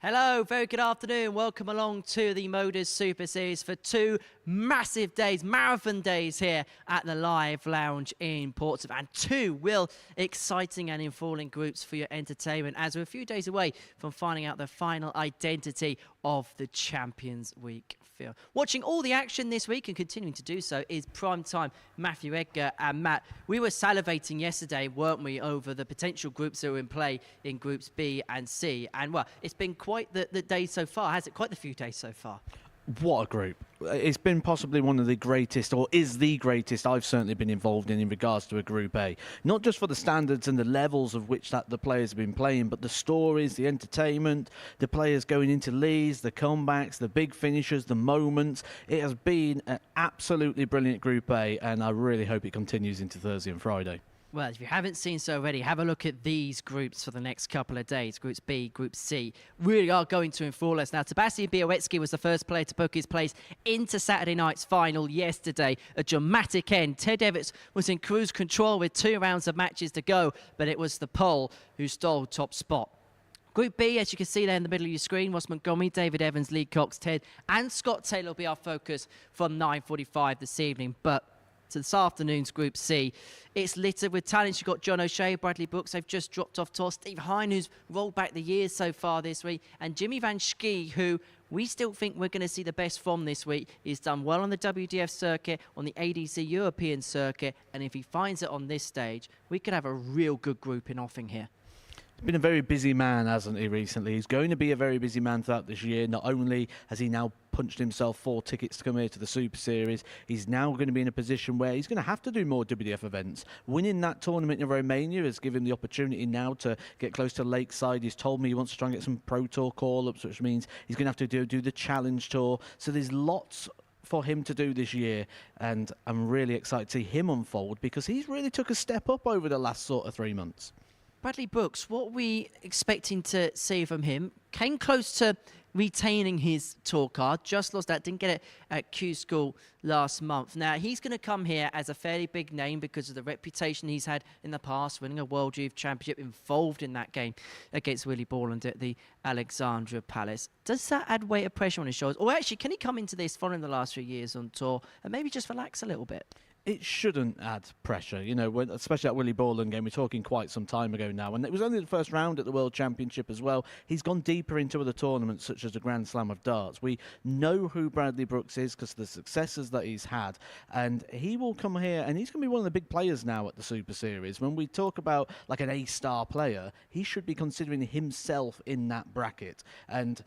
Hello, very good afternoon. Welcome along to the MODUS Super Series for two massive days, marathon days here at the Live Lounge in Portsmouth, and two real exciting and enthralling groups for your entertainment as we're a few days away from finding out the final identity of the Champions Week field. Watching all the action this week and continuing to do so is primetime Matthew Edgar and Matt. We were salivating yesterday, weren't we, over the potential groups that were in play in groups B and C, and well, it's been quite the day so far, has it? Quite the few days so far. What a group. It's been possibly one of the greatest, or is the greatest I've certainly been involved in regards to a Group A. Not just for the standards and the levels of which that the players have been playing, but the stories, the entertainment, the players going into leads, the comebacks, the big finishes, the moments. It has been an absolutely brilliant Group A, and I really hope it continues into Thursday and Friday. Well, if you haven't seen so already, have a look at these groups for the next couple of days. Groups B, Group C really are going to enthrall us. Now, Sebastian Białecki was the first player to book his place into Saturday night's final yesterday. A dramatic end. Ted Everts was in cruise control with 2 rounds of matches to go, but it was the Pole who stole top spot. Group B, as you can see there in the middle of your screen, Ross Montgomery, David Evans, Lee Cox, Ted and Scott Taylor will be our focus from 9:45 this evening. But to this afternoon's Group C, it's littered with talents. You've got John O'Shea, Bradley Brooks, they've just dropped off tour. Steve Hine, who's rolled back the years so far this week, and Jimmy Van Schie, who we still think we're going to see the best from this week. He's done well on the WDF circuit, on the ADC European circuit, and if he finds it on this stage, we could have a real good group in offing here. He's been a very busy man, hasn't he, recently? He's going to be a very busy man throughout this year. Not only has he now punched himself 4 tickets to come here to the Super Series, he's now going to be in a position where he's going to have to do more WDF events. Winning that tournament in Romania has given him the opportunity now to get close to Lakeside. He's told me he wants to try and get some Pro Tour call-ups, which means he's going to have to do the Challenge Tour. So there's lots for him to do this year, and I'm really excited to see him unfold because he's really took a step up over the last sort of 3 months. Bradley Brooks, what are we expecting to see from him? Came close to retaining his tour card, just lost that, didn't get it at Q School last month. Now, he's going to come here as a fairly big name because of the reputation he's had in the past, winning a World Youth Championship, involved in that game against Willie Borland at the Alexandra Palace. Does that add weight of pressure on his shoulders? Or actually, can he come into this following the last few years on tour and maybe just relax a little bit? It shouldn't add pressure, you know, especially that Willie Borland game. We're talking quite some time ago now, and it was only the first round at the World Championship as well. He's gone deeper into other tournaments, such as the Grand Slam of Darts. We know who Bradley Brooks is because of the successes that he's had, and he will come here, and he's going to be one of the big players now at the Super Series. When we talk about like an A-star player, he should be considering himself in that bracket. And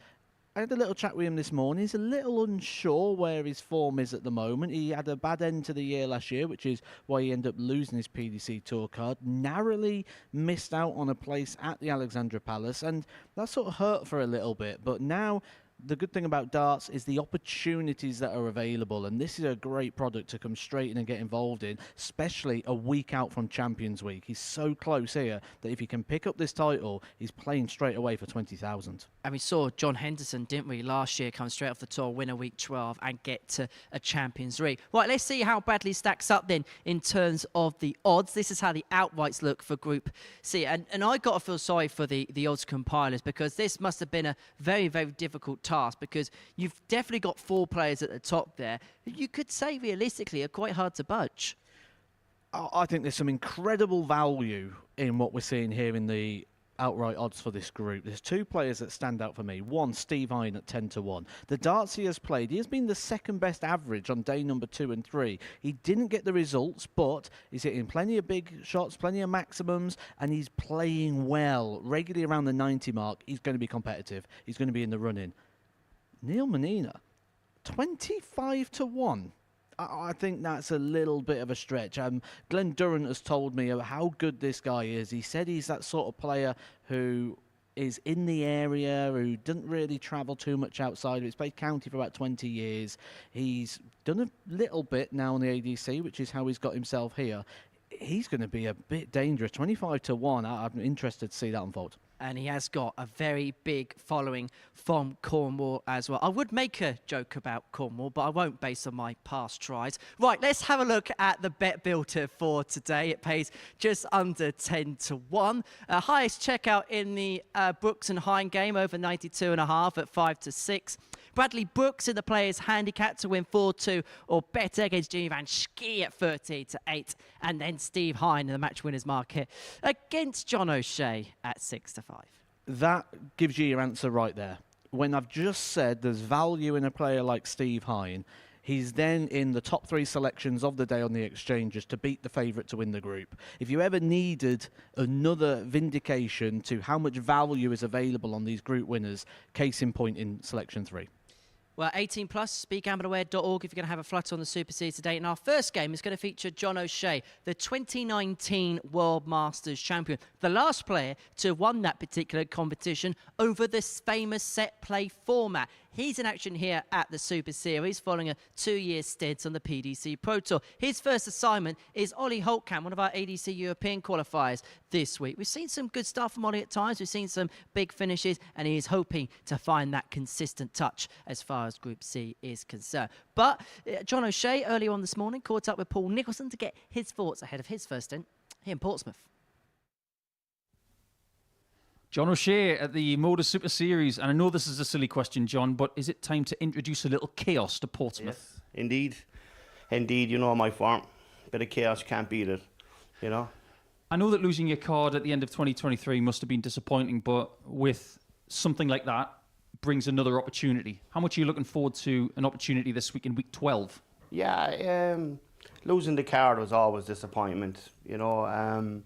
I had a little chat with him this morning. He's a little unsure where his form is at the moment. He had a bad end to the year last year, which is why he ended up losing his PDC Tour card. Narrowly missed out on a place at the Alexandra Palace, and that sort of hurt for a little bit. But now, the good thing about darts is the opportunities that are available, and this is a great product to come straight in and get involved in, especially a week out from Champions Week. He's so close here that if he can pick up this title, he's playing straight away for 20,000. And we saw John Henderson, didn't we, last year come straight off the tour, win a week 12 and get to a Champions League. Right, let's see how Bradley stacks up then in terms of the odds. This is how the outrights look for Group C. And I got to feel sorry for the odds compilers because this must have been a very, very difficult task because you've definitely got 4 players at the top there. You could say realistically are quite hard to budge. I think there's some incredible value in what we're seeing here in the outright odds for this group. There's 2 players that stand out for me. One, Steve Hine at 10-1. The darts he has played, he has been the second best average on day number 2 and 3. He didn't get the results, but he's hitting plenty of big shots, plenty of maximums, and he's playing well. Regularly around the 90 mark, he's going to be competitive. He's going to be in the running. Neil Menina, 25-1. I think that's a little bit of a stretch. Glenn Durrant has told me how good this guy is. He said he's that sort of player who is in the area, who doesn't really travel too much outside. He's played county for about 20 years. He's done a little bit now on the ADC, which is how he's got himself here. he's going to be a bit dangerous. 25-1. I'm interested to see that unfold. And he has got a very big following from Cornwall as well. I would make a joke about Cornwall, but I won't based on my past tries. Right, let's have a look at the bet builder for today. It pays just under 10-1. Highest checkout in the Brooks and Hine game, over 92.5 at 5-6. Bradley Brooks in the players' handicap to win 4-2 or better against Jimmy Van Schie at 13-8. And then Steve Hine in the match winners market against John O'Shea at 6-5. That gives you your answer right there. When I've just said there's value in a player like Steve Hine, he's then in the top 3 selections of the day on the exchanges to beat the favourite to win the group. If you ever needed another vindication to how much value is available on these group winners, case in point in selection 3. Well, 18 plus, begambleaware.org if you're going to have a flutter on the Super Series today. And our first game is going to feature John O'Shea, the 2019 World Masters champion, the last player to have won that particular competition over this famous set play format. He's in action here at the Super Series following a 2-year stint on the PDC Pro Tour. His first assignment is Ollie Holtkamp, one of our ADC European qualifiers this week. We've seen some good stuff from Ollie at times. We've seen some big finishes, and he is hoping to find that consistent touch as far as Group C is concerned. But John O'Shea, earlier on this morning, caught up with Paul Nicholson to get his thoughts ahead of his first stint here in Portsmouth. John O'Shea at the MODUS Super Series, and I know this is a silly question, John, but is it time to introduce a little chaos to Portsmouth? Yes, indeed. Indeed, you know my form. Bit of chaos, can't beat it, you know. I know that losing your card at the end of 2023 must have been disappointing, but with something like that brings another opportunity. How much are you looking forward to an opportunity this week in week 12? Yeah, losing the card was always disappointment, you know.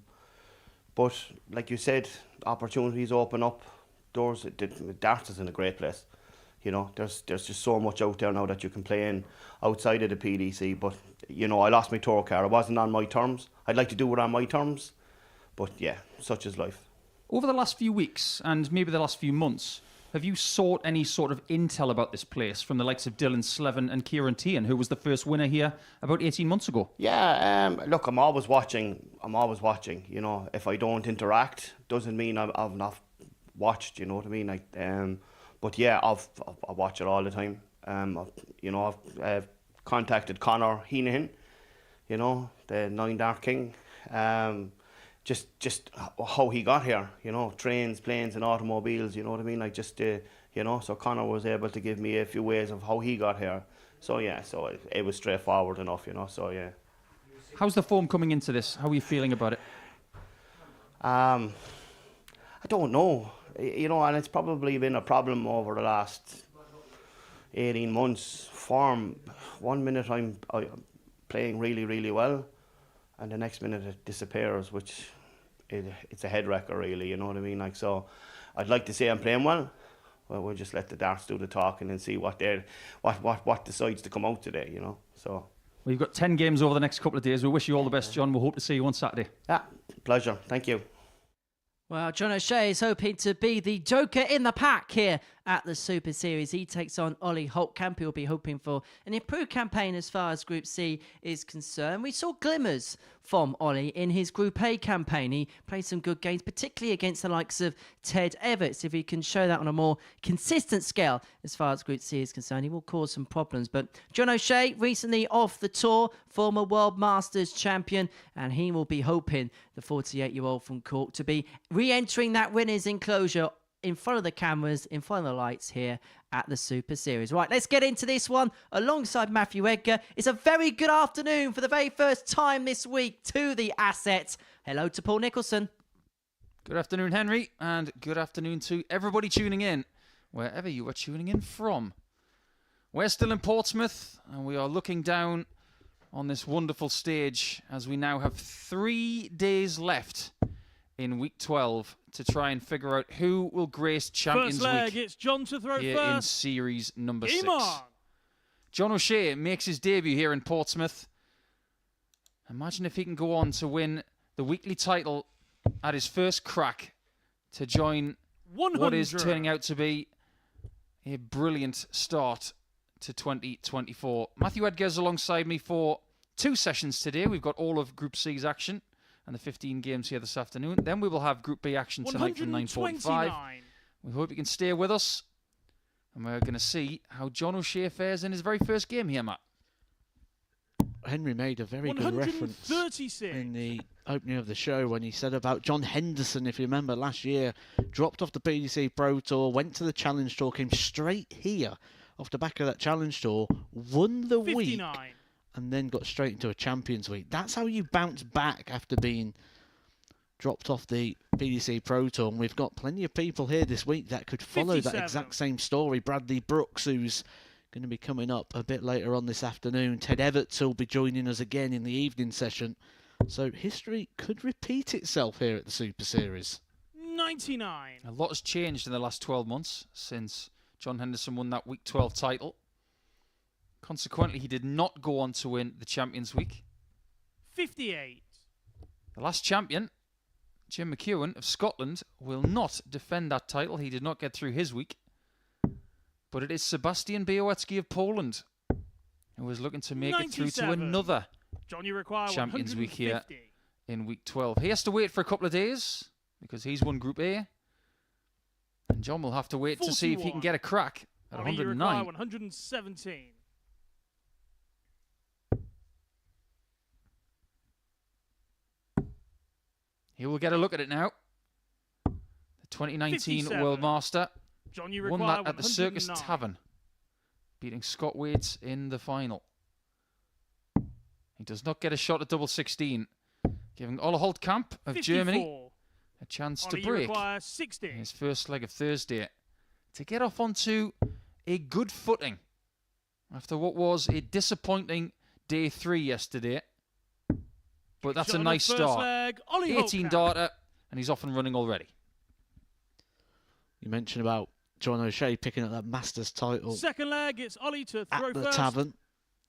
But like you said, opportunities open up doors. Darts is in a great place. You know, there's just so much out there now that you can play in outside of the PDC. But, you know, I lost my tour card. It wasn't on my terms. I'd like to do it on my terms. But, yeah, such is life. Over the last few weeks, and maybe the last few months, have you sought any sort of intel about this place from the likes of Dylan Slevin and Kieran Tian, who was the first winner here about 18 months ago? Yeah, look, I'm always watching. You know, if I don't interact, doesn't mean I've not watched. You know what I mean? Like, but yeah, I watch it all the time. You know, I've contacted Conor Heenan, you know, the 9-Dart King. Just how he got here, you know, trains, planes and automobiles, you know what I mean? Like just, you know, so Conor was able to give me a few ways of how he got here. So yeah, so it was straightforward enough, you know, so yeah. How's the form coming into this? How are you feeling about it? I don't know, you know, and it's probably been a problem over the last 18 months. Form, 1 minute I'm playing really, really well, and the next minute it disappears, which it's a head wrecker, really, you know what I mean? Like, so I'd like to say I'm playing well. Well, we'll just let the darts do the talking and see what decides to come out today, you know. So We've got 10 games over the next couple of days. We wish you all the best, John. We'll hope to see you on Saturday. yeah, pleasure. Thank you. Well, John O'Shea is hoping to be the joker in the pack here at the Super Series. He takes on Ollie Holtkamp. He'll be hoping for an improved campaign as far as Group C is concerned. We saw glimmers from Ollie in his Group A campaign. He played some good games, particularly against the likes of Ted Everts. If he can show that on a more consistent scale as far as Group C is concerned, he will cause some problems. But John O'Shea, recently off the tour, former World Masters champion, and he will be hoping the 48-year-old from Cork to be re-entering that winner's enclosure in front of the cameras, in front of the lights here at the Super Series. Right, let's get into this one alongside Matthew Edgar. It's a very good afternoon for the very first time this week to the Asset. Hello to Paul Nicholson. Good afternoon, Henry, and good afternoon to everybody tuning in, wherever you are tuning in from. We're still in Portsmouth, and we are looking down on this wonderful stage as we now have 3 days left in week 12 to try and figure out who will grace Champions First leg, Week it's John to throw here first. in series number Game 6. on. John O'Shea makes his debut here in Portsmouth. Imagine if he can go on to win the weekly title at his first crack to join 100. what is turning out to be a brilliant start to 2024. Matthew Edgar's alongside me for 2 sessions today. We've got all of Group C's action. and the 15 games here this afternoon. Then we will have Group B action tonight from 9:45. We hope you can stay with us. And we're going to see how John O'Shea fares in his very first game here, Matt. Henry made a very good reference in the opening of the show when he said about John Henderson, if you remember, last year, dropped off the PDC Pro Tour, went to the Challenge Tour, came straight here off the back of that Challenge Tour, won the 59. week, and then got straight into a Champions Week. That's how you bounce back after being dropped off the PDC Pro Tour. And we've got plenty of people here this week that could follow 57. that exact same story. Bradley Brooks, who's going to be coming up a bit later on this afternoon. Ted Everts will be joining us again in the evening session. So history could repeat itself here at the Super Series. 99. A lot has changed in the last 12 months since John Henderson won that Week 12 title. Consequently, he did not go on to win the Champions Week. 58. The last champion, Jim McEwen of Scotland, will not defend that title. He did not get through his week. But it is Sebastian Białecki of Poland who is looking to make it through to 97. another John, you require Champions Week 150. here in Week 12. He has to wait for a couple of days because he's won Group A. And John will have to wait to see if he can 41. get a crack at Ollie, you require 109. 117. He will get a look at it now. The 2019 57. World Master John, you won require that at the Circus 109. Tavern, beating Scott Waits in the final. He does not get a shot at double 16, giving Ola Holtkamp of 54. Germany a chance Ollie, to you break require 60. in his first leg of Thursday to get off onto a good footing after what was a disappointing day 3 yesterday. But that's Shot a on the nice first start. leg, Ollie 18 Holtkamp. data, and he's off and running already. You mentioned about John O'Shea picking up that Masters title Second leg, it's Ollie to throw at the first. Tavern.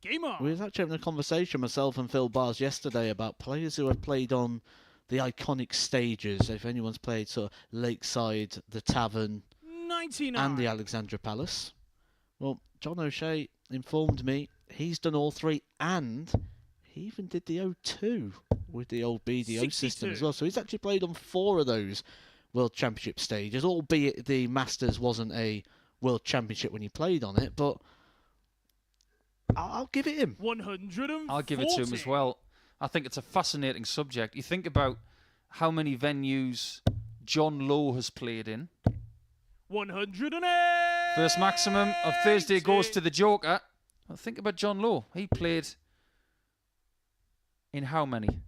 Game on. We was actually having a conversation, myself and Phil Bars, yesterday about players who have played on the iconic stages. If anyone's played sort of Lakeside, the Tavern, 99. and the Alexandra Palace. Well, John O'Shea informed me he's done all 3, and he even did the O2 with the old BDO system 62. as well. So he's actually played on 4 of those World Championship stages, albeit the Masters wasn't a World Championship when he played on it, but I'll give it him. 140. I'll give it to him as well. I think it's a fascinating subject. You think about how many venues John Lowe has played in. 108. First maximum of Thursday goes to the Joker. Well, think about John Lowe. He played in how many?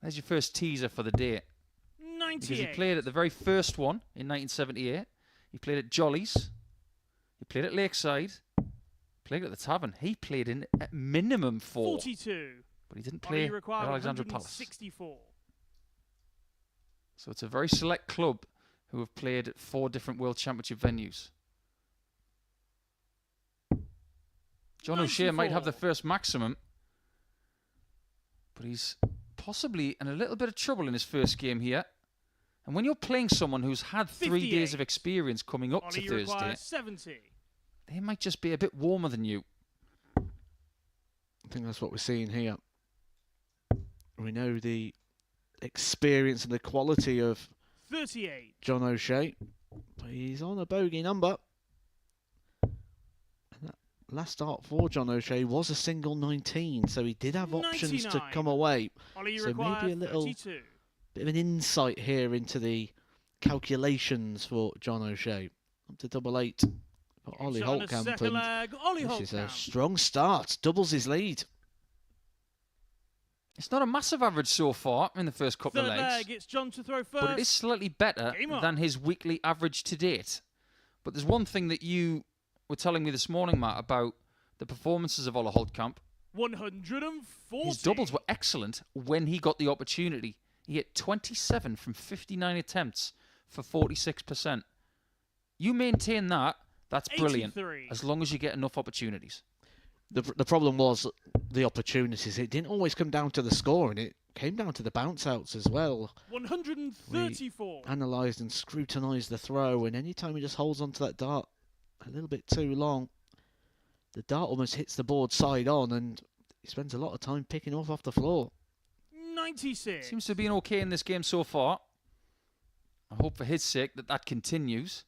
There's your first teaser for the day. 98. Because he played at the very first one in 1978. He played at Jolly's. He played at Lakeside. Played at the Tavern. He played in at minimum 4. 42. But he didn't Ollie, play you require at Alexandra Palace. 164. So it's a very select club who have played at 4 different World Championship venues. John O'Shea might have the 94. first maximum, but he's possibly in a little bit of trouble in his first game here. And when you're playing someone who's had 3 days 58. of experience coming up Ollie, to you Thursday, require 70. they might just be a bit warmer than you. I think that's what we're seeing here. We know the experience and the quality of 38. John O'Shea, but he's on a bogey number. And that last start for John O'Shea was a single 19, so he did have options to 99. come away. Ollie, you So require maybe a little 32. bit of an insight here into the calculations for John O'Shea. Up to 88 for Ollie Shot on the Holtkamp, second and leg, Ollie this is a Holtkamp. strong start. Doubles his lead. It's not a massive average so far in the first couple Third of legs. leg, it's John to throw first. But it is slightly better Game on. than his weekly average to date. But there's one thing that you were telling me this morning, Matt, about the performances of Ola Holtkamp. 140. His doubles were excellent when he got the opportunity. He hit 27 from 59 attempts for 46%. You maintain that, that's brilliant, 83. as long as you get enough opportunities. The problem was the opportunities. It didn't always come down to the scoring. It came down to the bounce outs as well. 134. Analysed and scrutinised the throw, and any time he just holds onto that dart a little bit too long, the dart almost hits the board side on, and he spends a lot of time picking off the floor. 96. Seems to have been okay in this game so far. I hope for his sake that continues.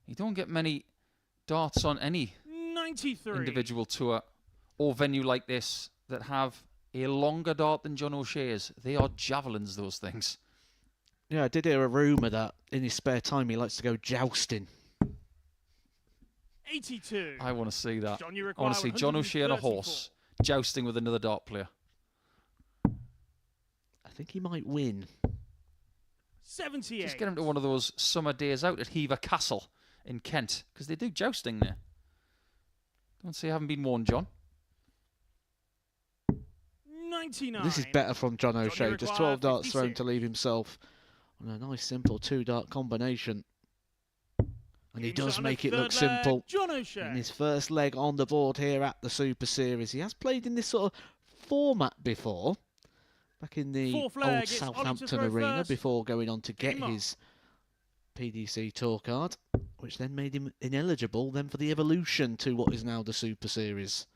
You don't get many darts on any 93. individual tour or venue like this that have a longer dart than John O'Shea's. They are javelins, those things. Yeah, I did hear a rumour that in his spare time he likes to go jousting. 82. I want to see that. John, you I require want to see John O'Shea on a 134. horse jousting with another dart player. I think he might win. 78. Just get him to one of those summer days out at Hever Castle in Kent, because they do jousting there. Don't say I haven't been warned, John. 99. This is better from John Johnny O'Shea. Just require 12 darts thrown 56. to leave himself on a nice simple 2-dart combination. And he Game's does on a make it third look leg. simple. John O'Shea. In his first leg on the board here at the Super Series. He has played in this sort of format before. Back in the Fourth leg, old it's Ollie to Southampton throw arena first. before going on to get Game on. his PDC tour card, which then made him ineligible then for the evolution to what is now the Super Series.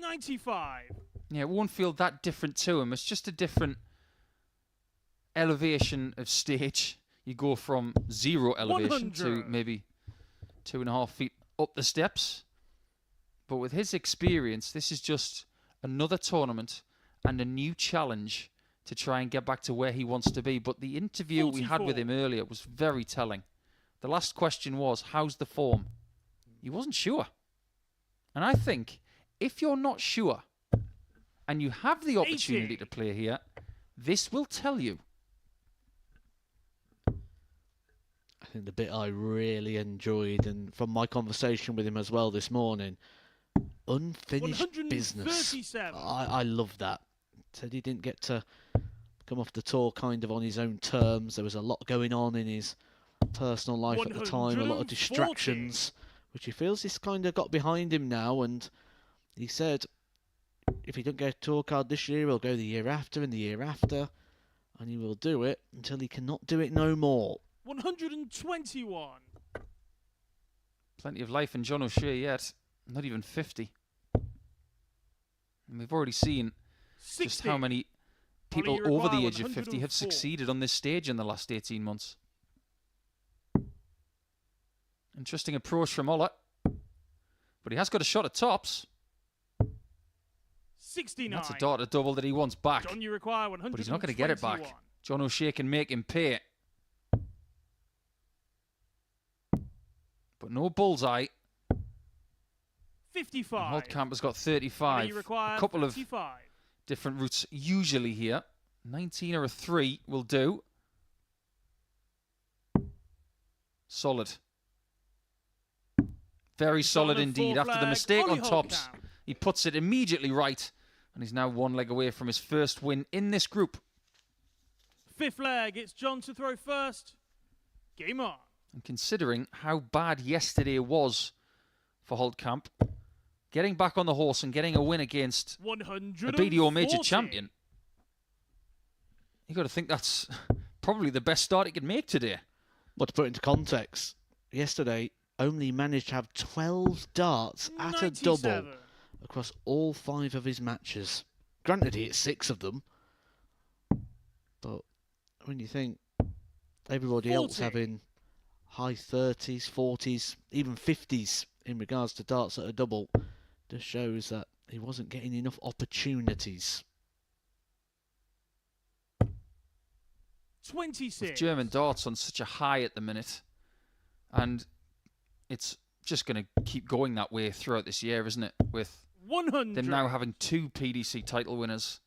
95. Yeah, it won't feel that different to him. It's just a different elevation of stage. You go from 0 elevation to 100. maybe 2.5 feet up the steps. But with his experience, this is just another tournament and a new challenge to try and get back to where he wants to be. But the interview we had with 44. him earlier was very telling. The last question was, how's the form? He wasn't sure. And I think if you're not sure and you have the opportunity 80. to play here, this will tell you. I think the bit I really enjoyed, and from my conversation with him as well this morning, unfinished business. 137. I love that. Said he didn't get to come off the tour kind of on his own terms. There was a lot going on in his personal life at the time, a lot of 140. distractions, which he feels he's kind of got behind him now. And he said if he don't get a tour card this year, he'll go the year after and the year after, and he will do it until he cannot do it no more. 121. Plenty of life in John O'Shea yet. Not even 50. And we've already seen 60. just how many people you over the require age of 50 have 104. succeeded on this stage in the last 18 months. Interesting approach from Ola. But he has got a shot at tops. 69. That's a dart, a double that he wants back. John, you require 121. But he's not going to get it back. John O'Shea can make him pay. But no bullseye. 55. Holdcamp has got Johnny, 35. you require A couple of 55. different routes usually here. 19 or a 3 will do. Solid. Very solid on a indeed. fourth After the leg, mistake Ollie on tops, Holdcamp. he puts it immediately right. And he's now one leg away from his first win in this group. Fifth leg, it's John to throw first. Game on. And considering how bad yesterday was for Holdcamp, getting back on the horse and getting a win against 140. a BDO major champion, you got to think that's probably the best start he could make today. But to put into context, yesterday only managed to have 12 darts at a double 97. across all 5 of his matches. Granted, he hit 6 of them, but when you think everybody else 40. having high 30s, 40s, even 50s in regards to darts at a double, just shows that he wasn't getting enough opportunities. 26. With German darts on such a high at the minute, and it's just going to keep going that way throughout this year, isn't it? With 100. them now having 2 PDC title winners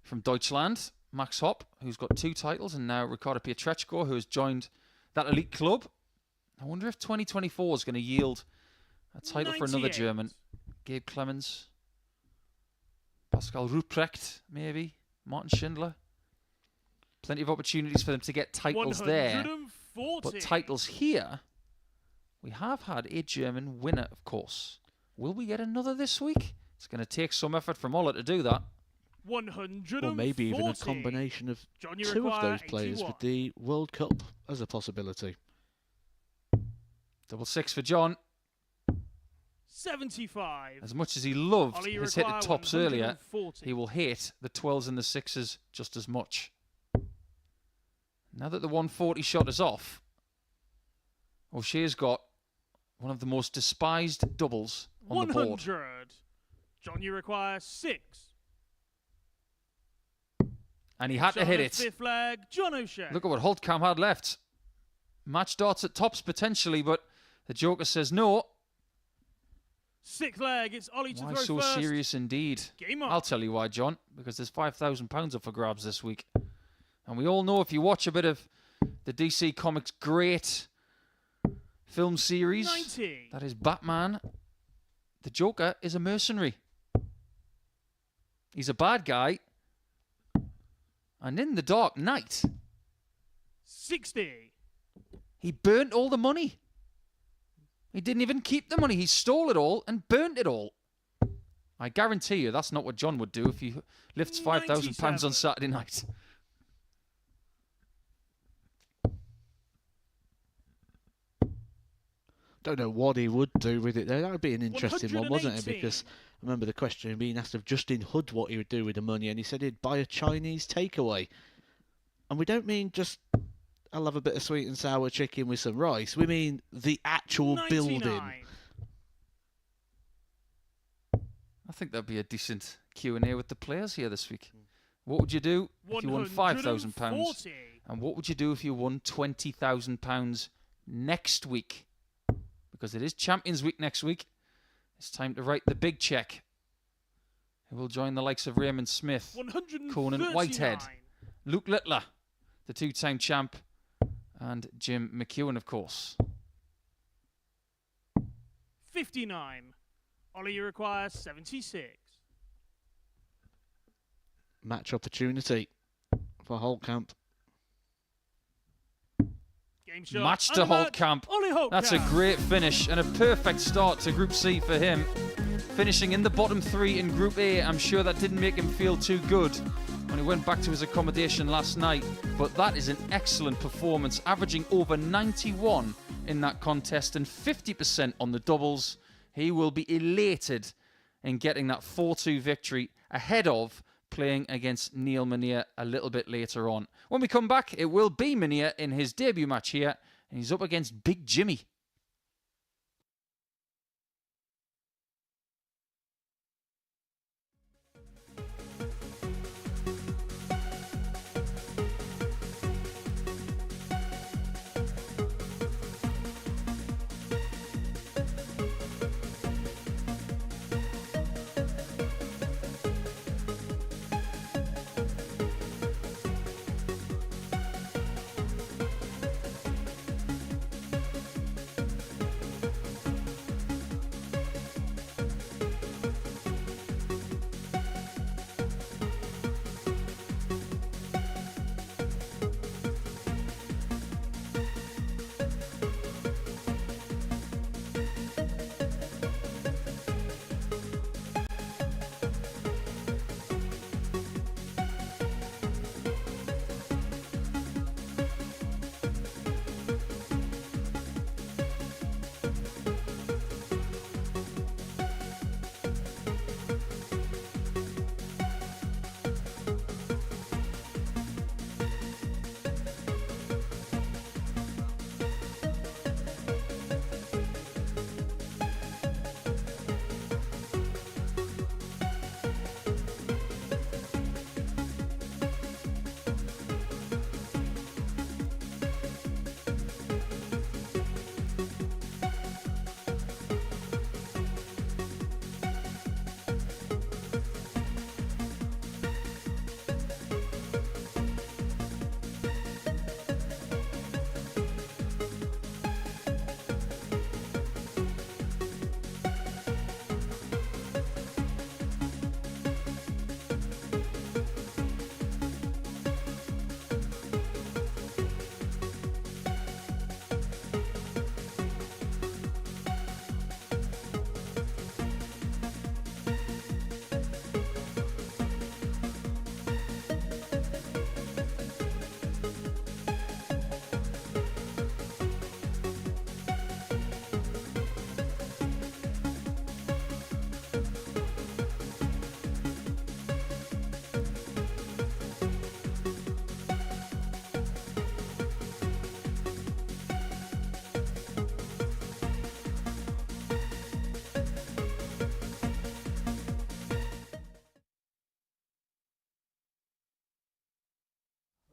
from Deutschland, Max Hopp, who's got 2 titles, and now Ricardo Pietreczko, who has joined that elite club. I wonder if 2024 is going to yield a title for another 98. German. Gabe Clemens, Pascal Ruprecht, maybe, Martin Schindler. Plenty of opportunities for them to get titles there. 140. But titles here, we have had a German winner, of course. Will we get another this week? It's going to take some effort from Ola to do that. 140. Or maybe even a combination of John, you 2 of require those players 81. with the World Cup as a possibility. Double 6 for John. 75. As much as he loved Ollie, you his hit require at tops earlier, 140. he will hate the 12s and the 6s just as much. Now that the 140 shot is off, O'Shea's got one of the most despised doubles on the board. 100. John, you require 6. And he had to John hit at it. fifth leg, John O'Shea. Look at what Holtcamp had left. Match darts at tops potentially, but the Joker says no. Sixth leg, it's Ollie to Why throw so first. serious indeed? Game on. I'll tell you why, John. Because there's £5,000 up for grabs this week. And we all know if you watch a bit of the DC Comics great film series, 90. that is Batman, the Joker is a mercenary. He's a bad guy. And in the Dark Knight, 60. he burnt all the money. He didn't even keep the money. He stole it all and burnt it all. I guarantee you that's not what John would do if he lifts £5,000 on Saturday night. Don't know what he would do with it though. That would be an interesting one, wasn't it? 118. Because I remember the question being asked of Justin Hood what he would do with the money, and he said he'd buy a Chinese takeaway. And we don't mean just, I'll have a bit of sweet and sour chicken with some rice. We mean the actual 99. building. I think that'd be a decent Q&A with the players here this week. What would you do if you won £5,000? 140. And what would you do if you won £20,000 next week? Because it is Champions Week next week. It's time to write the big check. Who will join the likes of Raymond Smith, 139. Conan Whitehead, Luke Littler, the two-time champ, and Jim McEwen, of course. 59. Ollie, you require 76. Match opportunity for Holtcamp. Game shot. Match to and a match. Holtcamp. Ollie Holtcamp. That's a great finish and a perfect start to Group C for him. Finishing in the bottom 3 in Group A, I'm sure that didn't make him feel too good when he went back to his accommodation last night. But that is an excellent performance, averaging over 91 in that contest and 50% on the doubles. He will be elated in getting that 4-2 victory ahead of playing against Neil Menier a little bit later on. When we come back, it will be Menier in his debut match here, and he's up against Big Jimmy.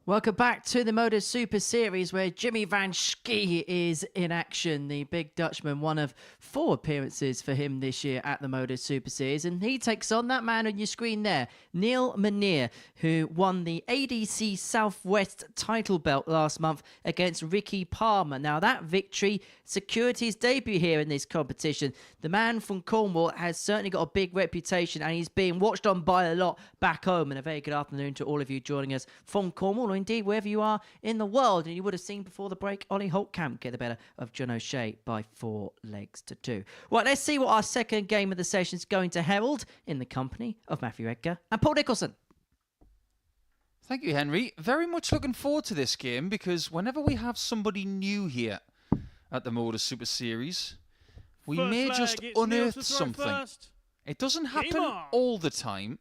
Welcome back to the MODUS Super Series, where Jimmy Van Schie is in action. The big Dutchman, one of 4 appearances for him this year at the MODUS Super Series. And he takes on that man on your screen there, Neil Meneer, who won the ADC Southwest title belt last month against Ricky Palmer. Now, that victory secured his debut here in this competition. The man from Cornwall has certainly got a big reputation, and he's being watched on by a lot back home. And a very good afternoon to all of you joining us from Cornwall, or indeed wherever you are in the world. And you would have seen before the break, Ollie Holtkamp get the better of John O'Shea by 4 legs to 2. Well, let's see what our second game of the session is going to herald in the company of Matthew Edgar and Paul Nicholson. Thank you, Henry. Very much looking forward to this game, because whenever we have somebody new here at the MODUS Super Series, we may just unearth something. First. It doesn't happen all the time,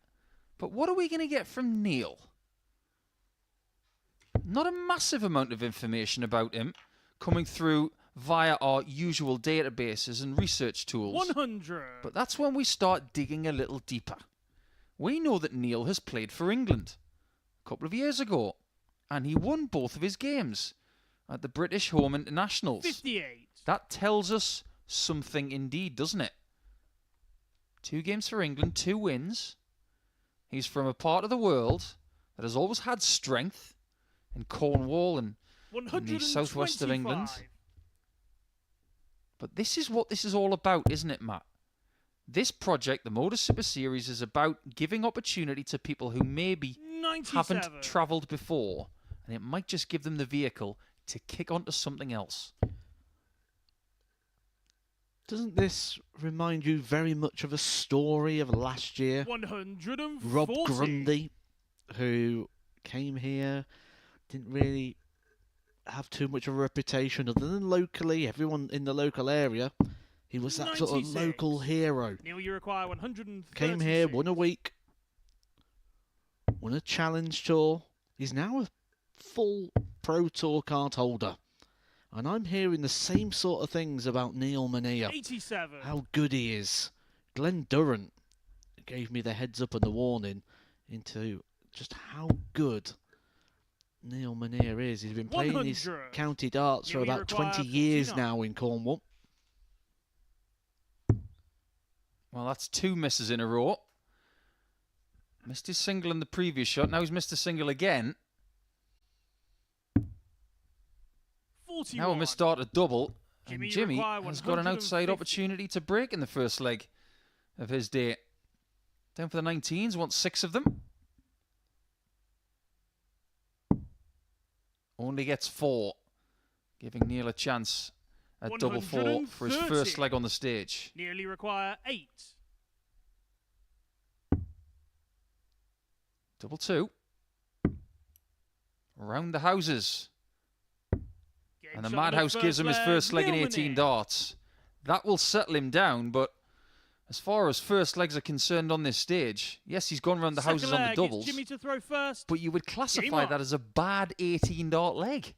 but what are we going to get from Neil? Not a massive amount of information about him coming through via our usual databases and research tools. 100. But that's when we start digging a little deeper. We know that Neil has played for England a couple of years ago, and he won both of his games at the British Home Internationals. 58. That tells us something indeed, doesn't it? 2 games for England, 2 wins. He's from a part of the world that has always had strength in Cornwall and in the southwest of England. But this is what this is all about, isn't it, Matt? This project, the MODUS Super Series, is about giving opportunity to people who maybe 97. haven't travelled before, and it might just give them the vehicle to kick onto something else. Doesn't this remind you very much of a story of last year? 140. Rob Grundy, who came here, didn't really have too much of a reputation other than locally. Everyone in the local area, he was that sort of 96. local hero. Neil, you require 136. Came here, won a week, won a challenge tour. He's now a full Pro Tour card holder. And I'm hearing the same sort of things about Neil Meneer. 87. How good he is. Glenn Durrant gave me the heads up and the warning into just how good Neil Meneer is. He's been playing his 100. county darts for Neil, you about 20 require years 49. now in Cornwall. Well, that's 2 misses in a row. Missed his single in the previous shot. Now he's missed a single again. 41. Now we must start a double. Jimmy, And you Jimmy require has got an outside 150. opportunity to break in the first leg of his day. Down for the 19s, wants 6 of them. Only gets 4. Giving Neil a chance at double 4 for his first 130. leg on the stage. Nearly require 8. Double 2. Around the houses. Game And the shot Madhouse on gives him his first leg in Neil 18 Meneer. darts. That will settle him down, but as far as first legs are concerned on this stage, yes, he's gone around the Second houses on the leg, it's doubles, Jimmy to throw first. but you would Game classify on. that as a bad 18 dart leg.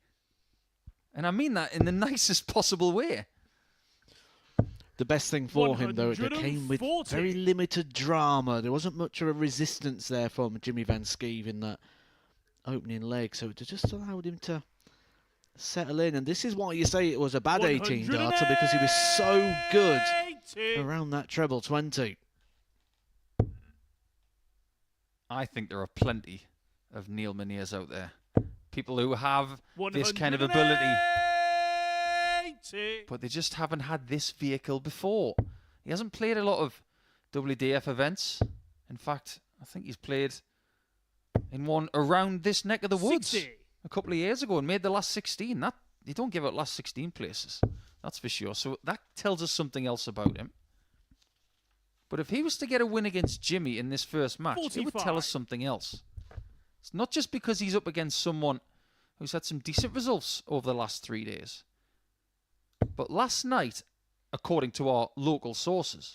And I mean that in the nicest possible way. The best thing for him, though, it came with 140. very limited drama. There wasn't much of a resistance there from Jimmy Van Schie in that opening leg, so it just allowed him to settle in. And this is why you say it was a bad 18 darter, because he was so good 180. around that treble 20. I think there are plenty of Neil Meneers out there. People who have this kind of ability, 180. but they just haven't had this vehicle before. He hasn't played a lot of WDF events. In fact, I think he's played in one around this neck of the woods 60. a couple of years ago and made the last 16. That you don't give out last 16 places, that's for sure. So that tells us something else about him. But if he was to get a win against Jimmy in this first match, it would tell us 45. something else. It's not just because he's up against someone who's had some decent results over the last 3 days. But last night, according to our local sources,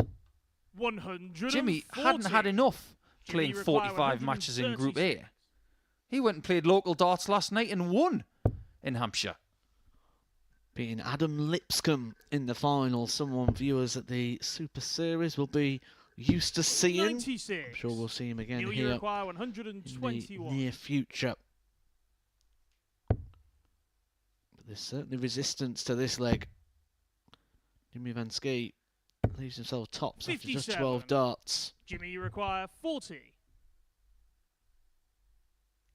140. Jimmy hadn't had enough Jimmy playing require 45 matches in Group A. 136. He went and played local darts last night and won in Hampshire. Beating Adam Lipscomb in the final, someone viewers at the Super Series will be used to seeing. 96. I'm sure we'll see him again Neil, you here require in the 121. near future. there's certainly resistance to this leg. Jimmy Van Ski leaves himself tops after just 12 57. darts. Jimmy, you require 40.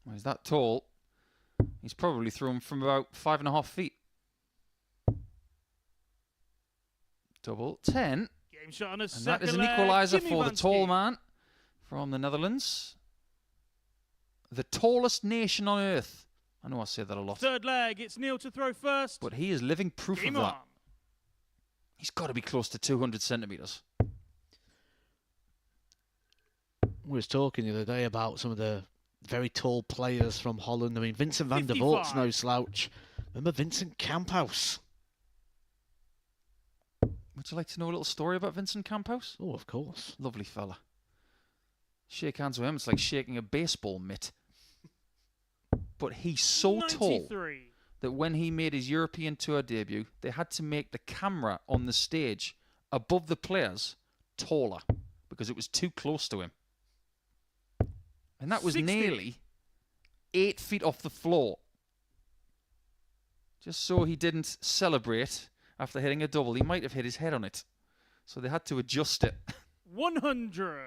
Well, he's that tall. He's probably thrown from about 5.5 feet. Double 10. Game shot on a And second that is an leg. equaliser Jimmy for the Van tall Ski. man from the Netherlands. The tallest nation on earth. I know I say that a lot. Third leg, it's Neil to throw first. But he is living proof Game of on. that. He's got to be close to 200 centimetres. We was talking the other day about some of the very tall players from Holland. I mean, Vincent van der Voort's 55. no slouch. Remember Vincent Kamphuis? Would you like to know a little story about Vincent Kamphuis? Oh, of course. Lovely fella. Shake hands with him, it's like shaking a baseball mitt. But he's so tall 93. that when he made his European Tour debut, they had to make the camera on the stage above the players taller because it was too close to him. And that was 60. nearly 8 feet off the floor. Just so he didn't celebrate after hitting a double. He might have hit his head on it. So they had to adjust it. 100.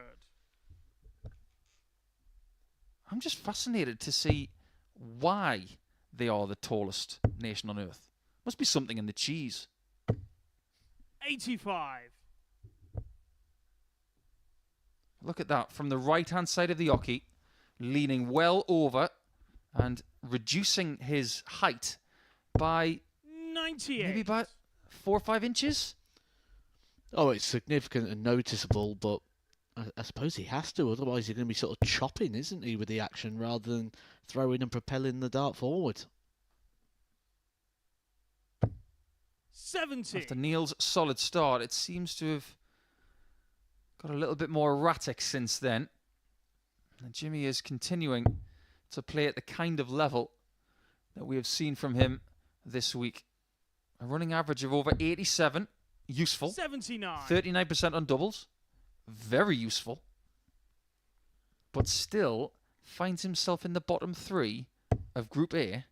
I'm just fascinated to see why they are the tallest nation on earth. Must be something in the cheese. 85. Look at that. From the right-hand side of the oche, leaning well over and reducing his height by 98. maybe about 4 or 5 inches. Oh, it's significant and noticeable, but I suppose he has to. Otherwise, he's going to be sort of chopping, isn't he, with the action rather than throwing and propelling the dart forward. 70. After Neil's solid start, it seems to have got a little bit more erratic since then. And Jimmy is continuing to play at the kind of level that we have seen from him this week. A running average of over 87, useful. 79. 39% on doubles, very useful. But still finds himself in the bottom 3 of Group A.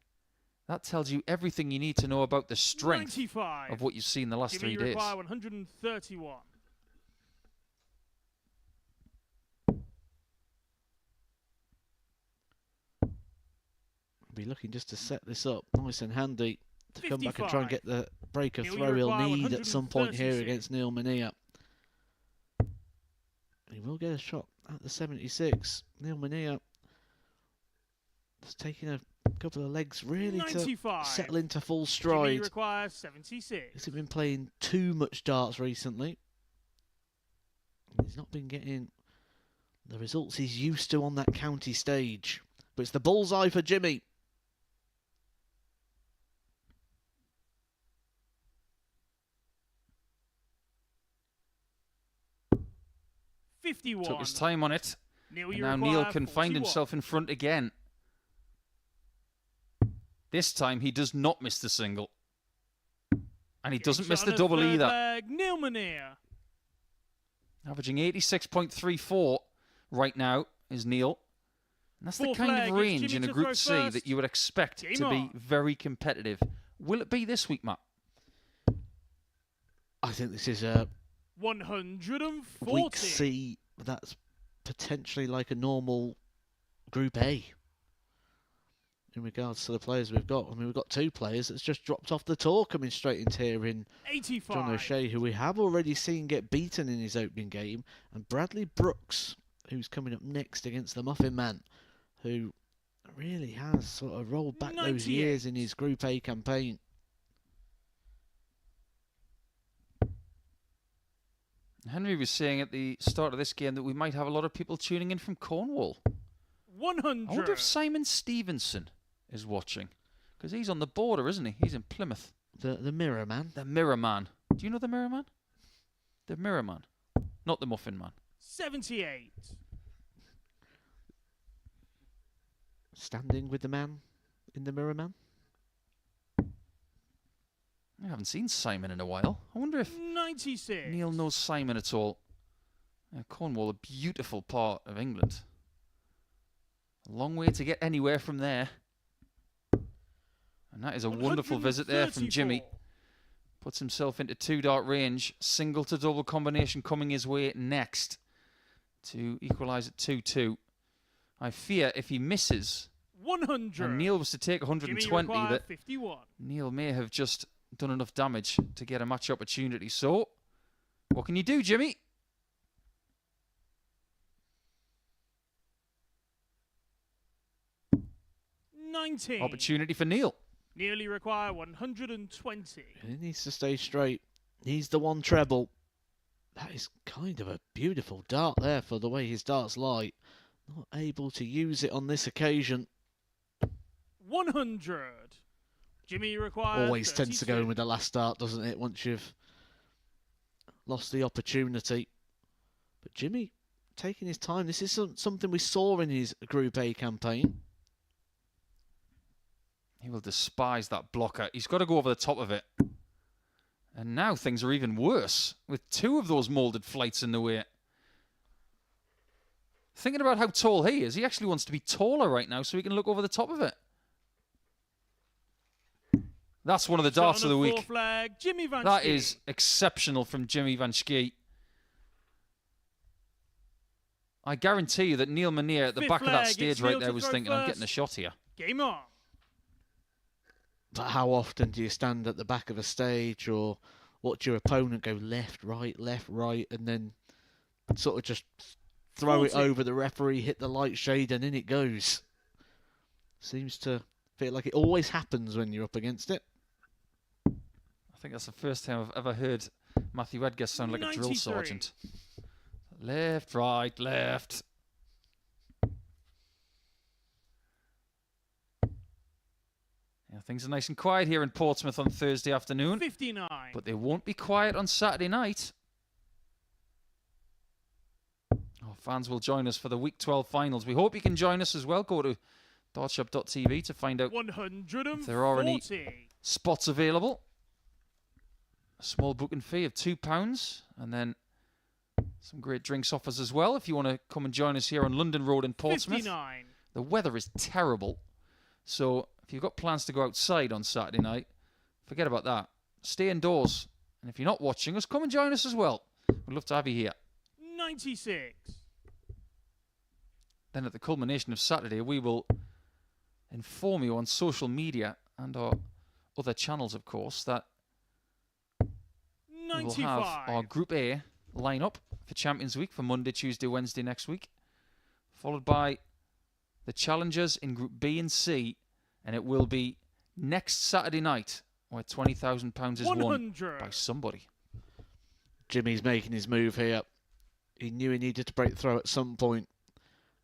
That tells you everything you need to know about the strength 95. of what you've seen the last Jimmy, 3 you days. require 131. Be looking just to set this up nice and handy to come back and try and 55. get the break of Neil, you throw he'll require need at some point here 136. against Neil Mania. He will get a shot at the 76. Neil Mania has taken a couple of legs really 95. to settle into full Jimmy, stride. you require 76. He's been playing too much darts recently. He's not been getting the results he's used to on that county stage. But it's the bullseye for Jimmy. Took his time on it. Neil, And you now require Neil can find 41. himself in front again. This time he does not miss the single. And he doesn't miss Shot the on double third either. leg, Neil Mania. Averaging 86.34 right now is Neil. And that's the Fourth kind leg, of it's range Jimmy in a to Group throw C first. that you would expect Game to be on. very competitive. Will it be this week, Matt? I think this is a 140. week C that's potentially like a normal Group A in regards to the players we've got. I mean, we've got 2 players that's just dropped off the tour coming straight into here in 85. John O'Shea, who we have already seen get beaten in his opening game, and Bradley Brooks, who's coming up next against the Muffin Man, who really has sort of rolled back those 98. years in his Group A campaign. Henry was saying at the start of this game that we might have a lot of people tuning in from Cornwall. 100. I wonder if Simon Stevenson is watching. Because he's on the border, isn't he? He's in Plymouth. The Mirror Man. The Mirror Man. Do you know the Mirror Man? The Mirror Man. Not the Muffin Man. 78. Standing with the man in the Mirror Man. I haven't seen Simon in a while. I wonder if 96. Neil knows Simon at all. Cornwall, a beautiful part of England. A long way to get anywhere from there. And that is a wonderful visit there from Jimmy. 134. Puts himself into 2-dart range. Single to double combination coming his way next to equalise at 2-2. I fear if he misses 100. and Neil was to take 120, Jimmy that 51. Neil may have just done enough damage to get a match opportunity. So, what can you do, Jimmy? 19. Opportunity for Neil. Nearly require 120. He needs to stay straight. He's the one treble. That is kind of a beautiful dart there for the way his darts lie. Not able to use it on this occasion. 100. Jimmy requires Always tends to go in 32. with the last dart, doesn't it, once you've lost the opportunity. But Jimmy taking his time. This is something we saw in his Group A campaign. He will despise that blocker. He's got to go over the top of it. And now things are even worse with 2 of those moulded flights in the way. Thinking about how tall he is, he actually wants to be taller right now so he can look over the top of it. That's one of the darts of the week. Flag, Jimmy Van That Schie. is exceptional from Jimmy Van Schie. I guarantee you that Neil Manier at the Fifth back of that flag, stage it's right Neil there to was throw thinking, I'm first. getting a shot here. Game on. But how often do you stand at the back of a stage or watch your opponent go left, right, and then sort of just throw it 40. over the referee, hit the light shade, and in it goes? Seems to feel like it always happens when you're up against it. I think that's the first time I've ever heard Matthew Edgar sound like a drill 93. sergeant. Left, right, left. Yeah, things are nice and quiet here in Portsmouth on Thursday afternoon, 59. but they won't be quiet on Saturday night. Our fans will join us for the Week 12 finals. We hope you can join us as well. Go to dartshop.tv to find out 140. if there are any spots available. A small booking fee of £2, and then some great drinks offers as well if you want to come and join us here on London Road in Portsmouth. 59. The weather is terrible, so if you've got plans to go outside on Saturday night, forget about that. Stay indoors, and if you're not watching us, come and join us as well. We'd love to have you here. 96. Then at the culmination of Saturday, we will inform you on social media and our other channels, of course, that we will have 95. our Group A line-up for Champions Week for Monday, Tuesday, Wednesday next week, followed by the challengers in Group B and C, and it will be next Saturday night where £20,000 is won 100. by somebody. Jimmy's making his move here. He knew he needed to break through at some point,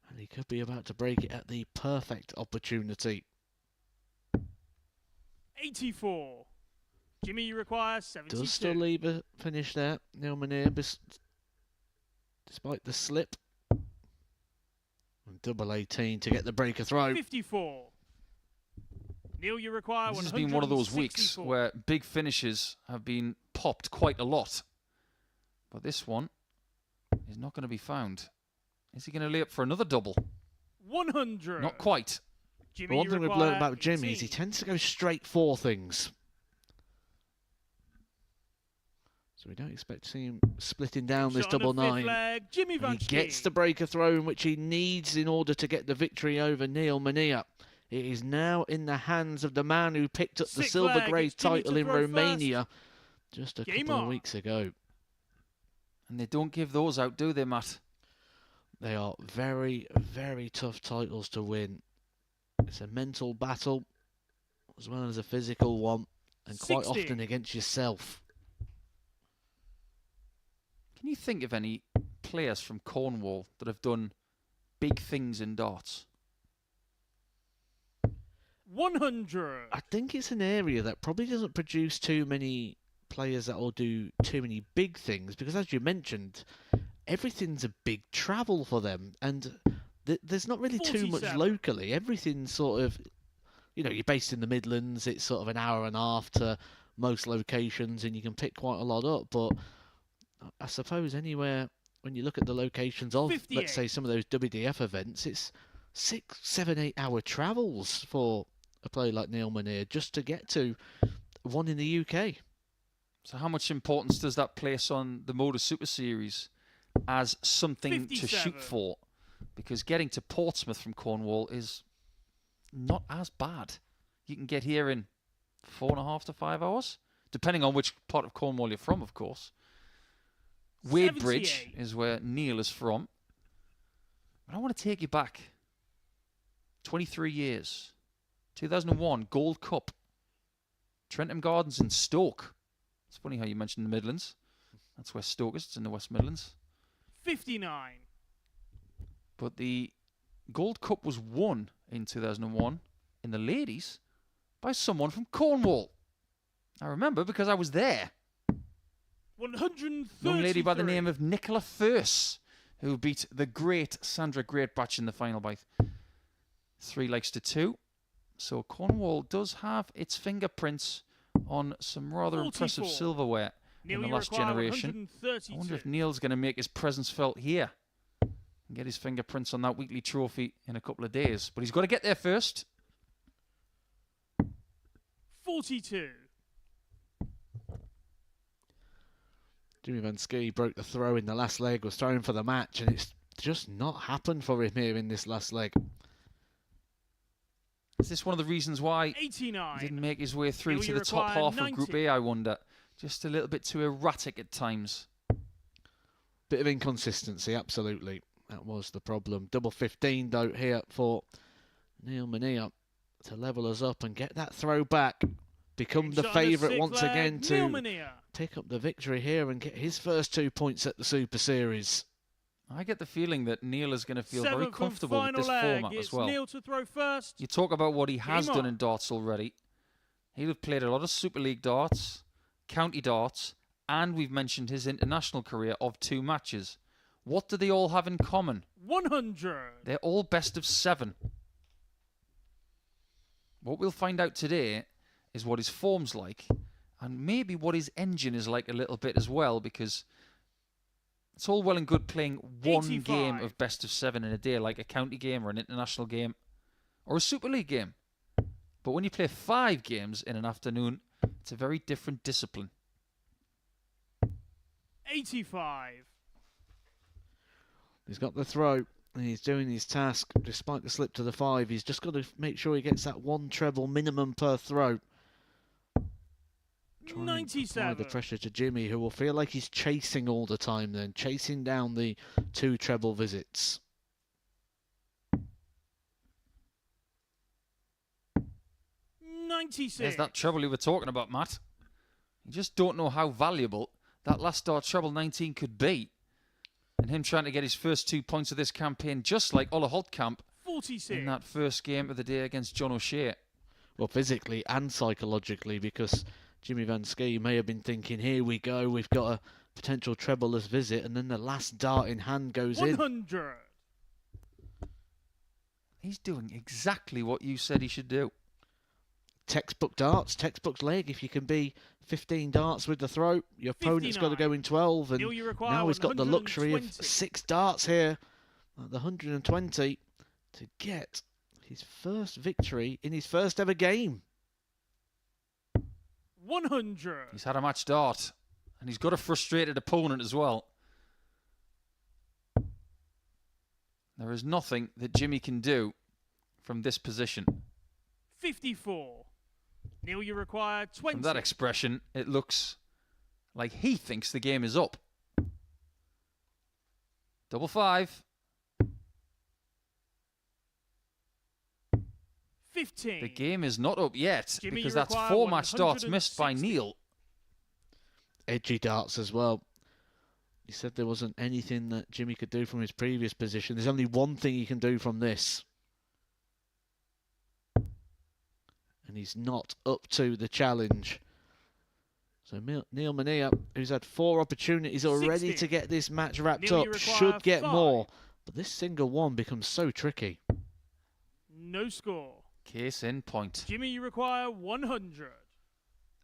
and he could be about to break it at the perfect opportunity. 84. Jimmy requires 72. Does still leave a finish there. Neil Manier, despite the slip. And double 18 to get the breaker throw. 54. Neil, you require This has 164. been one of those weeks where big finishes have been popped quite a lot. But this one is not going to be found. Is he going to lay up for another double? 100. Not quite. Jimmy, The one you thing we've require learned about Jimmy is 18. he tends to go straight for things. So we don't expect to see him splitting down this Shot on double the fifth 9. leg, Jimmy And Van he gets Schie. the breaker throw, which he needs in order to get the victory over Neil Manier. It is now in the hands of the man who picked up the Sixth silver leg, grade it's Jimmy title to in throw Romania just a Game couple of on. weeks ago. And they don't give those out, do they, Matt? They are very, very tough titles to win. It's a mental battle as well as a physical one, and quite 60. often against yourself. Can you think of any players from Cornwall that have done big things in darts? 100. I think it's an area that probably doesn't produce too many players that will do too many big things, because as you mentioned, everything's a big travel for them, and there's not really too much 47. locally. Everything's sort of, you're based in the Midlands, it's sort of an hour and a half to most locations, and you can pick quite a lot up, but I suppose anywhere, when you look at the locations of, 58. let's say, some of those WDF events, it's 6, 7, 8 hour travels for a player like Neil Manir just to get to one in the UK. So how much importance does that place on the MODUS Super Series as something to 57. shoot for? Because getting to Portsmouth from Cornwall is not as bad. You can get here in 4.5 to 5 hours, depending on which part of Cornwall you're from, of course. Wadebridge 78. is where Neil is from. But I want to take you back 23 years. 2001, Gold Cup. Trentham Gardens in Stoke. It's funny how you mentioned the Midlands. That's where Stoke is. It's in the West Midlands. 59. But the Gold Cup was won in 2001 in the ladies by someone from Cornwall. I remember because I was there. 133. Young lady by the name of Nicola Furse, who beat the great Sandra Greatbatch in the final by 3-2. So Cornwall does have its fingerprints on some rather 44. impressive silverware Neil, in the you last require generation. 132. I wonder if Neil's going to make his presence felt here and get his fingerprints on that weekly trophy in a couple of days. But he's got to get there first. 42. Jimmy Van Ski broke the throw in the last leg, was throwing for the match, and it's just not happened for him here in this last leg. Is this one of the reasons why 89. he didn't make his way through Neil, to you the top require half 90. of Group A, I wonder? Just a little bit too erratic at times. Bit of inconsistency, absolutely. That was the problem. Double 15, though, here for Neil Manir to level us up and get that throw back. Become the Shot on favourite sixth once leg, again Neil to Manir. pick up the victory here and get his first 2 points at the Super Series. I get the feeling that Neil is going to feel very Seventh and comfortable with final this leg. format It's as well. Neil to throw first. You talk about what he has Game done on. in darts already. He'll have played a lot of Super League darts, county darts, and we've mentioned his international career of 2 matches. What do they all have in common? 100. They're all best of 7. What we'll find out today is what his form's like, and maybe what his engine is like a little bit as well, because it's all well and good playing one 85. game of best of 7 in a day, like a county game or an international game or a Super League game. But when you play 5 games in an afternoon, it's a very different discipline. 85. He's got the throw and he's doing his task despite the slip to the 5. He's just got to make sure he gets that 1 treble minimum per throw. Try and apply 97. the pressure to Jimmy, who will feel like he's chasing all the time then, chasing down the 2 treble visits. There's that treble you were talking about, Matt. You just don't know how valuable that last start treble 19 could be. And him trying to get his first 2 points of this campaign, just like Ola Holtkamp 46. in that first game of the day against John O'Shea. Well, physically and psychologically, because Jimmy Van Ski may have been thinking, here we go, we've got a potential trebleless visit, and then the last dart in hand goes 100. He's doing exactly what you said he should do. Textbook darts, textbook leg. If you can be 15 darts with the throw, your opponent's got to go in 12, and Neil, you require now he's got the luxury of 120. 6 darts here at the 120 to get his first victory in his first ever game. 100. He's had a match dart, and he's got a frustrated opponent as well. There is nothing that Jimmy can do from this position. 54. Neil, you require 20. From that expression, it looks like he thinks the game is up. Double 5. 15. The game is not up yet, Jimmy, because you that's require 4 match darts missed by 160. Neil. Edgy darts as well. He said there wasn't anything that Jimmy could do from his previous position. There's only one thing he can do from this. And he's not up to the challenge. So Neil Manir, who's had 4 opportunities already 60. to get this match wrapped Neil, you up, require should get 5. more. But this single one becomes so tricky. No score. Case in point. Jimmy, you require 100.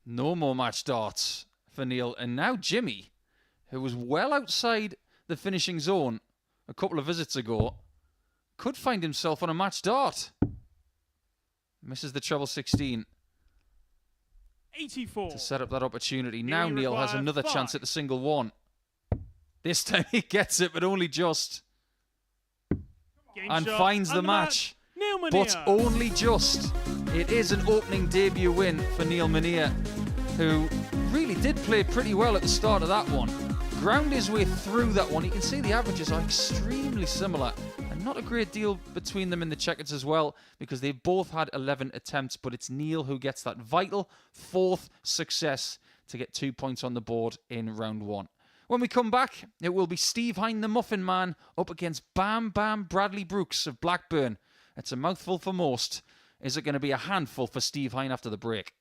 No more match darts for Neil. And now Jimmy, who was well outside the finishing zone a couple of visits ago, could find himself on a match dart. Misses the treble 16 84. to set up that opportunity. He Now only Neil has required another 5. chance at the single 1. This time he gets it, but only just. Game And shot, finds the and match. Neil But Mania. only just. It is an opening debut win for Neil Mania, who really did play pretty well at the start of that one. Ground his way through that one. You can see the averages are extremely similar, and not a great deal between them in the checkers as well, because they've both had 11 attempts, but it's Neil who gets that vital 4th success to get 2 points on the board in round 1. When we come back, it will be Steve Hine, the Muffin Man, up against Bam Bam Bradley Brooks of Blackburn. It's a mouthful for most. Is it going to be a handful for Steve Hine after the break?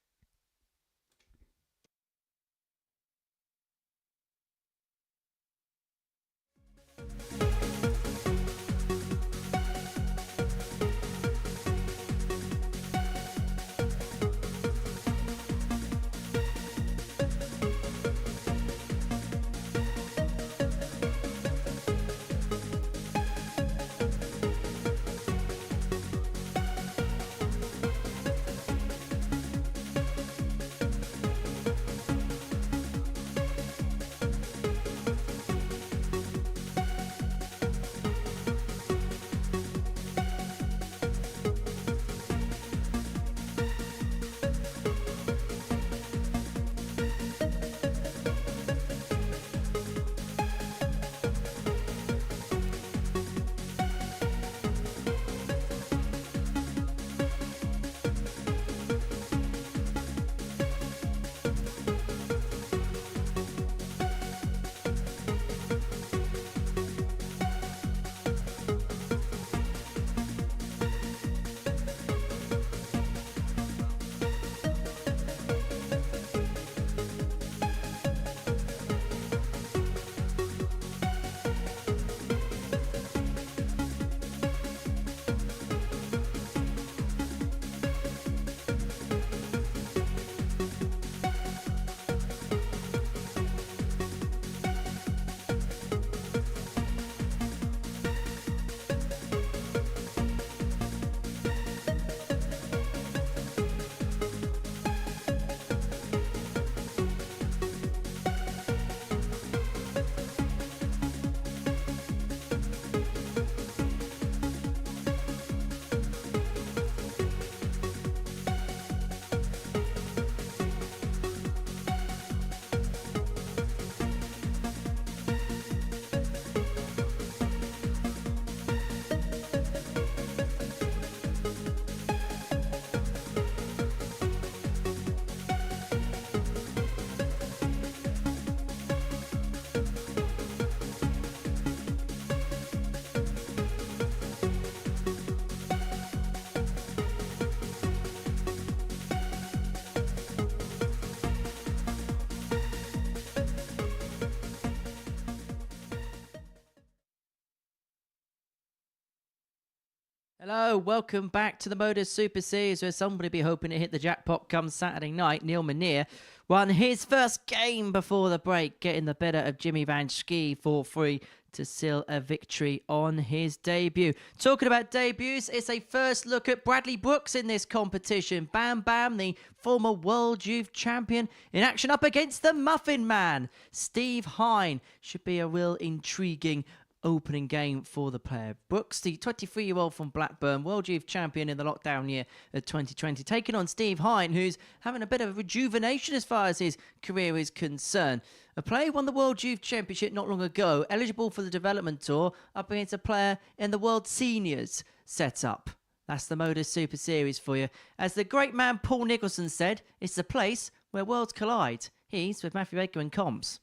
Hello, welcome back to the MODUS Super Series, where somebody be hoping to hit the jackpot come Saturday night. Neil Mania won his first game before the break, getting the better of Jimmy Van Schie for free to seal a victory on his debut. Talking about debuts, it's a first look at Bradley Brooks in this competition. Bam Bam, the former World Youth Champion, in action up against the Muffin Man, Steve Hine. Should be a real intriguing opening game for the player. Brooks, the 23-year-old from Blackburn, World Youth Champion in the lockdown year of 2020, taking on Steve Hine, who's having a bit of a rejuvenation as far as his career is concerned. A player won the World Youth Championship not long ago, eligible for the development tour, up against a player in the World Seniors setup. That's the MODUS Super Series for you. As the great man Paul Nicholson said, it's the place where worlds collide. He's with Matthew Baker and Comms.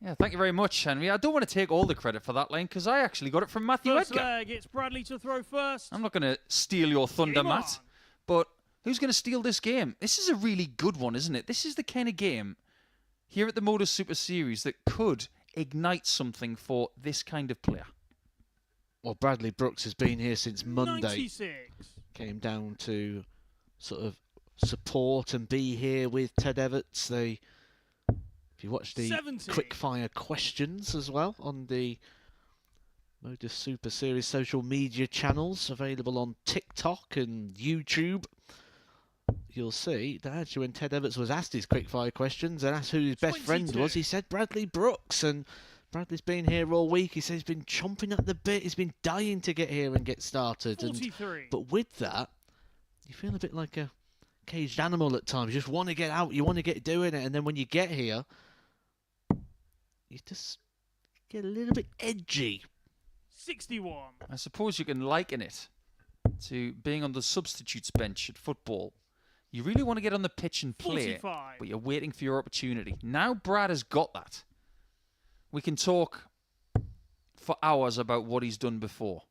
Yeah, thank you very much, Henry. I don't want to take all the credit for that line because I actually got it from Matthew First Edgar. leg, it's Bradley to throw first. I'm not going to steal your thunder, Game Matt. on. But who's going to steal this game? This is a really good one, isn't it? This is the kind of game here at the MODUS Super Series that could ignite something for this kind of player. Well, Bradley Brooks has been here since Monday. 96. Came down to sort of support and be here with Ted Everts. If you watch the 70. quick fire questions as well on the MODUS Super Series social media channels available on TikTok and YouTube. You'll see that actually when Ted Everts was asked his quickfire questions and asked who his best friend 22. was, he said Bradley Brooks. And Bradley's been here all week. He says he's been chomping at the bit. He's been dying to get here and get started. 43. But with that, you feel a bit like a caged animal at times. You just want to get out. You want to get doing it. And then when you get here, you just get a little bit edgy. 61. I suppose you can liken it to being on the substitutes bench at football. You really want to get on the pitch and play, 45. but you're waiting for your opportunity. Now Brad has got that. We can talk for hours about what he's done before.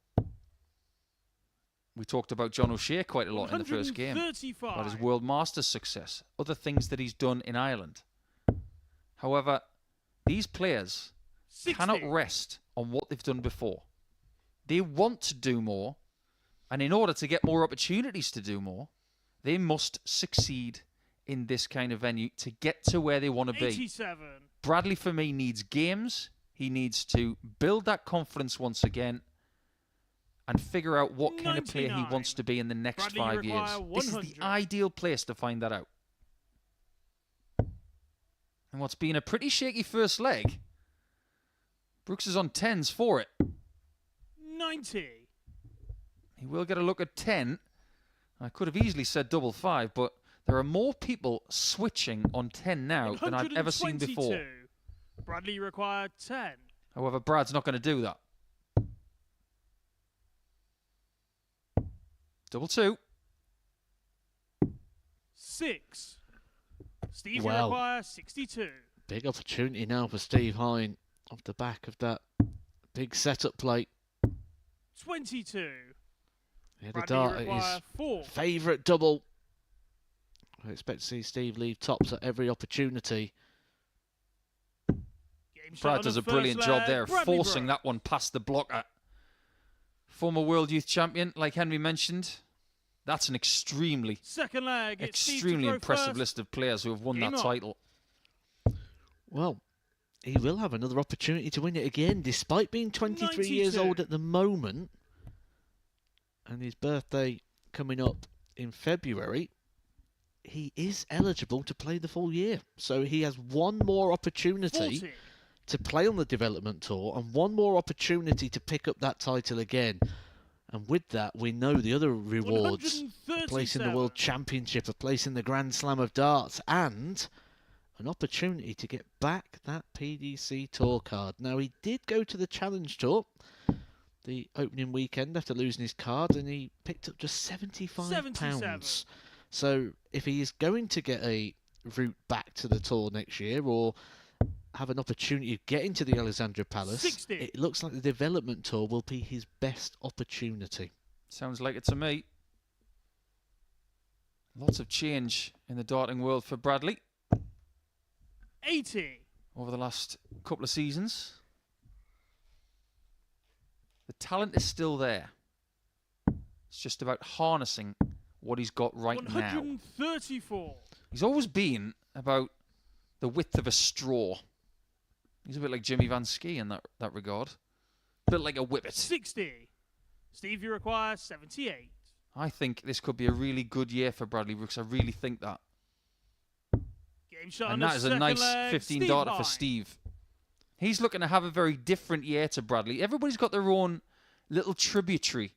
We talked about John O'Shea quite a lot in the first game. 135. About his World Masters success, other things that he's done in Ireland. However, these players 60. cannot rest on what they've done before. They want to do more, and in order to get more opportunities to do more, they must succeed in this kind of venue to get to where they want to be. 87. Bradley, for me, needs games. He needs to build that confidence once again and figure out what kind of player he 99. wants to be in the next Bradley, 5 you years. require This is 100. the ideal place to find that out. And what's been a pretty shaky first leg, Brooks is on 10s for it. 90. He will get a look at 10. I could have easily said double 5, but there are more people switching on 10 now than I've ever seen before. 122. Bradley required 10. However, Brad's not going to do that. Double 2. 6. Steve, you Wow. require 62. Big opportunity now for Steve Hine off the back of that big setup plate. 22. Yeah, the Bradley, dart you is require 4. favourite double. I expect to see Steve leave tops at every opportunity. Game shot Brad on does the a brilliant first job leg, there, Bradley forcing Brooks. that one past the blocker. Former World Youth Champion, like Henry mentioned. That's an extremely Second leg. It's Steve to extremely throw impressive first. list of players who have won Game that on. title. Well, he will have another opportunity to win it again, despite being 23 years 92. old at the moment. And his birthday coming up in February. He is eligible to play the full year. So he has one more opportunity 40. to play on the development tour and one more opportunity to pick up that title again. And with that, we know the other rewards. A place in the World 137. Championship, a place in the Grand Slam of Darts, and an opportunity to get back that PDC Tour card. Now, he did go to the Challenge Tour the opening weekend after losing his card, and he picked up just £75. 77. So, if he is going to get a route back to the Tour next year, or have an opportunity of getting to the Alexandra Palace, 60. it looks like the development tour will be his best opportunity. Sounds like it to me. Lots of change in the darting world for Bradley 80. over the last couple of seasons. The talent is still there. It's just about harnessing what he's got right now. 134. He's always been about the width of a straw. He's a bit like Jimmy Van Ski in that regard. A bit like a whippet. 60. Steve, you require 78. I think this could be a really good year for Bradley Brooks. I really think that. Game shot on And the that is a second nice leg, 15 Steve darter Hine. for Steve. He's looking to have a very different year to Bradley. Everybody's got their own little tributary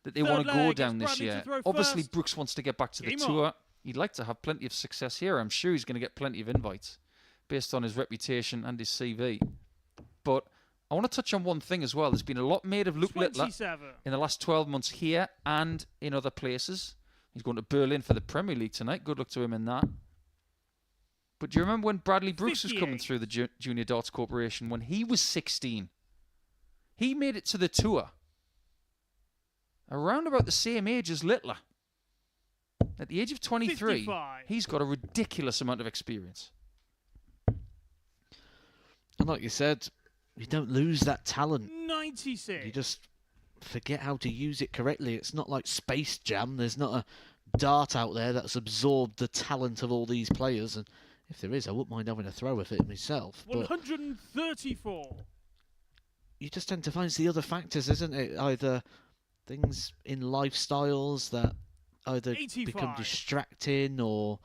that they Third want to go leg, down it's this Bradley to year. throw Obviously, first. Brooks wants to get back to the Game tour. on. He'd like to have plenty of success here. I'm sure he's going to get plenty of invites based on his reputation and his CV. But I want to touch on one thing as well. There's been a lot made of Luke Littler 27. in the last 12 months here and in other places. He's going to Berlin for the Premier League tonight. Good luck to him in that. But do you remember when Bradley Brooks was coming 58. through the Junior Darts Corporation when he was 16? He made it to the tour around about the same age as Littler. At the age of 23, 55. he's got a ridiculous amount of experience. And like you said, you don't lose that talent. 96. You just forget how to use it correctly. It's not like Space Jam. There's not a dart out there that's absorbed the talent of all these players. And if there is, I wouldn't mind having a throw of it myself. But 134. you just tend to find it's the other factors, isn't it? Either things in lifestyles that either 85. become distracting or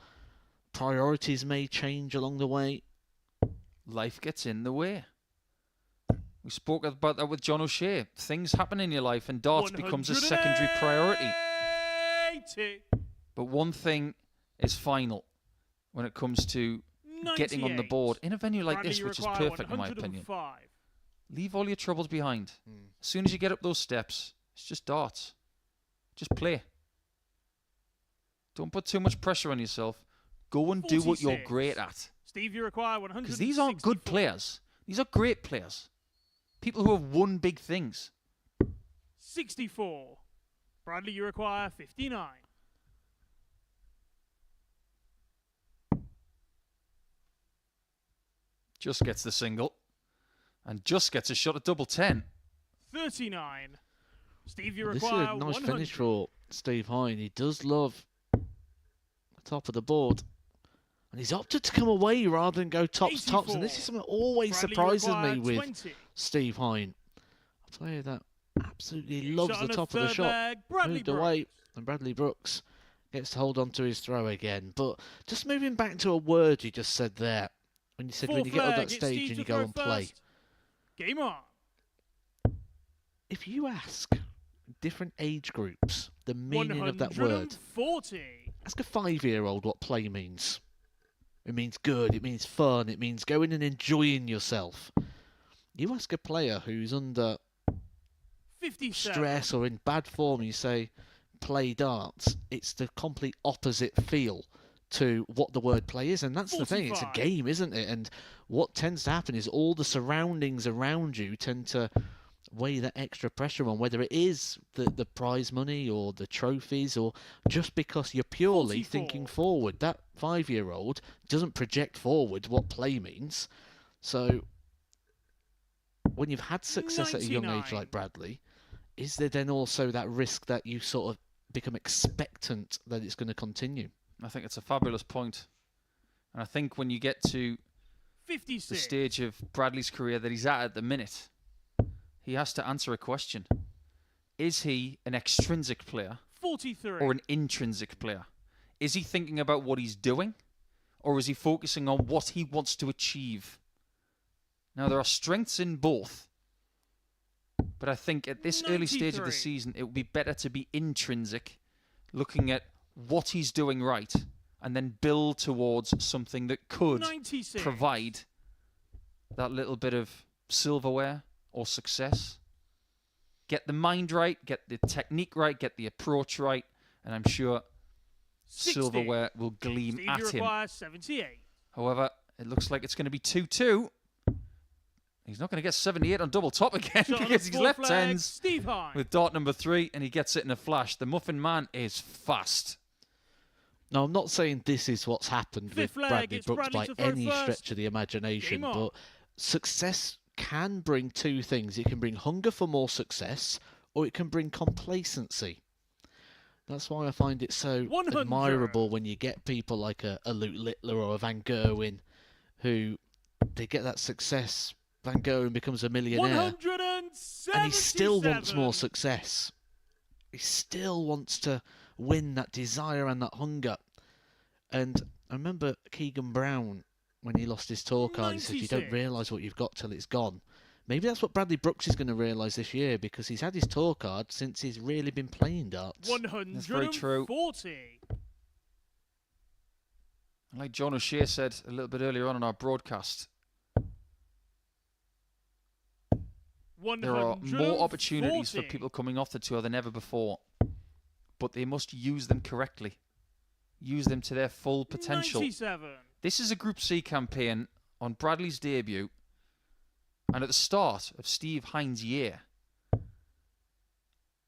priorities may change along the way. Life gets in the way. We spoke about that with John O'Shea. Things happen in your life and darts becomes a secondary priority. 180. But one thing is final when it comes to getting on the 98. board in a venue like Bradley, this, you which is require perfect in my opinion. 105. Leave all your troubles behind. As soon as you get up those steps, it's just darts. Just play. Don't put too much pressure on yourself. Go and do what you're 46. great at. Steve, you require 100. Because these aren't good players. These are great players. People who have won big things. 64. Bradley, you require 59. Just gets the single. And just gets a shot at double 10. 39. Steve, you This is require a nice 100. finish for Steve Hine. He does love the top of the board. And he's opted to come away rather than go tops. And this is something that always Bradley, you surprises require me with 20. Steve Hine. I'll tell you that absolutely Shot loves on the a top of the third shot. leg, Bradley Moved Brooks. away, and Bradley Brooks gets to hold on to his throw again. But just moving back to a word you just said there, when you said when Fourth you get on leg, that it's stage Steve and you to go throw and play, first. Game on. if you ask different age groups the meaning of that word, 140. ask a 5-year-old what play means. It means good, it means fun, it means going and enjoying yourself. You ask a player who's under 57. stress or in bad form, you say play darts, it's the complete opposite feel to what the word play is. And that's the thing, it's a 45. game, isn't it? And what tends to happen is all the surroundings around you tend to weigh that extra pressure on, whether it is the prize money or the trophies, or just because you're purely 44. thinking forward. That 5-year-old doesn't project forward what play means. So when you've had success at a young age 99. like Bradley, is there then also that risk that you sort of become expectant that it's going to continue? I think it's a fabulous point. And I think when you get to 56. the stage of Bradley's career that he's at the minute, he has to answer a question. Is he an extrinsic player 43. or an intrinsic player? Is he thinking about what he's doing, or is he focusing on what he wants to achieve? Now, there are strengths in both, but I think at this early stage of the 93. season, it would be better to be intrinsic, looking at what he's doing right, and then build towards something that could 96. provide that little bit of silverware or success. Get the mind right, get the technique right, get the approach right, and I'm sure 60. silverware will gleam Steve, at you him. require 78. However, it looks like it's going to be 2-2. He's not going to get 78 on double top again Shot on because the he's fourth left leg, hands Steve Hine. with dart number 3, and he gets it in a flash. The Muffin Man is fast. Now, I'm not saying this is what's happened with Fifth leg, Bradley it's Brooks Bradley by to throw any first. stretch of the imagination, Game on. but success can bring two things. It can bring hunger for more success, or it can bring complacency. That's why I find it so 100. admirable when you get people like a Luke Littler or a Van Gerwen who they get that success. Van Gerwen becomes a millionaire, 177. and he still wants more success. He still wants to win, that desire and that hunger. And I remember Keegan Brown, when he lost his tour card, he said, you don't 96. realise what you've got till it's gone. Maybe that's what Bradley Brooks is going to realise this year, because he's had his tour card since he's really been playing darts. 140. That's very true. Like John O'Shea said a little bit earlier on in our broadcast, there are more opportunities for people coming off the tour than ever before, but they must use them correctly. Use them to their full potential. 97. This is a Group C campaign on Bradley's debut and at the start of Steve Hine's year.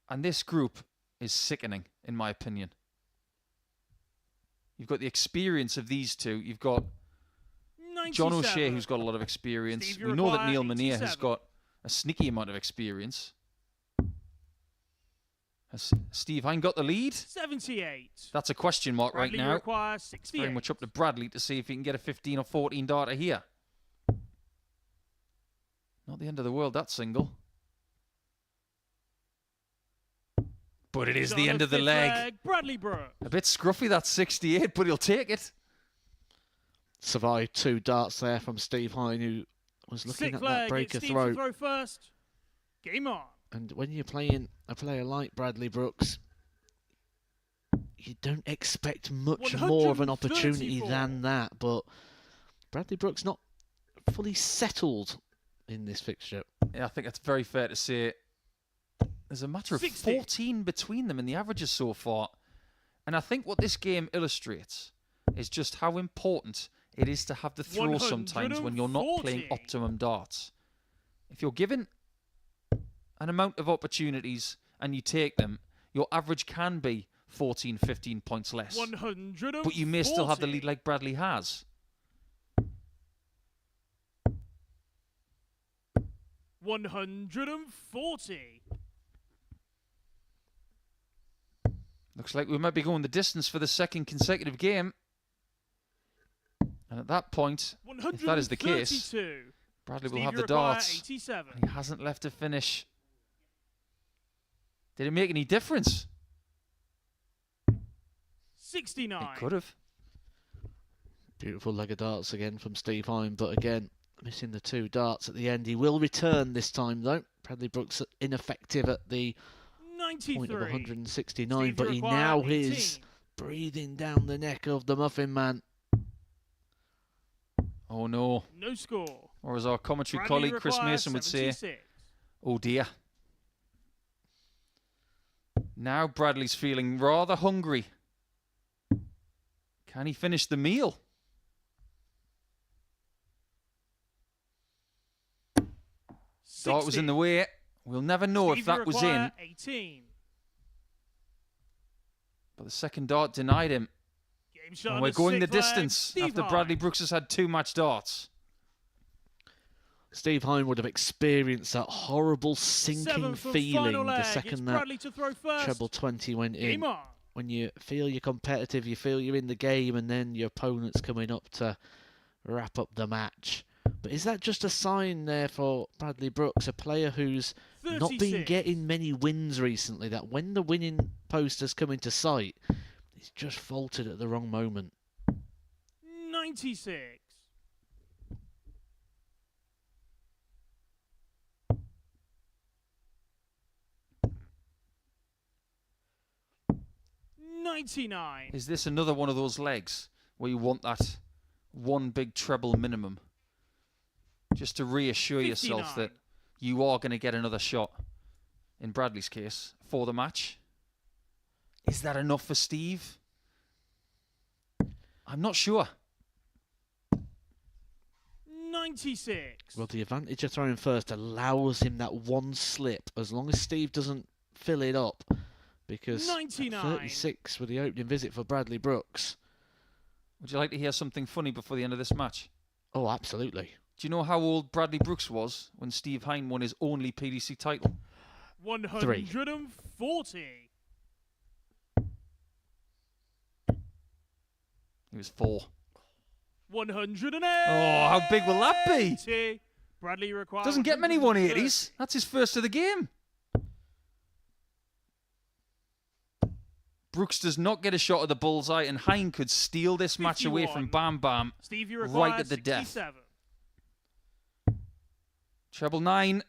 And this group is sickening, in my opinion. You've got the experience of these two. You've got John 97. O'Shea, who's got a lot of experience. Steve, We you know that require Neil Manier has 87. got a sneaky amount of experience. Has Steve Hine got the lead? 78. That's a question mark Bradley, right you now. require It's 68. very much up to Bradley to see if he can get a 15 or 14 darter here. Not the end of the world, that single. But it is He's the on end of the fifth leg. Bradley Brooks. A bit scruffy, that 68, but he'll take it. Survived 2 darts there from Steve Hine, who was looking Sixth at that leg, breaker it's Steve throw. to throw first. Game on. And when you're playing a player like Bradley Brooks, you don't expect much more of an opportunity 134. than that. But Bradley Brooks not fully settled in this fixture. Yeah, I think that's very fair to say. There's a matter of 60. 14 between them in the averages so far. And I think what this game illustrates is just how important it is to have the throw sometimes when you're not playing 140. optimum darts. If you're given an amount of opportunities and you take them, your average can be 14, 15 points less. 140. But you may still have the lead like Bradley has. 140. Looks like we might be going the distance for the second consecutive game. And at that point, if that is the case, 132. Bradley will Steve, have you the require darts. 87. He hasn't left a finish. Did it make any difference? 69. It could have. Beautiful leg of darts again from Steve Hine, but again, missing the 2 darts at the end. He will return this time, though. Bradley Brooks ineffective at the 93. point of 169, Steve, but you he require now 18. is breathing down the neck of the Muffin Man. Oh no. No score. Or as our commentary Bradley colleague Chris requires Mason would say, 76. oh dear. Now Bradley's feeling rather hungry. Can he finish the meal? Dart was in the way. We'll never know if Steve, that you was require in. 18. But the second dart denied him. Game shot And on we're going the sixth leg, distance Steve after Hine. Bradley Brooks has had 2 match darts. Steve Hine would have experienced that horrible sinking Seventh and feeling final the leg. It's second that Bradley to throw first. treble 20 went in. Game on. When you feel you're competitive, you feel you're in the game, and then your opponent's coming up to wrap up the match. But is that just a sign there for Bradley Brooks, a player who's not been 36. getting many wins recently, that when the winning post has come into sight, he's just faltered at the wrong moment? 96. $99. Is this another one of those legs where you want that one big treble minimum? Just to reassure yourself 59. that you are going to get another shot, in Bradley's case, for the match. Is that enough for Steve? I'm not sure. 96. Well, the advantage of throwing first allows him that one slip, as long as Steve doesn't fill it up. Because at 99. 36 with the opening visit for Bradley Brooks. Would you like to hear something funny before the end of this match? Oh, absolutely. Do you know how old Bradley Brooks was when Steve Hine won his only PDC title? 140. He was 4. 108. Oh, how big will that be? Bradley requires. Doesn't get many 180s. That's his first of the game. Brooks does not get a shot at the bullseye, and Hine could steal this match away from 51. Bam Bam Steve, you require right at the death. 67. Treble 9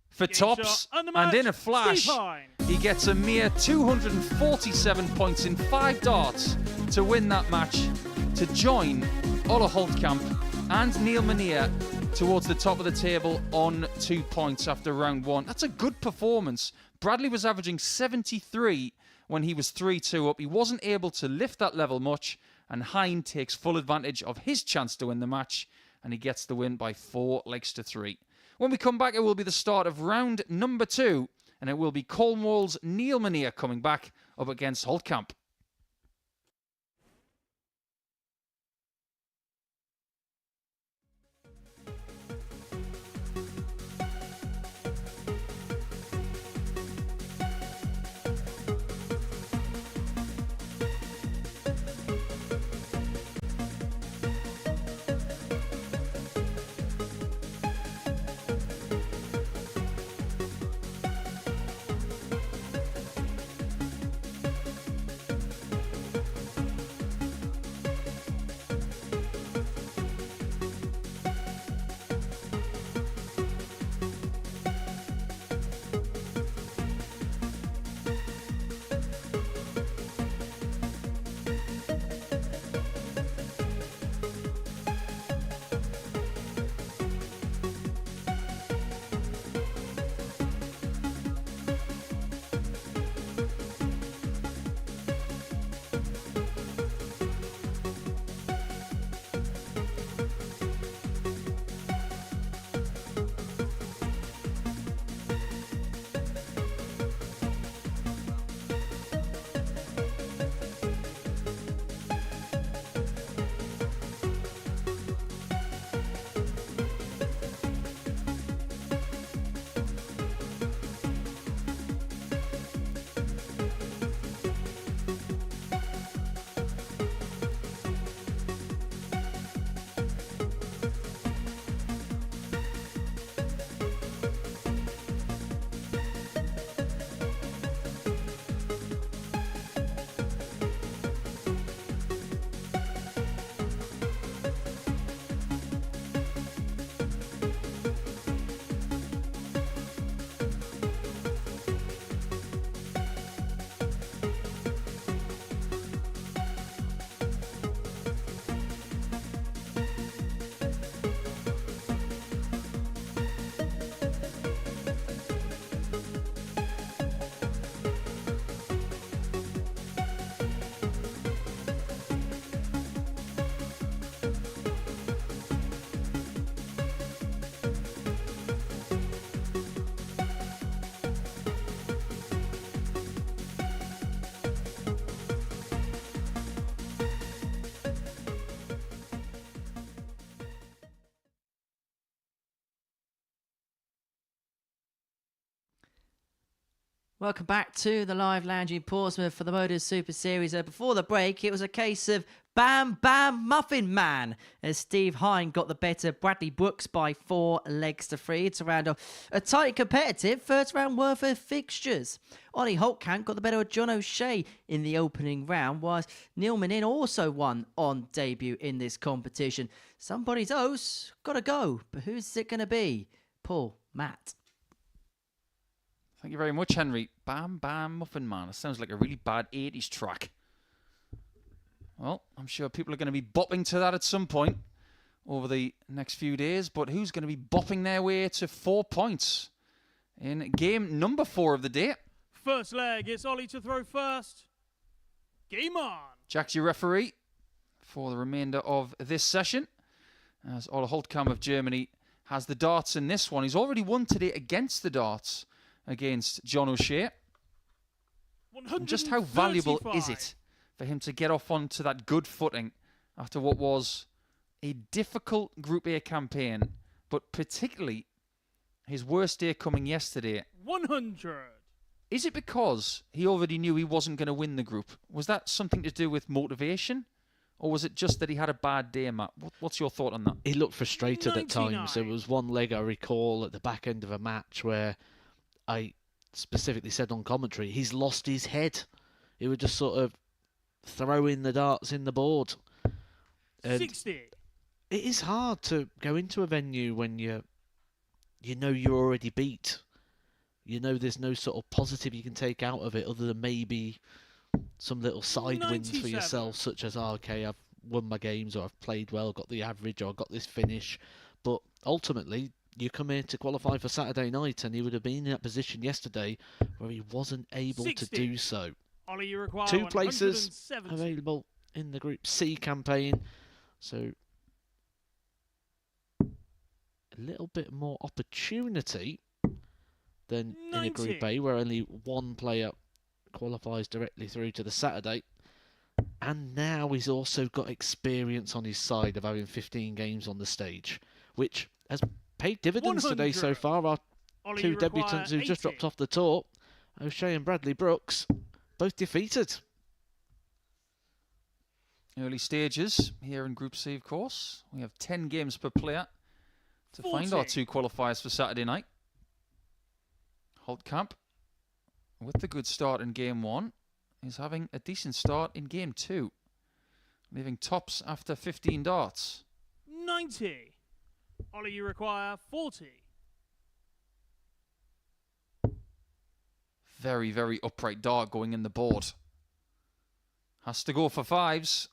for Game tops, shot, the and in a match, flash, Steve Hine. he gets a mere 247 points in 5 darts to win that match, to join Ola Holtkamp and Neil Menier towards the top of the table on 2 points after round 1. That's a good performance. Bradley was averaging 73 when he was 3-2 up. He wasn't able to lift that level much, and Hine takes full advantage of his chance to win the match, and he gets the win by 4 legs to 3. When we come back, it will be the start of round number 2, and it will be Cornwall's Neil Menier coming back up against Holtkamp. Welcome back to the live lounge in Portsmouth for the MODUS Super Series. Before the break, it was a case of Bam Bam Muffin Man as Steve Hine got the better of Bradley Brooks by 4 legs to 3 to round off a tight and competitive first round worth of fixtures. Ollie Holtkamp got the better of John O'Shea in the opening round, whilst Neil Menin also won on debut in this competition. Somebody's O's got to go, but who's it going to be? Paul, Matt. Thank you very much, Henry. Bam Bam Muffin Man. It sounds like a really bad 80s track. Well, I'm sure people are going to be bopping to that at some point over the next few days. But who's going to be bopping their way to 4 points in game number 4 of the day? First leg, it's Ollie to throw first. Game on. Jack's your referee for the remainder of this session, as Ola Holtkamp of Germany has the darts in this one. He's already won today against the darts against John O'Shea. And just how valuable is it for him to get off onto that good footing after what was a difficult Group A campaign, but particularly his worst day coming yesterday? 100. Is it because he already knew he wasn't going to win the group? Was that something to do with motivation? Or was it just that he had a bad day, Matt? What's your thought on that? He looked frustrated 99. at times. There was one leg I recall at the back end of a match where I specifically said on commentary, he's lost his head. He would just sort of throwing the darts in the board. And 60. it is hard to go into a venue when you know you're already beat. You know there's no sort of positive you can take out of it other than maybe some little side wins for 97. yourself, such as, okay, I've won my games, or I've played well, got the average, or got this finish. But ultimately, you come here to qualify for Saturday night, and he would have been in that position yesterday where he wasn't able 60. to do so. Ollie, you require 2 places 170. available in the Group C campaign, so a little bit more opportunity than in a Group 90. A, where only one player qualifies directly through to the Saturday. And now he's also got experience on his side of having 15 games on the stage, which has paid dividends today so 100. far. Our Ollie, 2 you require debutants who just 80. dropped off the tour, O'Shea and Bradley Brooks, both defeated. Early stages here in Group C, of course. We have 10 games per player to find our 40. 2 qualifiers for Saturday night. Holtkamp, with the good start in Game 1, is having a decent start in Game 2, leaving tops after 15 darts. 90. Ollie, you require 40. Very, very upright dart going in the board. Has to go for 5s.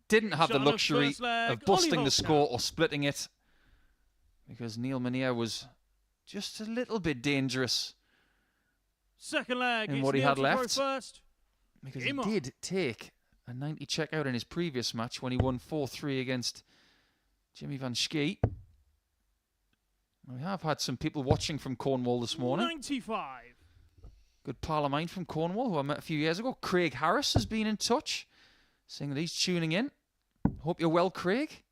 Didn't have the Shot on luxury first leg, of busting Ollie the Holtkamp. score or splitting it, because Neil Menin was just a little bit dangerous Second leg, in it's what he Neil had to throw left. first. Because Game he on. did take a 90 check out in his previous match when he won 4-3 against Jimmy Van Schie. We have had some people watching from Cornwall this morning. 95. Good pal of mine from Cornwall who I met a few years ago. Craig Harris has been in touch, saying that he's tuning in. Hope you're well, Craig.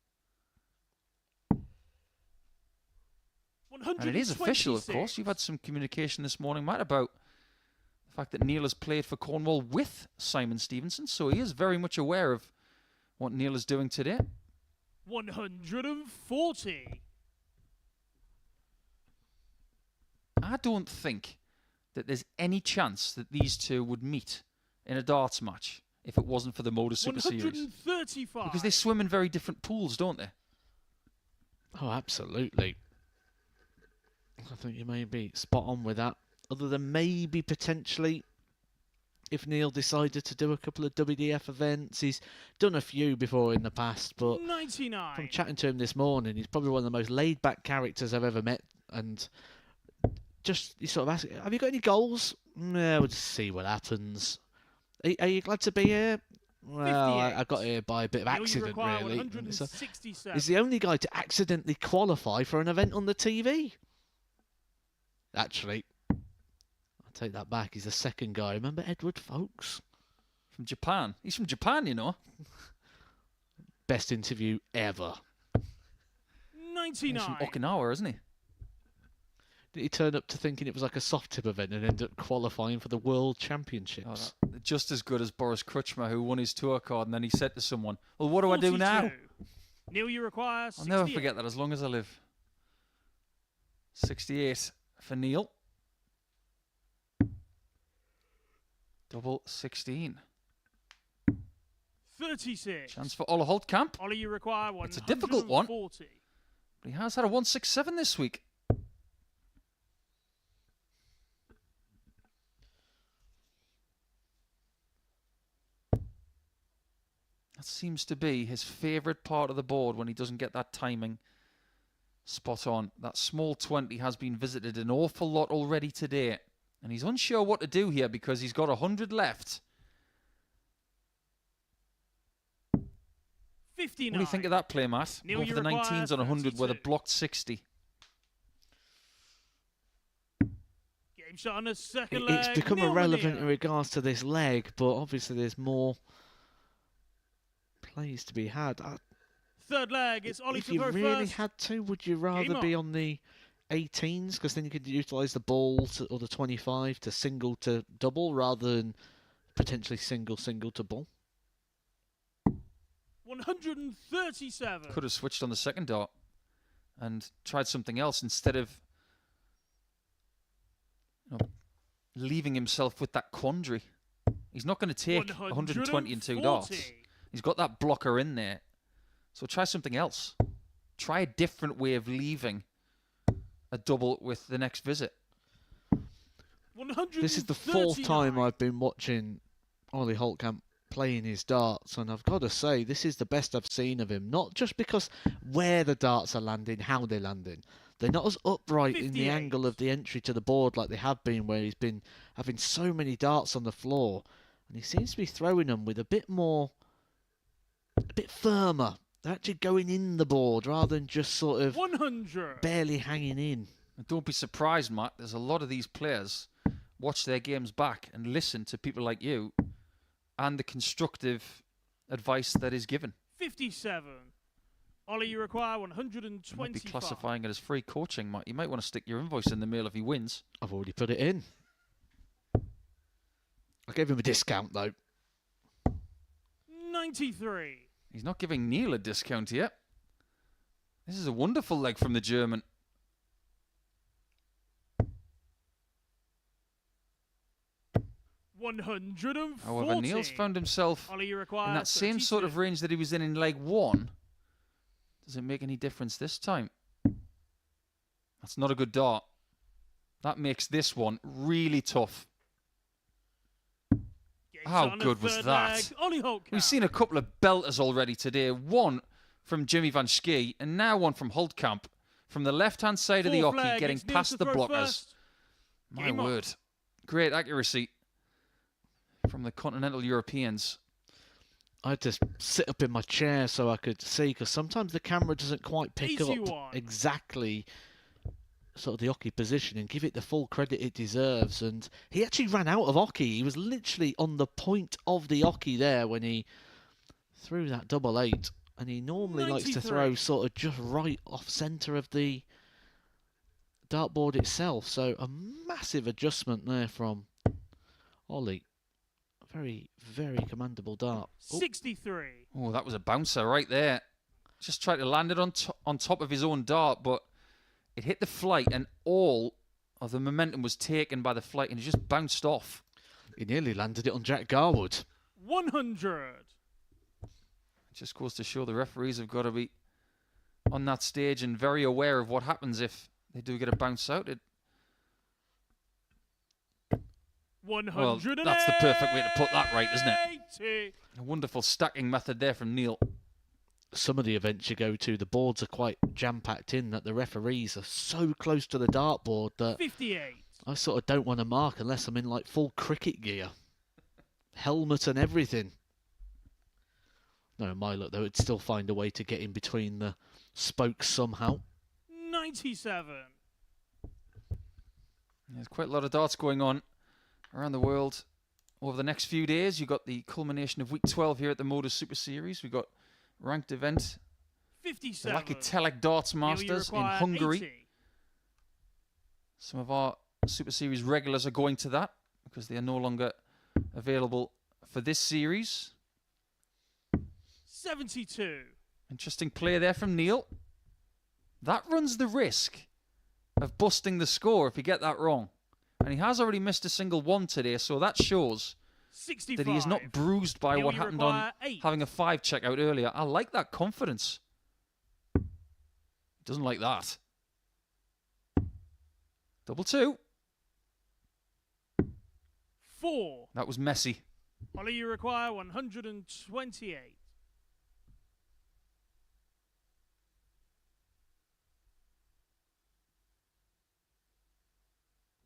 And it is official, of course. You've had some communication this morning, Matt, about the fact that Neil has played for Cornwall with Simon Stevenson, so he is very much aware of what Neil is doing today. 140. I don't think that there's any chance that these two would meet in a darts match if it wasn't for the MODUS Super Series. 135. Because they swim in very different pools, don't they? Oh, absolutely. I think you may be spot on with that. Other than maybe potentially if Neil decided to do a couple of WDF events. He's done a few before in the past, but 99. from chatting to him this morning, he's probably one of the most laid-back characters I've ever met. And just you sort of ask, have you got any goals? No, we'll just see what happens. Are you glad to be here? Well, I got here by a bit of Neil, you accident, require really. 167. He's the only guy to accidentally qualify for an event on the TV. Actually, I'll take that back. He's the second guy. Remember Edward Folks? From Japan. He's from Japan, you know. Best interview ever. 99. He's from Okinawa, isn't he? Did he turn up to thinking it was like a soft tip event and end up qualifying for the World Oh, Championships? just as good as Boris Krutchmer, who won his tour card, and then he said to someone, well, what do I do now? 42. Neil, you require I'll 68. never forget that as long as I live. 68 for Neil. Double 16. 36. Chance for Ola Holtkamp. Ollie, you require 140. It's a difficult one. But he has had a 167 this week. That seems to be his favourite part of the board when he doesn't get that timing spot on. That small 20 has been visited an awful lot already today. And he's unsure what to do here because he's got 100 left. 59. What do you think of that play, Matt? Neil, Go you for the require 19s on 100 with a 32. blocked 60. Game shot on the second It's leg. become Neil irrelevant Manea. in regards to this leg, but obviously there's more plays to be had. Third leg, it's Ollie If to you throw really first. had to, would you rather be on the 18s? Because then you could utilise the ball or the 25 to single to double rather than potentially single to ball. 137. Could have switched on the second dart and tried something else instead of leaving himself with that quandary. He's not going to take 120 and 2 darts. He's got that blocker in there. So try something else. Try a different way of leaving a double with the next visit. This is the fourth time I've been watching Ollie Holtkamp playing his darts, and I've got to say this is the best I've seen of him. Not just because where the darts are landing, how they're landing. They're not as upright in the 58. angle of the entry to the board like they have been, where he's been having so many darts on the floor, and he seems to be throwing them with a bit firmer. They're actually going in the board rather than just sort of 100. barely hanging in. And don't be surprised, Matt. There's a lot of these players watch their games back and listen to people like you and the constructive advice that is given. 57. Ollie, you require You might be 125. classifying it as free coaching, Matt. You might want to stick your invoice in the mail if he wins. I've already put it in. I gave him a discount though. 93. He's not giving Neil a discount yet. This is a wonderful leg from the German. However, Neil's found himself Ollie, you require in that same sort of 32. range that he was in leg 1. Does it make any difference this time? That's not a good dart. That makes this one really tough. Game How shot on the good was third that? leg. Ollie Holtkamp. We've seen a couple of belters already today. One from Jimmy Van Schie and now one from Holtkamp. From the left-hand side of the Fourth hockey, leg, getting it's Neil past to the throw blockers. first. My Game on. word. Great accuracy from the continental Europeans. I had to sit up in my chair so I could see, because sometimes the camera doesn't quite pick up 81. exactly sort of the hockey position and give it the full credit it deserves. And he actually ran out of hockey. He was literally on the point of the hockey there when he threw that double 8. And he normally likes to 93. throw sort of just right off centre of the dartboard itself. So a massive adjustment there from Ollie. Very, very commendable dart. Oh, 63. Oh, that was a bouncer right there. Just tried to land it on top of his own dart, but it hit the flight and all of the momentum was taken by the flight and it just bounced off. he nearly landed it on Jack Garwood. 100. It just goes to show the referees have got to be on that stage and very aware of what happens if they do get a bounce out. Well, 100. that's the perfect way to put that right, isn't it? 80. A wonderful stacking method there from Neil. Some of the events you go to, the boards are quite jam-packed in that the referees are so close to the dartboard that 58. I sort of don't want to mark unless I'm in like full cricket gear. Helmet and everything. No, my luck though, it'd still find a way to get in between the spokes somehow. 97. There's quite a lot of darts going on around the world over the next few days. You've got the culmination of week 12 here at the MODUS Super Series. We've got ranked event, the 57. Lucky Telek Darts Neil, you Masters in require Hungary. 80. Some of our Super Series regulars are going to that because they are no longer available for this series. 72. Interesting play there from Neil. That runs the risk of busting the score if you get that wrong. And he has already missed a single one today, so that shows 65. that he is not bruised by Neil, what you happened on require 8. having a 5 check out earlier. I like that confidence. Doesn't like that. Double 2. 4. That was messy. Ollie, you require 128.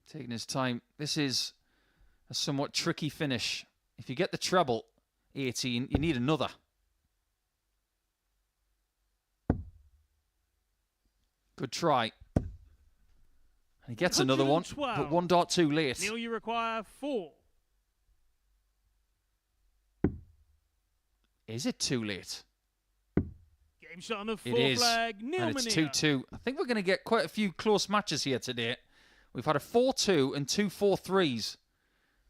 Taking his time. This is a somewhat tricky finish. If you get the treble, 18, you need another. Good try. And he gets another one, but 1 dart too late. Neil, you require 4. Is it too late? Game shot on the It 4 is. flag. Neil And it's Mania. 2-2. I think we're going to get quite a few close matches here today. We've had a 4-2 and 2 4-3s,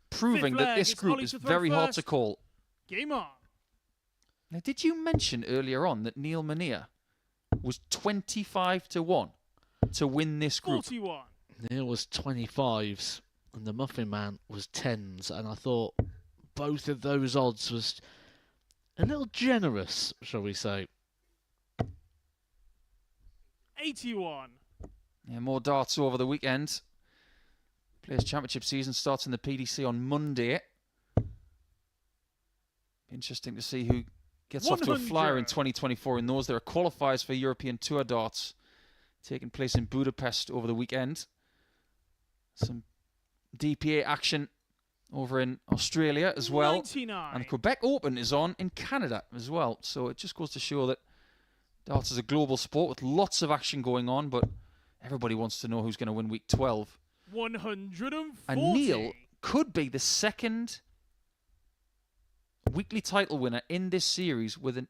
proving Fifth that leg, this it's group Ollie is to throw very hard to first. call. Game on. Now, did you mention earlier on that Neil Mania was 25-1 to win this group? 41. Neil was 25s and the Muffin Man was 10s, and I thought both of those odds was a little generous, shall we say. 81. Yeah, more darts over the weekend. Players' Championship season starts in the PDC on Monday. Interesting to see who gets off to a flyer in 100. 2024 in those. There are qualifiers for European Tour darts taking place in Budapest over the weekend. Some DPA action over in Australia as well. 99. And the Quebec Open is on in Canada as well. So it just goes to show that darts is a global sport with lots of action going on, but everybody wants to know who's going to win week 12. 140. And Neil could be the second weekly title winner in this series with a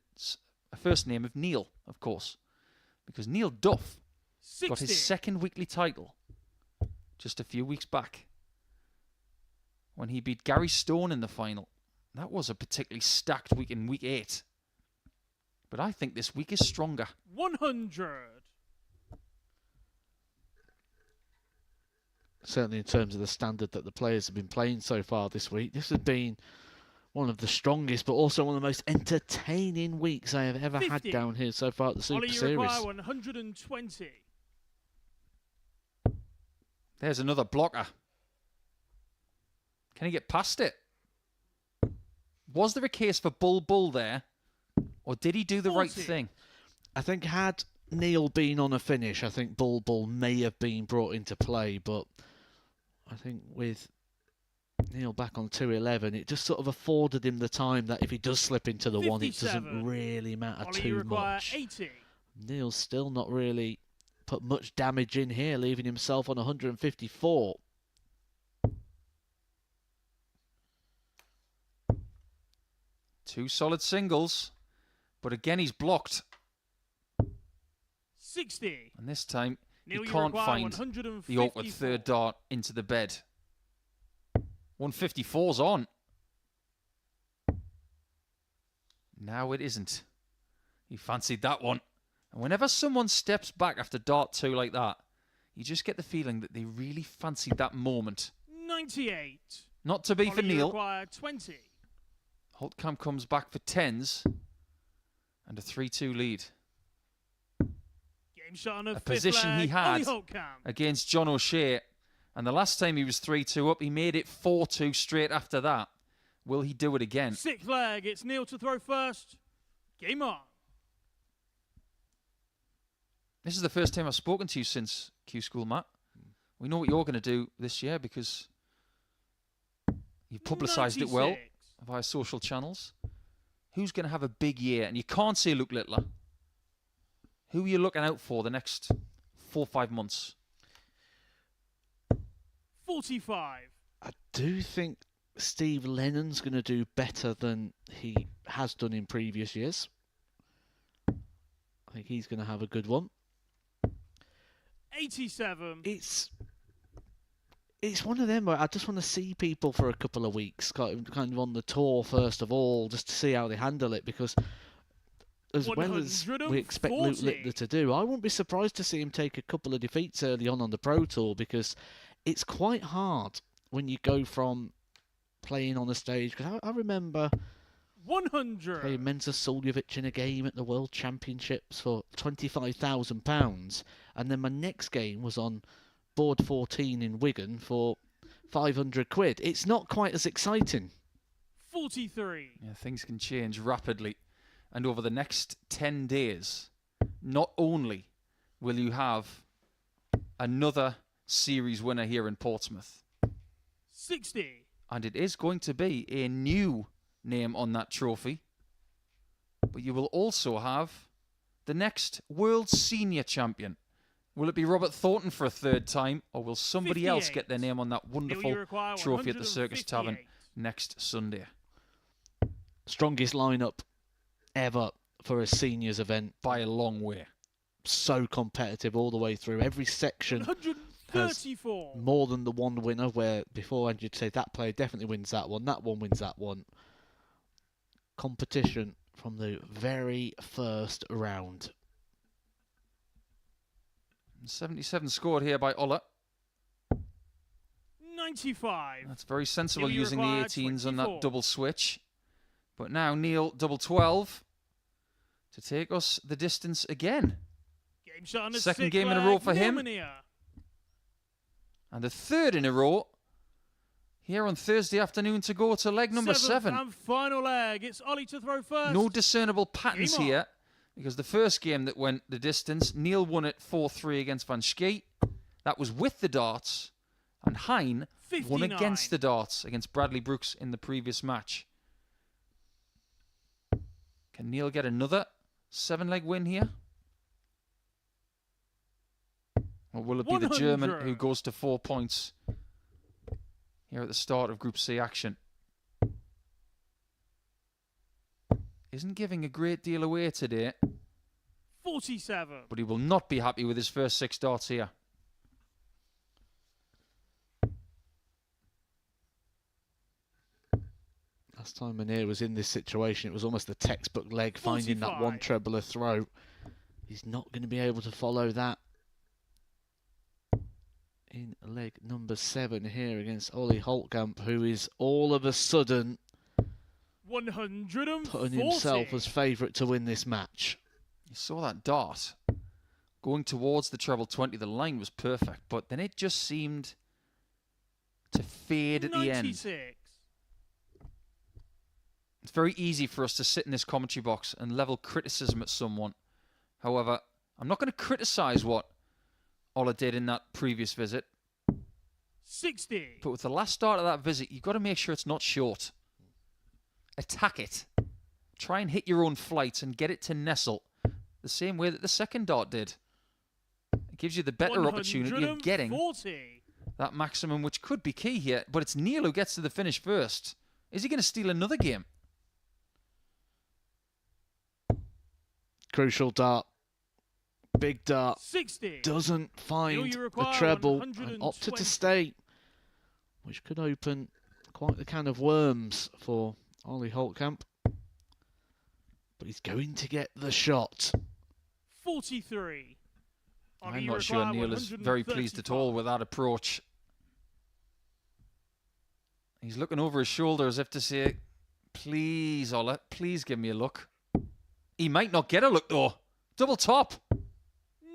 first name of Neil, of course. Because Neil Duff 60. got his second weekly title just a few weeks back when he beat Gary Stone in the final. That was a particularly stacked week in week 8. But I think this week is stronger. 100. Certainly in terms of the standard that the players have been playing so far this week, this has been one of the strongest, but also one of the most entertaining weeks I have ever 50. had down here so far at the Super Ollie, you Series. require 120. There's another blocker. Can he get past it? Was there a case for Bull there? Or did he do the right 40. thing? I think had Neil been on a finish, I think Bull may have been brought into play, but I think with Neil back on 211, it just sort of afforded him the time that if he does slip into the one, it 57. doesn't really matter Ollie, you too require much. 80. Neil's still not really put much damage in here, leaving himself on 154. Two solid singles. But again, he's blocked. 60. And this time, Neil, he you can't require find 154. the awkward third dart into the bed. 154's on. Now it isn't. He fancied that one. And whenever someone steps back after dart 2 like that, you just get the feeling that they really fancied that moment. 98. Not to be for Ollie, you Neil. require 20. Holtkamp comes back for 10s and a 3-2 lead. Game shot on A fifth position he leg. had Ollie Holtkamp. against John O'Shea. And the last time he was 3-2 up, he made it 4-2 straight after that. Will he do it again? Sixth leg. It's Neil to throw first. Game on. This is the first time I've spoken to you since Q School, Matt. We know what you're going to do this year because you've publicised it well 96. via social channels. Who's going to have a big year? And you can't say Luke Littler. Who are you looking out for the next 4 or 5 months? 45. I do think Steve Lennon's going to do better than he has done in previous years. I think he's going to have a good one. 87. It's It's one of them where I just want to see people for a couple of weeks, kind of on the tour first of all, just to see how they handle it, because as well as we expect Luke 140. Littler to do, I wouldn't be surprised to see him take a couple of defeats early on the Pro Tour, because it's quite hard when you go from playing on a stage. Because I remember 100. playing Mensa Suljovic in a game at the World Championships for £25,000, and then my next game was on board 14 in Wigan for 500 quid. It's not quite as exciting. 43. Yeah, things can change rapidly. And over the next 10 days, not only will you have another series winner here in Portsmouth, 60. and it is going to be a new name on that trophy, but you will also have the next World Senior Champion. Will it be Robert Thornton for a third time, or will somebody else 58. get their name on that Neil, you wonderful require trophy at the Circus Tavern 158. next Sunday? Strongest lineup ever for a seniors event. By a long way. So competitive all the way through. Every section has 134. more than the one winner, where beforehand you'd say that player definitely wins that one wins that one. Competition from the very first round. 77 scored here by Ola. 95. That's very sensible, Neil, you using the require 18s on 24. that double switch. But now Neil, double 12 to take us the distance again. Game shot on the Second sick game in a flag, row for him. Neil. And a third in a row here on Thursday afternoon to go to leg number Seventh 7. and final leg. It's Ollie to throw first. No discernible patterns Game on. here, because the first game that went the distance, Neil won it 4-3 against Van Skeet. That was with the darts. And Hein won 59. against the darts against Bradley Brooks in the previous match. Can Neil get another 7-leg win here? Or will it be the German 100. who goes to 4 points here at the start of Group C action? Isn't giving a great deal away today, 47. but he will not be happy with his first 6 darts here. Last time Munir was in this situation, it was almost a textbook leg, finding that 45. one trebler throw. He's not going to be able to follow that in leg number 7 here against Ollie Holtkamp, who is all of a sudden 140. putting himself as favourite to win this match. You saw that dart going towards the treble 20. The line was perfect, but then it just seemed to fade at the end. 96. It's very easy for us to sit in this commentary box and level criticism at someone. However, I'm not going to criticise what Ola did in that previous visit. 60. But with the last start of that visit, you've got to make sure it's not short. Attack it. Try and hit your own flight and get it to nestle the same way that the second dart did. It gives you the better opportunity of getting 140. that maximum, which could be key here. But it's Neil who gets to the finish first. Is he going to steal another game? Crucial dart. Big dart. 60. Doesn't find you the require treble and 120. opted to stay, which could open quite the can of worms for Ollie Holtkamp. But he's going to get the shot. 43. Ollie, I'm you not sure require Neil is very pleased at all with that approach. He's looking over his shoulder as if to say, please, Ola, please give me a look. He might not get a look, though. Double top.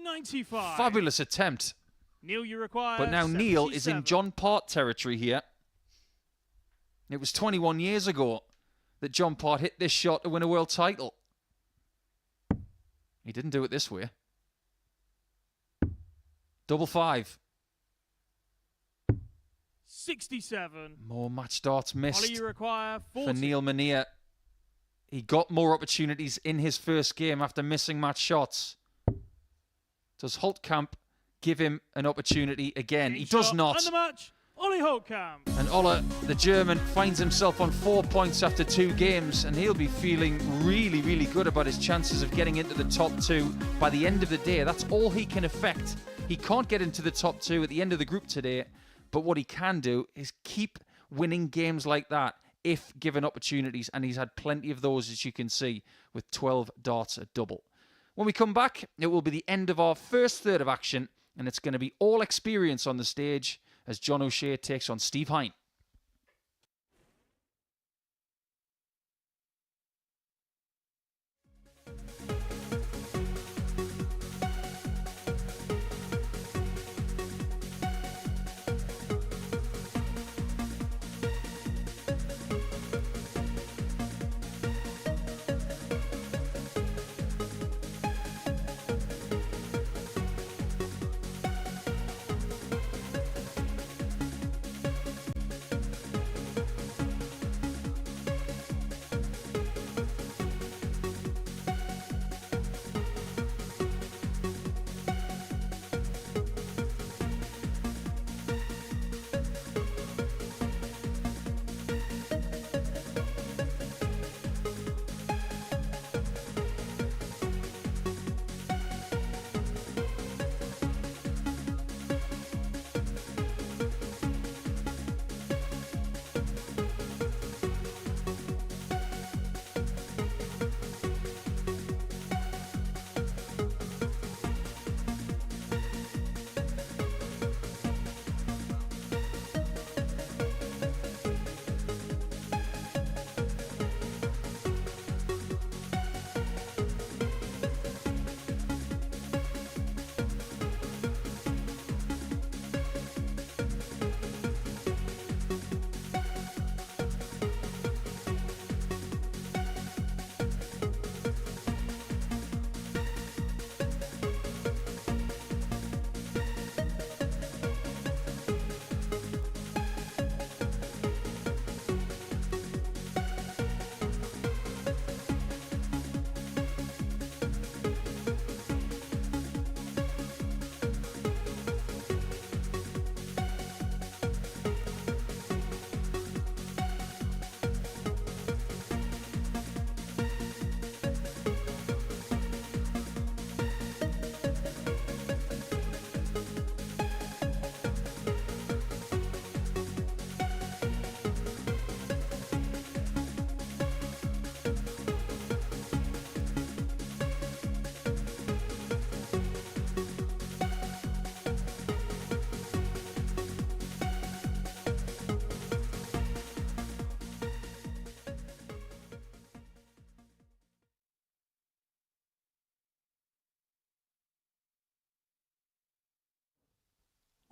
95. Fabulous attempt. Neil, you require But now Neil is in 77. John Part territory here. It was 21 years ago that John Part hit this shot to win a world title. He didn't do it this way. Double 5. 67. More match darts missed Ollie, you require for 40. Neil Munir. He got more opportunities in his first game after missing match shots. Does Holtkamp give him an opportunity again? He does Shot not. And the match, Ollie Holtkamp. And Ola, the German, finds himself on 4 points after 2 games, and he'll be feeling really, really good about his chances of getting into the top 2 by the end of the day. That's all he can affect. He can't get into the top 2 at the end of the group today, But what he can do is keep winning games like that if given opportunities, and he's had plenty of those, as you can see, with 12 darts at double. When we come back, it will be the end of our first third of action, and it's going to be all experience on the stage as John O'Shea takes on Steve Hine.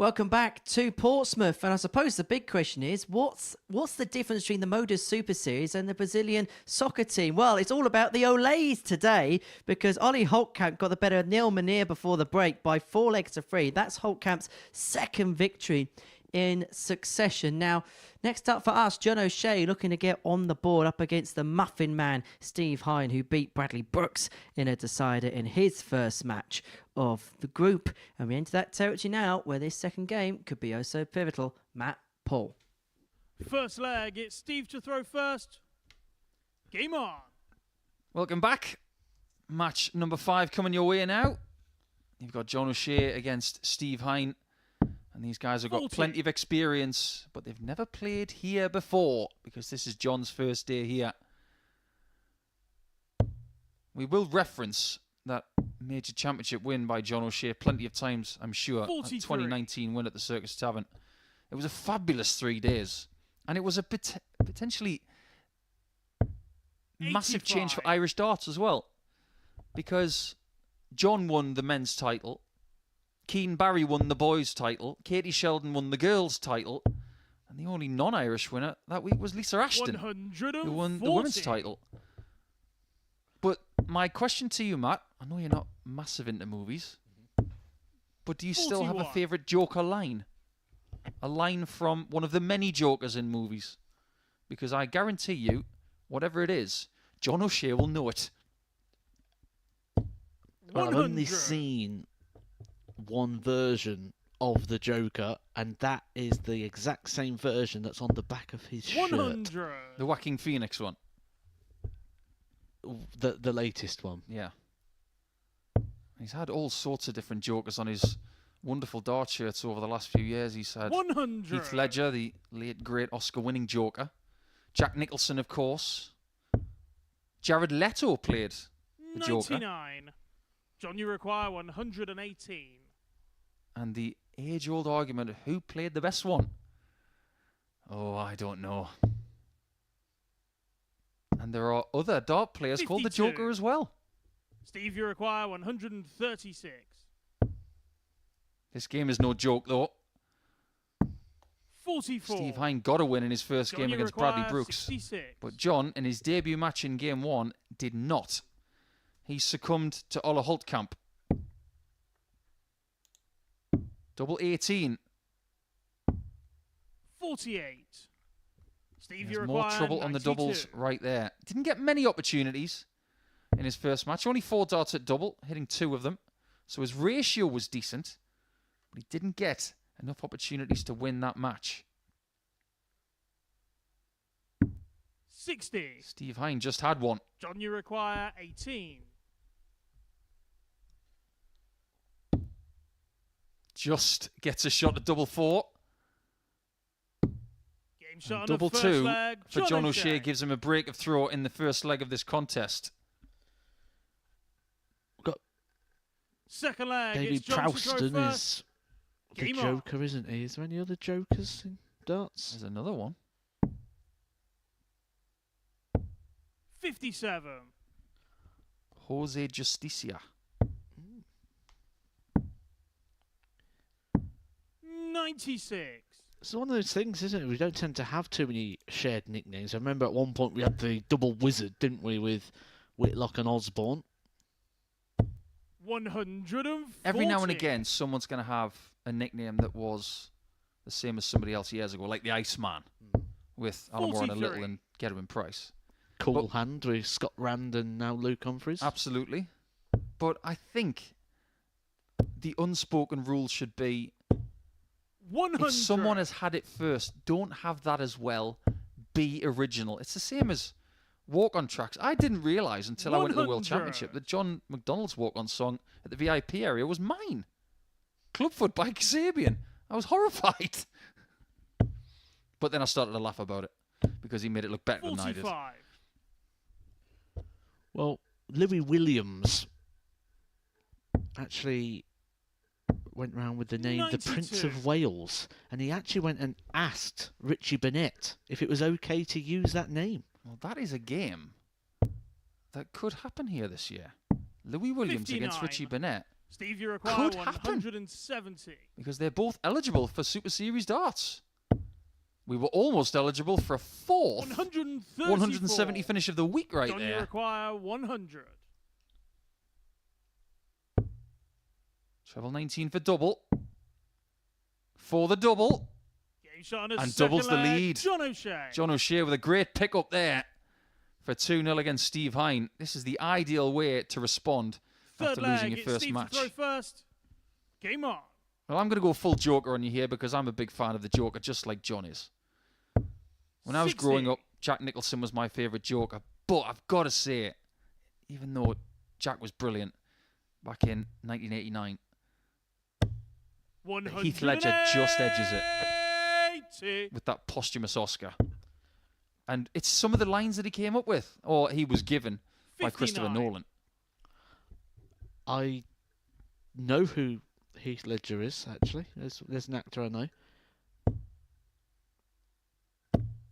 Welcome back to Portsmouth, and I suppose the big question is, what's the difference between the MODUS Super Series and the Brazilian soccer team? Well, it's all about the Olays today, because Ollie Holtkamp got the better of Neil Manir before the break by 4 legs to 3. That's Holtkamp's second victory in succession. Now, next up for us, John O'Shea looking to get on the board up against the Muffin Man, Steve Hine, who beat Bradley Brooks in a decider in his first match of the group. And we enter that territory now where this second game could be oh so pivotal. Matt, Paul. First leg, it's Steve to throw first. Game on. Welcome back. Match number 5 coming your way now. You've got John O'Shea against Steve Hine. And these guys have got 40. plenty of experience, but they've never played here before because this is John's first day here. We will reference that major championship win by John O'Shea plenty of times, I'm sure. That 2019 win at the Circus Tavern. It was a fabulous 3 days. And it was a potentially massive change for Irish darts as well. Because John won the men's title. Keane Barry won the boys' title. Katie Sheldon won the girls' title. And the only non-Irish winner that week was Lisa Ashton, who won the women's title. But my question to you, Matt, I know you're not massive into movies, but do you still have a favourite Joker line? A line from one of the many Jokers in movies? Because I guarantee you, whatever it is, John O'Shea will know it. Well, I've only seen one version of the Joker, and that is the exact same version that's on the back of his shirt. 100. The Joaquin Phoenix one. The latest one. Yeah. He's had all sorts of different Jokers on his wonderful dart shirts over the last few years. He's had 100. Heath Ledger, the late great Oscar-winning Joker. Jack Nicholson, of course. Jared Leto played the Joker. 99. John, you require 118. And the age-old argument of who played the best one. Oh, I don't know. And there are other dart players called the 52. Joker as well. Steve, you require 136. This game is no joke, though. 44. Steve Hine got a win in his first John, game you against require Bradley Brooks. 66. But John, in his debut match in Game 1, did not. He succumbed to Ola Holtkamp. Double 18. 48. Steve, you There's require more trouble on the 92. doubles right there. Didn't get many opportunities in his first match. Only 4 darts at double, hitting 2 of them. So his ratio was decent, but he didn't get enough opportunities to win that match. 60. Steve Hine just had one. John, you require 18. Just gets a shot at double 4. Game shot on Double the first 2 leg. for John O'Shea gives him a break of throw in the first leg of this contest. Second leg. David It's John to throw Prouston first. is the Game on. Joker, isn't he? Is there any other Jokers in darts? There's another one. 57. Jose Justicia. 96. It's one of those things, isn't it? We don't tend to have too many shared nicknames. I remember at one point we had the double wizard, didn't we, with Whitlock and Osborne? 140. Every now and again, someone's going to have a nickname that was the same as somebody else years ago, like the Iceman, with Alan Warren and Little 43. and Gedwin Price. Cool But- hand with Scott Rand and now Luke Humphries. Absolutely. But I think the unspoken rule should be 100. if someone has had it first, don't have that as well. Be original. It's the same as walk-on tracks. I didn't realise until I went to the World 100. Championship that John McDonald's walk-on song at the VIP area was mine. Clubfoot by Kasabian. I was horrified. But then I started to laugh about it because he made it look better than I did. 45. Well, Louis Williams actually went round with the name the Prince 92. of Wales, and he actually went and asked Richie Burnett if it was okay to use that name. Well, that is a game that could happen here this year. Louis Williams against 59. Richie Burnett, Steve, you require Could happen. 170. because they're both eligible for Super Series darts. We were almost eligible for a fourth 134. 170 finish of the week right John, you there. require 100. Treble 19 for double. For the double. Game shot on a And second doubles the leg. lead. John O'Shea. John O'Shea with a great pick up there for 2-0 against Steve Hine. This is the ideal way to respond Third after leg. losing your It's first Steve match. to throw first. Game on. Well, I'm going to go full Joker on you here because I'm a big fan of the Joker, just like John is. When I was 60. growing up, Jack Nicholson was my favourite Joker. But I've got to say it, even though Jack was brilliant back in 1989, 180. Heath Ledger just edges it with that posthumous Oscar. And it's some of the lines that he came up with, or he was given by Christopher 59. Nolan. I know who Heath Ledger is, actually. There's an actor I know.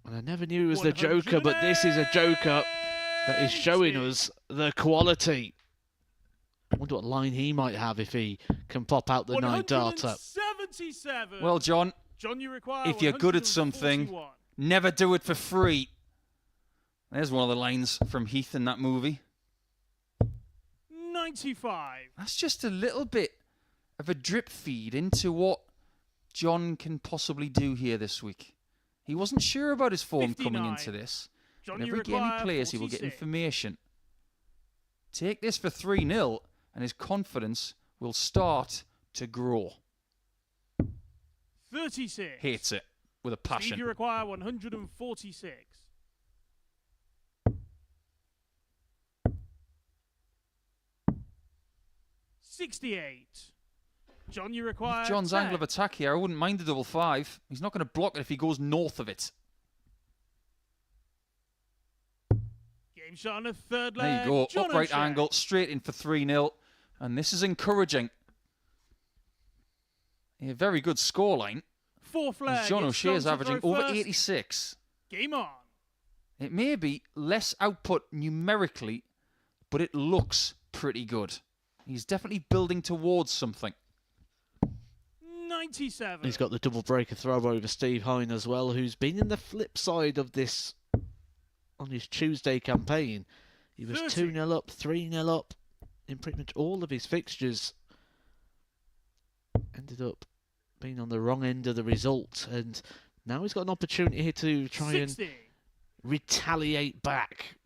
And I never knew he was the Joker, but this is a Joker that is showing us the quality. I wonder what line he might have if he can pop out the 9 darter. 177. Well, John, John, you require if you're good at something, 141. never do it for free. There's one of the lines from Heath in that movie. 95. That's just a little bit of a drip feed into what John can possibly do here this week. He wasn't sure about his form coming 59. into this. John, But you every game require he plays, he will get 46. information. Take this for 3-0, and his confidence will start to grow. 36. Hates it with a Steve, passion. you require 146. $68. John, you require John's 10. angle of attack here, I wouldn't mind the double 5. He's not going to block it if he goes north of it. Game shot on a third leg. There you go. John Upright O'Shea. angle, straight in for 3-0. And this is encouraging. A very good scoreline. Fourth leg. As John it's O'Shea is to averaging throw over first. 86. Game on. It may be less output numerically, but it looks pretty good. He's definitely building towards something. 97. He's got the double breaker throw over Steve Hine as well, who's been in the flip side of this on his Tuesday campaign. He was 30. 2-0 up, 3-0 up in pretty much all of his fixtures. Ended up being on the wrong end of the result, and now he's got an opportunity here to try 60. and retaliate back.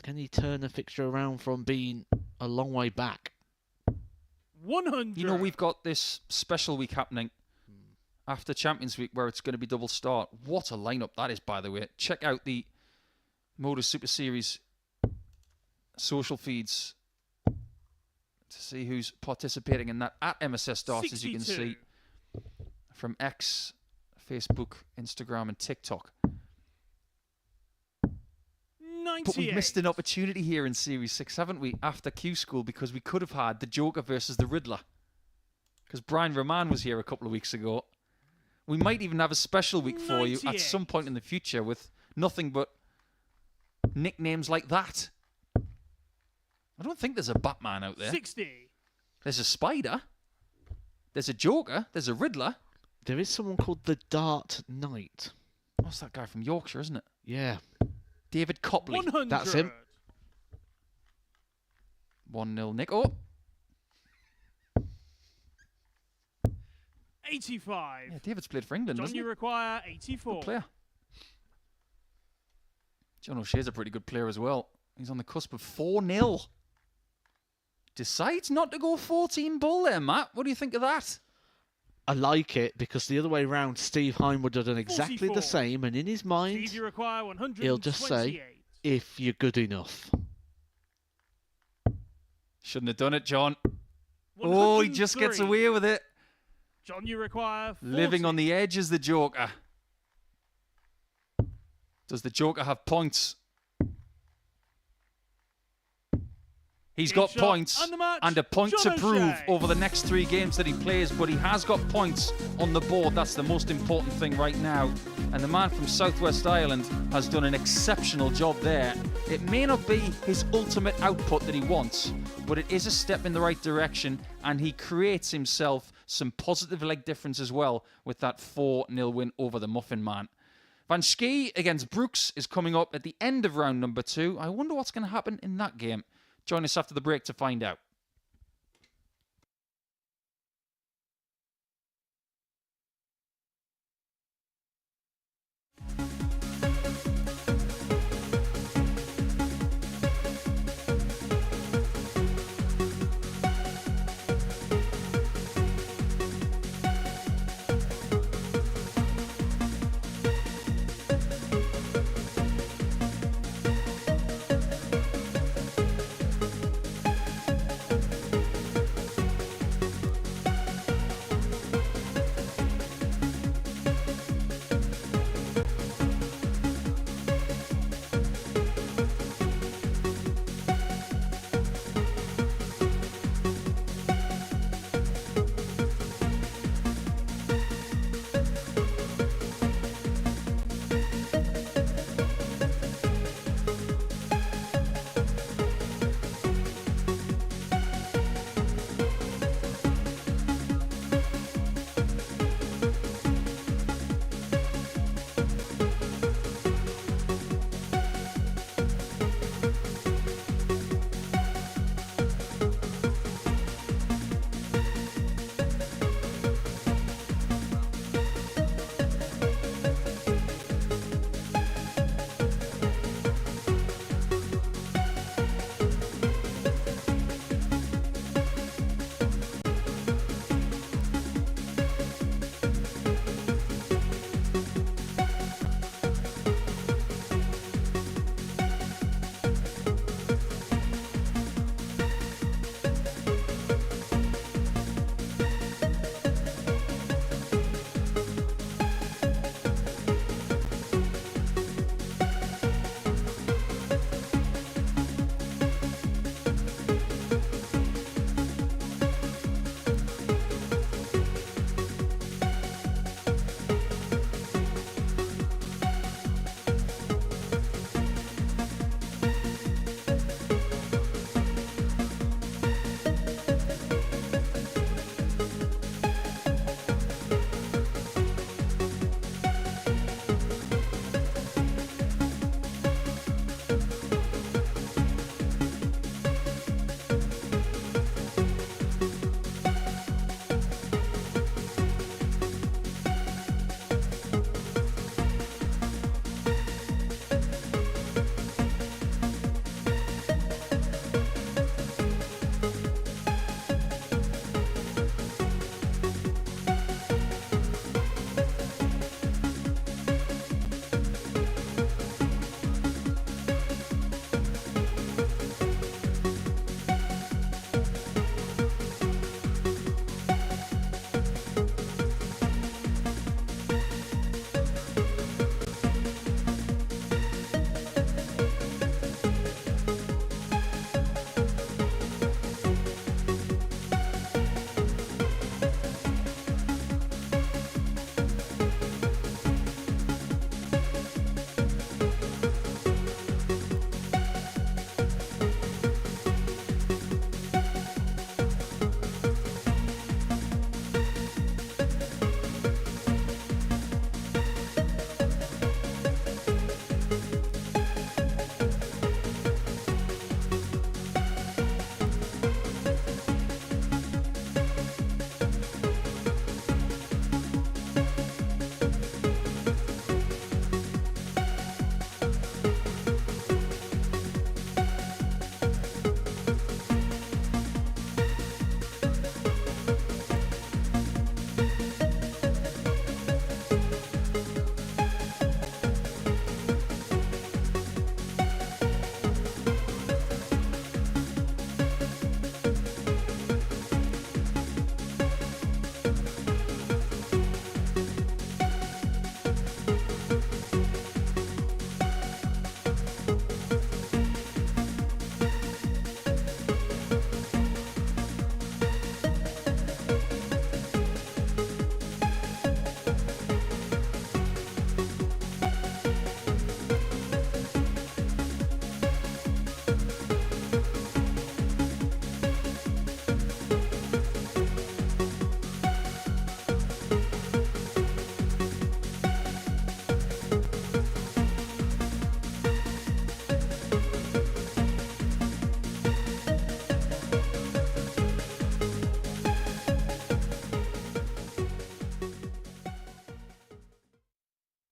Can he turn a fixture around from being a long way back? 100. You know, we've got this special week happening after Champions Week where it's going to be double start. What a lineup that is, by the way. Check out the MODUS Super Series social feeds to see who's participating in that at MSS Darts, as you can 62. see, from X, Facebook, Instagram, and TikTok. 98. But we've missed an opportunity here in Series 6, haven't we, after Q School, because we could have had the Joker versus the Riddler. Because Brian Roman was here a couple of weeks ago. We might even have a special week for you at 98. some point in the future with nothing but nicknames like that. I don't think there's a Batman out there. 60. There's a Spider. There's a Joker. There's a Riddler. There is someone called the Dart Knight. What's that guy from Yorkshire, isn't it? Yeah. David Copley. 100. That's him. 1-0 Nick. Oh, 85. yeah, David's played for England, John, doesn't he? you require 84. Good player. John O'Shea's a pretty good player as well. He's on the cusp of 4-0. Decides not to go 14 bull there, Matt. What do you think of that? I like it because the other way round, Steve Hine would have done exactly 44. the same, and in his mind, Steve, you require 128. he'll just say, if you're good enough. Shouldn't have done it, John. Oh, he just gets 103. away with it. John, you require 40. Living on the edge is the Joker. Does the Joker have points? He's Game got shot points and the match, and a point John to prove O'Shea. over the next 3 games that he plays, but he has got points on the board. That's the most important thing right now. And the man from Southwest Ireland has done an exceptional job there. It may not be his ultimate output that he wants, but it is a step in the right direction, and he creates himself some positive leg difference as well with that 4-0 win over the Muffin Man. Van Schie against Brooks is coming up at the end of round number 2. I wonder what's going to happen in that game. Join us after the break to find out.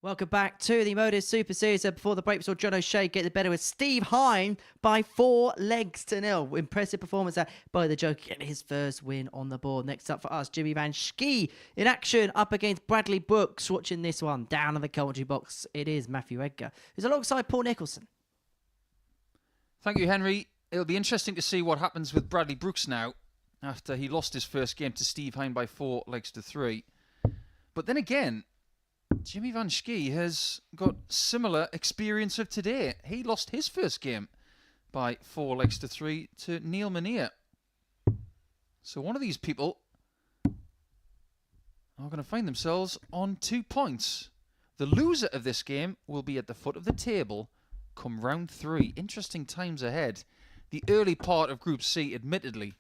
Welcome back to the MODUS Super Series. Before the break, we saw John O'Shea get the better with Steve Hine by 4-0. Impressive performance there by the Joker, getting his first win on the board. Next up for us, Jimmy Van Schie in action up against Bradley Brooks. Watching this one down in the commentary box, it is Matthew Edgar, who's alongside Paul Nicholson. Thank you, Henry. It'll be interesting to see what happens with Bradley Brooks now after he lost his first game to Steve Hine by 4-3. But then again, Jimmy Van Schie has got similar experience of today. He lost his first game by 4-3 to Neil Menier. So one of these people are going to find themselves on 2 points. The loser of this game will be at the foot of the table come round 3. Interesting times ahead. The early part of Group C, admittedly,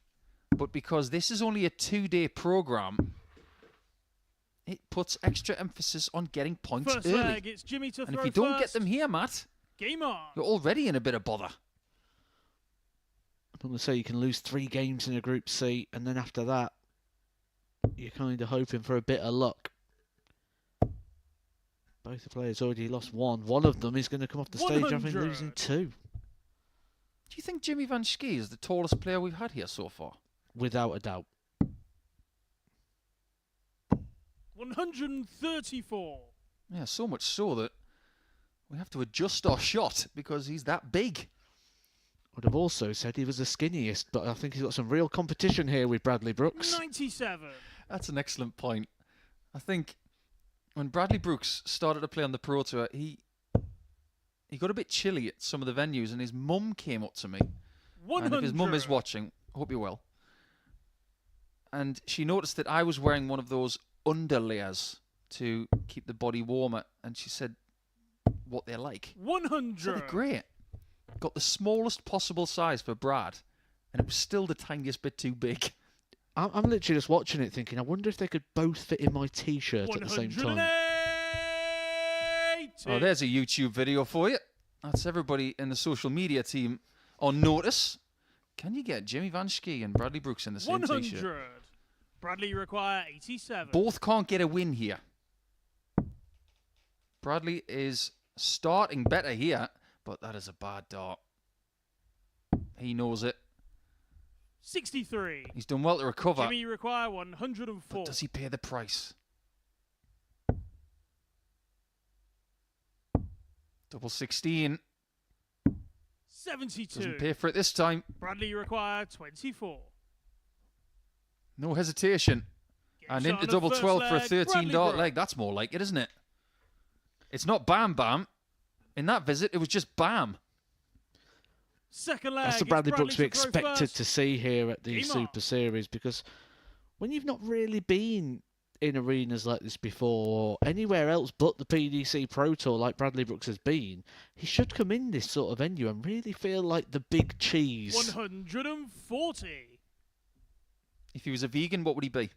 but because this is only a 2-day programme, it puts extra emphasis on getting points First early. leg, it's Jimmy to And throw if you don't get first. them here, Matt, Game on. you're already in a bit of bother. I'm going to say you can lose 3 games in a Group C, and then after that, you're kind of hoping for a bit of luck. Both the players already lost 1. One of them is going to come off the stage having 100. losing 2. Do you think Jimmy Van Schie is the tallest player we've had here so far? Without a doubt. 134. Yeah, so much so that we have to adjust our shot because he's that big. Would have also said he was the skinniest, but I think he's got some real competition here with Bradley Brooks. 97. That's an excellent point. I think when Bradley Brooks started to play on the Pro Tour, he got a bit chilly at some of the venues, and his mum came up to me. 100. And if his mum is watching, I hope you're well. And she noticed that I was wearing one of those underlayers to keep the body warmer, and she said what they're like. 100. So they're great. Got the smallest possible size for Brad, and it was still the tiniest bit too big. I'm literally just watching it thinking, I wonder if they could both fit in my T-shirt at the same time. 180. Oh, there's a YouTube video for you. That's everybody in the social media team on notice. Can you get Jimmy Van Schie and Bradley Brooks in the same 100. T-shirt? Bradley require 87. Both can't get a win here. Bradley is starting better here, but that is a bad dart. He knows it. 63. He's done well to recover. Jimmy require 104. But does he pay the price? Double 16. 72. Doesn't pay for it this time. Bradley require 24. No hesitation. Gets And shot into on the double first 12 for a leg, 13 Bradley dart Brooks. leg. That's more like it, isn't it? It's not bam bam. In that visit, it was just bam. Second leg. That's the it's Bradley Brooks we to throw expected first. to see here at the Game on. Super Series, because when you've not really been in arenas like this before, or anywhere else but the PDC Pro Tour like Bradley Brooks has been, he should come in this sort of venue and really feel like the big cheese. 140. If he was a vegan, what would he be?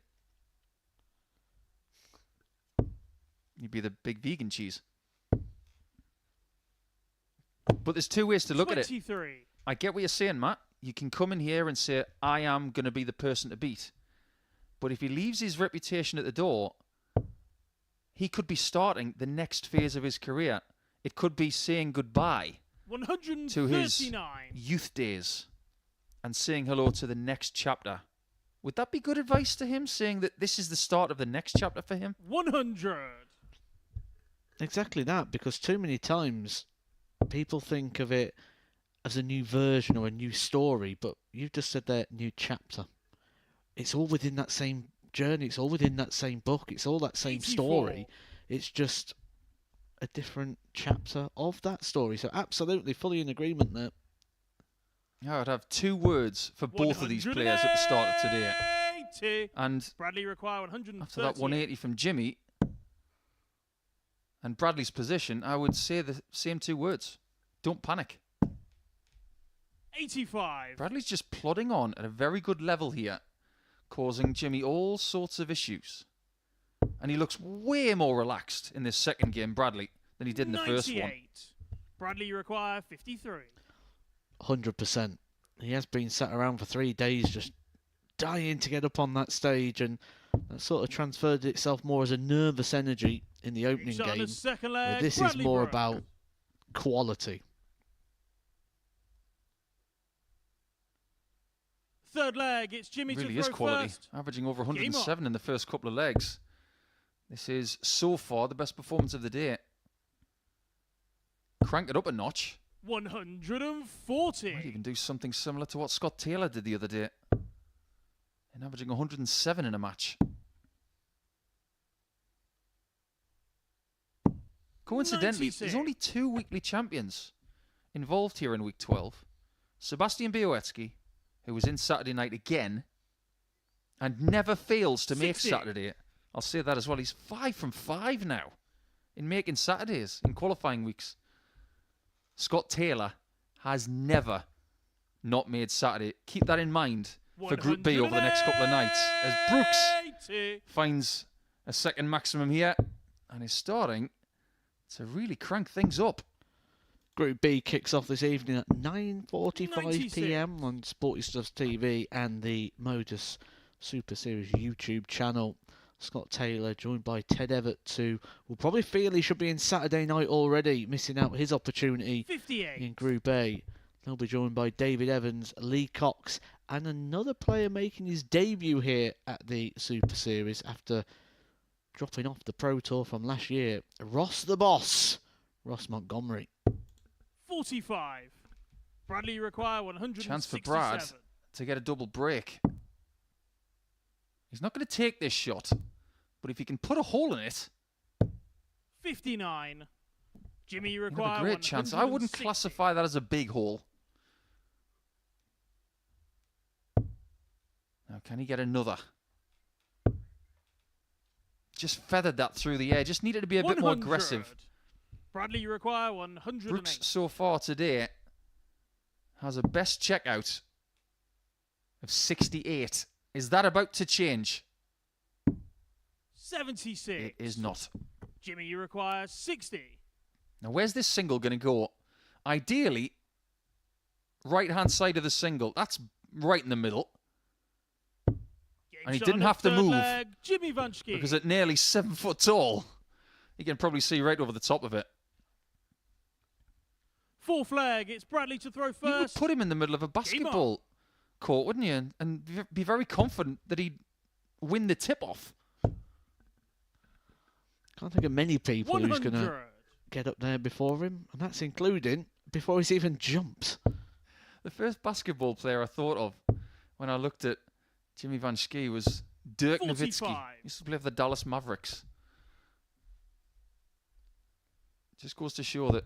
He'd be the big vegan cheese. But there's 2 ways to look at it. 23. I get what you're saying, Matt. You can come in here and say, I am going to be the person to beat. But if he leaves his reputation at the door, he could be starting the next phase of his career. It could be saying goodbye to his 139. youth days and saying hello to the next chapter. Would that be good advice to him, saying that this is the start of the next chapter for him? 100. Exactly that, because too many times people think of it as a new version or a new story, but you've just said that new chapter. It's all within that same journey. It's all within that same book. It's all that same 84. story. It's just a different chapter of that story. So absolutely, fully in agreement there. Yeah, I'd have 2 words for both of these players at the start of today. 180. And Bradley require 130. after that 180 from Jimmy and Bradley's position, I would say the same 2 words. Don't panic. 85. Bradley's just plodding on at a very good level here, causing Jimmy all sorts of issues. And he looks way more relaxed in this second game, Bradley, than he did in the first one. 98. Bradley require 53. 100%. He has been sat around for 3 days just dying to get up on that stage, and that sort of transferred itself more as a nervous energy in the opening Shot on game. the second Where leg. this is Bradley more Brooks. about quality. Third leg, it's Jimmy Really to is throw quality. first. Averaging over Game on. 107 in the first couple of legs. This is so far the best performance of the day. Crank it up a notch. 140. Might even do something similar to what Scott Taylor did the other day. And averaging 107 in a match. Coincidentally, 96. there's only 2 weekly champions involved here in week 12. Sebastian Białecki, who was in Saturday night again, and never fails to make 60. Saturday. I'll say that as well. He's 5 from 5 now in making Saturdays in qualifying weeks. Scott Taylor has never not made Saturday. Keep that in mind for Group B over the next couple of nights. As Brooks 180. finds a second maximum here and is starting to really crank things up. Group B kicks off this evening at 9:45 96. p.m. on Sporty Stuffs TV and the MODUS Super Series YouTube channel. Scott Taylor joined by Ted Everett, who will probably feel he should be in Saturday night already, missing out his opportunity 58. in Group A. They'll be joined by David Evans, Lee Cox, and another player making his debut here at the Super Series after dropping off the Pro Tour from last year. Ross the Boss, Ross Montgomery. 45. Bradley require 167. Chance for Brad to get a double break. He's not going to take this shot, but if he can put a hole in it, 59. Jimmy he'll require have a great chance. I wouldn't 160. classify that as a big hole. Now, can he get another? Just feathered that through the air. Just needed to be a bit more 100. aggressive. Bradley require 108. Brooks so far today has a best checkout of 68. Is that about to change? 76. It is not. Jimmy, you require 60. Now, where's this single going to go? Ideally, right-hand side of the single. That's right in the middle. Game And he shot didn't on have to third move leg, Jimmy Vanschke. because at nearly 7 foot tall, you can probably see right over the top of it. Fourth leg, it's Bradley to throw You would first. put him in the middle of a basketball court, wouldn't you? And be very confident that he'd win the tip-off. Can't think of many people who's 100. going to get up there before him, and that's including before he's even jumped. The first basketball player I thought of when I looked at Jimmy Vanschke was Dirk Nowitzki. 45. He used to play for the Dallas Mavericks. Just goes to show that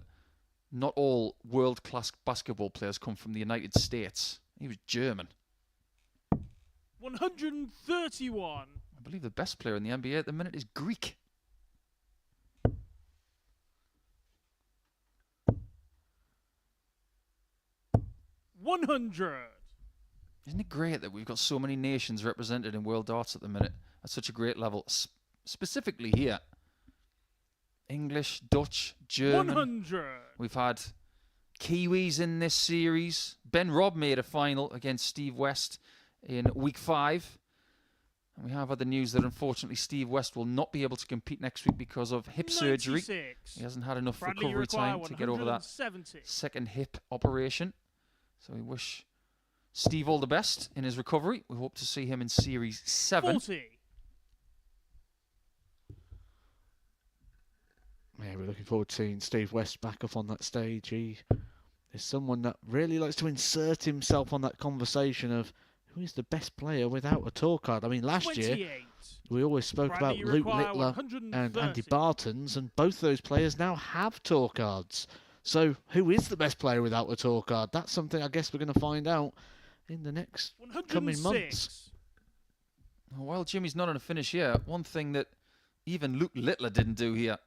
not all world-class basketball players come from the United States. He was German. 131. I believe the best player in the NBA at the minute is Greek. $100. Isn't it great that we've got so many nations represented in world darts at the minute at such a great level? Specifically here. English, Dutch, German. 100. We've had Kiwis in this series. Ben Robb made a final against Steve West in week 5. And we have had the news that unfortunately Steve West will not be able to compete next week because of hip surgery. 96. He hasn't had enough Bradley recovery require time to get over that 170. second hip operation. So we wish Steve all the best in his recovery. We hope to see him in Series 7. 40. Yeah, we're looking forward to seeing Steve West back up on that stage. He is someone that really likes to insert himself on that conversation of who is the best player without a tour card. I mean, last year 28. we always spoke Bradley, about you Luke require Littler 130. and Andy Bartons, and both those players now have tour cards. So who is the best player without a tour card? That's something I guess we're going to find out in the next coming months. 106. While Jimmy's not on a finish here, one thing that even Luke Littler didn't do here.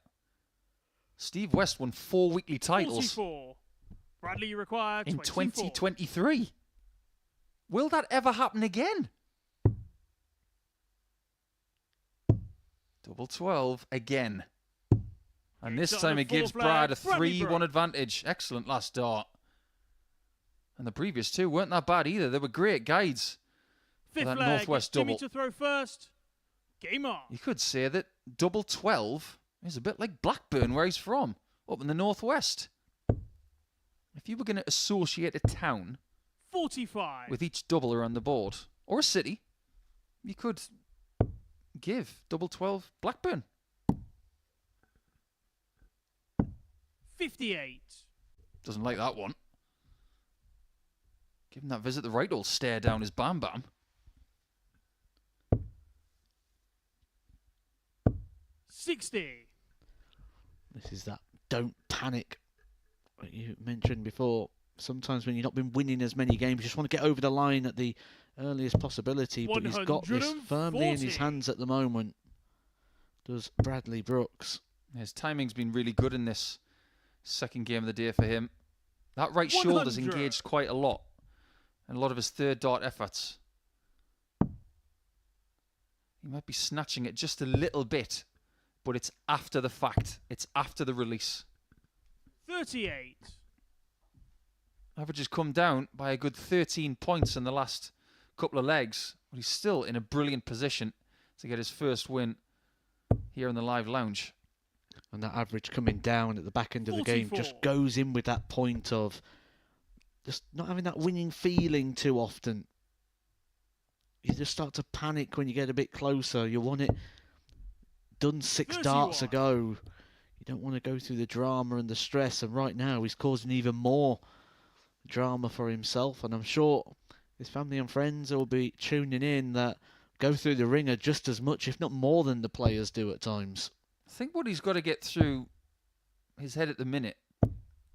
Steve West won 4 weekly titles 44. Bradley, you require in 24. 2023. Will that ever happen again? Double 12 again. And this Shot on time the it gives fourth Brad a leg, Bradley 3-1 Brooks. advantage. Excellent last dart. And the previous two weren't that bad either. They were great guides. Fifth that leg, Northwest it's Jimmy double. to throw first. Game on. You could say that double 12 is a bit like Blackburn, where he's from, up in the northwest. If you were going to associate a town 45. with each double around the board, or a city, you could give double 12 Blackburn. 58. Doesn't like that one. Give him that visit the right old stare down his bam bam. 60. This is that don't panic that you mentioned before. Sometimes when you've not been winning as many games, you just want to get over the line at the earliest possibility. But he's got this firmly in his 140. hands at the moment. Does Bradley Brooks. His timing's been really good in this second game of the day for him. That right shoulder's 100. engaged quite a lot. And a lot of his third dart efforts. He might be snatching it just a little bit, but it's after the fact. It's after the release. 38. Average has come down by a good 13 points in the last couple of legs, but he's still in a brilliant position to get his first win here in the live lounge. And that average coming down at the back end of the game 44. just goes in with that point of just not having that winning feeling too often. You just start to panic when you get a bit closer. You want it done 6 darts 31. ago. You don't want to go through the drama and the stress. And right now he's causing even more drama for himself. And I'm sure his family and friends will be tuning in that go through the ringer just as much, if not more than the players do at times. I think what he's got to get through his head at the minute,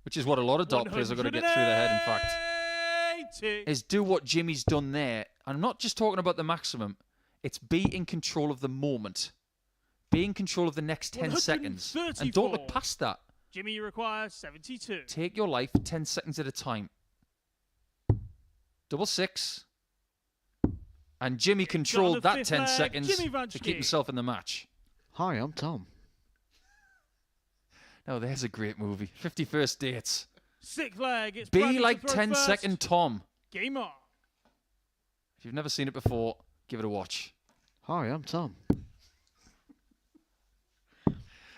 which is what a lot of dart players are going to get through their head, in fact, 80. is do what Jimmy's done there. I'm not just talking about the maximum. It's be in control of the moment. Be in control of the next 10 seconds. And don't look 134. past that. Jimmy, you require 72. Take your life 10 seconds at a time. Double 6. And Jimmy controlled the that fifth 10 leg, seconds Jimmy to Vanchky. keep himself in the match. Hi, I'm Tom. Oh, there's a great movie. 51st Dates. 6th leg. It's Be Bradley like to throw 10-second first. Tom. Game on. If you've never seen it before, give it a watch. Hi, I'm Tom.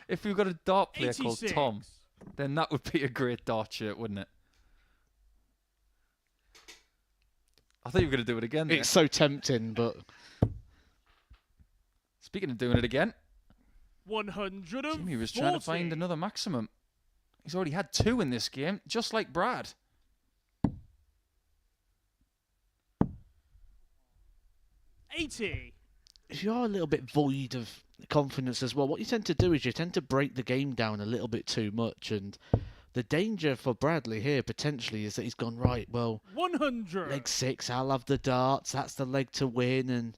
If you've got a dart player called 86. Tom, then that would be a great dart shirt, wouldn't it? I thought you were going to do it again there. It's so tempting, but Speaking of doing it again, 140. Jimmy was trying to find another maximum. He's already had 2 in this game, just like Brad. $80. if you are a little bit void of confidence as well, what you tend to do is you tend to break the game down a little bit too much. And the danger for Bradley here potentially is that he's gone, right, well, 100. leg 6, I'll have the darts, that's the leg to win. And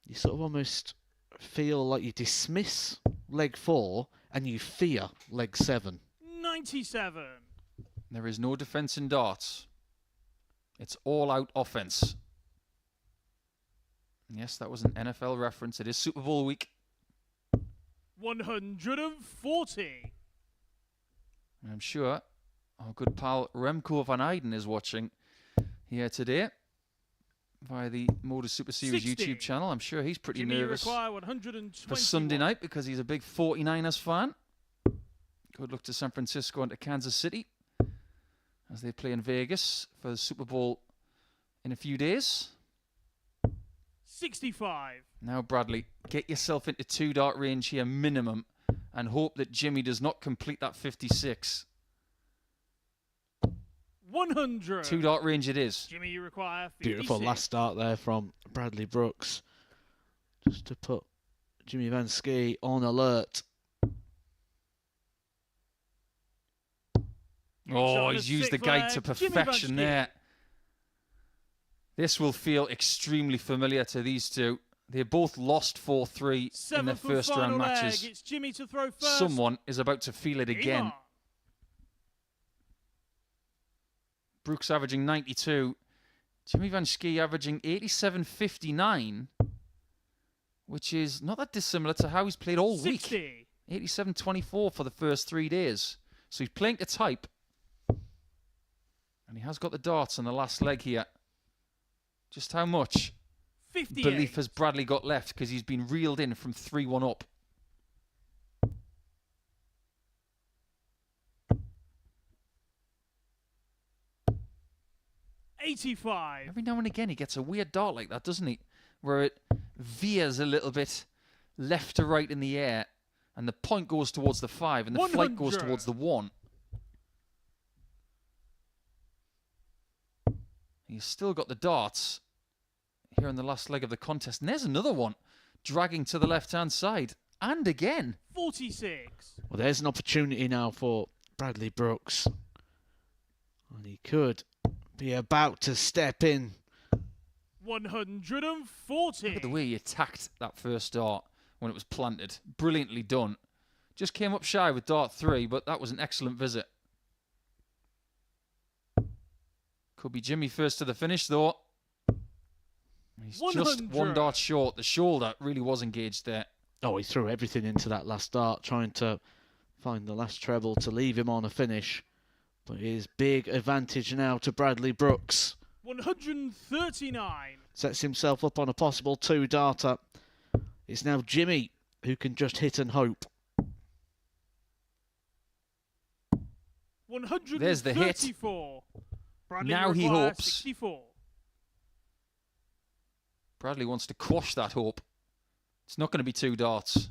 you sort of almost feel like you dismiss leg 4 and you fear leg 7. 97. There is no defence in darts. It's all-out offence. Yes, that was an NFL reference. It is Super Bowl week. 140. And I'm sure our good pal Remco van Eyden is watching here today via the Modus Super Series 60. YouTube channel. I'm sure he's pretty Jimmy, you nervous require 120 for Sunday night because he's a big 49ers fan. Good luck to San Francisco and to Kansas City as they play in Vegas for the Super Bowl in a few days. 65. Now, Bradley, get yourself into 2-dart range here minimum and hope that Jimmy does not complete that 56. 100. 2-dart range it is. Jimmy, you require 56. Beautiful last start there from Bradley Brooks. Just to put Jimmy Vanchky on alert. Oh, he's used the sixth guide to leg, Jimmy perfection Vanchky. there. This will feel extremely familiar to these two. They both lost 4-3 in Seventh their and first round final matches. leg. It's Jimmy to throw first. Someone is about to feel it Game again. on. Brooks averaging 92. Jimmy Vanchky averaging 87.59, which is not that dissimilar to how he's played all week. 60. 87.24 for the first 3 days. So he's playing to type. And he has got the darts on the last leg here. Just how much? 58. belief has Bradley got left, because he's been reeled in from 3-1 up. $85. Every now and again he gets a weird dart like that, doesn't he? Where it veers a little bit left to right in the air, and the point goes towards the 5, and the flight goes 100. towards the 1. He's still got the darts here in the last leg of the contest. And there's another one dragging to the left-hand side. And again. 46. Well, there's an opportunity now for Bradley Brooks. And he could be about to step in. 140. Look at the way he attacked that first dart when it was planted. Brilliantly done. Just came up shy with dart 3, but that was an excellent visit. Could be Jimmy first to the finish, though. He's 100. just 1 dart short. The shoulder really was engaged there. Oh, he threw everything into that last dart, trying to find the last treble to leave him on a finish. But it is big advantage now to Bradley Brooks. 139. Sets himself up on a possible 2-darter. It's now Jimmy who can just hit and hope. 134. There's the hit. Bradley Now he requires hopes. 64. Bradley wants to quash that hope. It's not going to be 2 darts.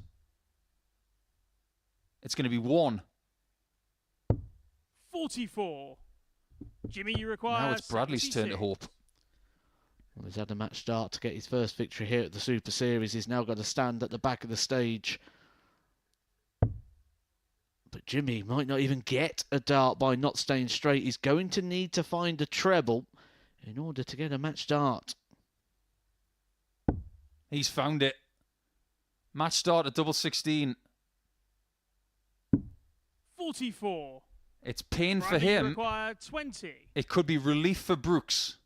It's going to be 1. 44. Jimmy, you require Now it's Bradley's turn to 76. hope. Well, he's had a match start to get his first victory here at the Super Series. He's now got to stand at the back of the stage. But Jimmy might not even get a dart by not staying straight. He's going to need to find a treble in order to get a match dart. He's found it. Match start at double 16. 44. It's pain for Bradley him. required 20. It could be relief for Brooks.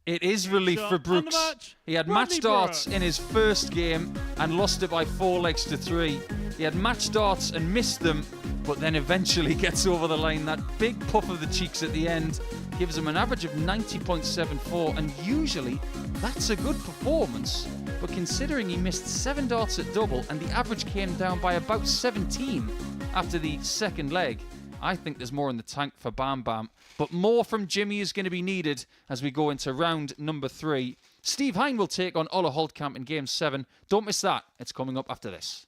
It is relief Shot for on the Brooks. match, He had Bradley match darts Brooks. in his first game and lost it by 4 legs to 3. He had match darts and missed them, but then eventually gets over the line. That big puff of the cheeks at the end gives him an average of 90.74, and usually that's a good performance. But considering he missed 7 darts at double and the average came down by about 17 after the second leg, I think there's more in the tank for Bam Bam. But more from Jimmy is going to be needed as we go into round number 3. Steve Hine will take on Ola Holtkamp in Game 7. Don't miss that. It's coming up after this.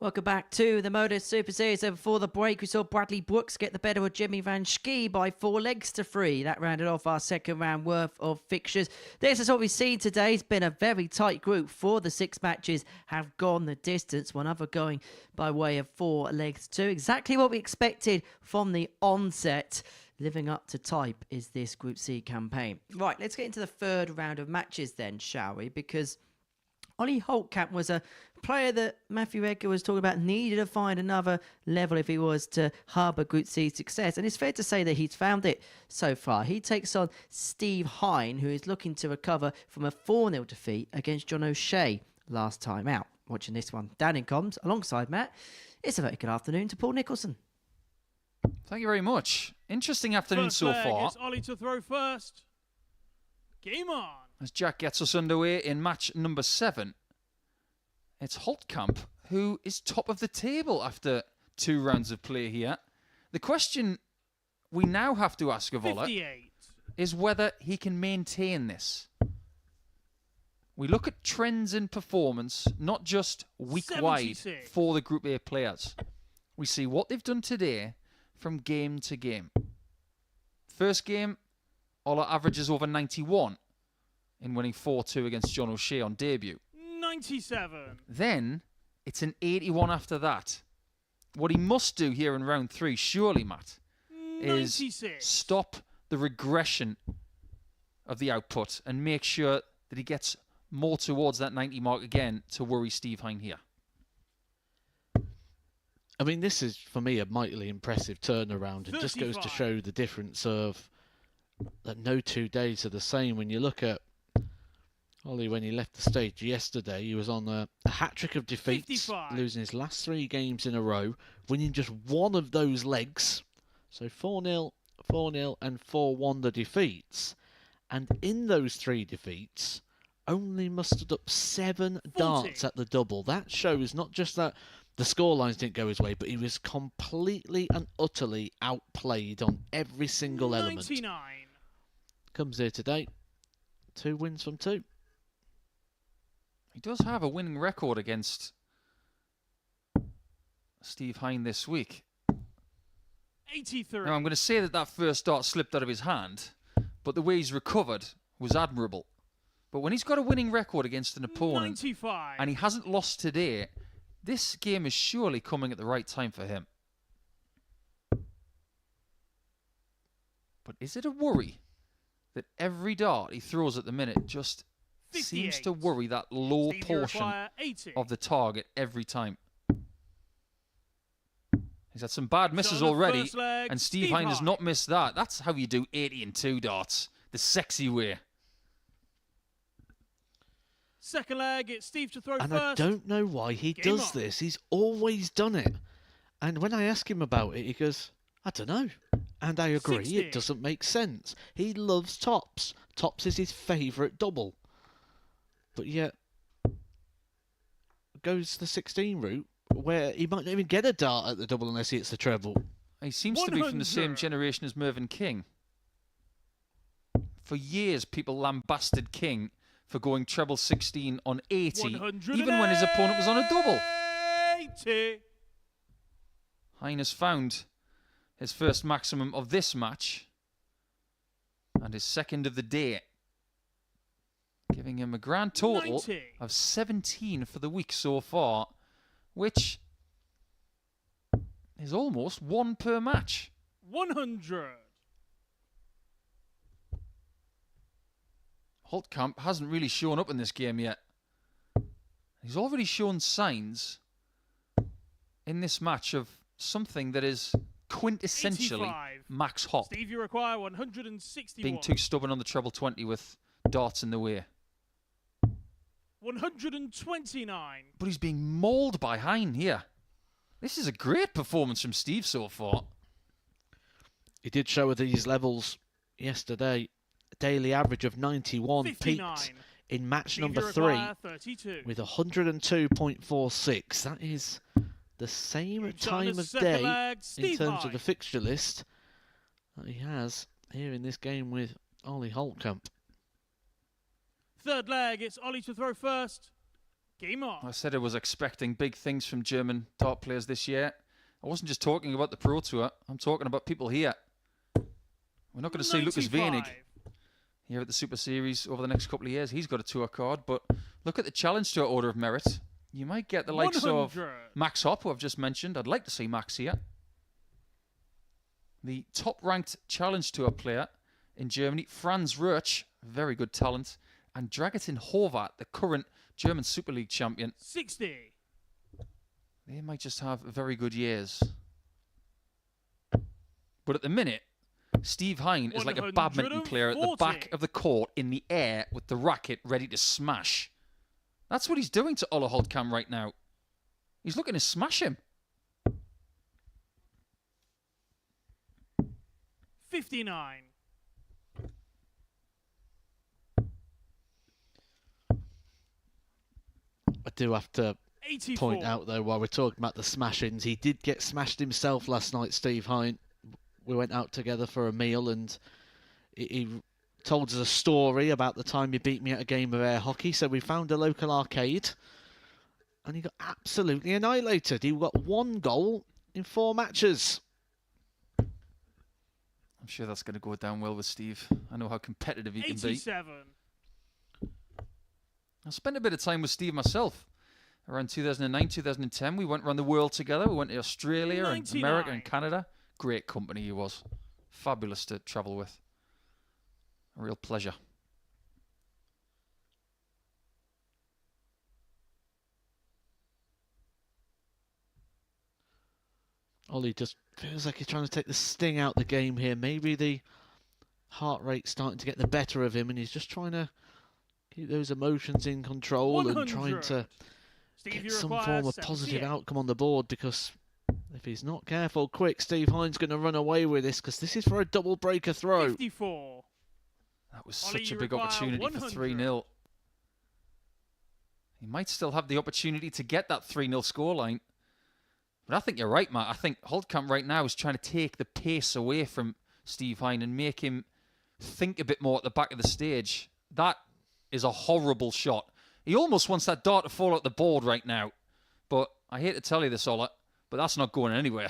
Welcome back to the MODUS Super Series. And before the break, we saw Bradley Brooks get the better of Jimmy Van Schie by 4 legs to 3. That rounded off our second round worth of fixtures. This is what we've seen today. It's been a very tight group. 4 of the 6 matches have gone the distance. One other going by way of 4 legs to 2. Exactly what we expected from the onset. Living up to type is this Group C campaign. Right, let's get into the third round of matches then, shall we? Because Ollie Holtkamp was a player that Matthew Edgar was talking about needed to find another level if he was to harbour Group C success. And it's fair to say that he's found it so far. He takes on Steve Hine, who is looking to recover from a 4-0 defeat against John O'Shea last time out. Watching this one down in comms alongside Matt. It's a very good afternoon to Paul Nicholson. Thank you very much. Interesting afternoon First so leg, far. it's Ollie to throw first. Game on. As Jack gets us underway in match number 7. It's Holtkamp, who is top of the table after 2 rounds of play here. The question we now have to ask of Ola 58. is whether he can maintain this. We look at trends in performance, not just week-wide 76. for the Group A players. We see what they've done today from game to game. First game, Ola averages over 91 in winning 4-2 against John O'Shea on debut. 97. Then it's an 81 after that. What he must do here in round 3, surely, Matt, is 96. stop the regression of the output and make sure that he gets more towards that 90 mark again to worry Steve Hine here. I mean, this is, for me, a mightily impressive turnaround. It just goes to 35. show the difference of that no 2 days are the same. When you look at Ollie, when he left the stage yesterday, he was on a hat-trick of defeats, 55. losing his last 3 games in a row, winning just one of those legs. So 4-0, 4-0 and 4-1 the defeats. And in those 3 defeats, only mustered up 7 darts at the double. That shows not just that the scorelines didn't go his way, but he was completely and utterly outplayed on every single element. 99. Comes here today, 2 wins from 2. He does have a winning record against Steve Hine this week. 83. Now, I'm going to say that first dart slipped out of his hand, but the way he's recovered was admirable. But when he's got a winning record against an opponent 95. and he hasn't lost today, this game is surely coming at the right time for him. But is it a worry that every dart he throws at the minute just 58. seems to worry that low Steve, you portion require 80. of the target every time? He's had some bad misses So on the already, first leg, and Steve Hine has Hine. not missed that. That's how you do 80 and 2 darts, the sexy way. Second leg, it's Steve to throw And first. I don't know why he Game does on. this. He's always done it. And when I ask him about it, he goes, I don't know. And I agree, 60. it doesn't make sense. He loves tops. Tops is his favourite double. But yet, goes the 16 route, where he might not even get a dart at the double unless he hits the treble. He seems to be from the same 100. generation as Mervyn King. For years, people lambasted King for going treble 16 on 80, even when his opponent was on a double. 80. Hine has found his first maximum of this match and his second of the day, giving him a grand total 90. of 17 for the week so far, which is almost 1 per match. 100. Holtkamp hasn't really shown up in this game yet. He's already shown signs in this match of something that is quintessentially 85. Max Hop, Steve, you require 161. being too stubborn on the treble 20 with darts in the way. 129. But he's being mauled by Hine here. This is a great performance from Steve so far. He did show these levels yesterday. A daily average of 91 59. peaked in match Steve, number you 3 require 32. with 102.46. That is the same Shot on time the of second day leg, in Steve terms Hine. of the fixture list that he has here in this game with Ollie Holtkamp. Third leg, it's Ollie to throw first. Game on. I said I was expecting big things from German dart players this year. I wasn't just talking about the Pro Tour. I'm talking about people here. We're not going to see Lucas 95. Wenig here at the Super Series over the next couple of years. He's got a tour card, but look at the Challenge Tour order of merit. You might get the likes of 100. Max Hopp, who I've just mentioned. I'd like to see Max here. The top-ranked Challenge Tour player in Germany, Franz Röhrch, very good talent, and Dragutin Horvat, the current German Super League champion. 60. They might just have very good years. But at the minute, Steve Hein is like a badminton player at the 140. back of the court in the air with the racket ready to smash. That's what he's doing to Ola Holdkamp right now. He's looking to smash him. 59. I do have to 84. point out, though, while we're talking about the smashings, he did get smashed himself last night, Steve Hein. We went out together for a meal, and he told us a story about the time he beat me at a game of air hockey. So we found a local arcade, and he got absolutely annihilated. He got 1 goal in 4 matches. I'm sure that's going to go down well with Steve. I know how competitive he can be. 87. I spent a bit of time with Steve myself. Around 2009, 2010, we went around the world together. We went to Australia and 99. America and Canada. Great company he was. Fabulous to travel with. A real pleasure. Ollie just feels like he's trying to take the sting out the game here. Maybe the heart rate's starting to get the better of him, and he's just trying to keep those emotions in control 100. and trying to Steve, get you some require form of positive 78. outcome on the board, because if he's not careful quick, Steve Hines going to run away with this, because this is for a double breaker throw. 54. That was Ollie, such a you big require opportunity for 100. 3-0. He might still have the opportunity to get that 3-0 scoreline. But I think you're right, Matt. I think Holdkamp right now is trying to take the pace away from Steve Hein and make him think a bit more at the back of the stage. That is a horrible shot. He almost wants that dart to fall at the board right now. But I hate to tell you this, Ola, but that's not going anywhere.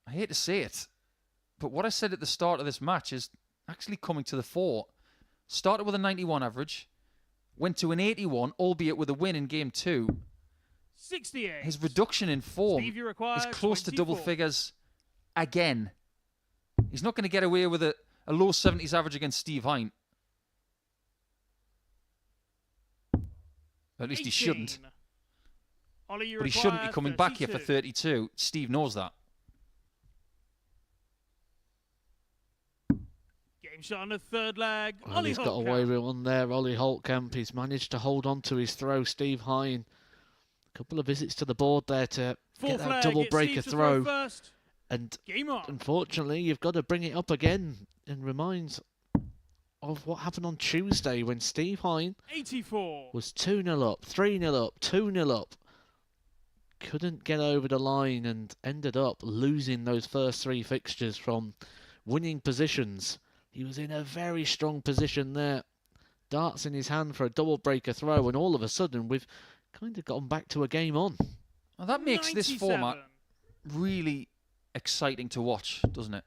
I hate to say it, but what I said at the start of this match is actually coming to the fore. Started with a 91 average, went to an 81, albeit with a win in game 2. 68. His reduction in form Steve, you require is close to double 24. figures again. He's not going to get away with a low 70s average against Steve Hein. At least he shouldn't. 18. Ollie, you But he require shouldn't be coming back here for 32. 32. Steve knows that. Game shot on the third leg. Well, Ollie he's got Holdkamp. away with one there, Ollie Holtkamp. He's managed to hold on to his throw, Steve Hein. A couple of visits to the board there to Fourth get that leg, double it's breaker Steve to throw throw. first. And Game on. unfortunately, you've got to bring it up again, and reminds of what happened on Tuesday when Steve Hein 84. was 2-0 up, 3-0 up, 2-0 up. Couldn't get over the line and ended up losing those first 3 fixtures from winning positions. He was in a very strong position there. Darts in his hand for a double breaker throw, and all of a sudden we've kind of gotten back to a game on. Well, that makes this 97. format really exciting to watch, doesn't it?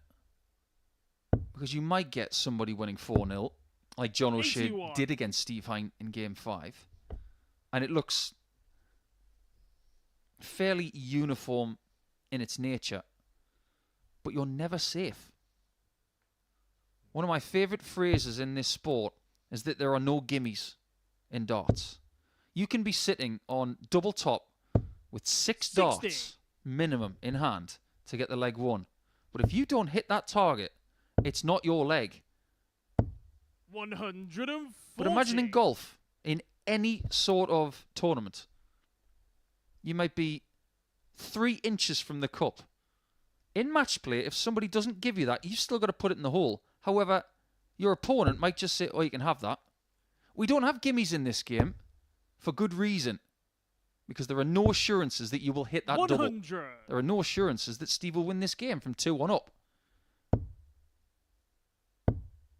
Because you might get somebody winning 4-0, like John O'Shea 81. did against Steve Hein in Game 5. And it looks fairly uniform in its nature. But you're never safe. One of my favourite phrases in this sport is that there are no gimmies in darts. You can be sitting on double top with 6 60. darts minimum in hand to get the leg 1. But if you don't hit that target, it's not your leg. 140. But imagine in golf, in any sort of tournament, you might be 3 inches from the cup. In match play, if somebody doesn't give you that, you've still got to put it in the hole. However, your opponent might just say, oh, you can have that. We don't have gimmies in this game for good reason. Because there are no assurances that you will hit that 100. double. There are no assurances that Steve will win this game from 2-1 up.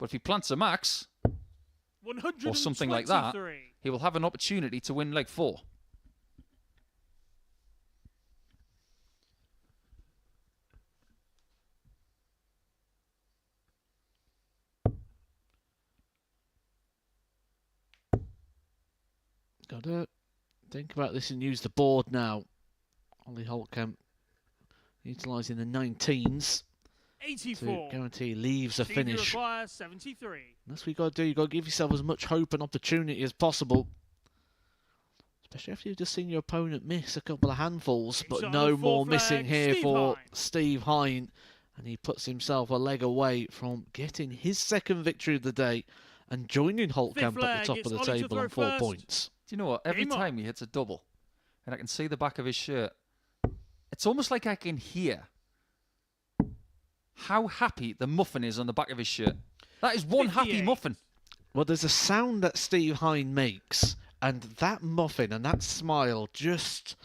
But if he plants a max, 123. or something like that, he will have an opportunity to win leg 4. Got to think about this and use the board now. Ollie Holtkamp utilising the 19s 84. to guarantee he leaves a Steve, finish. You require 73. That's what you got to do. You got to give yourself as much hope and opportunity as possible. Especially after you've just seen your opponent miss a couple of handfuls, Game but shot no on the more fourth missing leg, here Steve for Hine. Steve Hine. And he puts himself a leg away from getting his second victory of the day and joining Holtkamp leg, at the top it's of the Ollie to table throw on 4 first. points. Do you know what? Every Game on. time he hits a double, and I can see the back of his shirt, it's almost like I can hear how happy the muffin is on the back of his shirt. That is one happy 58. muffin. Well, there's a sound that Steve Hine makes, and that muffin and that smile just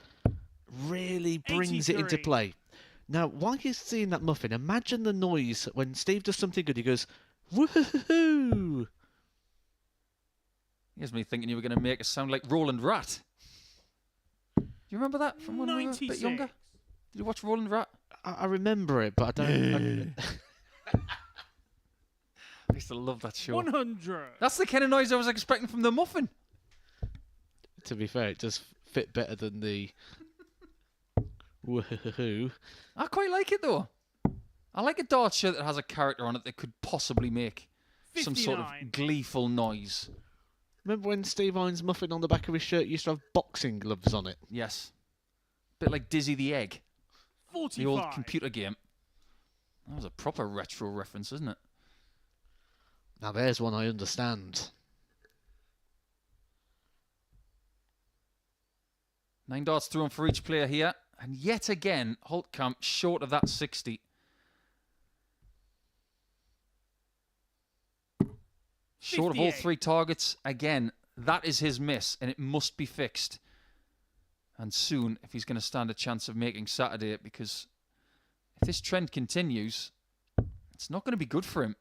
really brings it into 83. play. Now, while you're seeing that muffin, imagine the noise when Steve does something good. He goes, woohoo! Here's me thinking you were going to make us sound like Roland Rat. Do you remember that from when we were a bit 96. younger? Did you watch Roland Rat? I remember it, but I don't. I used to love that show. 100. That's the kind of noise I was expecting from the muffin. To be fair, it does fit better than the woohoo. I quite like it though. I like a dart shirt that has a character on it that could possibly make some sort of 59. gleeful noise. Remember when Steve Hine's muffin on the back of his shirt used to have boxing gloves on it? Yes. Bit like Dizzy the Egg, 45. the old computer game. That was a proper retro reference, isn't it? Now there's one I understand. 9 darts thrown for each player here. And yet again, Holtkamp short of that 60. Short of all 58. 3 targets. Again, that is his miss, and it must be fixed. And soon, if he's going to stand a chance of making Saturday, because if this trend continues, it's not going to be good for him.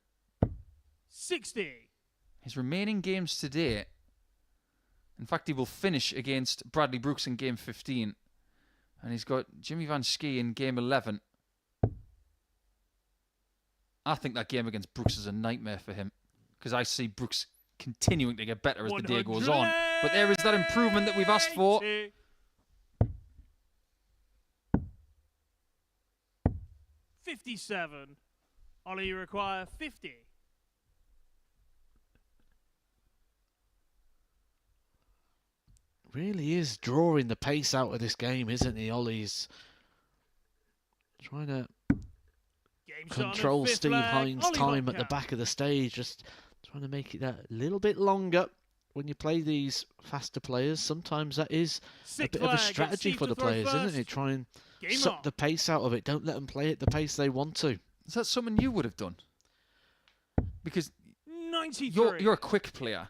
60. His remaining games today, in fact, he will finish against Bradley Brooks in game 15. And he's got Jimmy Van Schie in game 11. I think that game against Brooks is a nightmare for him, because I see Brooks continuing to get better as the day goes on. But there is that improvement that we've asked for. 180. 57. Ollie, you require 50. Really is drawing the pace out of this game, isn't he? Ollie's trying to Game shot on the control fifth Steve leg, Hine's Ollie time at the Holtkamp. back of the stage, just trying to make it that little bit longer. When you play these faster players, sometimes that is a Sixth bit of a leg, strategy Steve for to the throw players, isn't first. it? Try and Game suck on. the pace out of it. Don't let them play at the pace they want to. Is that something you would have done? Because 93. you're a quick player.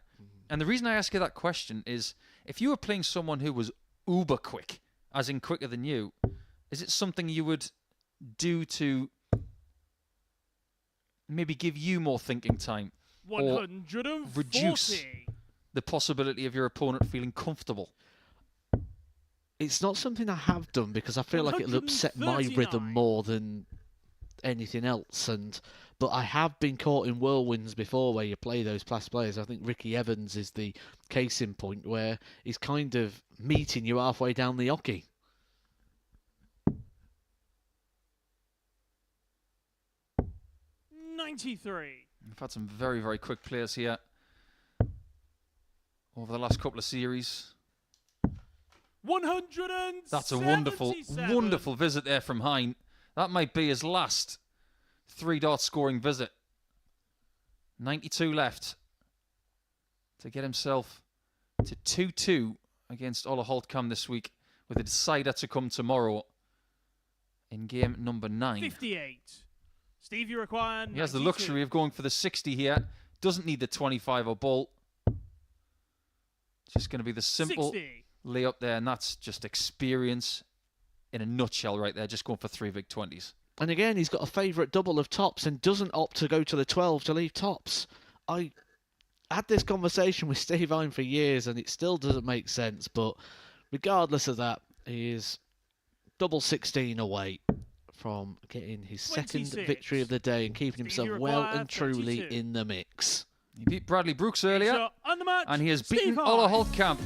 And the reason I ask you that question is, if you were playing someone who was uber quick, as in quicker than you, is it something you would do to maybe give you more thinking time? Or 140. reduce the possibility of your opponent feeling comfortable? It's not something I have done because I feel like it'll upset my 139. rhythm more than anything else. But I have been caught in whirlwinds before where you play those fast players. I think Ricky Evans is the case in point where he's kind of meeting you halfway down the hockey. We've had some very, very quick players here over the last couple of series. 177. That's a wonderful, wonderful visit there from Hine. That might be his last 3-dart scoring visit. 92 left to get himself to 2-2 against Ola Holtkamp this week, with a decider to come tomorrow in game number 9. 58. Steve, you require He has the 92. luxury of going for the 60 here. Doesn't need the 25 or ball. Just going to be the simple 60. layup there, and that's just experience in a nutshell right there. Just going for 3 big 20s. And again, he's got a favourite double of tops and doesn't opt to go to the 12 to leave tops. I had this conversation with Steve Hine for years and it still doesn't make sense, but regardless of that, he is double 16 away from getting his second 26. victory of the day and keeping himself Stevie well require and truly 32. in the mix. He beat Bradley Brooks earlier, So, on the match, and he has Steve beaten Hine. Ola Holtkamp.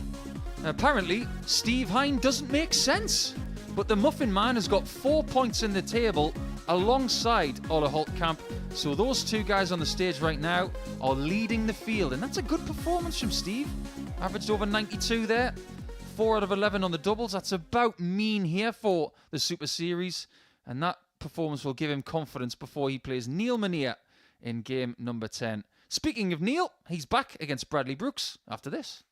Apparently, Steve Hine doesn't make sense, but the Muffin Man has got 4 points in the table alongside Ola Holtkamp. So those two guys on the stage right now are leading the field, and that's a good performance from Steve. Averaged over 92 there. 4 out of 11 on the doubles. That's about mean here for the Super Series, and that performance will give him confidence before he plays Neil Menier in game number 10. Speaking of Neil, he's back against Bradley Brooks after this.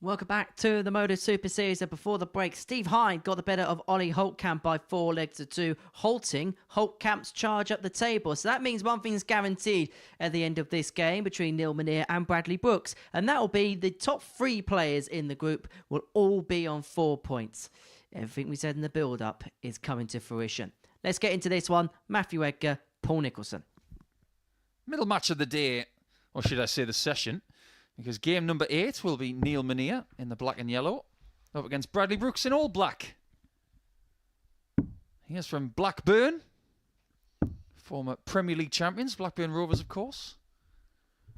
Welcome back to the MODUS Super Series. And before the break, Steve Hine got the better of Ollie Holtkamp by 4 legs to 2, halting Holtkamp's charge up the table. So that means one thing's guaranteed at the end of this game between Neil Menier and Bradley Brooks, and that will be the top 3 players in the group will all be on 4 points. Everything we said in the build-up is coming to fruition. Let's get into this one. Matthew Edgar, Paul Nicholson. Middle match of the day, or should I say the session, because game number 8 will be Neil Menier in the black and yellow up against Bradley Brooks in all black. He is from Blackburn, former Premier League champions, Blackburn Rovers, of course.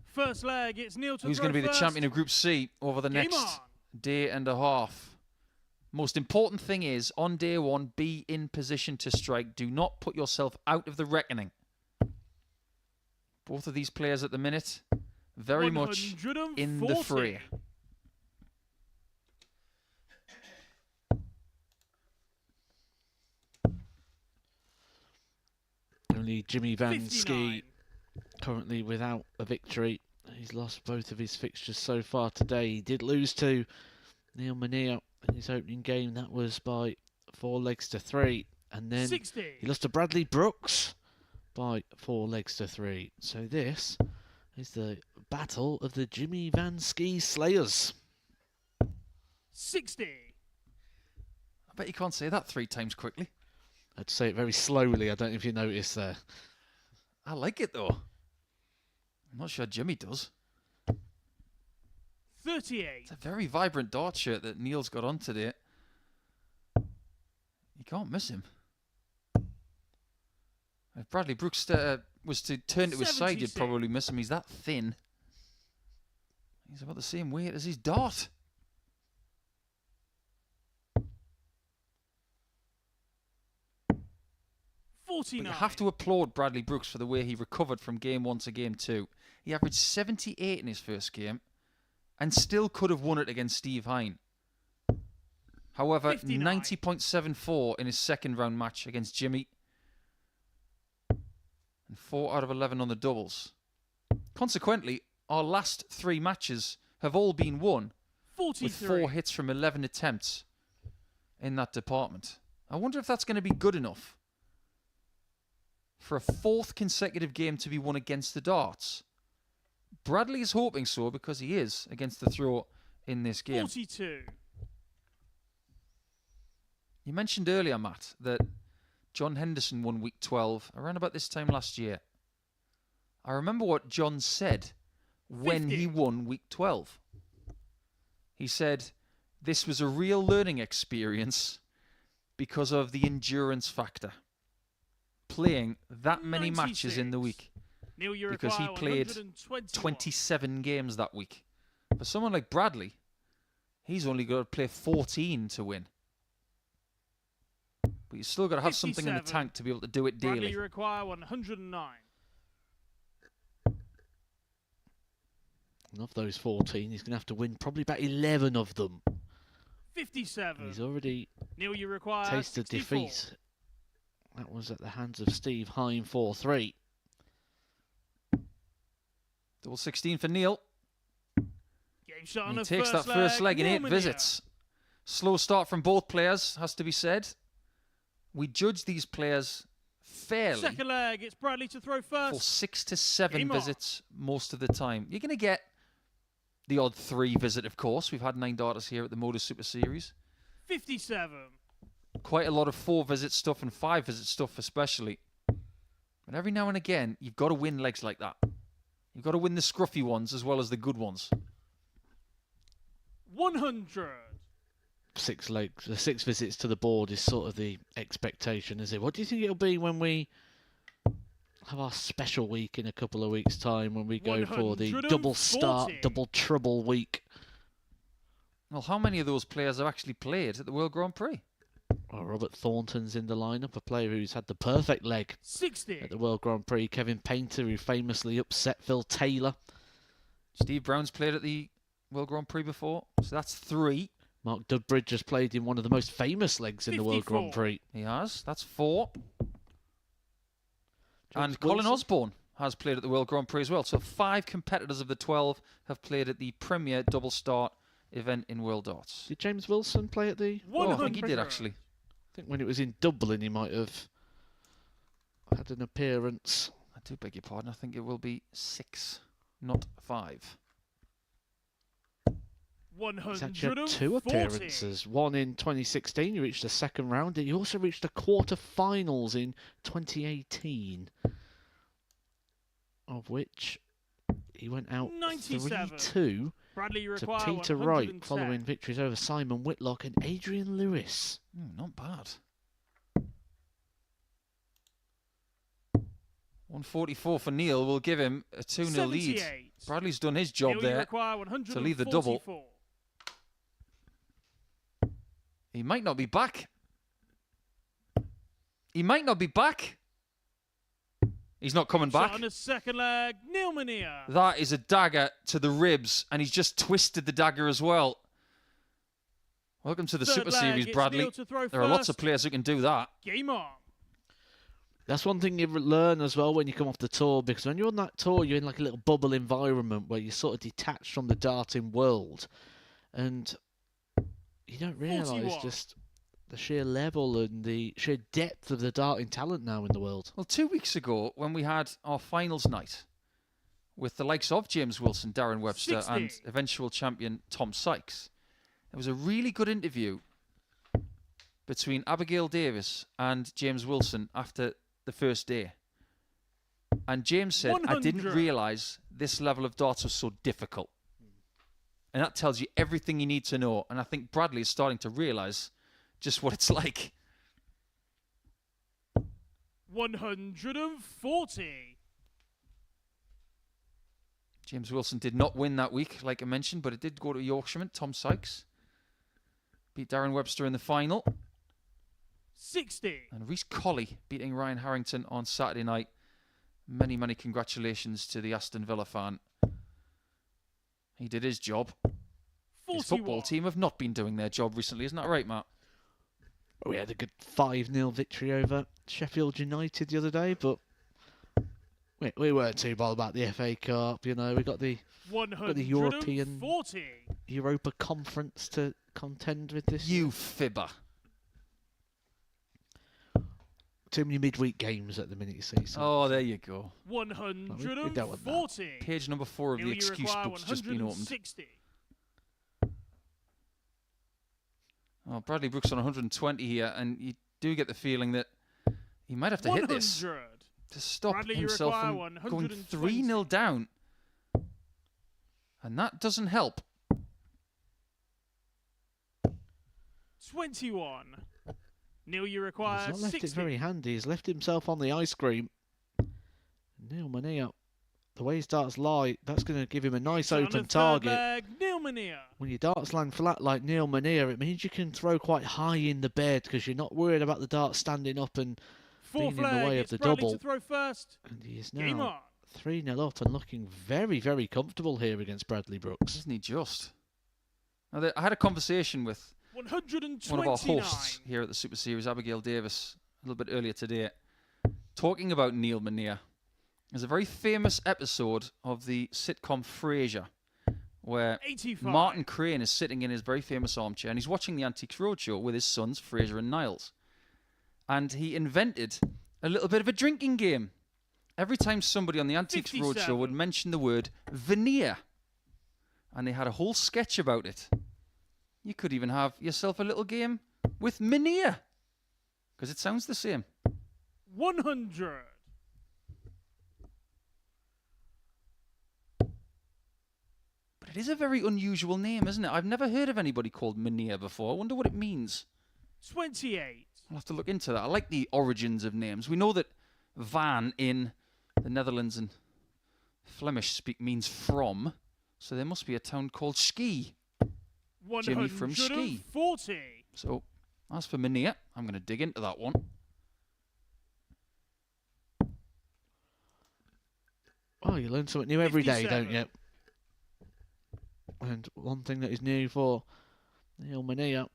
First leg, it's Neil to Who's throw going to be the first. champion of Group C over the Game next on. day and a half. Most important thing is, on day 1, be in position to strike. Do not put yourself out of the reckoning. Both of these players at the minute very much in the 140. fray. Only Jimmy Van 59. Ski currently without a victory. He's lost both of his fixtures so far today. He did lose to Neil Menier in his opening game. That was by 4 legs to 3. And then 60. he lost to Bradley Brooks by 4 legs to 3. So this is the battle of the Jimmy Van Ski Slayers. 60. I bet you can't say that 3 times quickly. I'd say it very slowly. I don't know if you noticed there. I like it though. I'm not sure Jimmy does. 38. It's a very vibrant dart shirt that Neil's got on today. You can't miss him. If Bradley Brooks was to turn to his side, you'd 76. probably miss him. He's that thin. He's about the same weight as his dart. But 49. you have to applaud Bradley Brooks for the way he recovered from game 1 to game 2. He averaged 78 in his first game and still could have won it against Steve Hine. However, 59. 90.74 in his second round match against Jimmy. And 4 out of 11 on the doubles. Consequently, our last 3 matches have all been won 43. with 4 hits from 11 attempts in that department. I wonder if that's going to be good enough for a 4th consecutive game to be won against the darts. Bradley is hoping so because he is against the throw in this game. 42. You mentioned earlier, Matt, that John Henderson won week 12 around about this time last year. I remember what John said when 50. he won week 12. He said, this was a real learning experience because of the endurance factor. Playing that many matches in the 96. week. Neil, you Because he require played 121. 27 games that week. For someone like Bradley, he's only got to play 14 to win. But you've still got to have something in the 57. tank to be able to do it Bradley, daily. you require 109. And of those 14, he's going to have to win probably about 11 of them. 57. He's already Neil, you require tasted 64. defeat. That was at the hands of Steve Hine 4-3. Double 16 for Neil. Game shot on And he the takes that first leg in 8 Neil visits. Slow start from both players, has to be said. We judge these players fairly Second leg, it's Bradley to throw for first. 6 to 7 Game on. visits most of the time. You're going to get the odd 3 visit, of course. We've had 9 darters here at the MODUS Super Series. 57. Quite a lot of 4 visit stuff and 5 visit stuff especially. But every now and again, you've got to win legs like that. You've got to win the scruffy ones as well as the good ones. 100. 6 legs, the 6 visits to the board is sort of the expectation, is it? What do you think it'll be when we have our special week in a couple of weeks' time, when we go for the double start, 140. double trouble week? Well, how many of those players have actually played at the World Grand Prix? Well, Robert Thornton's in the lineup, a player who's had the perfect leg 60. at the World Grand Prix. Kevin Painter, who famously upset Phil Taylor. Steve Brown's played at the World Grand Prix before, so that's 3. Mark Dudbridge has played in one of the most famous legs in the World 54. Grand Prix. He has. That's 4. James And Colin Wilson. Osborne has played at the World Grand Prix as well. So 5 competitors of the 12 have played at the premier double start event in World Darts. Did James Wilson play at the... Oh, 100. I think he did actually. I think when it was in Dublin, he might have had an appearance. I do beg your pardon. I think it will be 6, not 5. He's actually had 2 140. appearances. One in 2016, he reached the second round. He also reached the quarter-finals in 2018, of which he went out 97. 3-2 Bradley, you to require Peter 110. Wright, following victories over Simon Whitlock and Adrian Lewis. Not bad. 144 for Neil will give him a 2-0 lead. 78. Bradley's done his job Neil, you there. require 144. to leave the double. He might not be back. He might not be back. He's not coming Shot back. on the second leg, Neil Mania. That is a dagger to the ribs, and he's just twisted the dagger as well. Welcome to the Third Super leg, Series, it's Bradley. Neil to throw There are lots of first. players who can do that. Game on. That's one thing you learn as well when you come off the tour, because when you're on that tour, you're in like a little bubble environment where you're sort of detached from the darting world, and you don't realise 41. just the sheer level and the sheer depth of the darting talent now in the world. Well, 2 weeks ago, when we had our finals night, with the likes of James Wilson, Darren Webster, 60. and eventual champion Tom Sykes. There was a really good interview between Abigail Davis and James Wilson after the first day. And James said, I didn't 100. realise this level of darts was so difficult. And that tells you everything you need to know. And I think Bradley is starting to realise just what it's like. 140. James Wilson did not win that week, like I mentioned, but it did go to a Yorkshireman, Tom Sykes. Beat Darren Webster in the final. 60. And Rhys Colley beating Ryan Harrington on Saturday night. Many, many congratulations to the Aston Villa fan. He did his job. 41. His football team have not been doing their job recently, isn't that right, Matt? We had a good 5-0 victory over Sheffield United the other day, but we weren't too bothered about the FA Cup. You know, we got the 140. Europa Conference to contend with this. You fibber. Too many midweek games at the minute, you see. So Oh, there you go. 140. Page number 4 of the Neil, you excuse require book's just been opened. 160. Oh, Bradley Brooks on 120 here, and you do get the feeling that he might have to hit this 100. to stop Bradley, you himself require from going 120. 3-0 down. And that doesn't help. 21. Neil, you require he's not left 60. it very handy. He's left himself on the ice cream. Neil Mania, the way his darts lie, that's going to give him a nice On the open third target. leg, Neil Mania. When your darts land flat like Neil Mania, it means you can throw quite high in the bed because you're not worried about the dart standing up and Fourth being in the leg, way of it's the Bradley double. to throw first. And he is Game now on. 3-0 up and looking very, very comfortable here against Bradley Brooks. Isn't he just? Now, I had a conversation with 129. one of our hosts here at the Super Series, Abigail Davis, a little bit earlier today, talking about Neil Mania. There's a very famous episode of the sitcom Frasier where 85. Martin Crane is sitting in his very famous armchair and he's watching the Antiques Roadshow with his sons Fraser and Niles. And he invented a little bit of a drinking game. Every time somebody on the Antiques 57. Roadshow would mention the word veneer, and they had a whole sketch about it. You could even have yourself a little game with Mania, because it sounds the same. 100. But it is a very unusual name, isn't it? I've never heard of anybody called Mania before. I wonder what it means. 28. I'll have to look into that. I like the origins of names. We know that Van in the Netherlands and Flemish speak means from, so there must be a town called Ski. Jimmy from Ski. 140. So, as for Mania, I'm going to dig into that one. Oh, you learn something new every day, don't 57. you? And one thing that is new for Neil Mania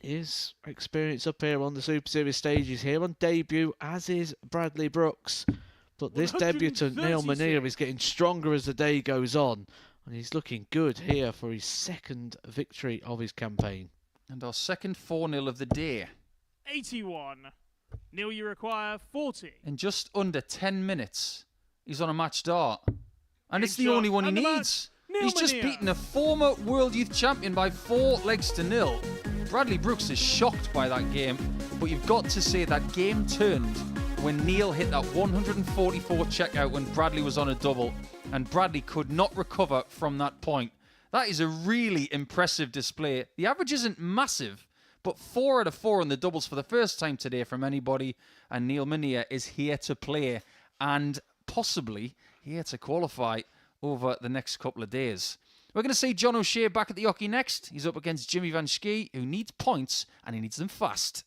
is experience up here on the Super Series stages here on debut, as is Bradley Brooks. But this debutant, Neil Mania, is getting stronger as the day goes on. And he's looking good here for his second victory of his campaign. And our second 4-0 of the day. 81. Neil, you require 40. In just under 10 minutes, he's on a match dart. And it's the Big only shot one he and the match. needs. Neil He's just Mania. beaten a former World Youth Champion by 4 legs to 0. Bradley Brooks is shocked by that game, but you've got to say that game turned when Neil hit that 144 checkout when Bradley was on a double, and Bradley could not recover from that point. That is a really impressive display. The average isn't massive, but 4 out of 4 in the doubles for the first time today from anybody, and Neil Mania is here to play and possibly here to qualify over the next couple of days. We're going to see John O'Shea back at the hockey next. He's up against Jimmy Van Schie, who needs points, and he needs them fast.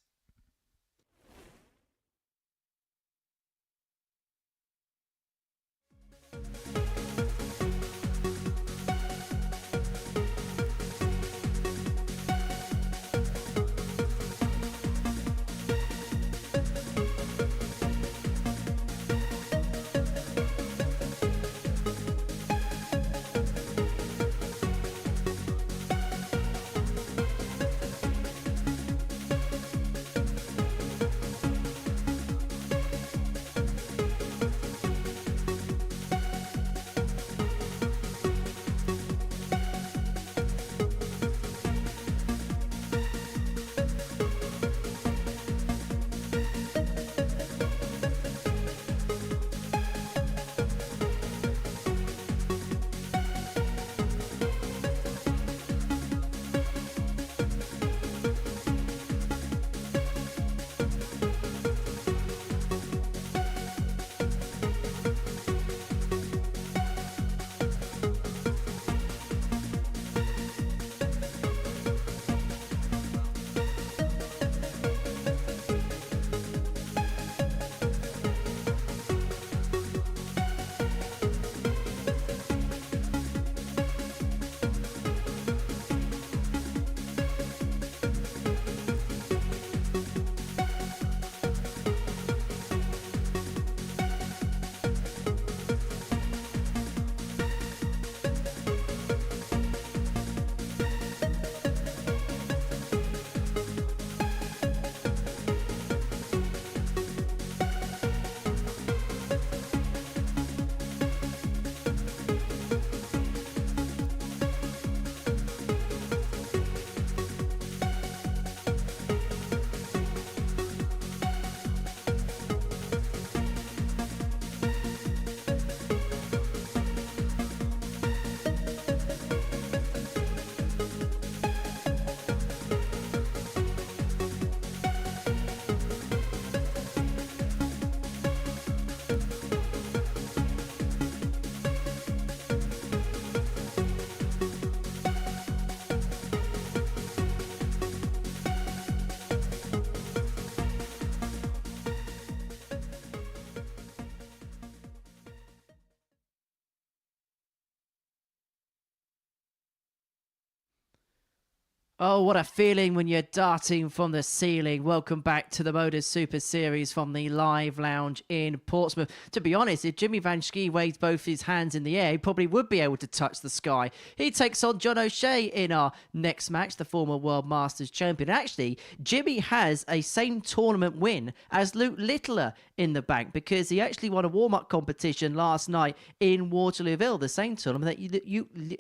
Oh, what a feeling when you're darting from the ceiling. Welcome back to the MODUS Super Series from the Live Lounge in Portsmouth. To be honest, if Jimmy Van Schie waved both his hands in the air, he probably would be able to touch the sky. He takes on John O'Shea in our next match, the former World Masters champion. Actually, Jimmy has a same tournament win as Luke Littler in the bank because he actually won a warm-up competition last night in Waterlooville, the same tournament that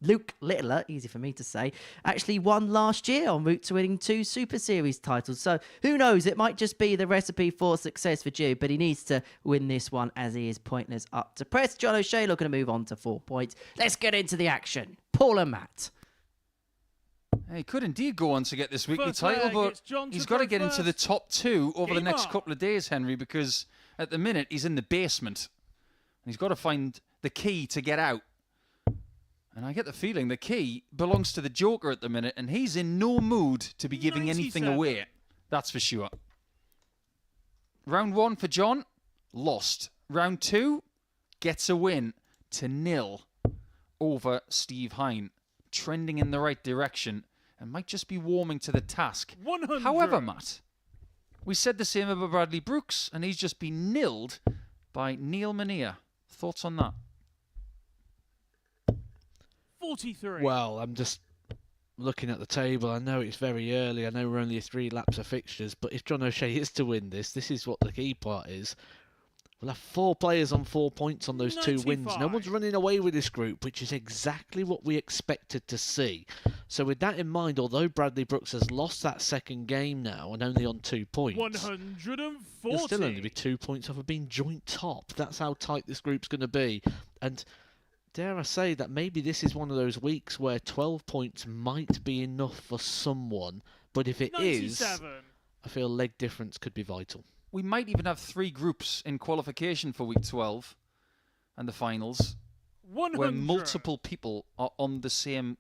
Luke Littler, easy for me to say, actually won last year en route to winning 2 Super Series titles. So who knows, it might just be the recipe for success for Jude, but he needs to win this one as he is pointless up to press. John O'Shea looking to move on to 4 points. Let's get into the action. Paul and Matt. He could indeed go on to get this weekly First title, leg, but it's John to he's got to throw get into the first. top 2 over the Game next on. couple of days, Henry, because at the minute he's in the basement. He's got to find the key to get out. And I get the feeling the key belongs to the Joker at the minute, and he's in no mood to be giving anything 97. away. That's for sure. Round 1 for John, lost. Round 2, gets a win to 0 over Steve Hine. Trending in the right direction and might just be warming to the task. 100. However, Matt, we said the same about Bradley Brooks, and he's just been nilled by Neil Mania. Thoughts on that? 43. Well, I'm just looking at the table. I know it's very early. I know we're only 3 laps of fixtures, but if John O'Shea is to win this is what the key part is. We'll have 4 players on 4 points on those 2 wins. No 95. one's running away with this group, which is exactly what we expected to see. So with that in mind, although Bradley Brooks has lost that second game now and only on 2 points, 140. he'll still only be 2 points off of being joint top. That's how tight this group's going to be. And dare I say that maybe this is one of those weeks where 12 points might be enough for someone. But if it is, 97. I feel leg difference could be vital. We might even have 3 groups in qualification for week 12 and the finals 100. where multiple people are on the same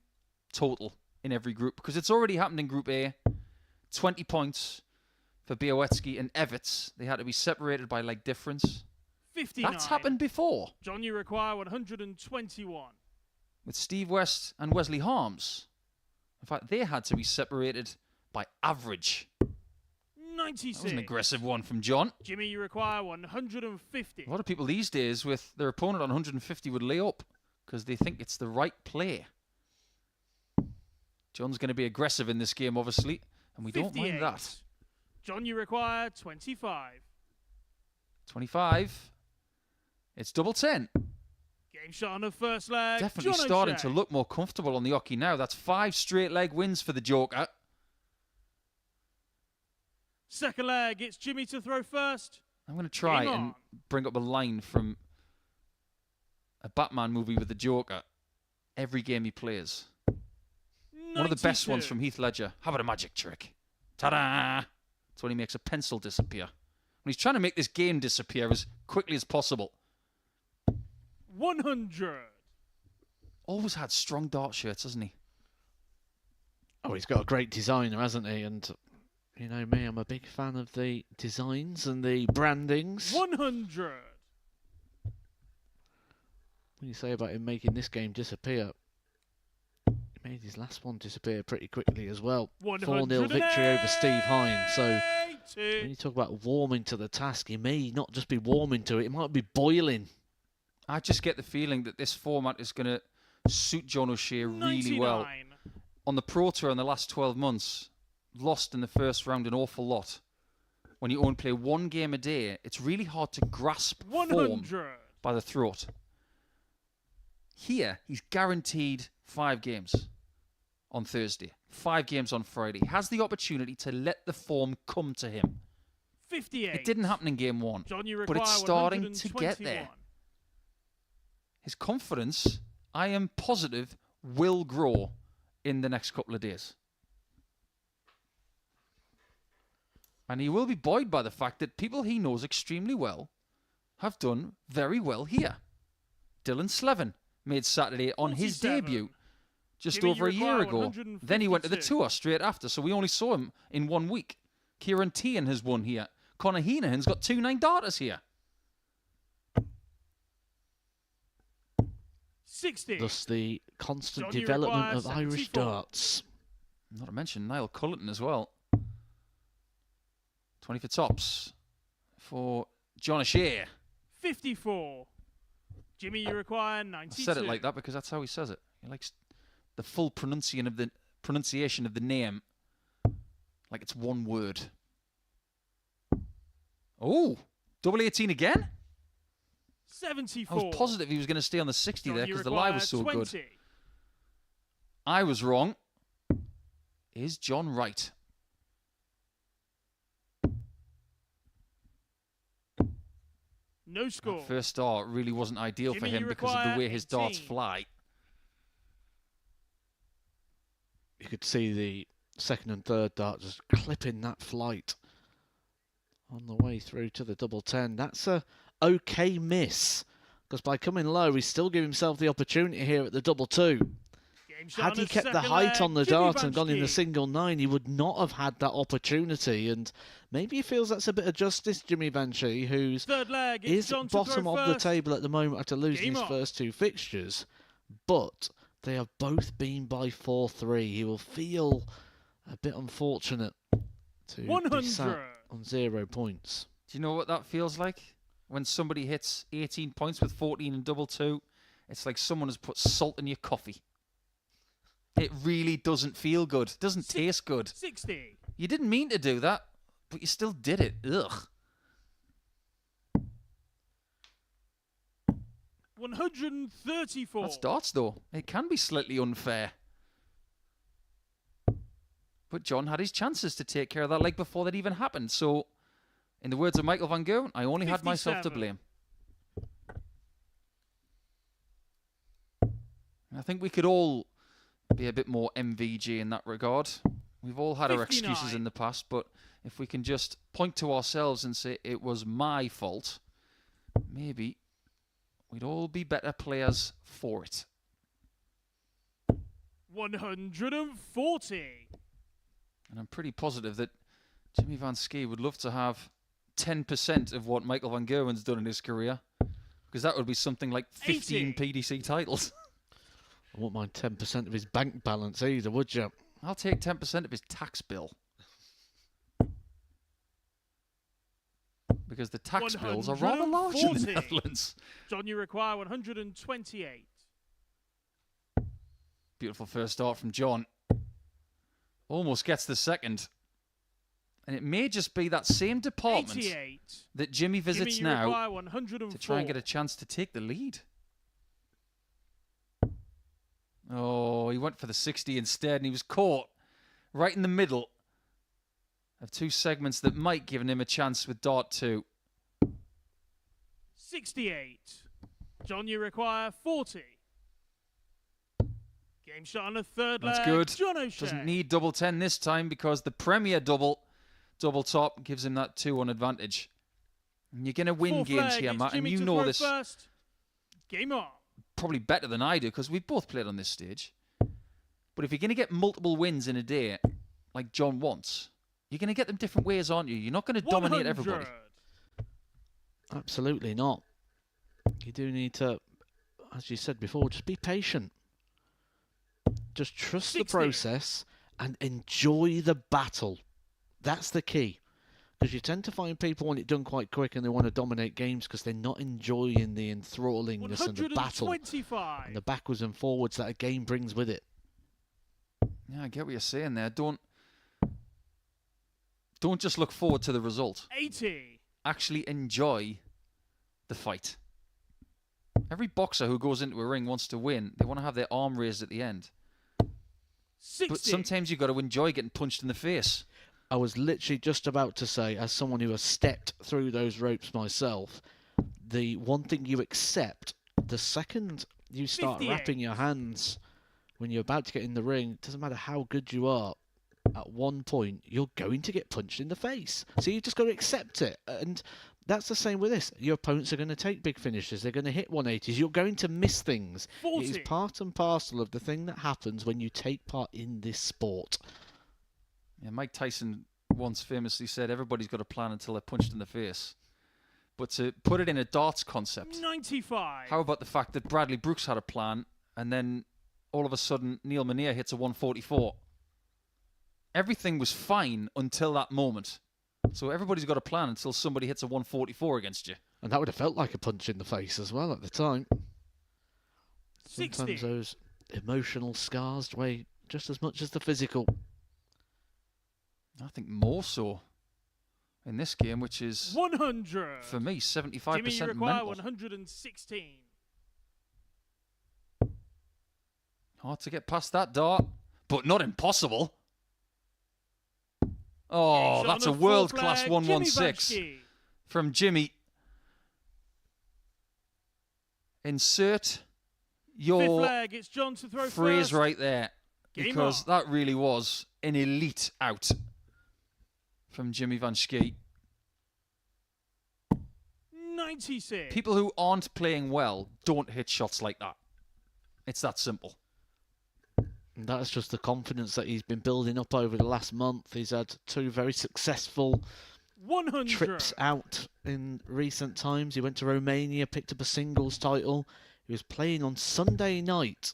total in every group, because it's already happened in Group A. 20 points for Białecki and Evitz. They had to be separated by leg difference. 59. That's happened before John, you require 121. with Steve West and Wesley Harms. In fact, they had to be separated by average. 96. That was an aggressive one from John. Jimmy, you require 150. A lot of people these days with their opponent on 150 would lay up because they think it's the right play. John's going to be aggressive in this game, obviously, and we don't 58. mind that. John, you require 25. 25. It's double 10. Game shot on the first leg. Definitely John starting O'Shea. to look more comfortable on the hockey now. That's 5 straight leg wins for the Joker. Second leg, it's Jimmy to throw first. I'm going to try Game and on. bring up a line from a Batman movie with the Joker. Every game he plays. One of the best ones 92. from Heath Ledger. How about a magic trick? Ta-da! That's when he makes a pencil disappear. When he's trying to make this game disappear as quickly as possible. 100. Always had strong dart shirts, hasn't he? Oh, he's got a great designer, hasn't he? And you know me, I'm a big fan of the designs and the brandings. 100. When you say about him making this game disappear, he made his last one disappear pretty quickly as well. 4-0 victory over Steve Hine. So when you talk about warming to the task, he may not just be warming to it, he might be boiling. I just get the feeling that this format is going to suit John O'Shea really well. 99. On the Pro Tour in the last 12 months, lost in the first round an awful lot. When you only play 1 game a day, it's really hard to grasp form 100. by the throat. Here, he's guaranteed 5 games on Thursday, 5 games on Friday. He has the opportunity to let the form come to him. 58. It didn't happen in game 1, John, you but require it's starting to get 121. there. His confidence, I am positive, will grow in the next couple of days. And he will be buoyed by the fact that people he knows extremely well have done very well here. Dylan Slevin made Saturday on his 47. debut just Jimmy, over a you year require ago. Then he went to the 152. tour straight after, so we only saw him in 1 week. Kieran Tian has won here. Conor Heenahan's got 2 9-darters here. 60. 60. Thus the constant John, you development require of Irish 74. darts. Not to mention Niall Cullerton as well. 20 for tops for John O'Shea. 54. Jimmy, you require 92. I said it like that because that's how he says it. He likes the full pronunciation of the name like it's one word. Oh, double 18 again? 74. I was positive he was going to stay on the 60 John, there you because the lie require was so 20. good. I was wrong. Is John right? No score. That first start really wasn't ideal for Jimmy, him you because of the require way his darts 18. fly. You could see the second and third dart just clipping that flight on the way through to the double 10. That's a okay miss, because by coming low, he's still giving himself the opportunity here at the double 2. Game shot Had on he the kept the second height leg, on the Jimmy dart and gone in the Vanschke. single 9, he would not have had that opportunity. And maybe he feels that's a bit of justice, Jimmy Vanschke, who's Third leg, it's is John to bottom throw of the first. table at the moment after losing Game his on. first 2 fixtures. But they have both been by 4-3. He will feel a bit unfortunate to be 100. sat on 0 points. Do you know what that feels like? When somebody hits 18 points with 14 and double 2, it's like someone has put salt in your coffee. It really doesn't feel good. It doesn't taste good. 60. You didn't mean to do that, but you still did it. Ugh. 134. That's darts, though. It can be slightly unfair. But John had his chances to take care of that leg before that even happened. So, in the words of Michael van Gerwen, I only had myself to 57. blame. And I think we could all be a bit more MVG in that regard. We've all had our excuses 59. in the past, but if we can just point to ourselves and say it was my fault, maybe we'd all be better players for it. 140. And I'm pretty positive that Jimmy Vanschke would love to have 10% of what Michael van Gerwen's done in his career, because that would be something like 15 80. PDC titles. I won't mind 10% of his bank balance either, would you? I'll take 10% of his tax bill. Because the tax bills are rather large in the 140. Netherlands. John, you require 128. Beautiful first start from John. Almost gets the second. And it may just be that same department 88. that Jimmy visits Jimmy, you now require 104. to try and get a chance to take the lead. Oh, he went for the 60 instead, and he was caught right in the middle of 2 segments that might give him a chance with dart 2. 68. John, you require 40. Game shot on the third That's leg. good. John O'Shea. Doesn't need double 10 this time because the Premier double top gives him that 2-1 advantage. And you're going to win Fourth games leg, here, it's Matt, and Jimmy you to know throw this First. Game on. probably better than I do because we've both played on this stage. But if you're going to get multiple wins in a day, like John wants, you're going to get them different ways, aren't you? You're not going to dominate 100. everybody. Absolutely not. You do need to, as you said before, just be patient. Just trust 60. the process and enjoy the battle. That's the key. Because you tend to find people want it done quite quick and they want to dominate games because they're not enjoying the enthrallingness and the battle 125. and the backwards and forwards that a game brings with it. Yeah, I get what you're saying there. Don't just look forward to the result. 80. Actually enjoy the fight. Every boxer who goes into a ring wants to win. They want to have their arm raised at the end. 60. But sometimes you've got to enjoy getting punched in the face. I was literally just about to say, as someone who has stepped through those ropes myself, the one thing you accept, the second you start 58. wrapping your hands when you're about to get in the ring, it doesn't matter how good you are, at one point you're going to get punched in the face. So you've just got to accept it. And that's the same with this. Your opponents are going to take big finishes. They're going to hit 180s. You're going to miss things. 40. It is part and parcel of the thing that happens when you take part in this sport. Yeah, Mike Tyson once famously said everybody's got a plan until they're punched in the face. But to put it in a darts concept, 95. how about the fact that Bradley Brooks had a plan and then all of a sudden Neil Menier hits a 144? everything was fine until that moment. So everybody's got a plan until somebody hits a 144 against you. And that would have felt like a punch in the face as well at the time. 60. Sometimes those emotional scars weigh just as much as the physical. I think more so in this game, which is, 100. for me, 75% Jimmy, you require mental. 116. Hard to get past that dart, but not impossible. Oh, Shot that's on a the full world-class flag, 116 Jimmy Vansky. from Jimmy. Insert Fifth your flag, it's John to throw phrase first. right there, Game because on. that really was an elite out from Jimmy Vansky. 96. People who aren't playing well don't hit shots like that. It's that simple. And that's just the confidence that he's been building up over the last month. He's had 2 very successful 100. trips out in recent times. He went to Romania, picked up a singles title. He was playing on Sunday night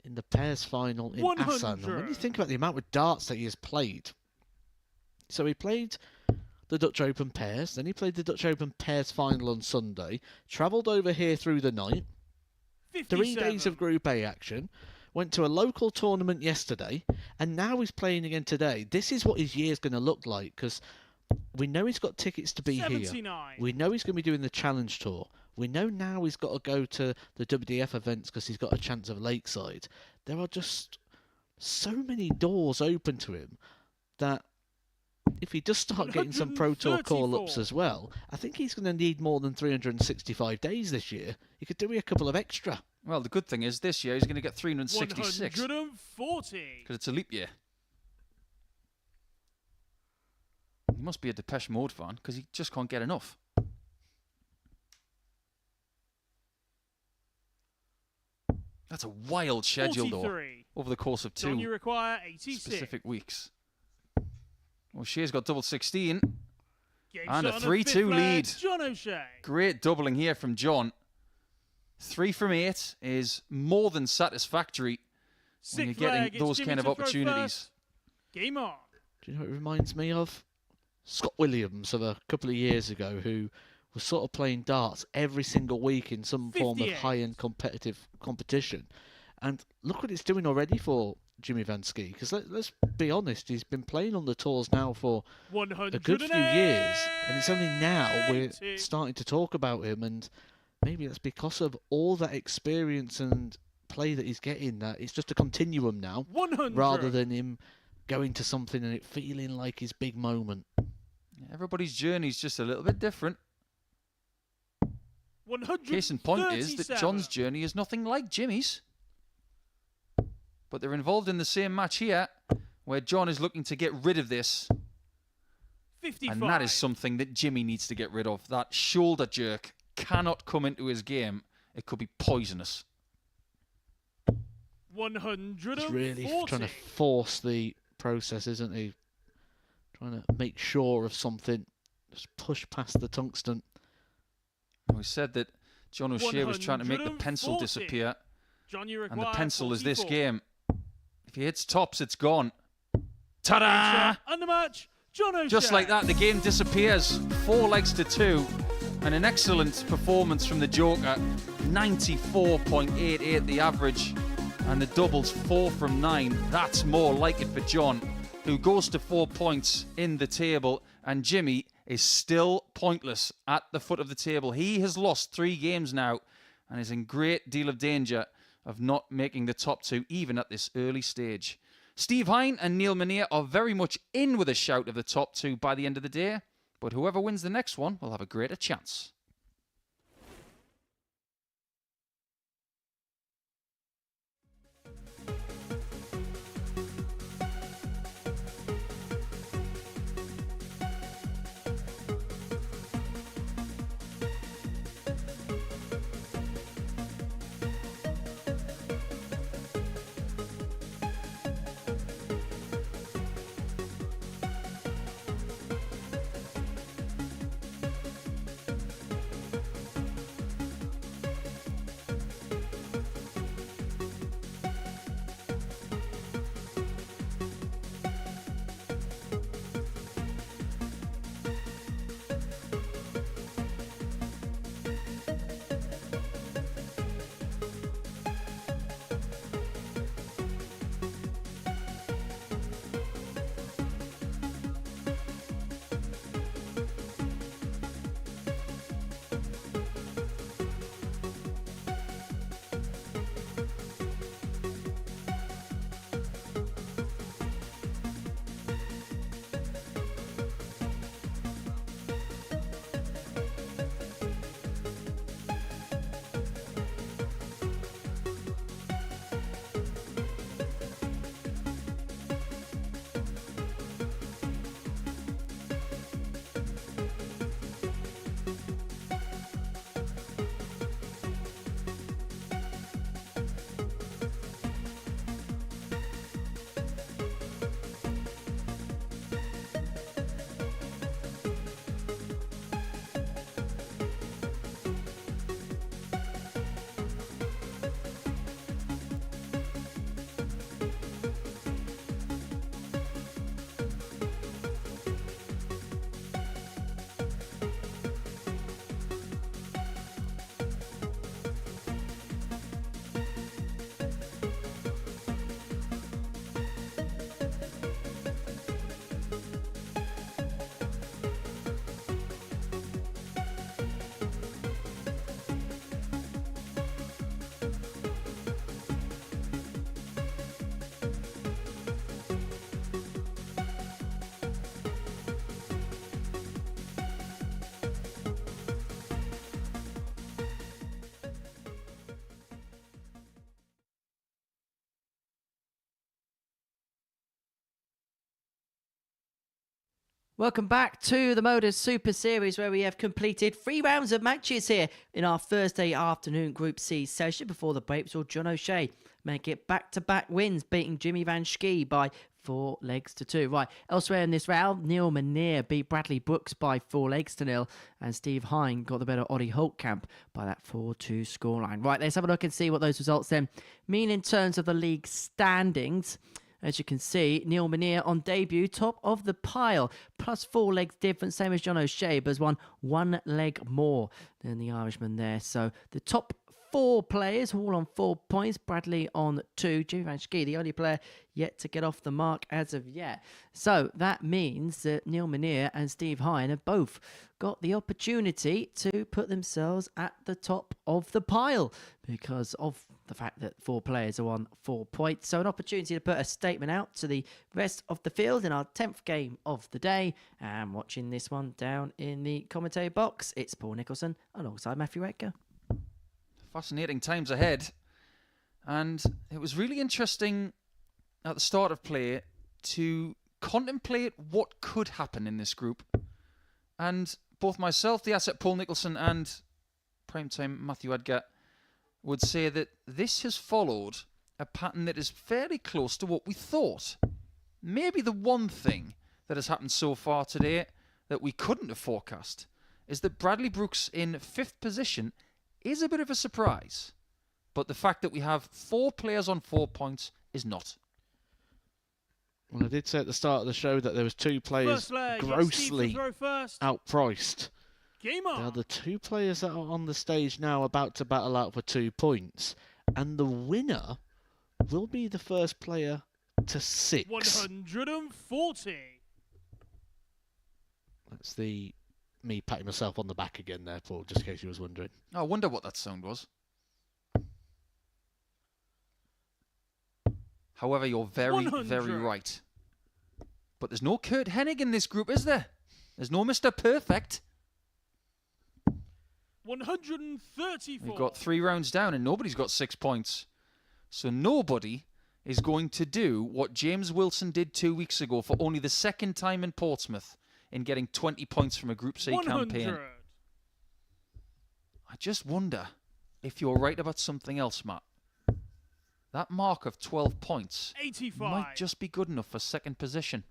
in the pairs final in 100. Asan. And when you think about the amount of darts that he has played, so he played the Dutch Open pairs, then he played the Dutch Open pairs final on Sunday, travelled over here through the night, 3 days of Group A action, went to a local tournament yesterday, and now he's playing again today. This is what his year's going to look like, because we know he's got tickets to be 79. here. We know he's going to be doing the Challenge Tour. We know now he's got to go to the WDF events because he's got a chance of Lakeside. There are just so many doors open to him that if he does start getting some Pro Tour call-ups 134. as well, I think he's going to need more than 365 days this year. He could do a couple of extra. Well, the good thing is this year he's going to get 366 140. because it's a leap year. He must be a Depeche Mode fan because he just can't get enough. That's a wild schedule, though, 43. over the course of John, you 2 require 86. specific weeks. O'Shea's got double 16. Game And a shot on 3-2 fifth flag, lead. John O'Shea. Great doubling here from John. 3 from 8 is more than satisfactory when you're Sixth flag, getting it's those Jimmy kind of to throw opportunities. first. Game on. Do you know what it reminds me of? Scott Williams of a couple of years ago, who was sort of playing darts every single week in some form of 58. high-end competitive competition. And look what it's doing already for Jimmy Vansky. Because let's be honest, he's been playing on the tours now for 100. a good few years. And it's only now we're starting to talk about him. And maybe that's because of all that experience and play that he's getting, that it's just a continuum now, 100. rather than him going to something and it feeling like his big moment. Everybody's journey is just a little bit different. 137. Case in point is that John's journey is nothing like Jimmy's. But they're involved in the same match here, where John is looking to get rid of this. 55. And that is something that Jimmy needs to get rid of. That shoulder jerk cannot come into his game. It could be poisonous. 140. He's really trying to force the process, isn't he? Trying to make sure of something. Just push past the tungsten. We said that John O'Shea was trying to make the pencil 140. disappear. John, you And the require pencil is this 44. game. If he hits tops, it's gone. Game Ta-da! shot and the match, John O'Shea. Just like that, the game disappears. 4 legs to 2. And an excellent performance from the Joker. 94.88 the average. And the doubles 4 from 9. That's more like it for John, who goes to 4 points in the table. And Jimmy is still pointless at the foot of the table. He has lost 3 games now and is in great deal of danger of not making the top 2 even at this early stage. Steve Hine and Neil Menier are very much in with a shout of the top 2 by the end of the day, but whoever wins the next one will have a greater chance. Welcome back to the MODUS Super Series, where we have completed 3 rounds of matches here in our Thursday afternoon Group C session. Before the break, saw John O'Shea make it back-to-back wins, beating Jimmy Van Schie by 4 legs to 2. Right, elsewhere in this round, Neil Manier beat Bradley Brooks by 4 legs to 0, and Steve Hine got the better Oddie Holtkamp by that 4-2 scoreline. Right, let's have a look and see what those results then mean in terms of the league standings. As you can see, Neil Manier on debut, top of the pile, plus 4 legs difference, same as John O'Shea, but has won 1 leg more than the Irishman there. So the top 4 players, all on 4 points. Bradley on 2. Jimmy Van Schie, the only player yet to get off the mark as of yet. So that means that Neil Manier and Steve Hine have both got the opportunity to put themselves at the top of the pile because of the fact that 4 players are on 4 points. So an opportunity to put a statement out to the rest of the field in our 10th game of the day. And watching this one down in the commentary box, it's Paul Nicholson alongside Matthew Edgar. Fascinating times ahead. And it was really interesting at the start of play to contemplate what could happen in this group. And both myself, the asset Paul Nicholson, and primetime Matthew Edgar would say that this has followed a pattern that is fairly close to what we thought. Maybe the one thing that has happened so far today that we couldn't have forecast is that Bradley Brooks in 5th position is a bit of a surprise. But the fact that we have 4 players on 4 points is not. Well, I did say at the start of the show that there was 2 players grossly outpriced. Game on. Now, the 2 players that are on the stage now about to battle out for 2 points. And the winner will be the first player to 6. 140. That's me patting myself on the back again there, Paul, just in case you was wondering. I wonder what that sound was. However, you're very, 100. very right. But there's no Kurt Hennig in this group, is there? There's no Mr. Perfect. 134. We've got 3 rounds down and nobody's got 6 points. So nobody is going to do what James Wilson did 2 weeks ago for only the 2nd time in Portsmouth in getting 20 points from a Group C 100. campaign. I just wonder if you're right about something else, Matt. That mark of 12 points 85. might just be good enough for 2nd position.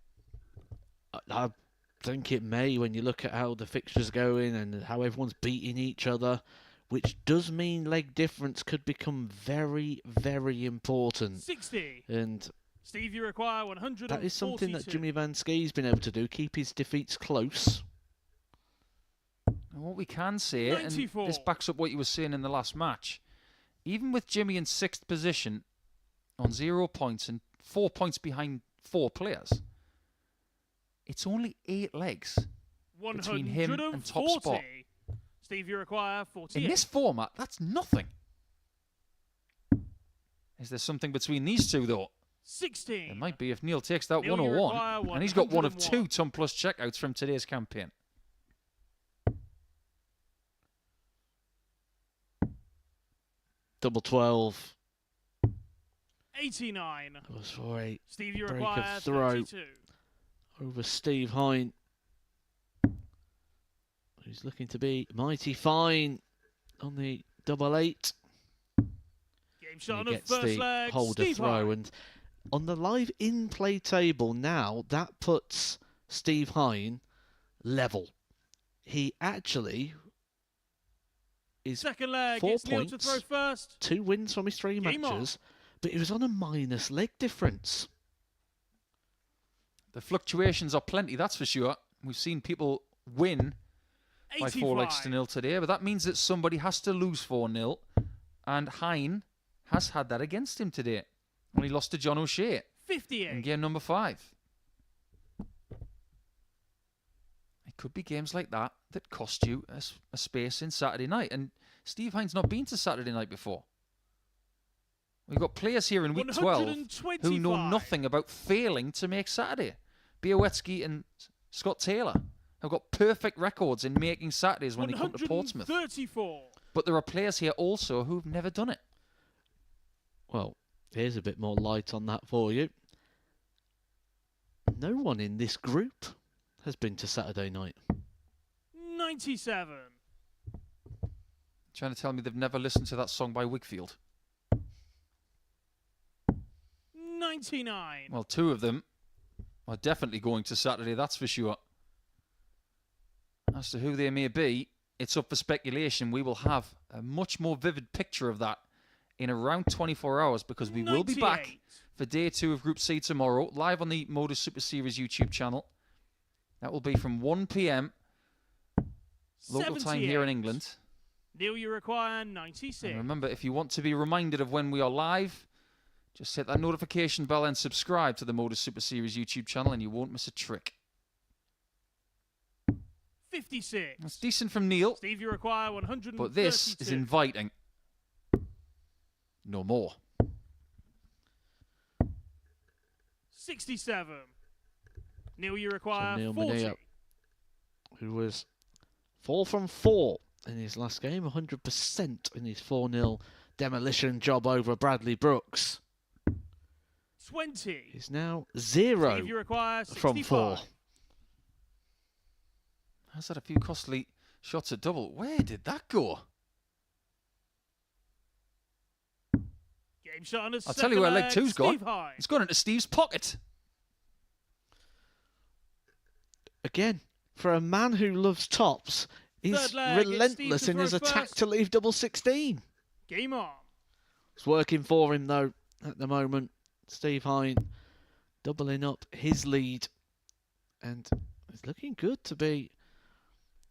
I think it may when you look at how the fixtures are going and how everyone's beating each other, which does mean leg difference could become very, very important. 60. And Steve, you require 142. that is something that Jimmy Van Schie's been able to do, keep his defeats close. And what we can say, 94. and this backs up what you were saying in the last match, even with Jimmy in 6th position on 0 points and 4 points behind 4 players, it's only 8 legs between him and top spot. Steve, you require 48. In this format, that's nothing. Is there something between these two, though? 16. It might be if Neil takes that Neil, you 101. require And he's got one of 101. 2 Tom Plus checkouts from today's campaign. Double 12 89. was for a Steve, you break require of throw 32. over Steve Hine. He's looking to be mighty fine on the double 8. Game shot on He the gets first the leg. holder Steve throw, Hine. and on the live in-play table now, that puts Steve Hine level. He actually is Second leg. 4 It's Neil to points, throw first. 2 wins from his 3 Game on. matches, but he was on a minus leg difference. The fluctuations are plenty, that's for sure. We've seen people win by 4 legs to 0 today, but that means that somebody has to lose 4-0, and Hine has had that against him today when he lost to John O'Shea in 58. game number 5. It could be games like that that cost you a space in Saturday night, and Steve Hine's not been to Saturday night before. We've got players here in week 12 who know 125. nothing about failing to make Saturday. Białowicz and Scott Taylor have got perfect records in making Saturdays when they come to Portsmouth. 134. But there are players here also who've never done it. Well, here's a bit more light on that for you. No one in this group has been to Saturday night. 97. Trying to tell me they've never listened to that song by Wakefield. 99. Well, 2 of them are definitely going to Saturday, that's for sure. As to who they may be, it's up for speculation. We will have a much more vivid picture of that in around 24 hours because we will be back 98. for day 2 of Group C tomorrow, live on the MODUS Super Series YouTube channel. That will be from 1 p.m. local time here in 78. England. Neil, you require 96. And remember, if you want to be reminded of when we are live, just hit that notification bell and subscribe to the MODUS Super Series YouTube channel and you won't miss a trick. 56. That's decent from Neil, Steve, you require 132. but this is inviting. No more. 67. Neil, you require Neil 40. Mania, who was 4 from 4 in his last game, 100% in his 4-0 demolition job over Bradley Brooks. 20. He's now 0 Steve, you require from 4. 65. Has had a few costly shots at double. Where did that go? Game shot on his I'll tell you where leg 2's gone. Steve Hine. It's gone into Steve's pocket. Again, for a man who loves tops, he's Third leg, it's relentless Steve in to his throw attack first. to leave double 16. Game on. It's working for him, though, at the moment. Steve Hine doubling up his lead. And it's looking good to be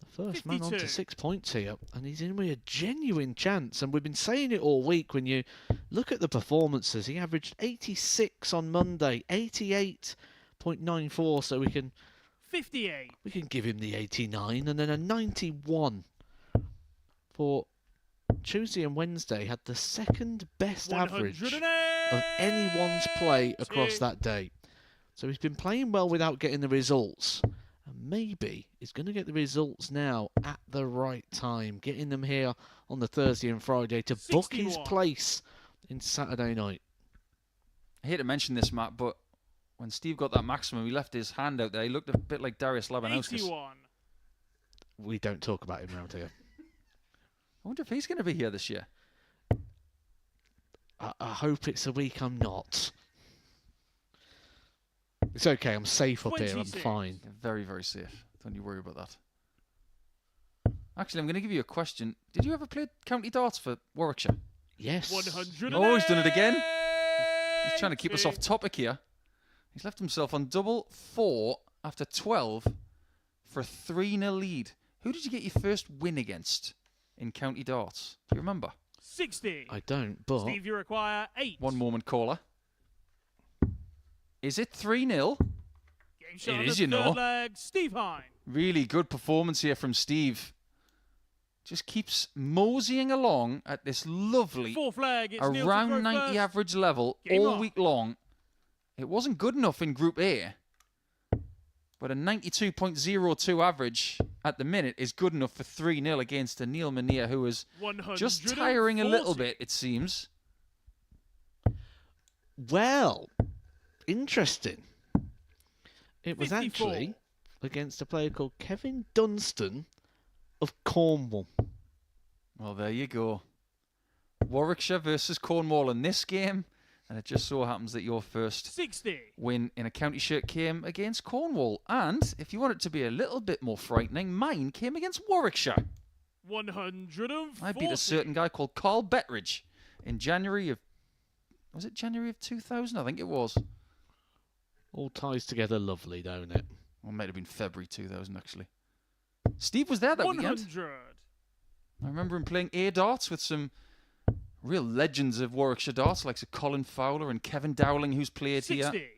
the first man on to 52. 6 points here. And he's in with a genuine chance. And we've been saying it all week. When you look at the performances, he averaged 86 on Monday, 88.94. So we can 58. give him the 89. And then a 91 for Tuesday and Wednesday. Had the second best average 108. of anyone's play across that day. So he's been playing well without getting the results. And maybe he's going to get the results now at the right time. Getting them here on the Thursday and Friday to book his 61. place in Saturday night. I hate to mention this, Matt, but when Steve got that maximum, he left his hand out there. He looked a bit like Darius Labanauskas. 81. We don't talk about him around here. I wonder if he's going to be here this year. I hope it's a week I'm not. It's okay, I'm safe up here, I'm 26. fine. Yeah, very, very safe. Don't you worry about that. Actually, I'm going to give you a question. Did you ever play county darts for Warwickshire? Yes. 100. Oh, he's done it again. He's trying to keep us off topic here. He's left himself on double 4 after 12 for a 3-0 lead. Who did you get your first win against in county darts? Do you remember? 60. I don't, but Steve, you require 8. One moment, caller. Is it 3-0? Game shot It on is, the you know. third leg. Steve Hine. Really good performance here from Steve. Just keeps moseying along at this lovely, Fourth leg. It's Neil to throw around 90 first. average level Game all on. week long. It wasn't good enough in Group A, but a 92.02 average at the minute is good enough for 3-0 against a Neil Mania who is just tiring a little 140. bit, it seems. well, interesting. It was 54. actually against a player called Kevin Dunstan of Cornwall. Well, there you go. Warwickshire versus Cornwall in this game, and it just so happens that your first 60. win in a county shirt came against Cornwall. And if you want it to be a little bit more frightening, mine came against Warwickshire. 140. I beat a certain guy called Carl Bettridge in January of... Was it January of 2000? I think it was. All ties together lovely, don't it? Or it might have been February 2000, actually. Steve was there that 100. weekend. I remember him playing air darts with some real legends of Warwickshire darts, like Sir Colin Fowler and Kevin Dowling, who's played 60. here.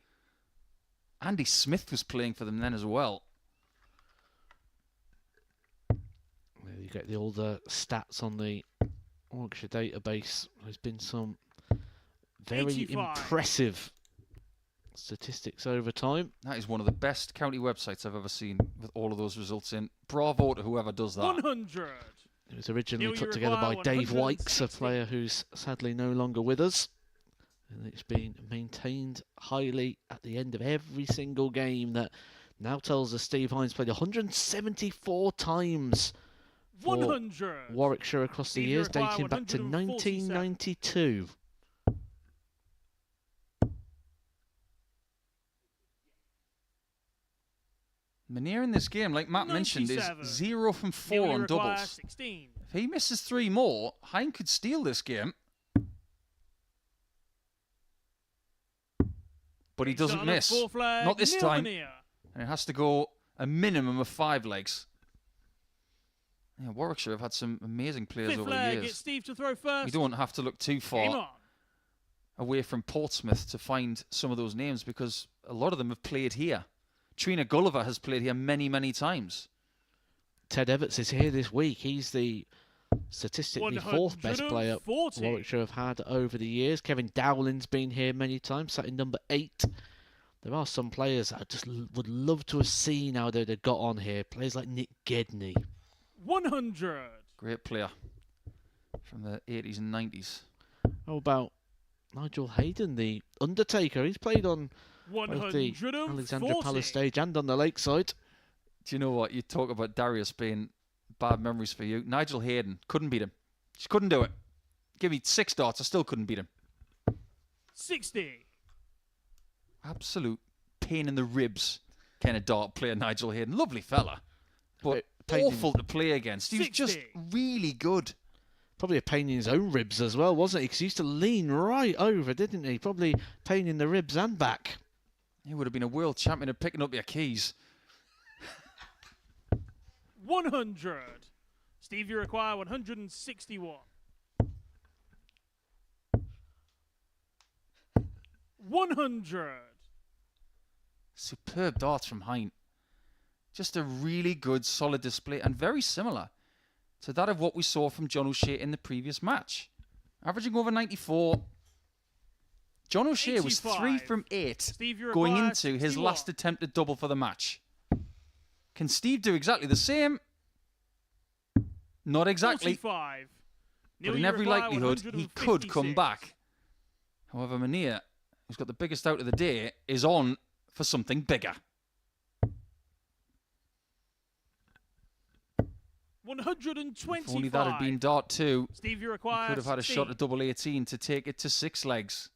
Andy Smith was playing for them then as well. There you get all the stats on the Warwickshire database. There's been some very 85. impressive statistics over time. That is one of the best county websites I've ever seen with all of those results in. Bravo to whoever does that. 100. It was originally Neil, you put together by require Dave Wykes, a 160. player who's sadly no longer with us. And it's been maintained highly at the end of every single game that Now tells us Steve Hines played 174 times for 100. Warwickshire across the Steve, years, you require dating back to 147. 1992. Menier in this game, like Matt mentioned, is 97. 0 from 4 Neil, you on require doubles. 16. If he misses 3 more, Hein could steal this game. But he doesn't Starting at miss. four flag, Not this Neil time. Menier. And it has to go a minimum of 5 legs. Yeah, Warwickshire have had some amazing players Fifth over the leg, years. it's Steve to throw first. We don't have to look too Game far on. away from Portsmouth to find some of those names, because a lot of them have played here. Trina Gulliver has played here many, many times. Ted Everts is here this week. He's the statistically fourth best player 140. Warwickshire have had over the years. Kevin Dowling's been here many times, sat in number 8. There are some players I just would love to have seen how they'd have got on here. Players like Nick Gedney. 100. Great player from the 80s and 90s. How about Nigel Hayden, the Undertaker? He's played on both the 140. Alexandra Palace stage and on the Lakeside. Do you know what? You talk about Darius being bad memories for you. Nigel Hayden, couldn't beat him. Just couldn't do it. Give me 6 darts, I still couldn't beat him. 60. Absolute pain in the ribs kind of dart player, Nigel Hayden. Lovely fella, but awful to play against. He was just 60. really good. Probably a pain in his own ribs as well, wasn't he? Because he used to lean right over, didn't he? Probably pain in the ribs and back. He would have been a world champion at picking up your keys. 100. Steve, you require 161. 100. Superb darts from Hein. Just a really good, solid display, and very similar to that of what we saw from John O'Shea in the previous match. Averaging over 94. John O'Shea was 3 85. from 8 Steve, you going require into his 61. last attempted double for the match. Can Steve do exactly the same? Not exactly, 45. but Neil, in you every require likelihood, he could come 156. back. However, Menier, who's got the biggest out of the day, is on for something bigger. 125. If only that had been dart 2, Steve, you he require could have had a 16. shot at double 18 to take it to 6 legs.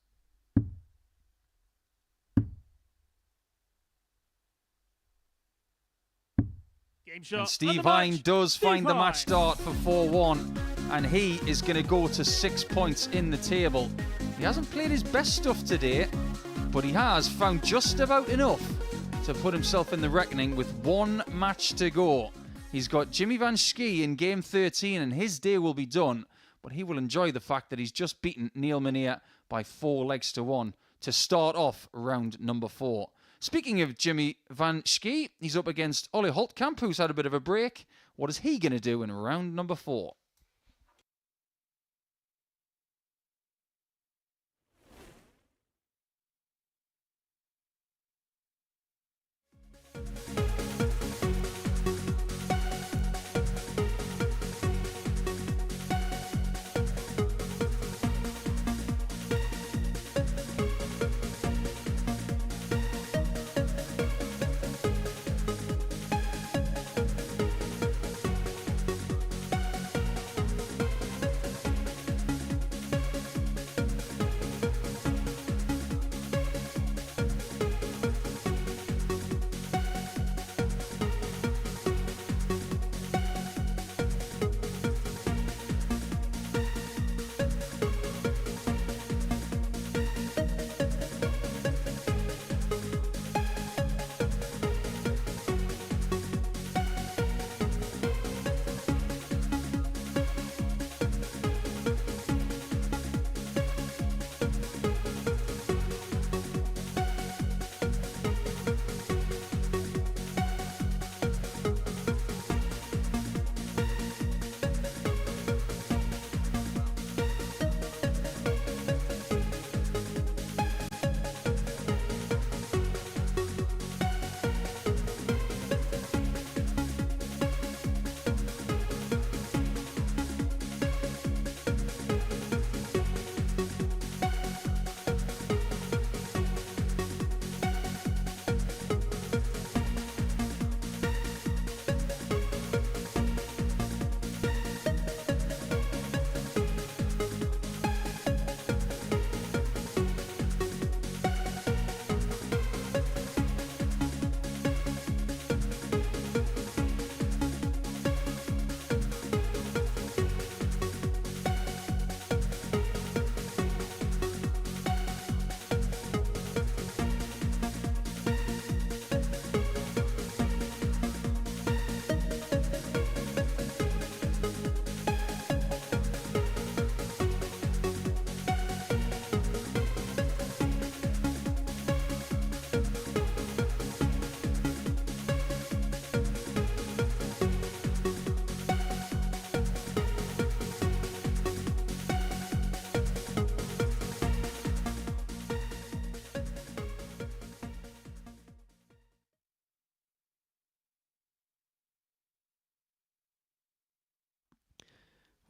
Game shot. And Steve and the Hein match. does Steve find the match Hein. start for 4-1, and he is going to go to 6 points in the table. He hasn't played his best stuff today, but he has found just about enough to put himself in the reckoning with 1 match to go. He's got Jimmy Van Schie in game 13, and his day will be done, but he will enjoy the fact that he's just beaten Neil Menier by 4 legs to 1 to start off round number 4. Speaking of Jimmy Van Schie, he's up against Ollie Holtkamp, who's had a bit of a break. What is he going to do in round number 4?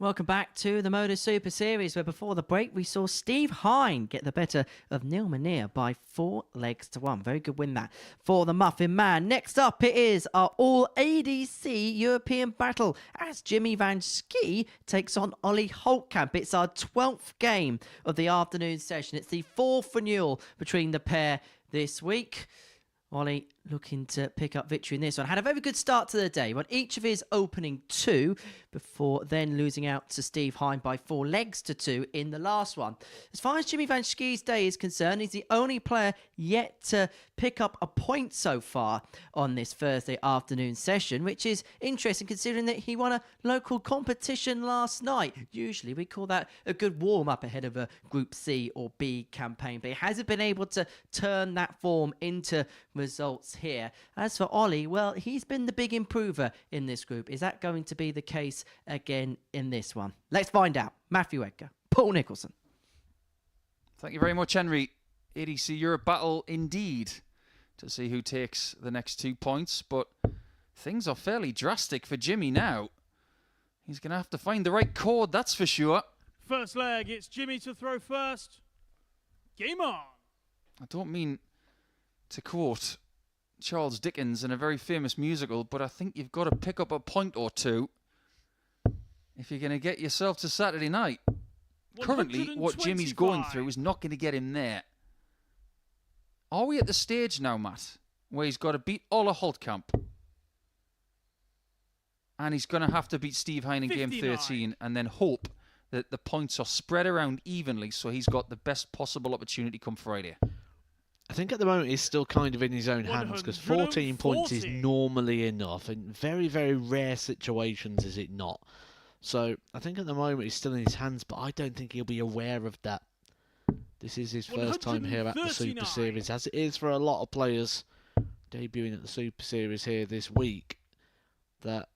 Welcome back to the MODUS Super Series, where before the break we saw Steve Hine get the better of Neil Manir by 4 legs to 1. Very good win that for the Muffin Man. Next up it is our all ADC European battle as Jimmy Van Schie takes on Ollie Holtkamp. It's our 12th game of the afternoon session. It's the 4th renewal between the pair this week. Ollie looking to pick up victory in this one. Had a very good start to the day. Won each of his opening 2 before then losing out to Steve Hine by 4 legs to 2 in the last one. As far as Jimmy Van Schie's day is concerned, he's the only player yet to pick up a point so far on this Thursday afternoon session, which is interesting considering that he won a local competition last night. Usually we call that a good warm-up ahead of a Group C or B campaign, but he hasn't been able to turn that form into results here. As for Ollie, well, he's been the big improver in this group. Is that going to be the case again in this one? Let's find out. Matthew Edgar, Paul Nicholson. Thank you very much, Henry. ADC Europe battle indeed to see who takes the next 2 points, but things are fairly drastic for Jimmy now. He's going to have to find the right chord, that's for sure. First leg, it's Jimmy to throw first. Game on. I don't mean to quote Charles Dickens in a very famous musical, but I think you've got to pick up a point or two if you're going to get yourself to Saturday night. Currently, what Jimmy's going through is not going to get him there. Are we at the stage now, Matt, where he's got to beat Ola Holtkamp? And he's going to have to beat Steve Hine in game 13 and then hope that the points are spread around evenly so he's got the best possible opportunity come Friday. I think at the moment he's still kind of in his own hands because 14 points is normally enough. In very, very rare situations is it not. So I think at the moment he's still in his hands, but I don't think he'll be aware of that. This is his first time here at the Super Series, as it is for a lot of players debuting at the Super Series here this week. That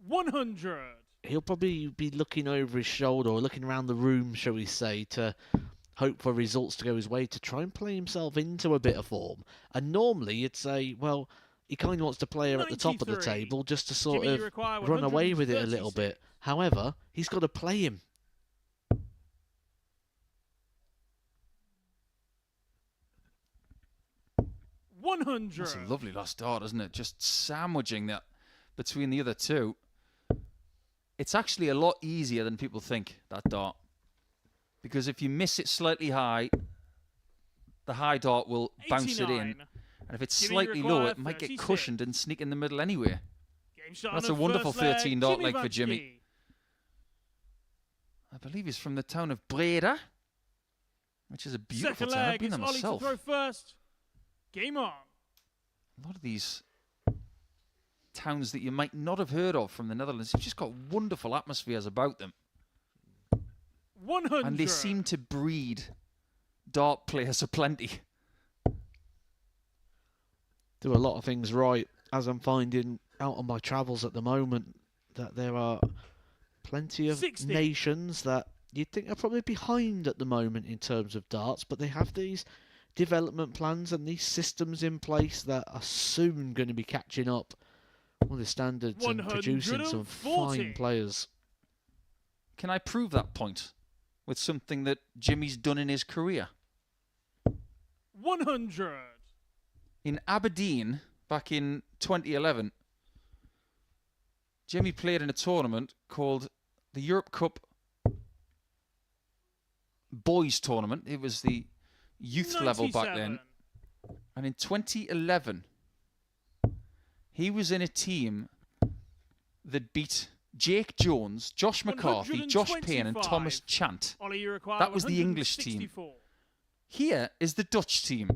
100. He'll probably be looking over his shoulder or looking around the room, shall we say, to hope for results to go his way to try and play himself into a bit of form. And normally you'd say, well, he kind of wants to play her at the top of the table just to sort of run away with it a little bit. However, he's got to play him. 100. That's a lovely last start, isn't it? Just sandwiching that between the other two. It's actually a lot easier than people think, that dart. Because if you miss it slightly high, the high dart will bounce it in. And if it's slightly low, it might get cushioned and sneak in the middle anyway. That's a wonderful 13 dart leg for Jimmy. I believe he's from the town of Breda, which is a beautiful town. I've been there myself. Throw first. Game on. A lot of these towns that you might not have heard of from the Netherlands have just got wonderful atmospheres about them. 100. And they seem to breed dart players aplenty. Do a lot of things right, as I'm finding out on my travels at the moment, that there are plenty of 60. nations that you'd think are probably behind at the moment in terms of darts, but they have these development plans and these systems in place that are soon going to be catching up with the standards and producing some fine players. Can I prove that point with something that Jimmy's done in his career? 100. In Aberdeen, back in 2011, Jimmy played in a tournament called the Europe Cup Boys Tournament. It was the youth level back then. And in 2011, he was in a team that beat Jake Jones, Josh McCarthy, Josh Payne and Thomas Chant. That was the English team. Here is the Dutch team.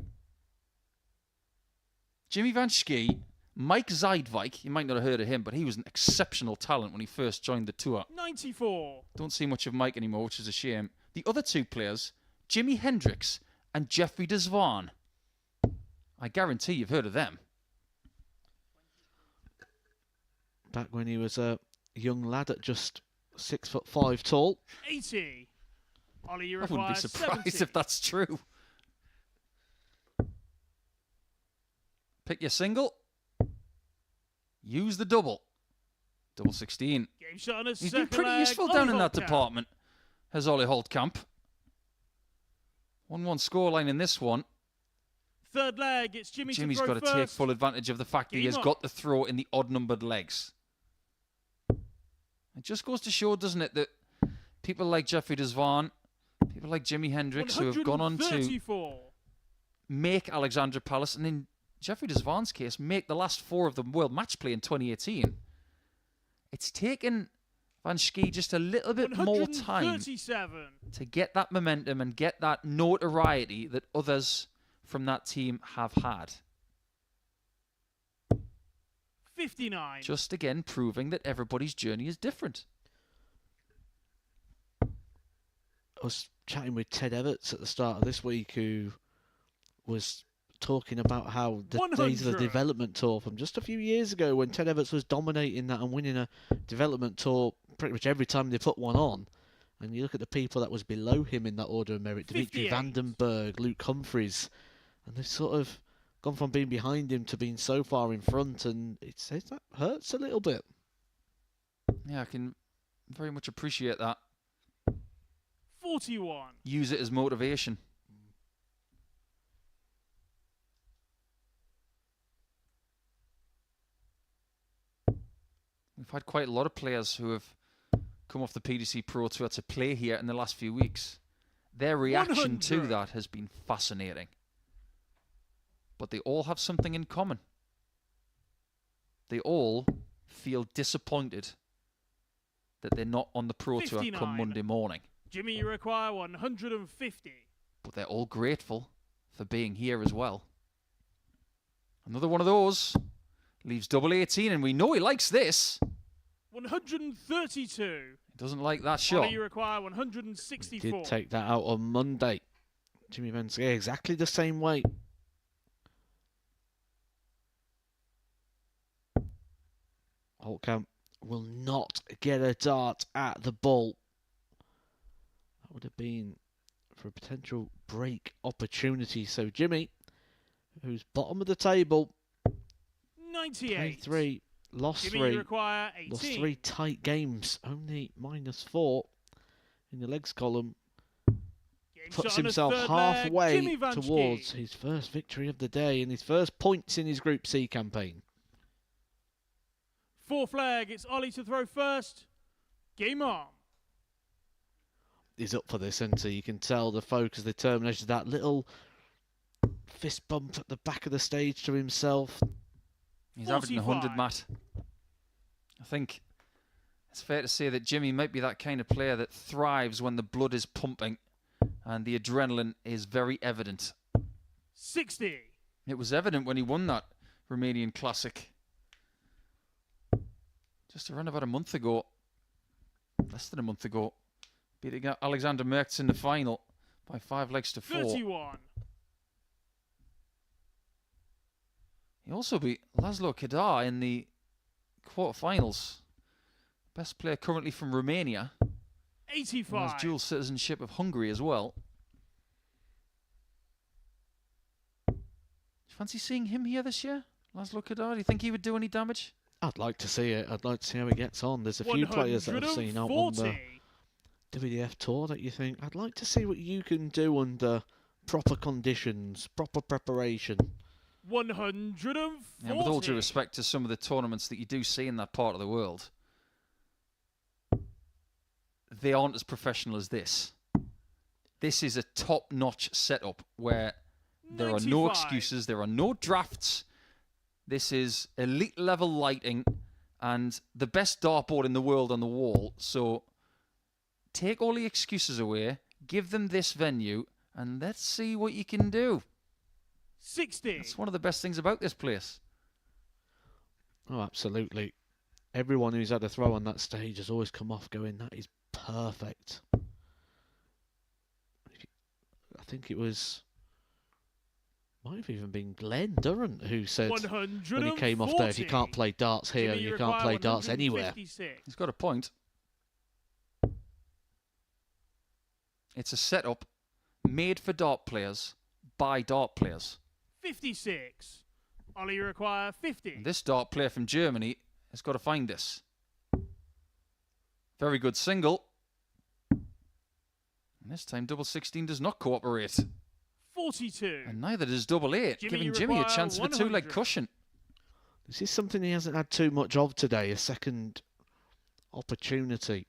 Jimmy Van Schie, Mike Zeidwijk, you might not have heard of him, but he was an exceptional talent when he first joined the tour. 94. Don't see much of Mike anymore, which is a shame. The other two players, Jimi Hendrix and Jeffrey de Zwaan. I guarantee you've heard of them. Back when he was a young lad at just 6'5" tall. 80. Ollie, you I wouldn't be surprised 70. if that's true. Pick your single. Use the double. Double 16. Game shot on a He's second been pretty leg. useful Ollie down in that Holtkamp. department, has Ollie Holtkamp. 1-1 scoreline in this one. Third leg, it's Jimmy Jimmy's to throw got to first. take full advantage of the fact that he Game has on. got the throw in the odd-numbered legs. It just goes to show, doesn't it, that people like Jeffrey Desvan, people like Jimi Hendrix, who have gone on to 134. make Alexandra Palace, and in Jeffrey Desvan's case, make the last 4 of the World Match Play in 2018. It's taken Van Schie just a little bit more time 137. to get that momentum and get that notoriety that others from that team have had. 59. Just again proving that everybody's journey is different. I was chatting with Ted Everts at the start of this week, who was talking about how the days of the 100. development tour from just a few years ago, when Ted Everts was dominating that and winning a development tour pretty much every time they put one on. And you look at the people that was below him in that order of merit: Dimitri 58. Vandenberg, Luke Humphreys, and they've sort of gone from being behind him to being so far in front, and it says that hurts a little bit. Yeah, I can very much appreciate that. 41. Use it as motivation. We've had quite a lot of players who have come off the PDC Pro Tour to play here in the last few weeks. Their reaction to 100. that has been fascinating. But they all have something in common. They all feel disappointed that they're not on the Pro Tour 59. come Monday morning. Jimmy, you require 150. But they're all grateful for being here as well. Another one of those leaves double 18, and we know he likes this. 132. He doesn't like that Ollie, shot. you require He 164. did take that out on Monday. Jimmy Van Schie, exactly the same way. Holtkamp will not get a dart at the ball. That would have been for a potential break opportunity. So Jimmy, who's bottom of the table, 98. 23, lost Jimmy, 3. you require 18. Lost 3 tight games, only -4 in the legs column. Game Puts shot on a himself third leg. halfway Jimmy Van Schie. towards his first victory of the day and his first points in his Group C campaign. Fourth leg, it's Ollie to throw first. Game on. He's up for this, and so you can tell the focus, the determination, that little fist bump at the back of the stage to himself. He's averaging 100, 45. Matt. I think it's fair to say that Jimmy might be that kind of player that thrives when the blood is pumping and the adrenaline is very evident. 60. It was evident when he won that Romanian Classic just around about a month ago, less than a month ago, beating Alexander Merckx in the final by 5 legs to 4. 31. He also beat Laszlo Kadar in the quarterfinals. Best player currently from Romania. He 85. has dual citizenship of Hungary as well. Do you fancy seeing him here this year, Laszlo Kadar? Do you think he would do any damage? I'd like to see it. I'd like to see how he gets on. There's a few players that I've seen out on the 140. WDF tour that you think, I'd like to see what you can do under proper conditions, proper preparation. 140. Yeah, with all due respect to some of the tournaments that you do see in that part of the world, they aren't as professional as this. This is a top-notch setup where there are no 95. excuses, there are no drafts. This is elite-level lighting and the best dartboard in the world on the wall. So take all the excuses away, give them this venue, and let's see what you can do. 60. That's one of the best things about this place. Oh, absolutely. Everyone who's had a throw on that stage has always come off going, that is perfect. I think it was, might have even been Glenn Durrant who said when he came off there, if you can't play darts here, Jimmy, you require can't play darts anywhere. 156. He's got a point. It's a setup made for dart players by dart players. 56. Ollie, you require 50. And this dart player from Germany has got to find this. Very good single. And this time, double 16 does not cooperate. 42. And neither does double 8, Jimmy, giving you Jimmy a require chance of a 2-leg 100. cushion. This is something he hasn't had too much of today, a second opportunity.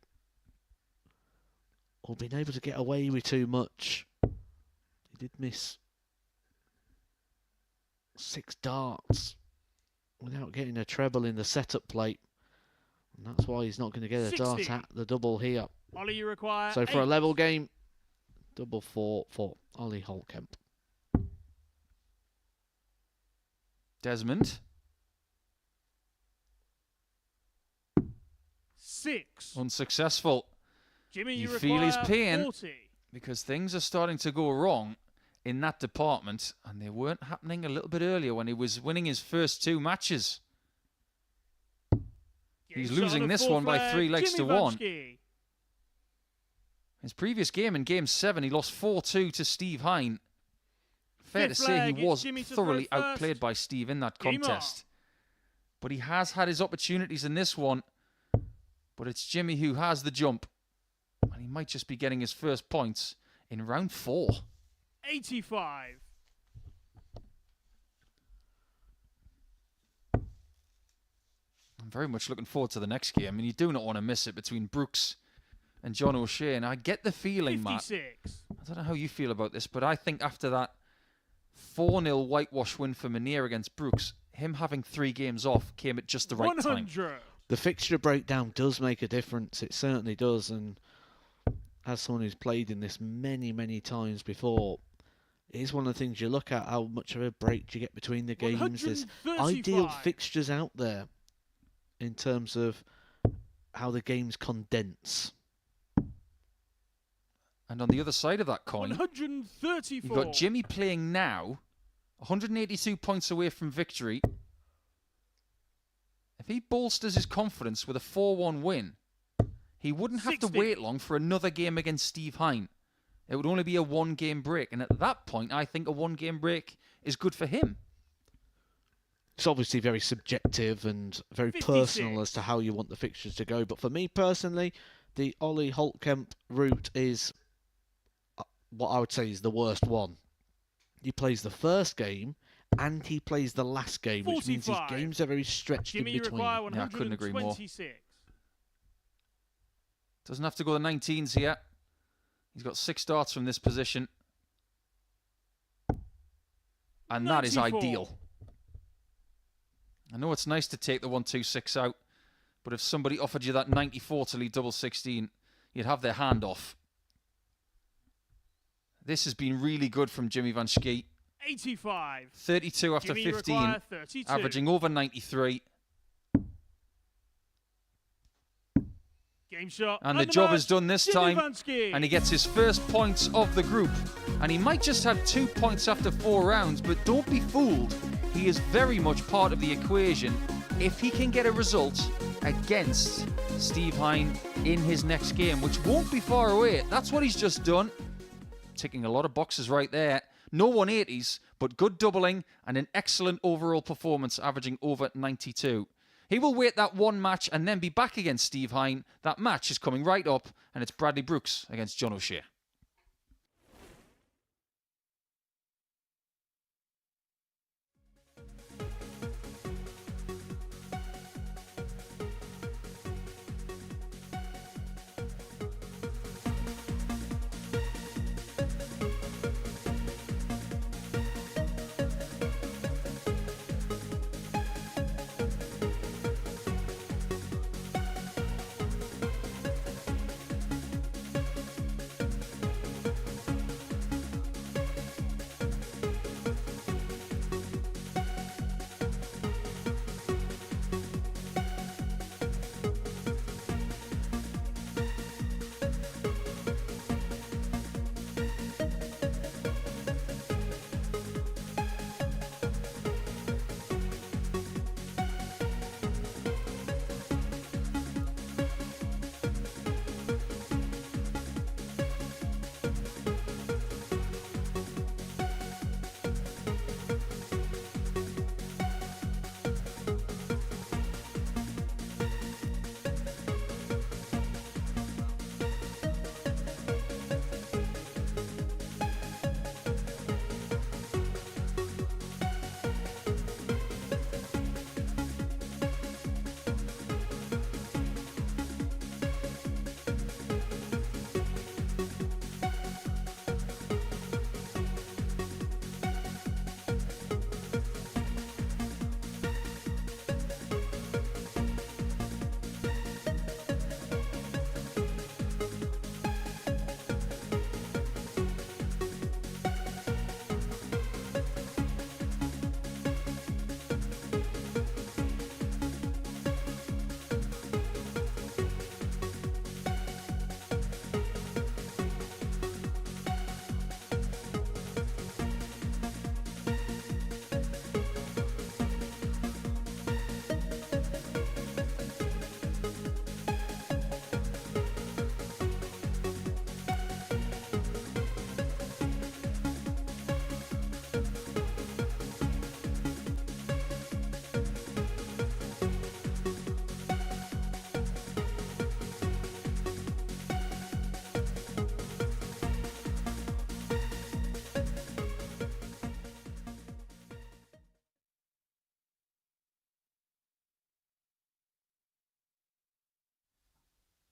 Or being able to get away with too much. He did miss 6 darts without getting a treble in the setup plate. And that's why he's not going to get a 60. dart at the double here. Ollie, you require So for 8. a level game, double 4 for Ollie Holtkamp. Desmond. 6. Unsuccessful. Jimmy, You you feel his require pain. 40. Because things are starting to go wrong in that department. And they weren't happening a little bit earlier when he was winning his first 2 matches. He's Game shot losing on a this 4 one by flag, 3 legs Jimmy to 1. Vanchky. His previous game in Game 7, he lost 4-2 to Steve Hine. Fair to Fifth say leg, he it's was Jimmy to thoroughly throw first. outplayed by Steve in that Game on. contest. But he has had his opportunities in this one. But it's Jimmy who has the jump. And he might just be getting his first points in round 4. 85. I'm very much looking forward to the next game. I mean, you do not want to miss it between Brooks and John O'Shea. And I get the feeling, Matt, 56. I don't know how you feel about this, but I think after that 4-0 whitewash win for Munir against Brooks, him having 3 games off came at just the right time. 100. The fixture breakdown does make a difference. It certainly does. And as someone who's played in this many, many times before, it is one of the things you look at, how much of a break do you get between the games. There's ideal 135. fixtures out there in terms of how the games condense. And on the other side of that coin, 134. you've got Jimmy playing now, 182 points away from victory. If he bolsters his confidence with a 4-1 win, he wouldn't have 60. to wait long for another game against Steve Hine. It would only be a 1-game break. And at that point, I think a 1-game break is good for him. It's obviously very subjective and very 56. personal as to how you want the fixtures to go. But for me personally, the Ollie Holtkamp route is what I would say is the worst one. He plays the first game and he plays the last game, which means his 45. games are very stretched Jimmy, in you between. require Yeah, I couldn't agree more. 126. Doesn't have to go the 19s here. He's got 6 darts from this position. And that is 94. ideal. I know it's nice to take the 126 out, but if somebody offered you that 94 to lead double 16, you'd have their hand off. This has been really good from Jimmy Vanchky. 85. 32 after Jimmy, you 15, require 32. averaging over 93. Game shot. And the job match, is done this Jimmy time. Vanchky. And he gets his first points of the group. And he might just have 2 points after 4 rounds, but don't be fooled. He is very much part of the equation if he can get a result against Steve Hine in his next game, which won't be far away. That's what he's just done. Ticking a lot of boxes right there. No 180s, but good doubling and an excellent overall performance, averaging over 92. He will wait that 1 match and then be back against Steve Hine. That match is coming right up, and it's Bradley Brooks against John O'Shea.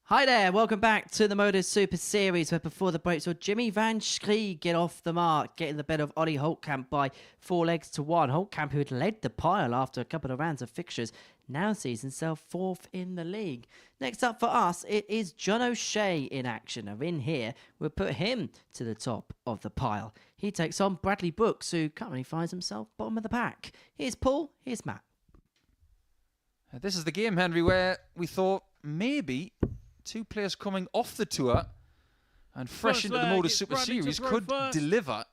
Hi there, welcome back to the MODUS Super Series, where before the break saw Jimmy Van Schrie get off the mark, getting the better of Ollie Holtkamp by 4 legs to 1. Holtkamp, who had led the pile after a couple of rounds of fixtures, now sees himself 4th in the league. Next up for us, it is John O'Shea in action. And in here, we'll put him to the top of the pile. He takes on Bradley Brooks, who currently finds himself bottom of the pack. Here's Paul, here's Matt. This is the game, Henry, where we thought maybe 2 players coming off the tour and fresh into the MODUS Super Series could deliver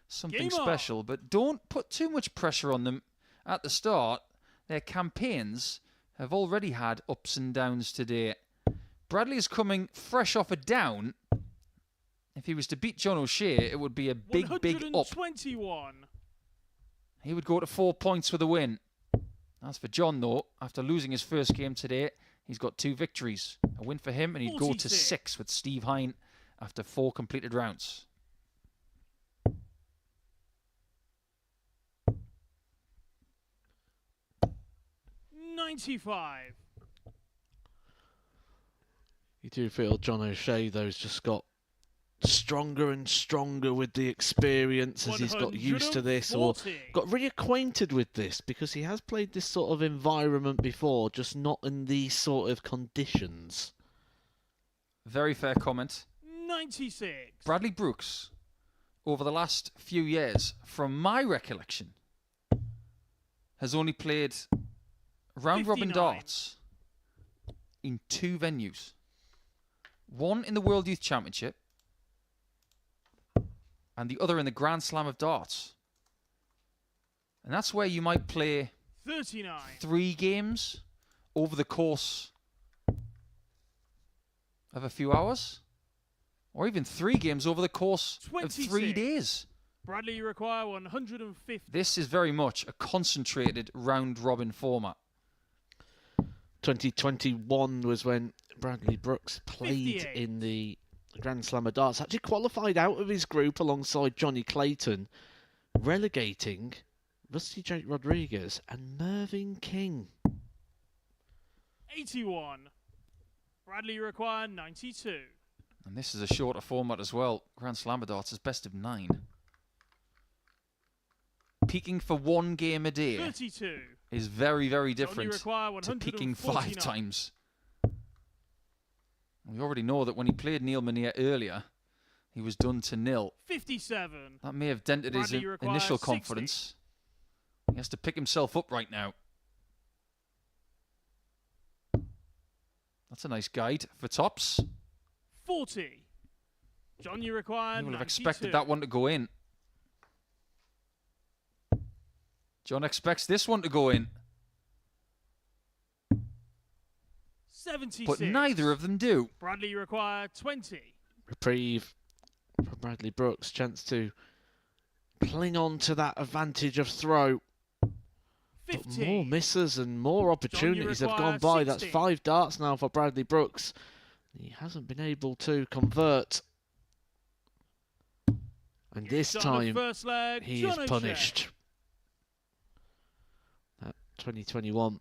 something special, but don't put too much pressure on them at the start. Their campaigns have already had ups and downs today. Bradley is coming fresh off a down. If he was to beat John O'Shea, it would be a big up. He would go to 4 points with a win. As for John, though, after losing his first game today, he's got 2 victories. A win for him, and he'd go to 6 with Steve Hine after 4 completed rounds. $95. You do feel John O'Shea, though, has just got stronger and stronger with the experience as he's got used to this or got reacquainted with this, because he has played this sort of environment before, just not in these sort of conditions. Very fair comment. 96. Bradley Brooks, over the last few years, from my recollection, has only played round-robin darts in 2 venues. One in the World Youth Championship, and the other in the Grand Slam of Darts. And that's where you might play 39. 3 games over the course of a few hours, or even 3 games over the course 26. of 3 days. Bradley, you require 150. This is very much a concentrated round-robin format. 2021 was when Bradley Brooks played 58. in the Grand Slam of Darts. Actually qualified out of his group alongside Johnny Clayton, relegating Rusty Jake Rodriguez and Mervyn King. 81. Bradley, you require 92. And this is a shorter format as well. Grand Slam of Darts is best of 9. Peaking for 1 game a day 32. is very, very different require to peaking 5 149. times. We already know that when he played Neil Menier earlier, he was done to 0. 57. That may have dented Bradley, his you require initial 60. confidence. He has to pick himself up right now. That's a nice guide for tops. 40. John, you require You would have 92. expected that one to go in. John expects this one to go in. 76. But neither of them do. Bradley, you require 20. Reprieve for Bradley Brooks, chance to cling on to that advantage of throw. But 50. more misses and more opportunities have gone by. That's 5 darts now for Bradley Brooks. He hasn't been able to convert. And this time, First leg, he John is O'Shea. punished. That 2021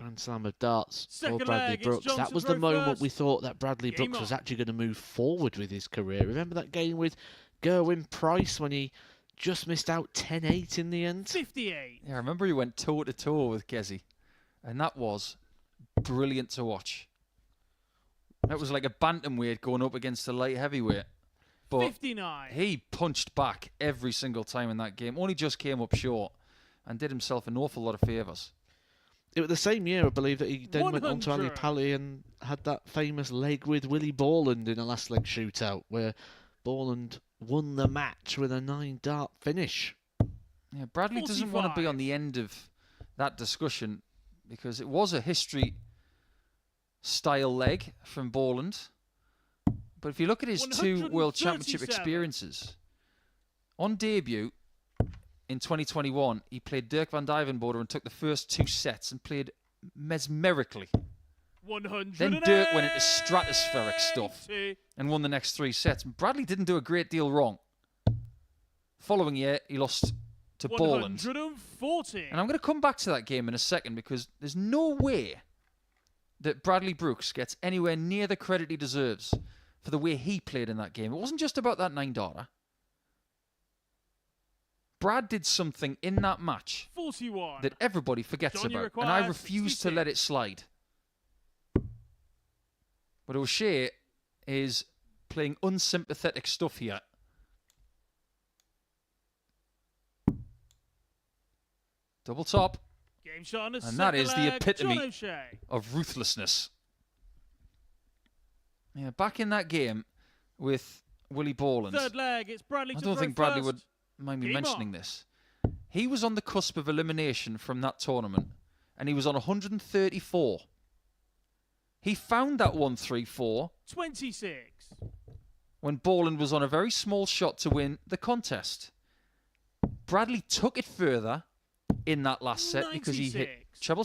Grand Slam of Darts Second for Bradley leg, it's Brooks. John That to was the throw moment first. we thought that Bradley Game Brooks was on. actually going to move forward with his career. Remember that game with Gerwyn Price when he just missed out 10-8 in the end? 58. Yeah, I remember he went toe-to-toe with Gezi. And that was brilliant to watch. That was like a bantamweight going up against a light heavyweight. But 59. he punched back every single time in that game. Only just came up short and did himself an awful lot of favours. It was the same year, I believe, that he then went on to Ali 100. Pally and had that famous leg with Willie Borland in a last leg shootout where Borland won the match with a 9-dart finish. Yeah, Bradley doesn't want to be 45. on the end of that discussion because it was a history-style leg from Borland. But if you look at his 2 World Championship 137. experiences, on debut in 2021, he played Dirk van Dijvenbode and took the first 2 sets and played mesmerically. 100. Then Dirk went into stratospheric stuff and won the next 3 sets. Bradley didn't do a great deal wrong. Following year, he lost to Borland. 140. And I'm going to come back to that game in a second because there's no way that Bradley Brooks gets anywhere near the credit he deserves for the way he played in that game. It wasn't just about that 9-darter. Brad did something in that match 41. that everybody forgets John, you about, and I require refuse to let it 66. slide. But O'Shea is playing unsympathetic stuff here. Double top, Game shot on the and that second is the leg, epitome John O'Shea. of ruthlessness. Yeah, back in that game with Willie Borland, Third leg, it's Bradley I to don't throw think Bradley first. would mind me Game mentioning on. this. He was on the cusp of elimination from that tournament, and he was on 134. He found that 134 26. when Borland was on a very small shot to win the contest. Bradley took it further in that last set because he hit 96. treble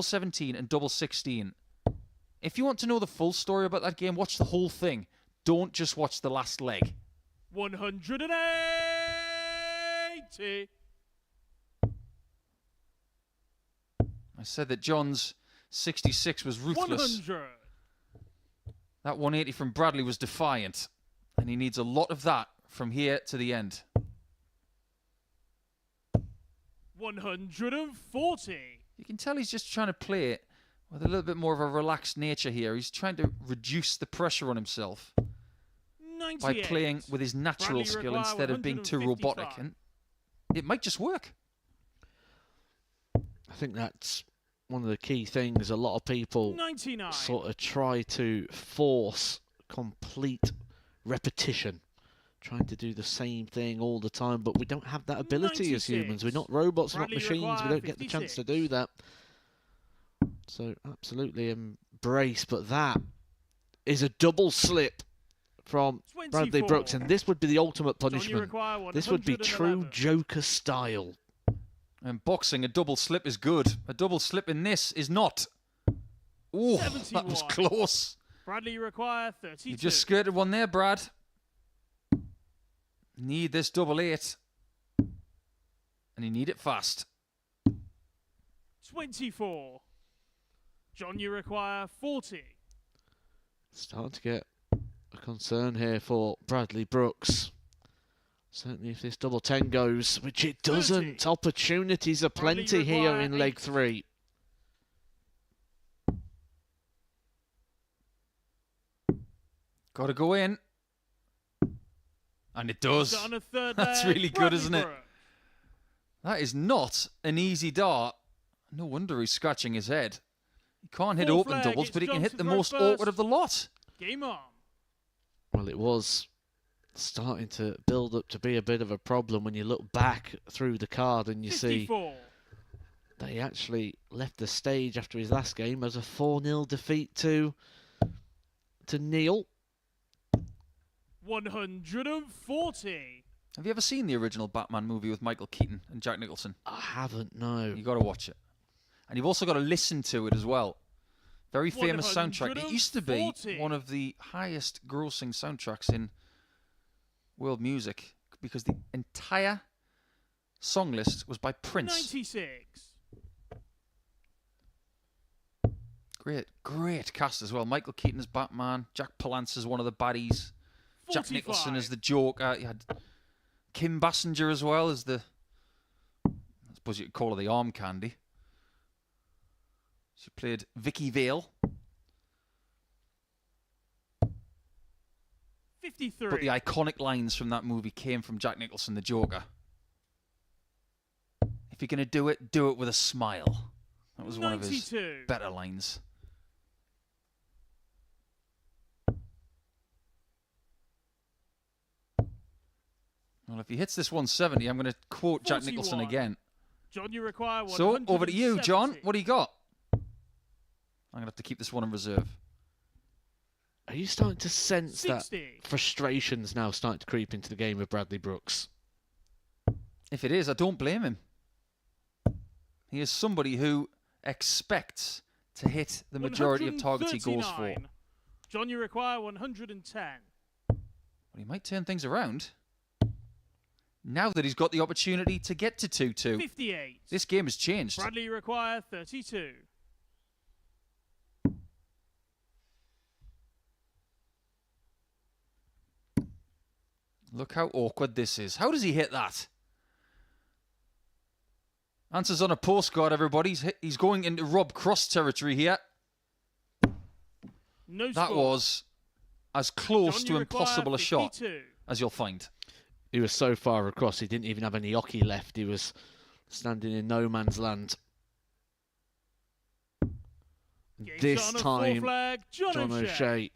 17, and double 16. If you want to know the full story about that game, watch the whole thing. Don't just watch the last leg. 180. I said that John's 66 was ruthless. 100. That 180 from Bradley was defiant, and he needs a lot of that from here to the end. 140. You can tell he's just trying to play it with a little bit more of a relaxed nature here. He's trying to reduce the pressure on himself 98. by playing with his natural Bradley skill require instead of being too robotic. 155. And it might just work. I think that's one of the key things. A lot of people 99. sort of try to force complete repetition, trying to do the same thing all the time, but we don't have that ability as humans. We're not robots, we're not Bradley machines. We require don't get the chance to 56. do that. So absolutely embrace, but that is a double slip from Bradley 24. Brooks, and this would be the ultimate John, you punishment. require This would be true 111. Joker style. And boxing, a double slip is good. A double slip in this is not. Ooh, that was 71. close. Bradley, you require 32. You just skirted one there, Brad. Need this double 8. And you need it fast. 24. John, you require 40. Starting to get a concern here for Bradley Brooks. Certainly if this double 10 goes, which it doesn't. 30. Opportunities are Bradley plenty here require in leg 8. 3. Got to go in. And it does. On a third That's leg, really good, Bradley isn't it? Brooks. That is not an easy dart. No wonder he's scratching his head. He can't hit Fourth open leg, doubles, it's but he can hit Johnson the throw most first. awkward of the lot. Game on. Well, it was starting to build up to be a bit of a problem when you look back through the card and you see 54. that he actually left the stage after his last game as a 4-0 defeat to Neil. 140. Have you ever seen the original Batman movie with Michael Keaton and Jack Nicholson? I haven't, no. You got to watch it. And you've also got to listen to it as well. Very famous soundtrack. It used to be 140. one of the highest grossing soundtracks in world music because the entire song list was by Prince. 96. Great cast as well. Michael Keaton as Batman, Jack Palance as one of the baddies, Jack 45. Nicholson as the Joker. You had Kim Basinger as well as the, I suppose you could call her the arm candy. She played Vicky Vale. 53. But the iconic lines from that movie came from Jack Nicholson, the Joker. If you're going to do it with a smile. That was one of his 92. better lines. Well, if he hits this 170, I'm going to quote Jack Nicholson 41. again. John, you require So, over to you, John. 170. What do you got? I'm going to have to keep this one in reserve. Are you starting to sense that 60. frustration's now starting to creep into the game with Bradley Brooks? If it is, I don't blame him. He is somebody who expects to hit the majority of targets he goes for. 139. John, you require 110. But he might turn things around. Now that he's got the opportunity to get to 2-2. 58. This game has changed. Bradley, you require 32. Look how awkward this is. How does he hit that? Answers on a postcard, everybody. He's going into Rob Cross territory here. No That score. was as close John, to you require impossible a shot 52. as you'll find. He was so far across, he didn't even have any hockey left. He was standing in no man's land. Game This shot on a time, four flag, John O'Shea. O'Shea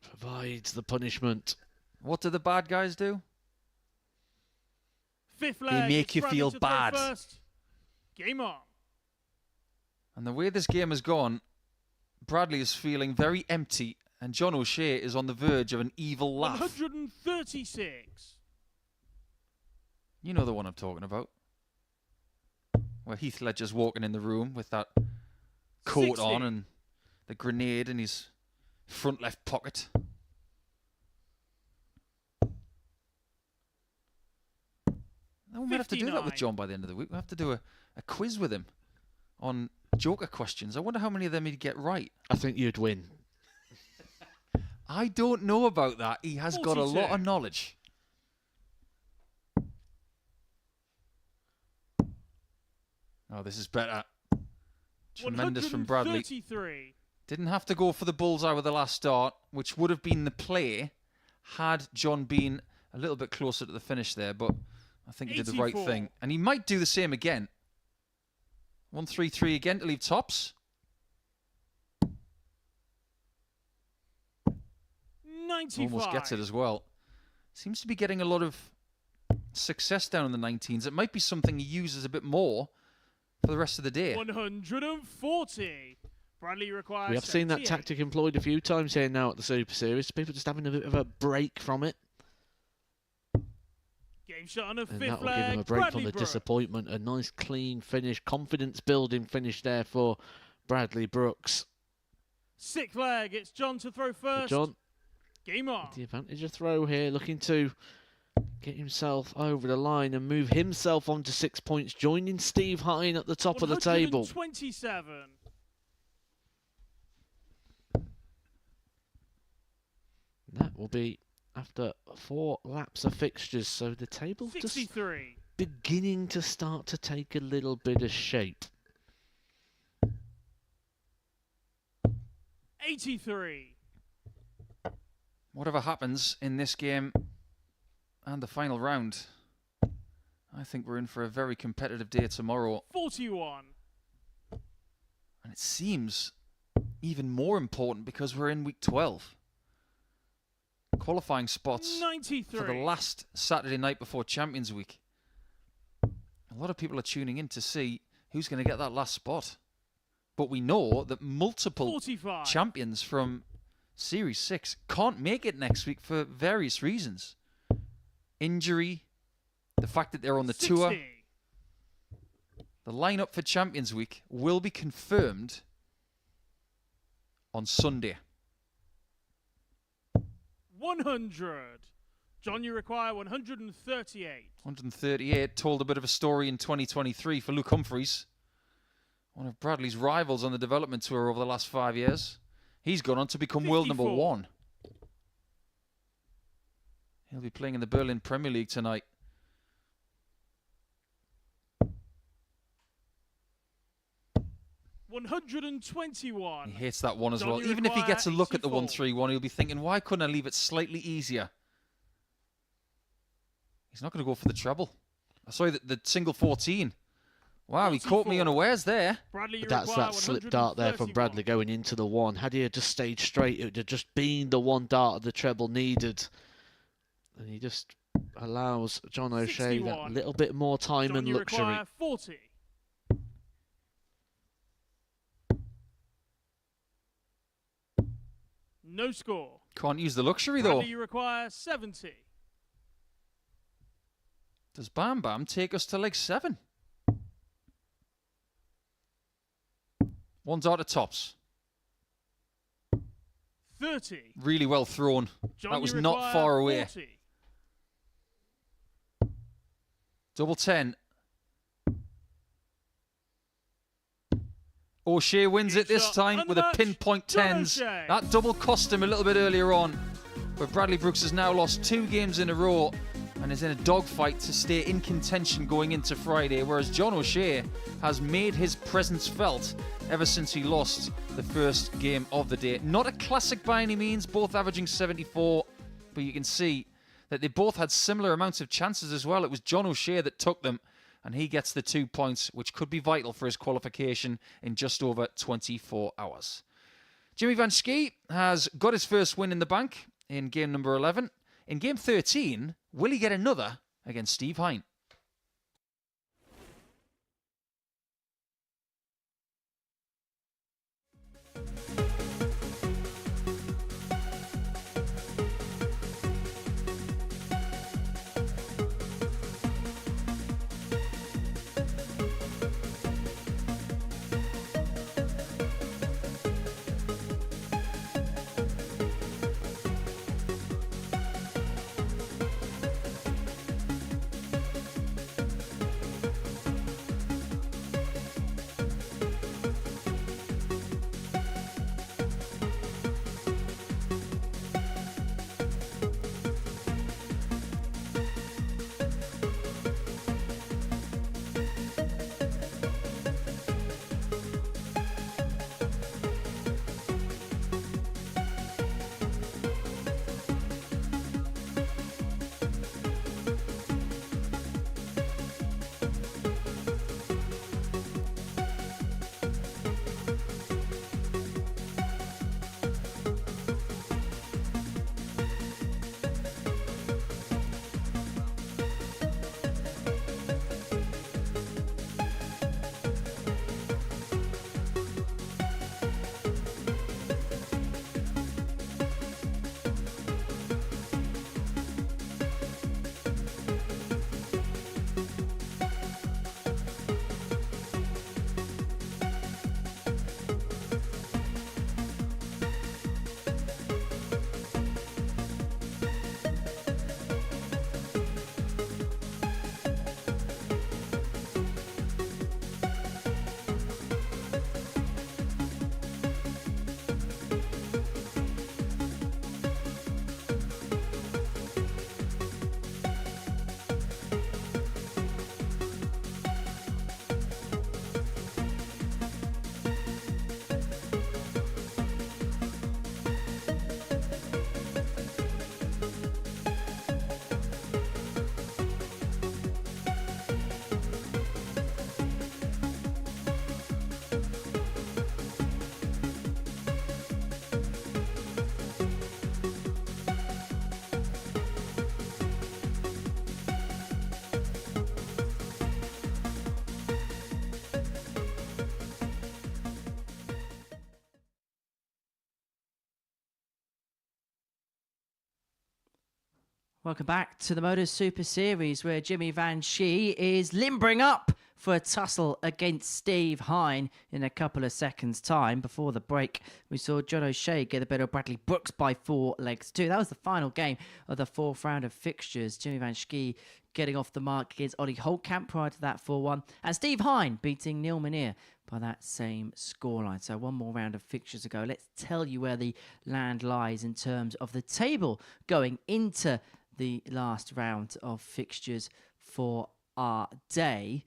provides the punishment. What do the bad guys do? Fifth flag. make it's you Bradley feel to throw bad. First. Game on. And the way this game has gone, Bradley is feeling very empty, and John O'Shea is on the verge of an evil laugh. 136. You know the one I'm talking about. Where Heath Ledger's walking in the room with that coat 60. on and the grenade in his front left pocket. We might have to do that with 59. John by the end of the week. We'll have to do a quiz with him on Joker questions. I wonder how many of them he'd get right. I think you'd win. I don't know about that. He has got a lot 42. of knowledge. Oh, this is better. Tremendous from Bradley. 133. Didn't have to go for the bullseye with the last start, which would have been the play had John been a little bit closer to the finish there, but I think he did the right 84. thing. And he might do the same again. 133 again to leave tops. 95. Almost gets it as well. Seems to be getting a lot of success down in the 19s. It might be something he uses a bit more for the rest of the day. 140. Bradley requires We have seen that 78. tactic employed a few times here now at the Super Series. People just having a bit of a break from it. Game shot on a And fifth that will give flag. them a break Bradley from the Brooks. disappointment. A nice, clean finish, confidence-building finish there for Bradley Brooks. Sixth flag. It's John to throw first. John, Game on. the advantage of throw here, looking to get himself over the line and move himself on to 6 points, joining Steve Hine at the top of the table. 127. That will be after 4 laps of fixtures, so the table's just 63. beginning to start to take a little bit of shape. 83. Whatever happens in this game and the final round, I think we're in for a very competitive day tomorrow. 41. And it seems even more important because we're in week 12. Qualifying spots 93. for the last Saturday night before Champions Week. A lot of people are tuning in to see who's going to get that last spot. But we know that multiple 45. champions from Series 6 can't make it next week for various reasons. Injury, the fact that they're on the 60. tour. The lineup for Champions Week will be confirmed on Sunday. 100. John, you require 138. 138 told a bit of a story in 2023 for Luke Humphreys, one of Bradley's rivals on the development tour over the last 5 years. He's gone on to become world number 54. 1. He'll be playing in the Berlin Premier League tonight. $121. He hates that one as Don't well. you Even if he gets a require look at the 84? 131, he'll be thinking, why couldn't I leave it slightly easier? He's not going to go for the treble. Sorry, the single 14. Wow, he caught me 44. unawares there. Bradley, you That's require that slip dart there from 131. Bradley going into the 1. Had he just stayed straight, it would have just been the 1 dart of the treble needed. And he just allows John O'Shea that 61. little bit more time John, and you luxury. require 40. No score. Can't use the luxury, though. Bradley, you require 70. Does Bam Bam take us to leg 7? 1 dart at tops. 30. Really well thrown. John, That was you not require far away. 40. Double 10. O'Shea wins it this Shot time on with the a match. pinpoint John 10s. O'Shea. That double cost him a little bit earlier on. But Bradley Brooks has now lost 2 games in a row and is in a dogfight to stay in contention going into Friday, whereas John O'Shea has made his presence felt ever since he lost the first game of the day. Not a classic by any means, both averaging 74, but you can see that they both had similar amounts of chances as well. It was John O'Shea that took them, and he gets the 2 points, which could be vital for his qualification in just over 24 hours. Jimmy Van Schie has got his first win in the bank in game number 11. In game 13, will he get another against Steve Hine? Welcome back to the MODUS Super Series, where Jimmy Van Schie is limbering up for a tussle against Steve Hine in a couple of seconds' time. Before the break, we saw John O'Shea get the better of Bradley Brooks by 4 legs to 2. That was the final game of the 4th round of fixtures. Jimmy Van Schie getting off the mark against Ollie Holtkamp prior to that 4-1. And Steve Hine beating Neil Minear by that same scoreline. So one more round of fixtures ago. Let's tell you where the land lies in terms of the table going into the last round of fixtures for our day.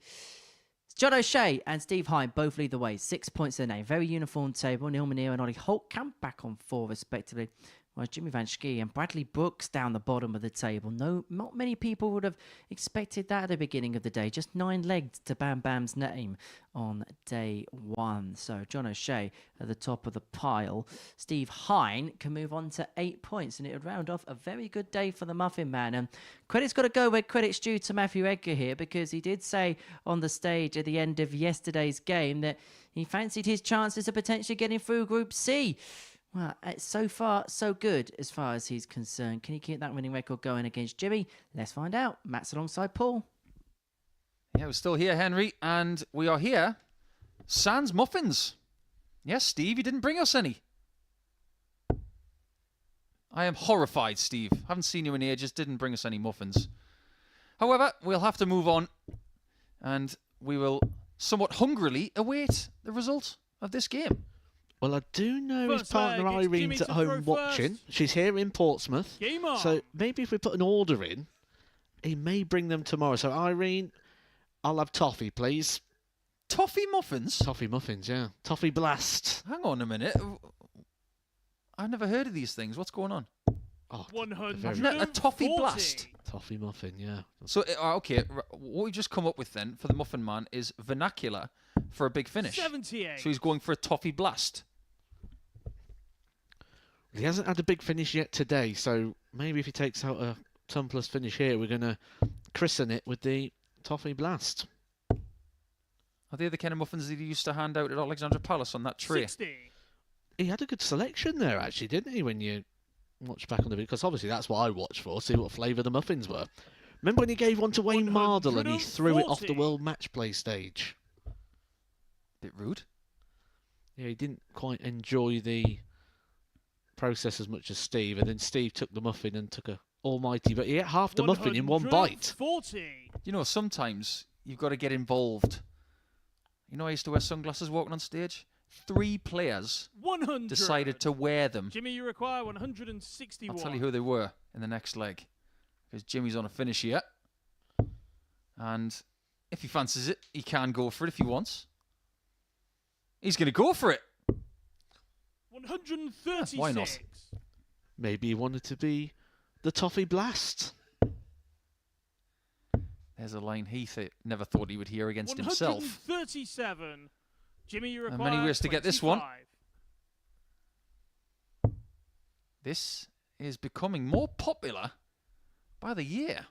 John O'Shea and Steve Hine both lead the way. 6 points in their name. Very uniform table. Neil Minear and Ollie Holtkamp back on 4 respectively. Whereas Jimmy Van Schie and Bradley Brooks down the bottom of the table. Not many people would have expected that at the beginning of the day. Just 9 legs to Bam Bam's name on day 1. So John O'Shea at the top of the pile. Steve Hine can move on to 8 points, and it would round off a very good day for the Muffin Man. And credit's got to go where credit's due to Matthew Edgar here, because he did say on the stage at the end of yesterday's game that he fancied his chances of potentially getting through Group C. Well, it's so far, so good as far as he's concerned. Can he keep that winning record going against Jimmy? Let's find out. Matt's alongside Paul. Yeah, we're still here, Henry, and we are here. Sans muffins. Yes, Steve, you didn't bring us any. I am horrified, Steve. Haven't seen you in here, just didn't bring us any muffins. However, we'll have to move on, and we will somewhat hungrily await the result of this game. Well, I do know his First partner leg, it's Jimmy Irene's at to home throw watching. first. She's here in Portsmouth. Game on. So maybe if we put an order in, he may bring them tomorrow. So, Irene, I'll have toffee, please. Toffee muffins? Toffee muffins, yeah. Toffee blast. Hang on a minute. I've never heard of these things. What's going on? Oh, 140. A toffee blast. toffee muffin, yeah. So, okay, what we just come up with then for the Muffin Man is vernacular for a big finish. 78. So he's going for a toffee blast. He hasn't had a big finish yet today, so maybe if he takes out a ton plus finish here, we're going to christen it with the toffee blast. Are they the kind of muffins that he used to hand out at Alexandra Palace on that tray? 60. He had a good selection there, actually, didn't he, when you watch back on the video? Because obviously that's what I watched for, see what flavour the muffins were. Remember when he gave one to Wayne Mardle and he threw it off the 140. World Match Play stage? Bit rude. Yeah, he didn't quite enjoy the process as much as Steve, and then Steve took the muffin and took a almighty, but he ate half the muffin in one bite. 140. You know, sometimes you've got to get involved. You know, I used to wear sunglasses walking on stage. 3 players 100. decided to wear them. Jimmy, you require 161. I'll tell you who they were in the next leg. Because Jimmy's on a finish here. And if he fancies it, he can go for it if he wants. He's going to go for it. 136. Why not? Maybe he wanted to be the toffee blast. There's a line he never thought he would hear against himself. 137. Jimmy, you And require many ways to get this one. 25. This is becoming more popular by the year.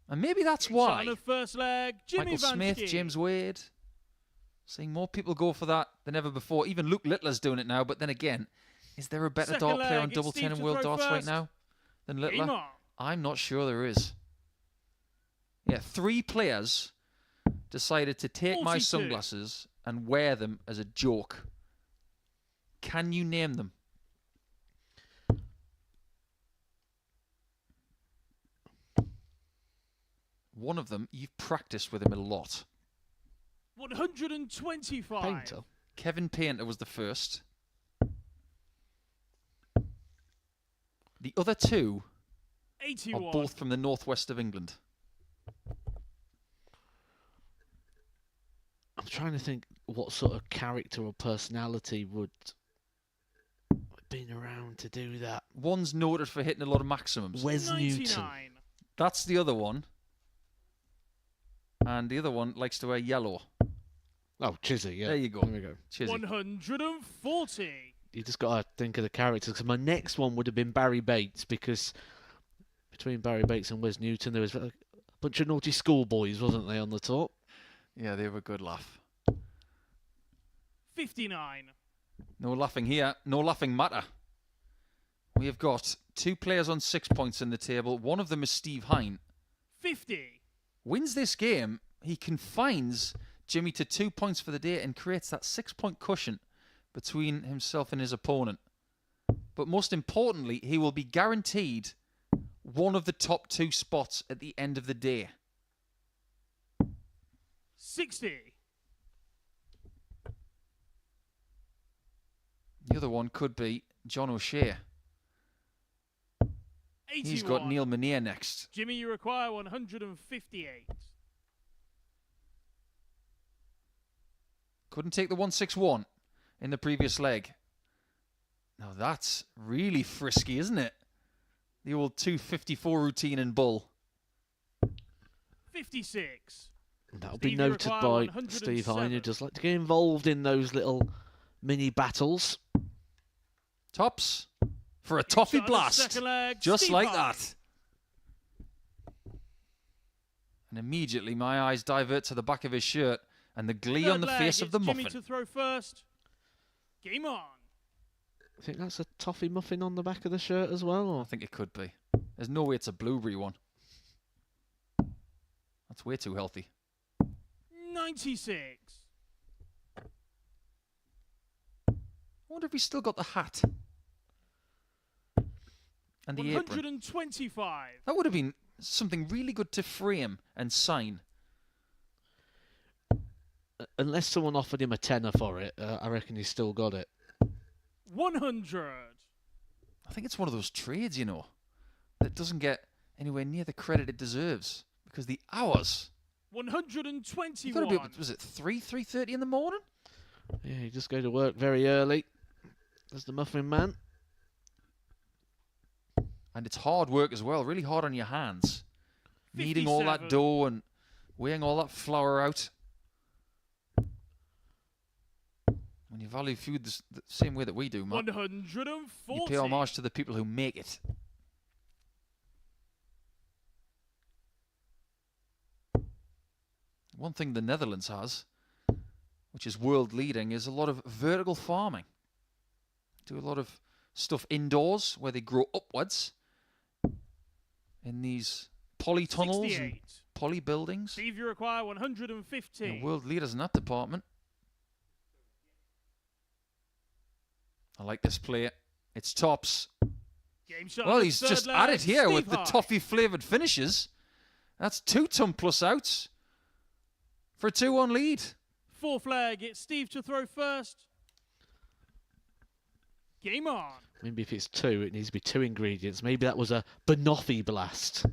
And maybe that's why. On the first leg, Jimmy Michael Smith, Vansky. James Wade. Seeing more people go for that than ever before. Even Luke Littler's doing it now. But then again, is there a better Second dart player leg, on it's double Steve 10 in to World throw Darts right first. now than Game Littler? on. I'm not sure there is. Yeah, 3 players decided to take my 42. sunglasses and wear them as a joke. Can you name them? One of them, you've practiced with him a lot. 125. Painter. Kevin Painter was the first. The other 2 81. are both from the northwest of England. I'm trying to think what sort of character or personality would have been around to do that. One's noted for hitting a lot of maximums. Wes 99. Newton. That's the other one. And the other one likes to wear yellow. Oh, Chizzy, yeah. There you go. There we go. Cheers. 140. You just got to think of the characters. Because my next one would have been Barry Bates, because between Barry Bates and Wes Newton, there was a bunch of naughty schoolboys, wasn't they, on the top? Yeah, they were a good laugh. 59. No laughing here. No laughing matter. We have got 2 players on 6 points in the table. One of them is Steve Hine. 50. Wins this game. He confines Jimmy to 2 points for the day and creates that 6-point cushion between himself and his opponent. But most importantly, he will be guaranteed one of the top 2 spots at the end of the day. 60. The other one could be John O'Shea. 81. He's got Neil Menier next. Jimmy, you require 158. Couldn't take the 161 in the previous leg. Now that's really frisky, isn't it? The old 254 routine in Bull. 56. And that'll Steve, be you noted require by 107. Steve Hine, who just like to get involved in those little mini battles. Tops for a toffee On the blast. second leg, Just Steve like Hine. that. And immediately my eyes divert to the back of his shirt and the glee Third on the leg, face of it's the Jimmy muffin. to throw first. Game on. I think that's a toffee muffin on the back of the shirt as well. I Or? think it could be. There's no way it's a blueberry one. That's way too healthy. 96. I wonder if he's still got the hat. And the apron. 125. That would have been something really good to frame and sign. Unless someone offered him a tenner for it, I reckon he's still got it. 100. I think it's one of those trades, you know, that doesn't get anywhere near the credit it deserves, because the hours. 121. Was it 3:30 in the morning? Yeah, you just go to work very early. There's the Muffin Man. And it's hard work as well, really hard on your hands. Kneading all that 57. dough and weighing all that flour out. When you value food the same way that we do, Matt, 140. you pay homage to the people who make it. One thing the Netherlands has, which is world leading, is a lot of vertical farming. Do a lot of stuff indoors where they grow upwards in these polytunnels and 68. poly buildings. Steve, you require 150. They're world leaders in that department. I like this play. It's tops. Game shot Well, on the he's third just leg. at it here Steve with the High. toffee flavoured finishes. That's 2 ton plus outs for a 2-1 lead. Fourth leg, it's Steve to throw first. Game on. Maybe if it's 2, it needs to be 2 ingredients. Maybe that was a banoffee blast.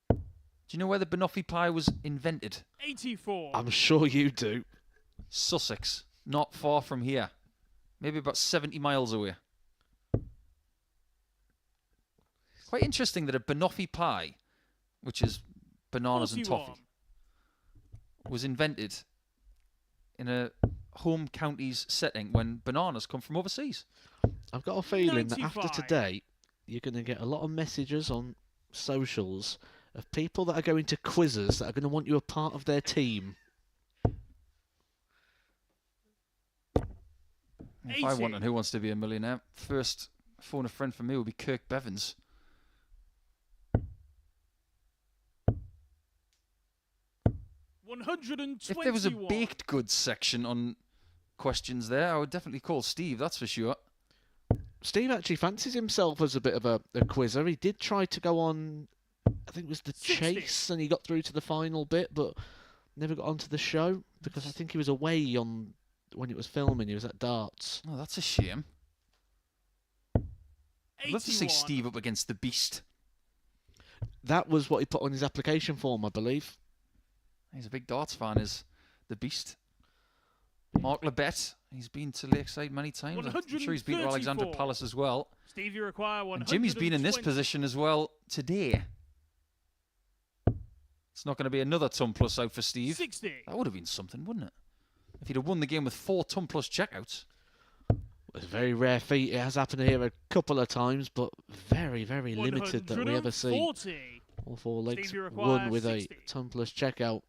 Do you know where the banoffee pie was invented? 84. I'm sure you do. Sussex, not far from here. Maybe about 70 miles away. Quite interesting that a banoffee pie, which is bananas and 41. toffee, was invented in a home counties setting when bananas come from overseas. I've got a feeling that after 95. today, you're going to get a lot of messages on socials of people that are going to quizzes that are going to want you a part of their team. If I 80. want and Who Wants to Be a Millionaire, first phone a friend for me would be Kirk Bevins. If there was a baked goods section on questions there, I would definitely call Steve, that's for sure. Steve actually fancies himself as a bit of a quizzer. He did try to go on, I think it was the 60. chase, and he got through to the final bit, but never got onto the show because I think he was away on when it was filming. He was at darts. Oh, that's a shame. I'd love to see 81. Steve up against the Beast. That was what he put on his application form, I believe. He's a big darts fan, is the Beast. Mark Lebet, he's been to Lakeside many times. I'm sure he's been to Alexandra 134. Palace as well. Steve, you require 120. And Jimmy's been in this position as well today. It's not going to be another ton plus out for Steve. 60. That would have been something, wouldn't it? If he'd have won the game with 4 ton plus checkouts. It's a very rare feat. It has happened here a couple of times, but very, very limited that we ever see. 140. All 4 legs Steve, you require won with 60. a ton plus checkout.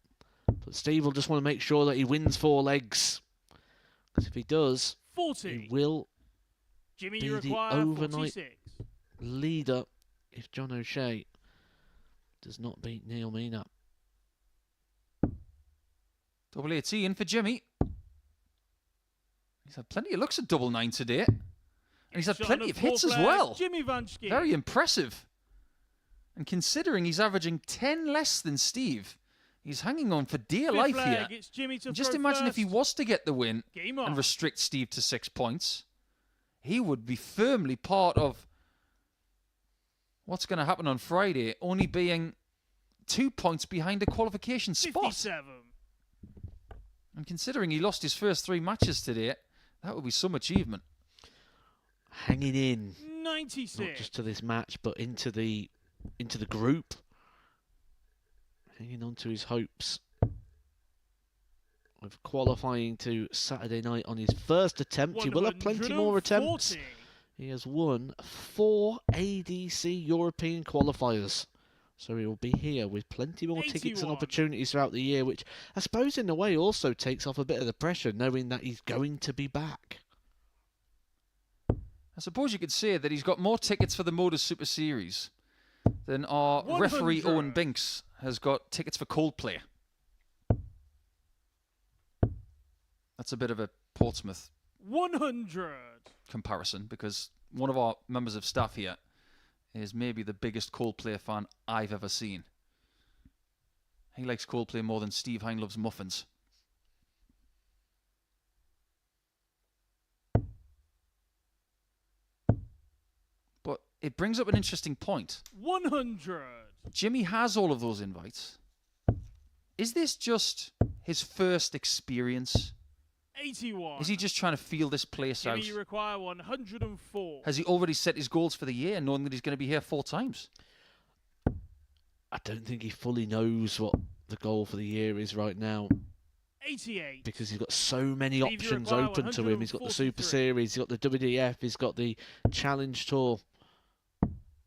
But Steve will just want to make sure that he wins 4 legs. Because if he does, 40. he will Jimmy, be you the require overnight 46. leader if John O'Shea does not beat Neil Meena. Double 18 for Jimmy. He's had plenty of looks at double 9 today. And he's had Shot plenty on of the hits fourth as leg, well. Jimmy Vanchkin. Very impressive. And considering he's averaging 10 less than Steve, he's hanging on for dear Fifth life leg, here. It's Jimmy to Just throw imagine if he first. was to get the win Game on. and restrict Steve to 6 points. He would be firmly part of what's going to happen on Friday, only being 2 points behind a qualification spot. 57. And considering he lost his first 3 matches today, that would be some achievement. Hanging in, 96. not just to this match, but into the group. Hanging on to his hopes of qualifying to Saturday night on his first attempt. He will have plenty more attempts. 140. He has won 4 ADC European qualifiers. So he will be here with plenty more tickets and 81. opportunities throughout the year, which I suppose in a way also takes off a bit of the pressure, knowing that he's going to be back. I suppose you could say that he's got more tickets for the MODUS Super Series than our 100. referee Owen Binks has got tickets for Coldplay. That's a bit of a Portsmouth 100. comparison because one of our members of staff here is maybe the biggest Coldplay fan I've ever seen. He likes Coldplay more than Steve Hine loves muffins. But it brings up an interesting point. 100. Jimmy has all of those invites. Is this just his first experience? 81. Is he just trying to feel this place Jimmy, out? you require 104. Has he already set his goals for the year, knowing that he's going to be here 4 times? I don't think he fully knows what the goal for the year is right now, 88. because he's got so many Steve, you options require open to him. He's got the Super 143. Series, he's got the WDF, he's got the Challenge Tour.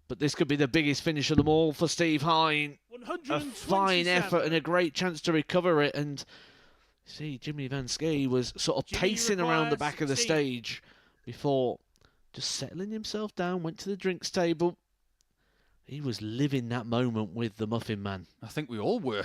But this could be the biggest finish of them all for Steve Hine. A 127. fine effort and a great chance to recover it. And see, Jimmy Van Skee was sort of Jimmy pacing around the requires back of the 16. stage before just settling himself down, went to the drinks table. He was living that moment with the Muffin Man. I think we all were.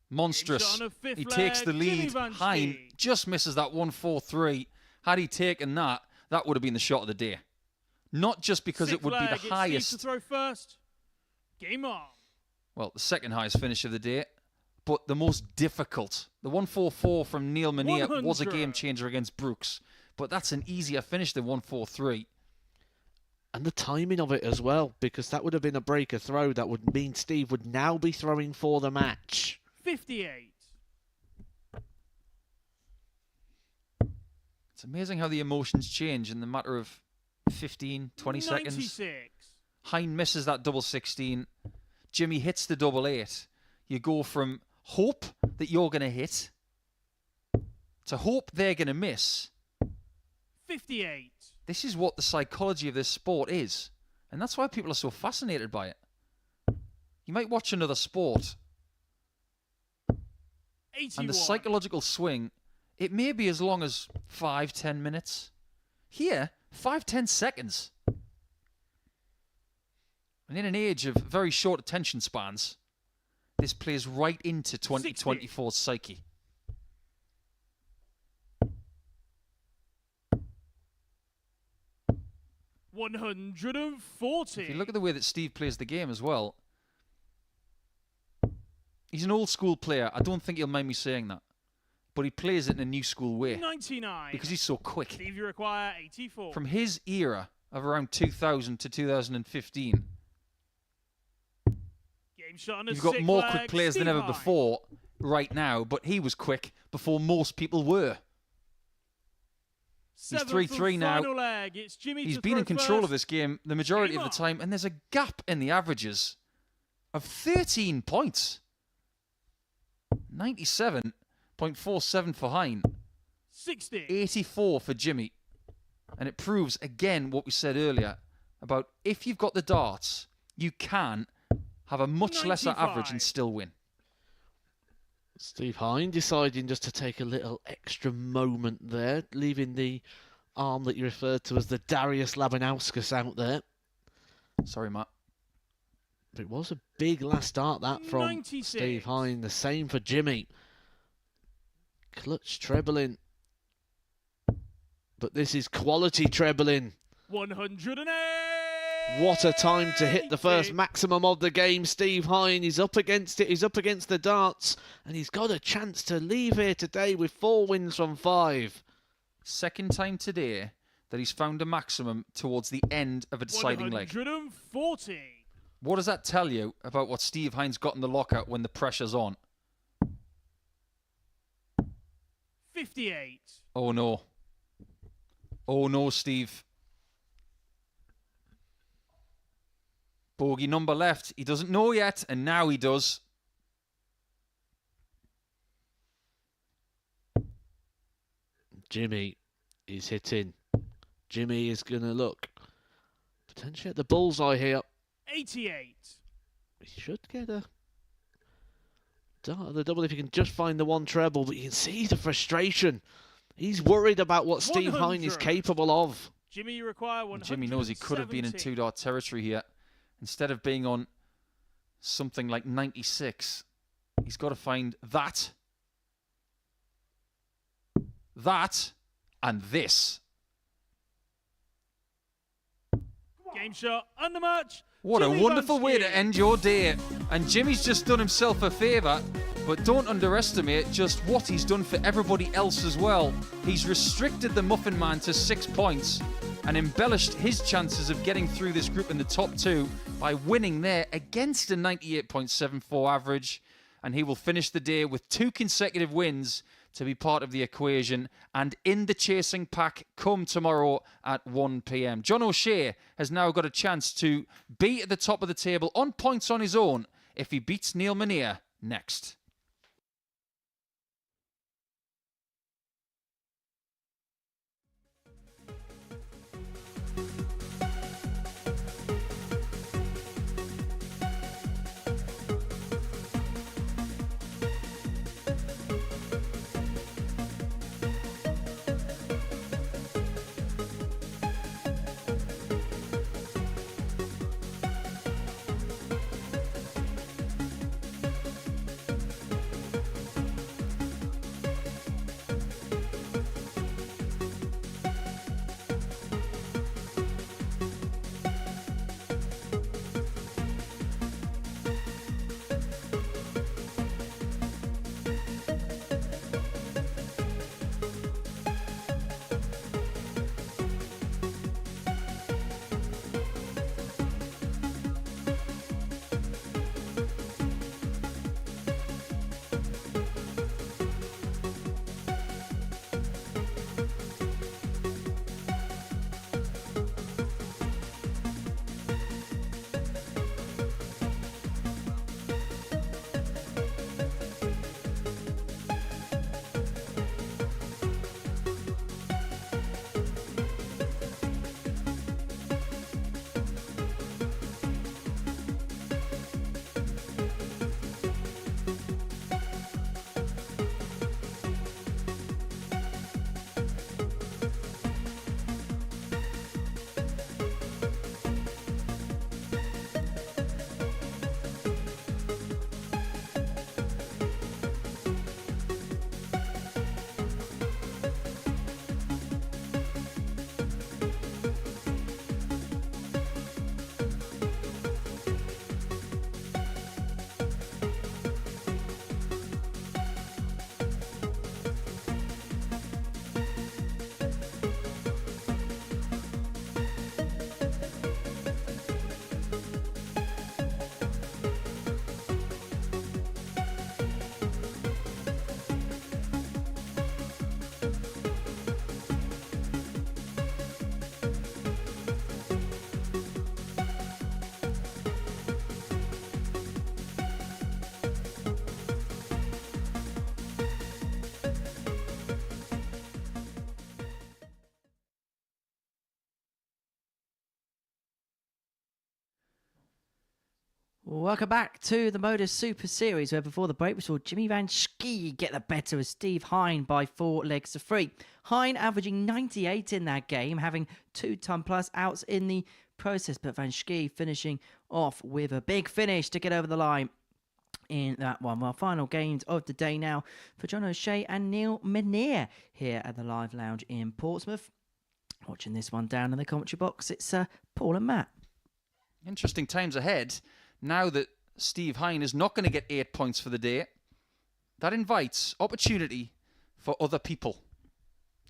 Monstrous. On a fifth He takes the leg, Jimmy lead. Van Hine Skee. just misses that 1-4-3. Had he taken that, that would have been the shot of the day. Not just because Sixth it would be leg, the it's Steve highest, to throw first. Game on. well, the second highest finish of the day, but the most difficult. The 1-4-4 from Neil Mania was a 100. game changer against Brooks, but that's an easier finish than 1-4-3. And the timing of it as well, because that would have been a breaker throw. That would mean Steve would now be throwing for the match. 58. It's amazing how the emotions change in the matter of 15, 20 seconds. 96. Hine misses that double 16. Jimmy hits the double 8. You go from hope that you're going to hit to hope they're going to miss. 58. This is what the psychology of this sport is. And that's why people are so fascinated by it. You might watch another sport, 81. and the psychological swing, it may be as long as 5-10 minutes. Here, 5-10 seconds. And in an age of very short attention spans, this plays right into 2024's psyche. $140. If you look at the way that Steve plays the game as well, he's an old school player. I don't think he'll mind me saying that. But he plays it in a new school way 99. because he's so quick. Steve, you require 84. From his era of around 2000 to 2015, Game shot on a you've got sixth more leg, quick players than Steve ever Hine. before right now, but he was quick before most people were. He's Seventh 3-3 and now. final leg. It's Jimmy He's to been throw in control first. of this game the majority Game of the on. time, and there's a gap in the averages of 13 points. 97.47 for Hine, 60. 84 for Jimmy. And it proves again what we said earlier about if you've got the darts, you can have a much lesser 95. average and still win. Steve Hine deciding just to take a little extra moment there, leaving the arm that you referred to as the Darius Labanauskas out there. Sorry, Matt. But it was a big last start, that, from 96. Steve Hine. The same for Jimmy. Clutch trebling. But this is quality trebling. 108. What a time to hit the first maximum of the game. Steve Hine, he's up against it. He's up against the darts. And he's got a chance to leave here today with 4 wins from 5. Second time today that he's found a maximum towards the end of a deciding leg. 140. What does that tell you about what Steve Hine's got in the locker when the pressure's on? 58. Oh no. Oh no, Steve. Bogey number left. He doesn't know yet, and now he does. Jimmy is hitting. Jimmy is going to look potentially at the bullseye here. 88. He should get a dart of the double if he can just find the one treble, but you can see the frustration. He's worried about what Steve Hine is 100. capable of. Jimmy, you require 170. Jimmy knows he could have been in 2-dart territory here. Instead of being on something like 96, he's got to find that, and this. Game shot on the match. What Jimmy a wonderful Van way Skee. to end your day. And Jimmy's just done himself a favour But don't underestimate just what he's done for everybody else as well. He's restricted the Muffin Man to 6 points and embellished his chances of getting through this group in the top 2 by winning there against a 98.74 average. And he will finish the day with 2 consecutive wins to be part of the equation and in the chasing pack come tomorrow at 1 p.m. John O'Shea has now got a chance to be at the top of the table on points on his own if he beats Neil Menier next. Welcome back to the MODUS Super Series, where before the break we saw Jimmy Van Schie get the better of Steve Hine by 4 legs to 3. Hine averaging 98 in that game, having 2-ton plus outs in the process, but Van Schie finishing off with a big finish to get over the line in that one. Well, final games of the day now for John O'Shea and Neil Menier here at the Live Lounge in Portsmouth. Watching this one down in the commentary box, it's Paul and Matt. Interesting times ahead. Now that Steve Hine is not going to get 8 points for the day, that invites opportunity for other people.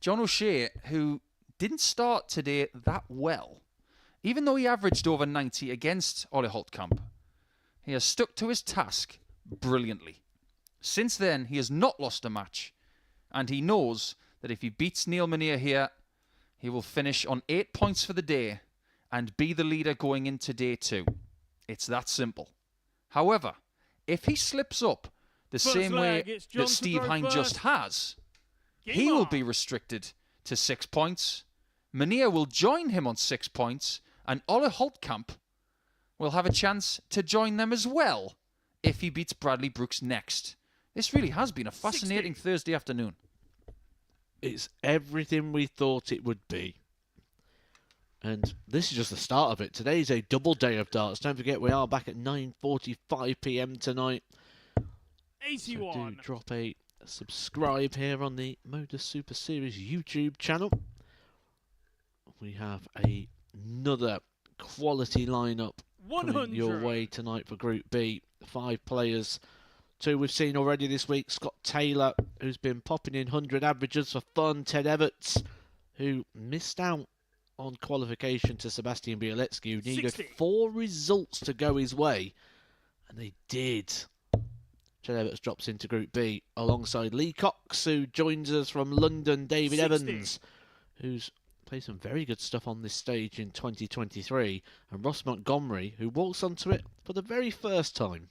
John O'Shea, who didn't start today that well, even though he averaged over 90 against Ole Holtkamp, he has stuck to his task brilliantly. Since then, he has not lost a match, and he knows that if he beats Neil Menier here, he will finish on 8 points for the day and be the leader going into day 2. It's that simple. However, if he slips up the same way that Steve Hine just has, he will be restricted to 6 points. Menier will join him on 6 points, and Ole Holtkamp will have a chance to join them as well if he beats Bradley Brooks next. This really has been a fascinating Thursday afternoon. It's everything we thought it would be. And this is just the start of it. Today's a double day of darts. Don't forget, we are back at 9:45 p.m. tonight. 81. So do drop a subscribe here on the MODUS Super Series YouTube channel. We have another quality lineup coming your way tonight for Group B. 5 players Two we've seen already this week. Scott Taylor, who's been popping in 100 averages for fun. Ted Everts, who missed out on qualification to Sebastian Bieletsky, who needed 60. 4 results to go his way. And they did. Ted Everts drops into Group B alongside Lee Cox, who joins us from London. David 60. Evans, who's played some very good stuff on this stage in 2023. And Ross Montgomery, who walks onto it for the very first time.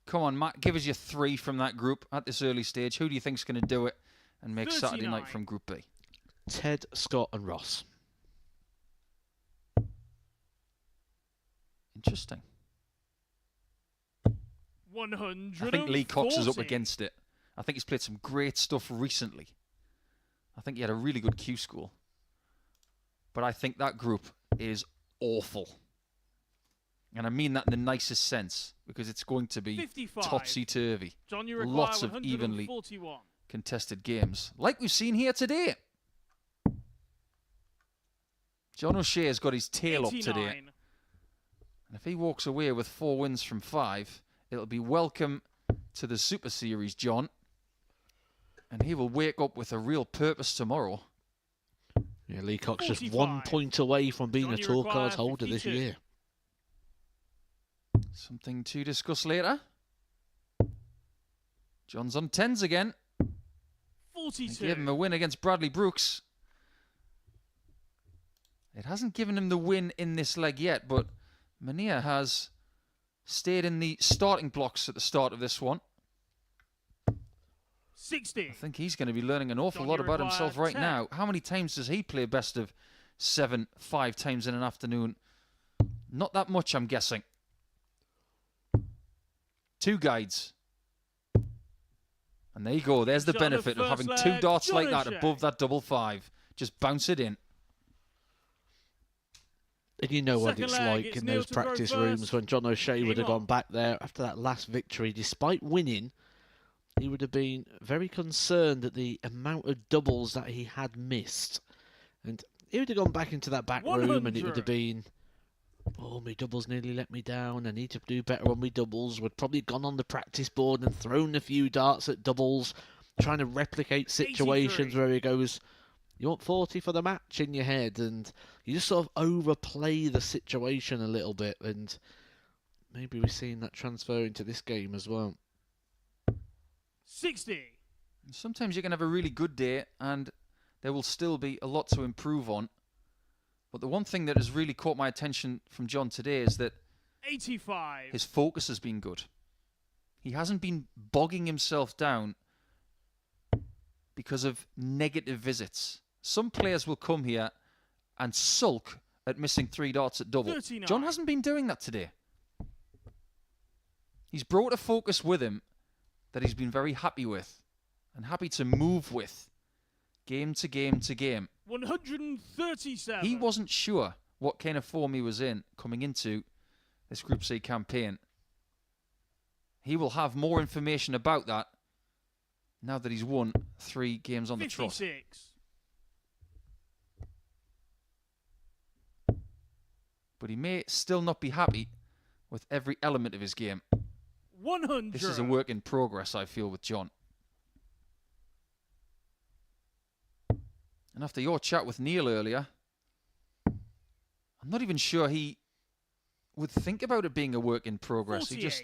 Come on, Matt, give us your 3 from that group at this early stage. Who do you think's going to do it and make Saturday 39. night from Group B? Ted, Scott and Ross. Interesting. 140. I think Lee Cox is up against it. I think he's played some great stuff recently. I think he had a really good Q school. But I think that group is awful. And I mean that in the nicest sense, because it's going to be 55. topsy-turvy. John, you require Lots of evenly 141. contested games, like we've seen here today. John O'Shea has got his tail up today. 89. And if he walks away with 4 wins from 5, it'll be welcome to the Super Series, John. And he will wake up with a real purpose tomorrow. Yeah, Lee Cox 45. just 1 point away from being John, a you tour require card holder this 52. year. Something to discuss later. John's on 10s again. They 42. gave him a win against Bradley Brooks. It hasn't given him the win in this leg yet, but Mania has stayed in the starting blocks at the start of this one. 60. I think he's going to be learning an awful John, lot you about require himself right 10. now. How many times does he play best of 7, 5 times in an afternoon? Not that much, I'm guessing. 2 guides. And there you go. There's the Shot on the benefit of having first 2 leg, darts John like that O'Shea. above that double 5. Just bounce it in. And you know what Second it's leg, like it's in Neil those to throw practice first. rooms when John O'Shea would have Game gone on. back there after that last victory. Despite winning, he would have been very concerned at the amount of doubles that he had missed. And he would have gone back into that back room and it would 100. have been, oh, my doubles nearly let me down. I need to do better on my doubles. Would probably gone on the practice board and thrown a few darts at doubles, trying to replicate situations 83. where he goes, you want 40 for the match in your head, and you just sort of overplay the situation a little bit, and maybe we're seeing that transfer into this game as well. 60. Sometimes you can have a really good day and there will still be a lot to improve on. But the one thing that has really caught my attention from John today is that 85. his focus has been good. He hasn't been bogging himself down because of negative visits. Some players will come here and sulk at missing 3 darts at double. 39. John hasn't been doing that today. He's brought a focus with him that he's been very happy with and happy to move with game to game to game. 137. He wasn't sure what kind of form he was in coming into this Group C campaign. He will have more information about that now that he's won 3 games on the trot. 56. But he may still not be happy with every element of his game. 100. This is a work in progress, I feel, with John. And after your chat with Neil earlier, I'm not even sure he would think about it being a work in progress. 48. He just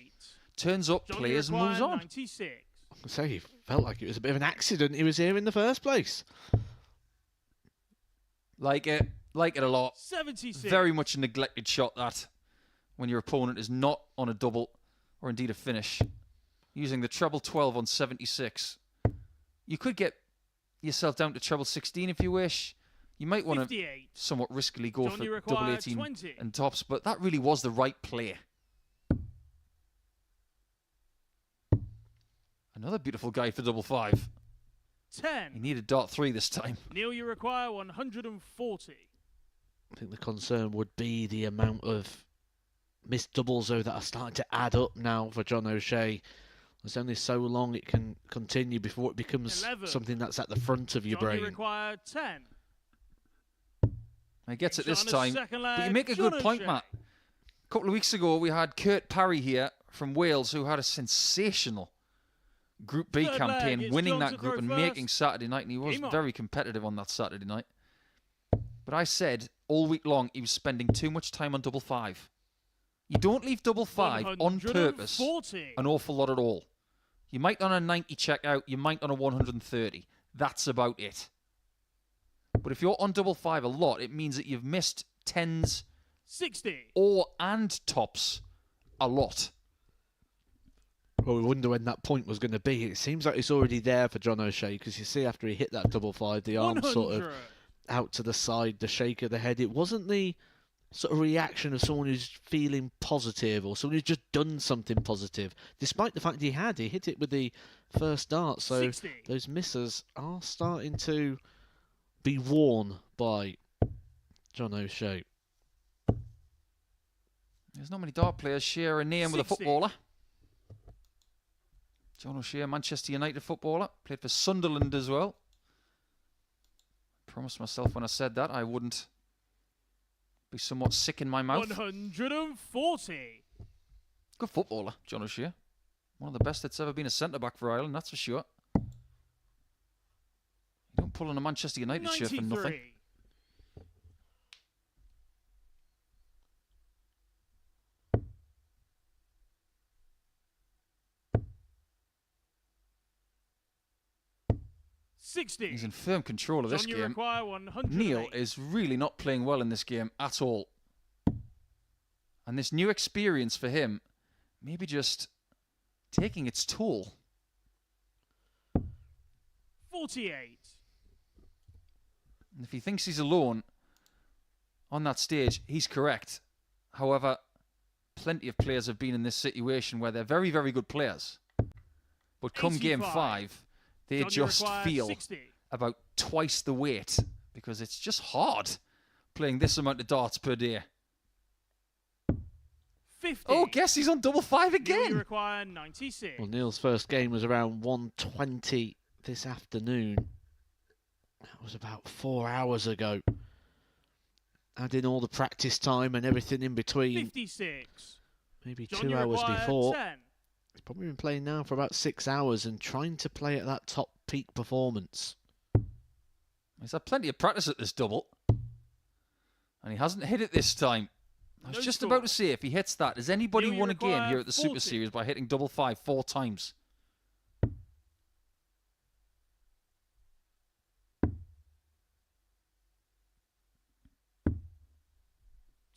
turns up, John, plays, you and moves require on. 96. I say he felt like it was a bit of an accident he was here in the first place. Like it a lot. 76. Very much a neglected shot, that, when your opponent is not on a double or indeed a finish. Using the treble 12 on 76. You could get yourself down to treble 16 if you wish. You might want to 58. somewhat riskily go John, you for require double 18 20. and tops, but that really was the right play. Another beautiful guy for double 5. 10. He needed dart 3 this time. Neil, you require 140. I think the concern would be the amount of missed doubles, though, that are starting to add up now for John O'Shea. There's only so long it can continue before it becomes 11. something that's at the front of your John, you brain. require 10. He gets it this Shot on time. his second But you leg, make a John good point, O'Shea. Matt. A couple of weeks ago, we had Kurt Parry here from Wales, who had a sensational Group B Third campaign, leg, it's winning John that to group throw and first. making Saturday night, and he was Game on. very competitive on that Saturday night. But I said all week long he was spending too much time on double five. You don't leave double five on purpose 140. an awful lot at all. You might on a 90 check out, you might on a 130. That's about it. But if you're on double five a lot, it means that you've missed tens 60. and tops a lot. Well, we wonder when that point was going to be. It seems like it's already there for John O'Shea, because you see after he hit that double five, the arm 100. sort of out to the side, the shake of the head. It wasn't the sort of reaction of someone who's feeling positive or someone who's just done something positive, despite the fact he hit it with the first dart. So 60. those misses are starting to be worn by John O'Shea. There's not many dart players share a name with a 60. footballer. John O'Shea, Manchester United footballer, played for Sunderland as well. Promised myself when I said that I wouldn't be somewhat sick in my mouth. 140. Good footballer, John O'Shea. One of the best that's ever been a centre-back for Ireland, that's for sure. You don't pull on a Manchester United shirt for nothing. 93. He's in firm control of this John, you game. require 108. Neil is really not playing well in this game at all. And this new experience for him, maybe just taking its toll. 48. And if he thinks he's alone on that stage, he's correct. However, plenty of players have been in this situation where they're very, very good players. But come game 85. 5, they John, you just require feel 60. about twice the weight because it's just hard playing this amount of darts per day. 50. Oh, guess he's on double five Neil, you again. require 96. Well, Neil's first game was around 1:20 this afternoon. That was about 4 hours ago. Adding all the practice time and everything in between, 56. maybe John, 2 you hours require before. 10. He's probably been playing now for about 6 hours and trying to play at that top peak performance. He's had plenty of practice at this double. And he hasn't hit it this time. I was No just score. about to say, if he hits that, has anybody Neil, you won a game require here at the 40. Super Series by hitting double five 4 times?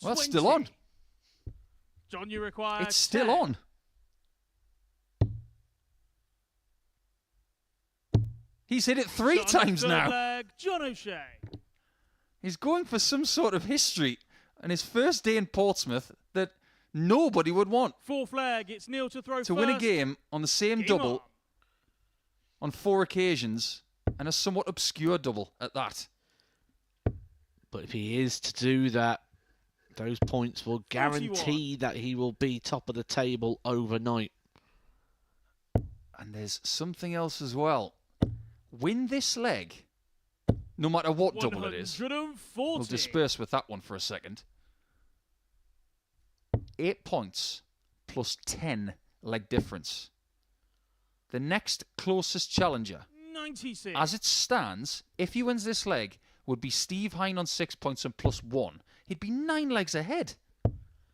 Well, it's still 20. on. John, you require It's still 10. on. He's hit it 3 John, times third now. leg, John O'Shea. He's going for some sort of history on his first day in Portsmouth that nobody would want. Fourth leg, it's Neil to throw To first. win a game on the same Game double on. on 4 occasions and a somewhat obscure double at that. But if he is to do that, those points will guarantee that he will be top of the table overnight. And there's something else as well. Win this leg, no matter what double it is. 140. We'll disperse with that one for a second. 8 points plus 10 leg difference. The next closest challenger, 96. as it stands, if he wins this leg, would be Steve Hine on 6 points and plus 1. He'd be 9 legs ahead.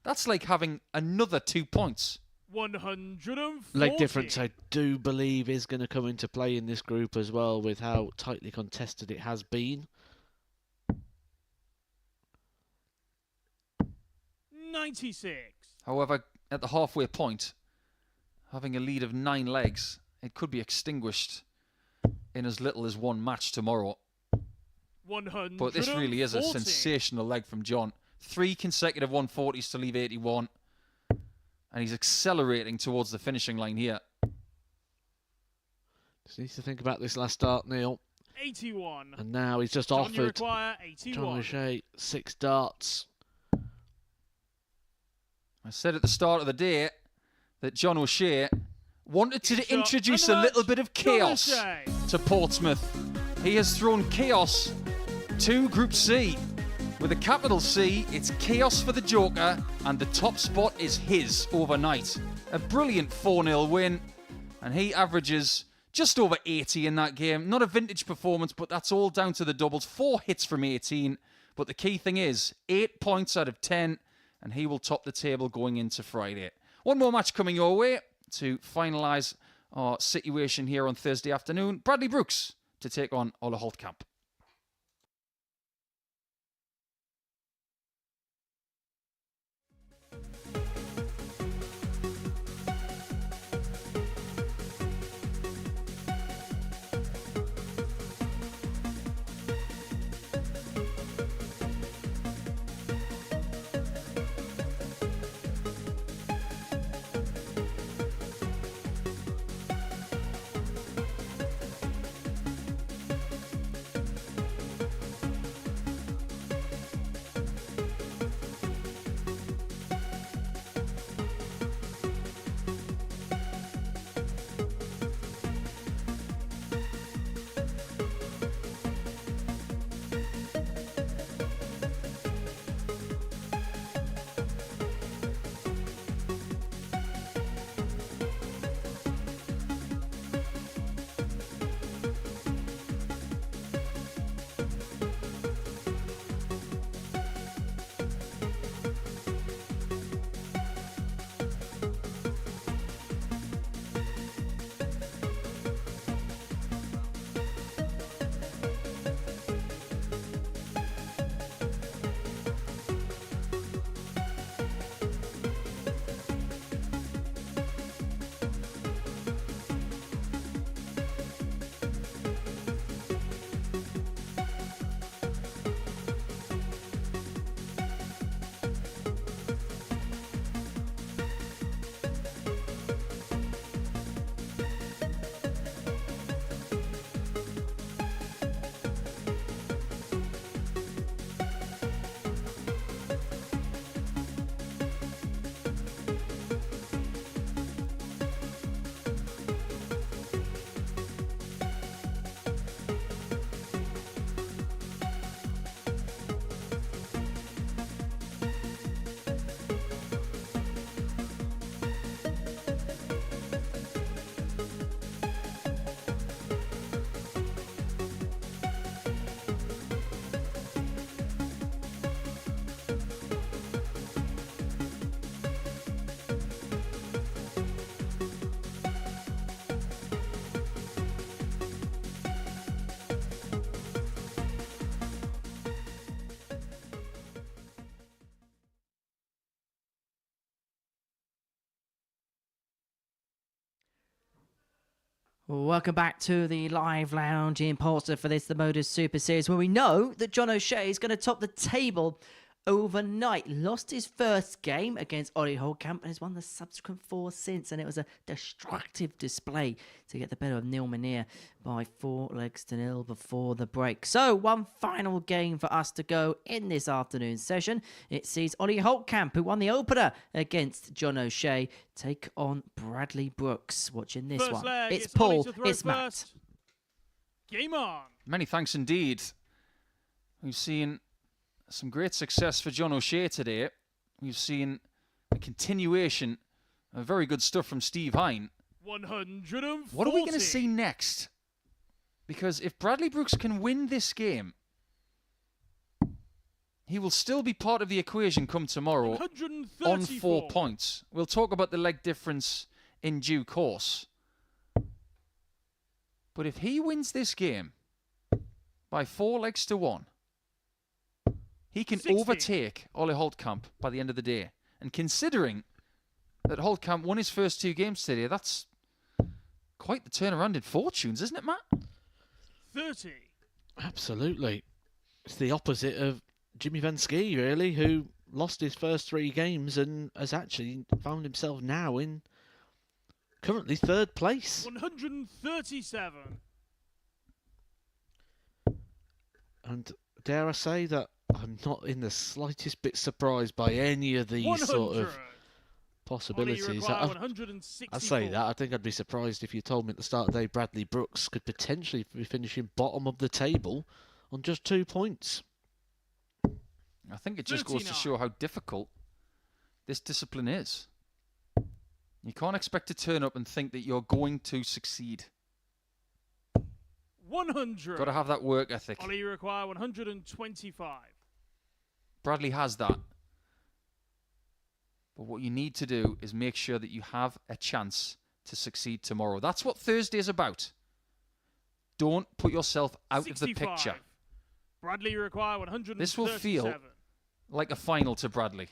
That's like having another 2 points. 140. Leg difference, I do believe, is going to come into play in this group as well, with how tightly contested it has been. 96. However, at the halfway point, having a lead of 9 legs, it could be extinguished in as little as 1 match tomorrow. 140. But this really is a sensational leg from John. 3 consecutive 140s to leave 81. And he's accelerating towards the finishing line here. Just needs to think about this last start, Neil. 81. And now he's just John, you offered require John 81. O'Shea 6 darts. I said at the start of the day that John O'Shea wanted to Shot introduce and a the little match, bit of John chaos O'Shea. to Portsmouth. He has thrown chaos to Group C. With a capital C, it's chaos for the Joker, and the top spot is his overnight. a brilliant 4-0 win, and he averages just over 80 in that game. Not a vintage performance, but that's all down to the doubles. 4 hits from 18, but the key thing is 8 points out of 10, and he will top the table going into Friday. One more match coming your way to finalise our situation here on Thursday afternoon. Bradley Brooks to take on Ole Holtkamp. Welcome back to the live lounge in Portsmouth for this, the MODUS Super Series, where we know that John O'Shea is going to top the table overnight. Lost his first game against Ole Holtkamp and has won the subsequent 4 since, and it was a destructive display to get the better of Neil Menier by 4-0 before the break. So one final game for us to go in this afternoon session. It sees Ole Holtkamp, who won the opener against John O'Shea, take on Bradley Brooks. Watching this First one, leg, it's Ollie Paul, to throw it's Matt. first. Game on. Many thanks indeed. We've seen some great success for John O'Shea today. We've seen a continuation of very good stuff from Steve Hine. 140. What are we going to see next? Because if Bradley Brooks can win this game, he will still be part of the equation come tomorrow on 4 points. We'll talk about the leg difference in due course. But if he wins this game by 4 legs to 1, he can 60. overtake Ole Holtkamp by the end of the day. And considering that Holtkamp won his first 2 games today, that's quite the turnaround in fortunes, isn't it, Matt? 30. Absolutely. It's the opposite of Jimmy Van Ski, really, who lost his first 3 games and has actually found himself now in currently 3rd place. 137. And dare I say that I'm not in the slightest bit surprised by any of these 100. sort of possibilities. Ollie, you require 164. I say that. I think I'd be surprised if you told me at the start of the day Bradley Brooks could potentially be finishing bottom of the table on just 2 points. I think it just goes to 39. show how difficult this discipline is. You can't expect to turn up and think that you're going to succeed. 100. Got to have that work ethic. Ollie, you require 125. Bradley has that. But what you need to do is make sure that you have a chance to succeed tomorrow. That's what Thursday is about. Don't put yourself out 65. of the picture. Bradley, you require 137. This will feel like a final to Bradley.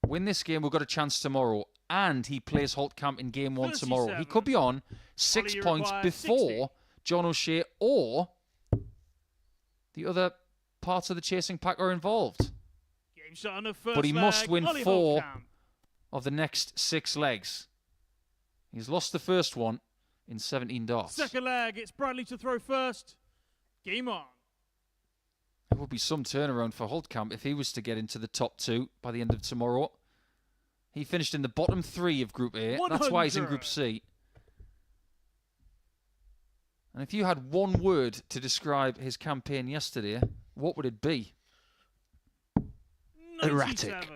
Win this game, we've got a chance tomorrow. And he plays Holtkamp in game 1 tomorrow. 37. He could be on 6 Ollie, points require before 60. John O'Shea or the other parts of the chasing pack are involved. Game shot on the first But he must leg, win Ollie 4 Holtkamp. of the next 6 legs. He's lost the first one in 17 darts. Second leg, it's Bradley to throw first. Game on. It would be some turnaround for Holtkamp if he was to get into the top 2 by the end of tomorrow. He finished in the bottom 3 of Group A. That's why he's in 100. Group C. And if you had one word to describe his campaign yesterday, what would it be? Erratic. 97.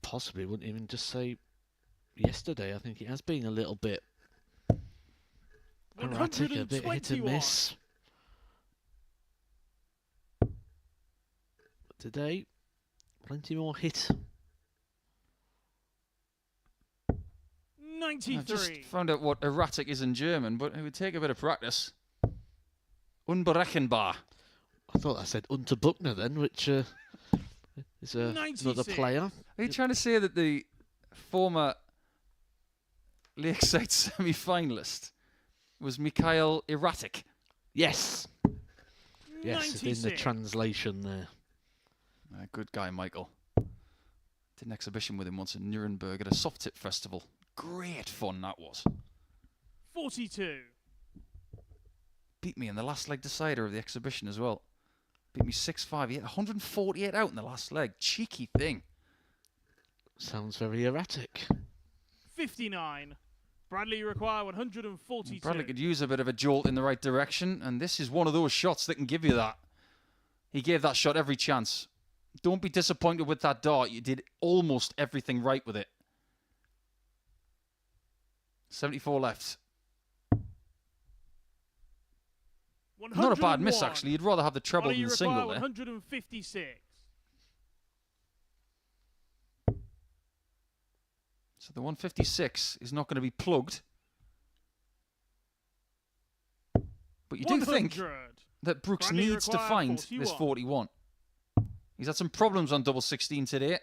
Possibly wouldn't even just say yesterday. I think it has been a little bit erratic, a bit hit and 121. miss. But today, plenty more hit. 93. I've just found out what erratic is in German, but it would take a bit of practice. Unberechenbar. I thought I said Unterbuchner then, which is another 96. player. Are you trying to say that the former Lakeside semi-finalist was Mikhail Erratic? Yes. Yes, it's in the 96. translation there. Good guy, Michael. Did an exhibition with him once in Nuremberg at a soft tip festival. Great fun that was. 42. Beat me in the last leg decider of the exhibition as well. Beat me 6-5. He had 148 out in the last leg. Cheeky thing. Sounds very erratic. 59. Bradley, you require 142. Bradley could use a bit of a jolt in the right direction, and this is one of those shots that can give you that. He gave that shot every chance. Don't be disappointed with that dart. You did almost everything right with it. 74 left. Not a bad miss, 101. actually. You'd rather have the treble Ollie, than you the require single there. 156. So the 156 is not going to be plugged. But you do think 100. that Brooks Bradley, needs to require find this 41. He's had some problems on double 16 today.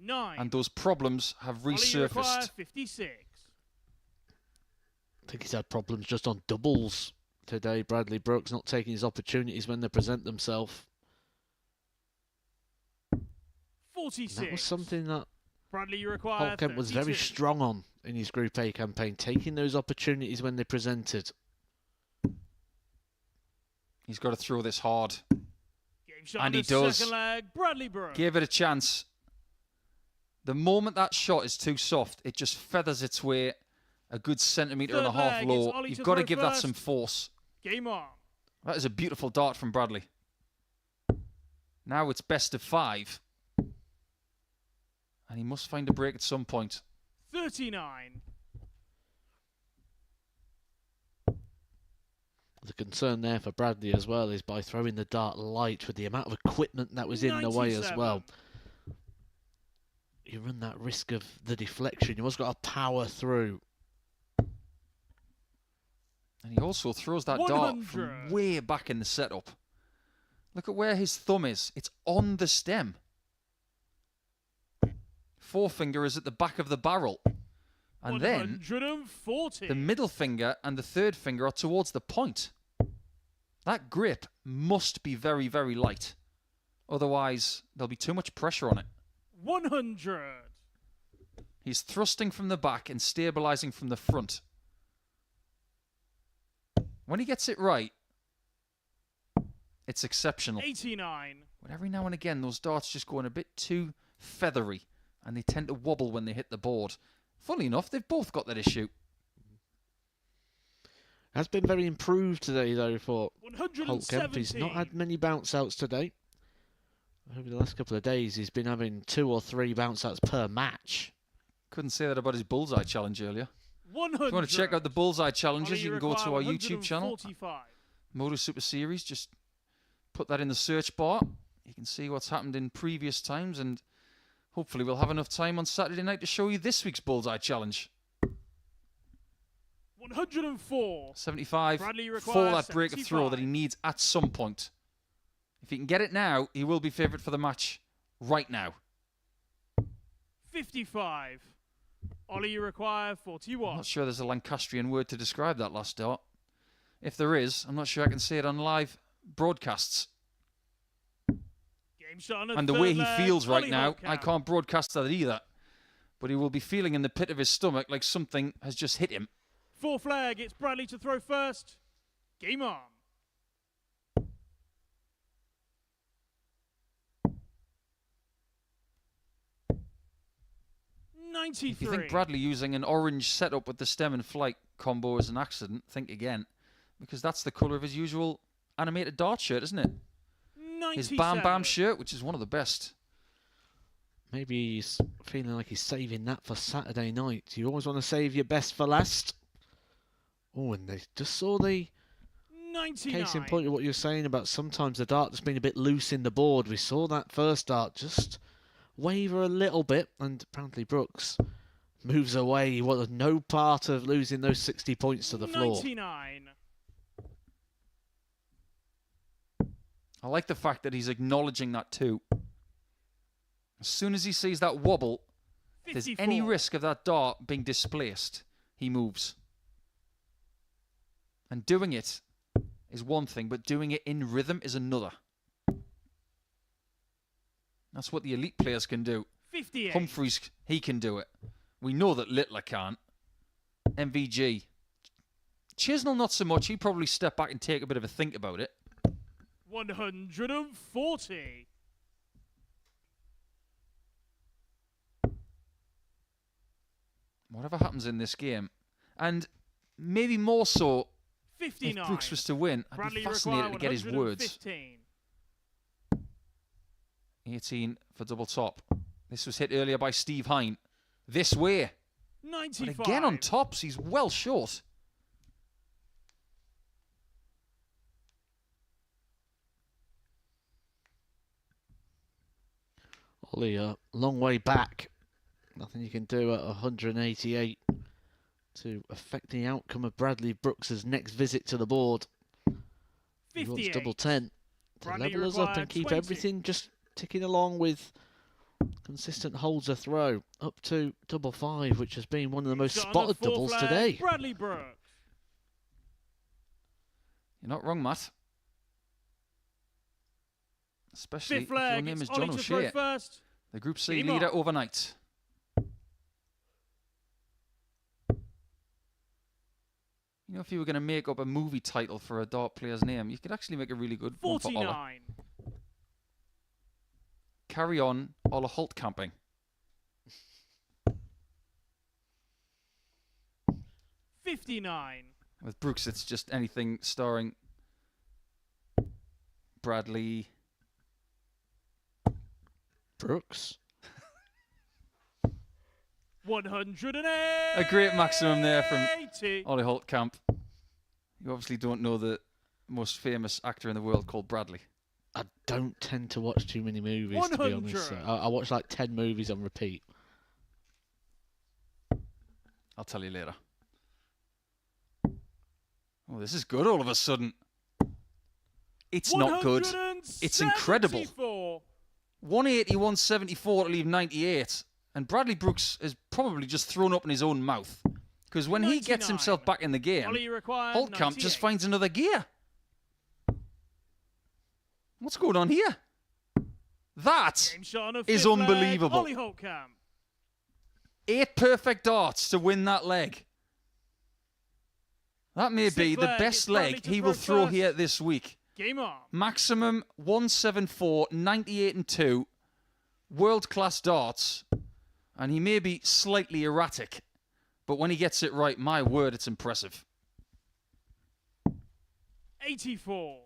9. And those problems have Ollie, you require resurfaced. 56. I think he's had problems just on doubles today. Bradley Brooks not taking his opportunities when they present themselves. 46. That was something that Bradley, you require Holtkamp was very 32. strong on in his Group A campaign, taking those opportunities when they presented. He's got to throw this hard. Game shot And on he the does. second leg. Bradley Brooks. Give it a chance. The moment that shot is too soft, it just feathers its way a good centimetre and a Third half leg, low. it's Ollie You've to got to throw give that first. some force. Game on. That is a beautiful dart from Bradley. Now it's best of 5. And he must find a break at some point. 39. The concern there for Bradley as well is by throwing the dart light with the amount of equipment that was in the way as 97. well. You run that risk of the deflection. You also got to power through. And he also throws that dart from 100. way back in the setup. Look at where his thumb is. It's on the stem. Forefinger is at the back of the barrel. And then 140. the middle finger and the third finger are towards the point. That grip must be very, very light. Otherwise, there'll be too much pressure on it. 100. He's thrusting from the back and stabilizing from the front. When he gets it right, it's exceptional. 89. But every now and again, those darts just go in a bit too feathery, and they tend to wobble when they hit the board. Funnily enough, they've both got that issue. Has been very improved today, though, for Holtkamp. 170. He's not had many bounce outs today. Over the last couple of days, he's been having 2 or 3 bounce outs per match. Couldn't say that about his bullseye challenge earlier. 100. If you want to check out the bullseye challenges, Ollie, you can go to our YouTube channel, 145. MODUS Super Series. Just put that in the search bar. You can see what's happened in previous times, and hopefully we'll have enough time on Saturday night to show you this week's bullseye challenge. 104. 75 Bradley for requires that break of throw that he 75. needs at some point. If he can get it now, he will be favoured for the match right now. 55. Ollie, you require I'm 41. not sure there's a Lancastrian word to describe that last dart. If there is, I'm not sure I can say it on live broadcasts. Game shot on And the third way he leg, feels right Ollie now, Holtkamp. I can't broadcast that either. But he will be feeling in the pit of his stomach like something has just hit him. Fourth flag, it's Bradley to throw first. Game on. If you 93. think Bradley using an orange setup with the stem and flight combo is an accident, think again. Because that's the colour of his usual animated dart shirt, isn't it? 97. His Bam Bam shirt, which is one of the best. Maybe he's feeling like he's saving that for Saturday night. You always want to save your best for last. Oh, and they just saw the 99. case in point of what you're saying about sometimes the dart just being a bit loose in the board. We saw that first dart just waver a little bit, and apparently Brooks moves away. He wanted no part of losing those 60 points to the floor. 99. I like the fact that he's acknowledging that too. As soon as he sees that wobble, if there's 54. any risk of that dart being displaced, he moves. And doing it is one thing, but doing it in rhythm is another. That's what the elite players can do. 58. Humphreys, he can do it. We know that Littler can't. MVG. Chisnell, not so much. He'd probably step back and take a bit of a think about it. 140. Whatever happens in this game, and maybe more so 59. if Brooks was to win, I'd Bradley be fascinated to get his words. 115. 18 for double top. This was hit earlier by Steve Hine. This way. 95. But again on tops, he's well short. Ollie, a long way back. Nothing you can do at 188 to affect the outcome of Bradley Brooks's next visit to the board. He wants 58. double 10 to Bradley level us up required and keep 20. everything just ticking along with consistent holds a throw up to double 5, which has been one of the most Shot on spotted the fourth doubles flag, today. Bradley Brooks. You're not wrong, Matt. Especially Fifth if your flag, name is it's John Ollie to throw O'Shea, first. the Group C Game leader on. overnight. You know, if you were going to make up a movie title for a dart player's name, you could actually make a really good one for Ola. 49. Carry on, Ola Holt camping. 59. With Brooks, it's just anything starring Bradley. Brooks. 180. A great maximum there from Ollie Holtkamp. You obviously don't know the most famous actor in the world called Bradley. I don't tend to watch too many movies, to be honest. 100. I watch like 10 movies on repeat. I'll tell you later. Oh, this is good all of a sudden. It's not good. It's incredible. 180, 174 to leave 98. And Bradley Brooks has probably just thrown up in his own mouth. Because when he gets 99. himself back in the game, Ollie required Holtkamp 98. just finds another gear. What's going on here? That Game shot on a is fifth leg, unbelievable. Ollie Holtkamp. 8 perfect darts to win that leg. That may be Sixth the leg, best it's Bradley leg to he will throw first. here this week. Game on. Maximum 174, 98 and 2. World-class darts. And he may be slightly erratic. But when he gets it right, my word, it's impressive. 84.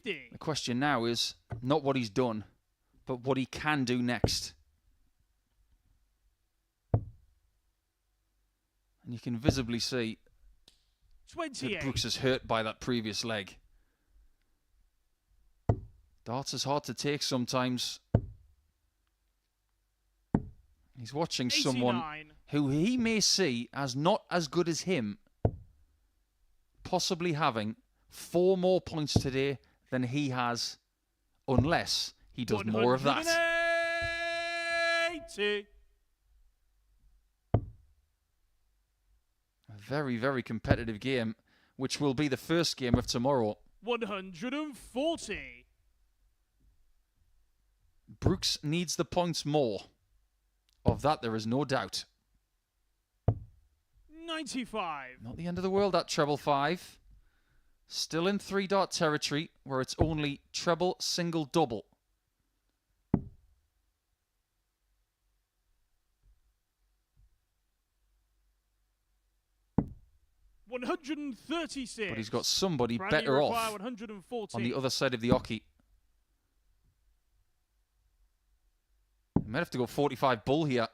The question now is not what he's done, but what he can do next. And you can visibly see 28. that Brooks is hurt by that previous leg. Darts is hard to take sometimes. He's watching 89. someone who he may see as not as good as him, possibly having 4 more points today than he has, unless he does more of that. 180. A very, very competitive game, which will be the first game of tomorrow. 140. Brooks needs the points more. Of that, there is no doubt. 95. Not the end of the world, that treble 5. Still in 3-dart territory, where it's only treble, single, double. $136. But he's got somebody Bradley better off 114. on the other side of the oche. He might have to go 45 bull here.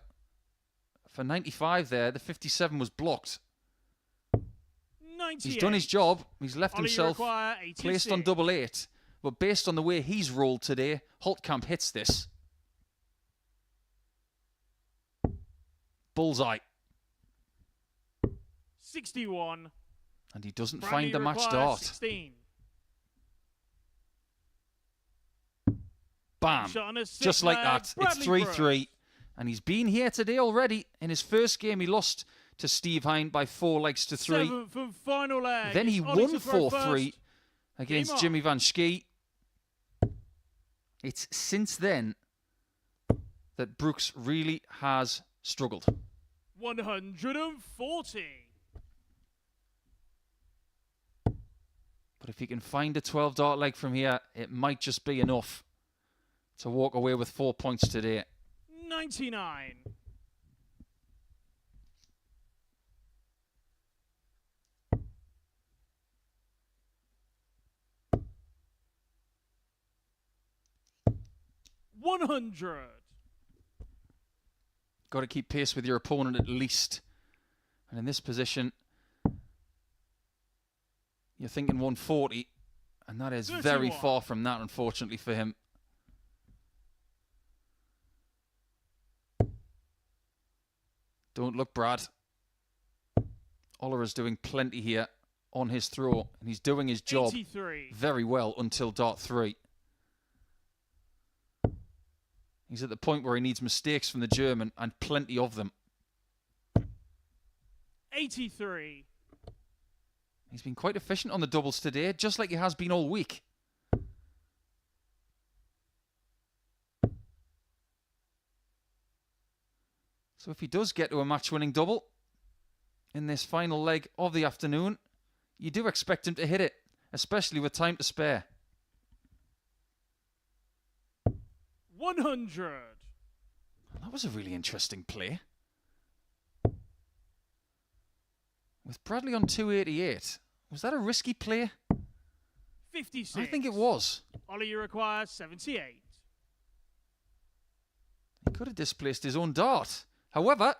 For 95 there, the 57 was blocked. 98. He's done his job. He's left Ollie, you himself require 86. placed on double 8. But based on the way he's rolled today, Holtkamp hits this. Bullseye. 61. And he doesn't Bradley find the match requires dart. 16. Bam. Shot on a Just like six-leg, that. Bradley It's 3-3. Brooks. And he's been here today already. In his first game, he lost to Steve Hine by 4 legs to 3. 7th and final leg. Then he It's Ollie won to throw 4-3 first. against Game Jimmy Van Schie. It's since then that Brooks really has struggled. 140. But if he can find a 12-dart leg from here, it might just be enough to walk away with 4 points today. 99. $100. Got to keep pace with your opponent at least. And in this position, you're thinking 140. And that is very 31. far from that, unfortunately, for him. Don't look, Brad. Oliver's doing plenty here on his throw. And he's doing his job 83. very well until dart 3. He's at the point where he needs mistakes from the German, and plenty of them. 83. He's been quite efficient on the doubles today, just like he has been all week. So if he does get to a match-winning double in this final leg of the afternoon, you do expect him to hit it, especially with time to spare. 100. That was a really interesting play. With Bradley on 288, was that a risky play? 56. I think it was. Ollie, you require 78. He could have displaced his own dart. However,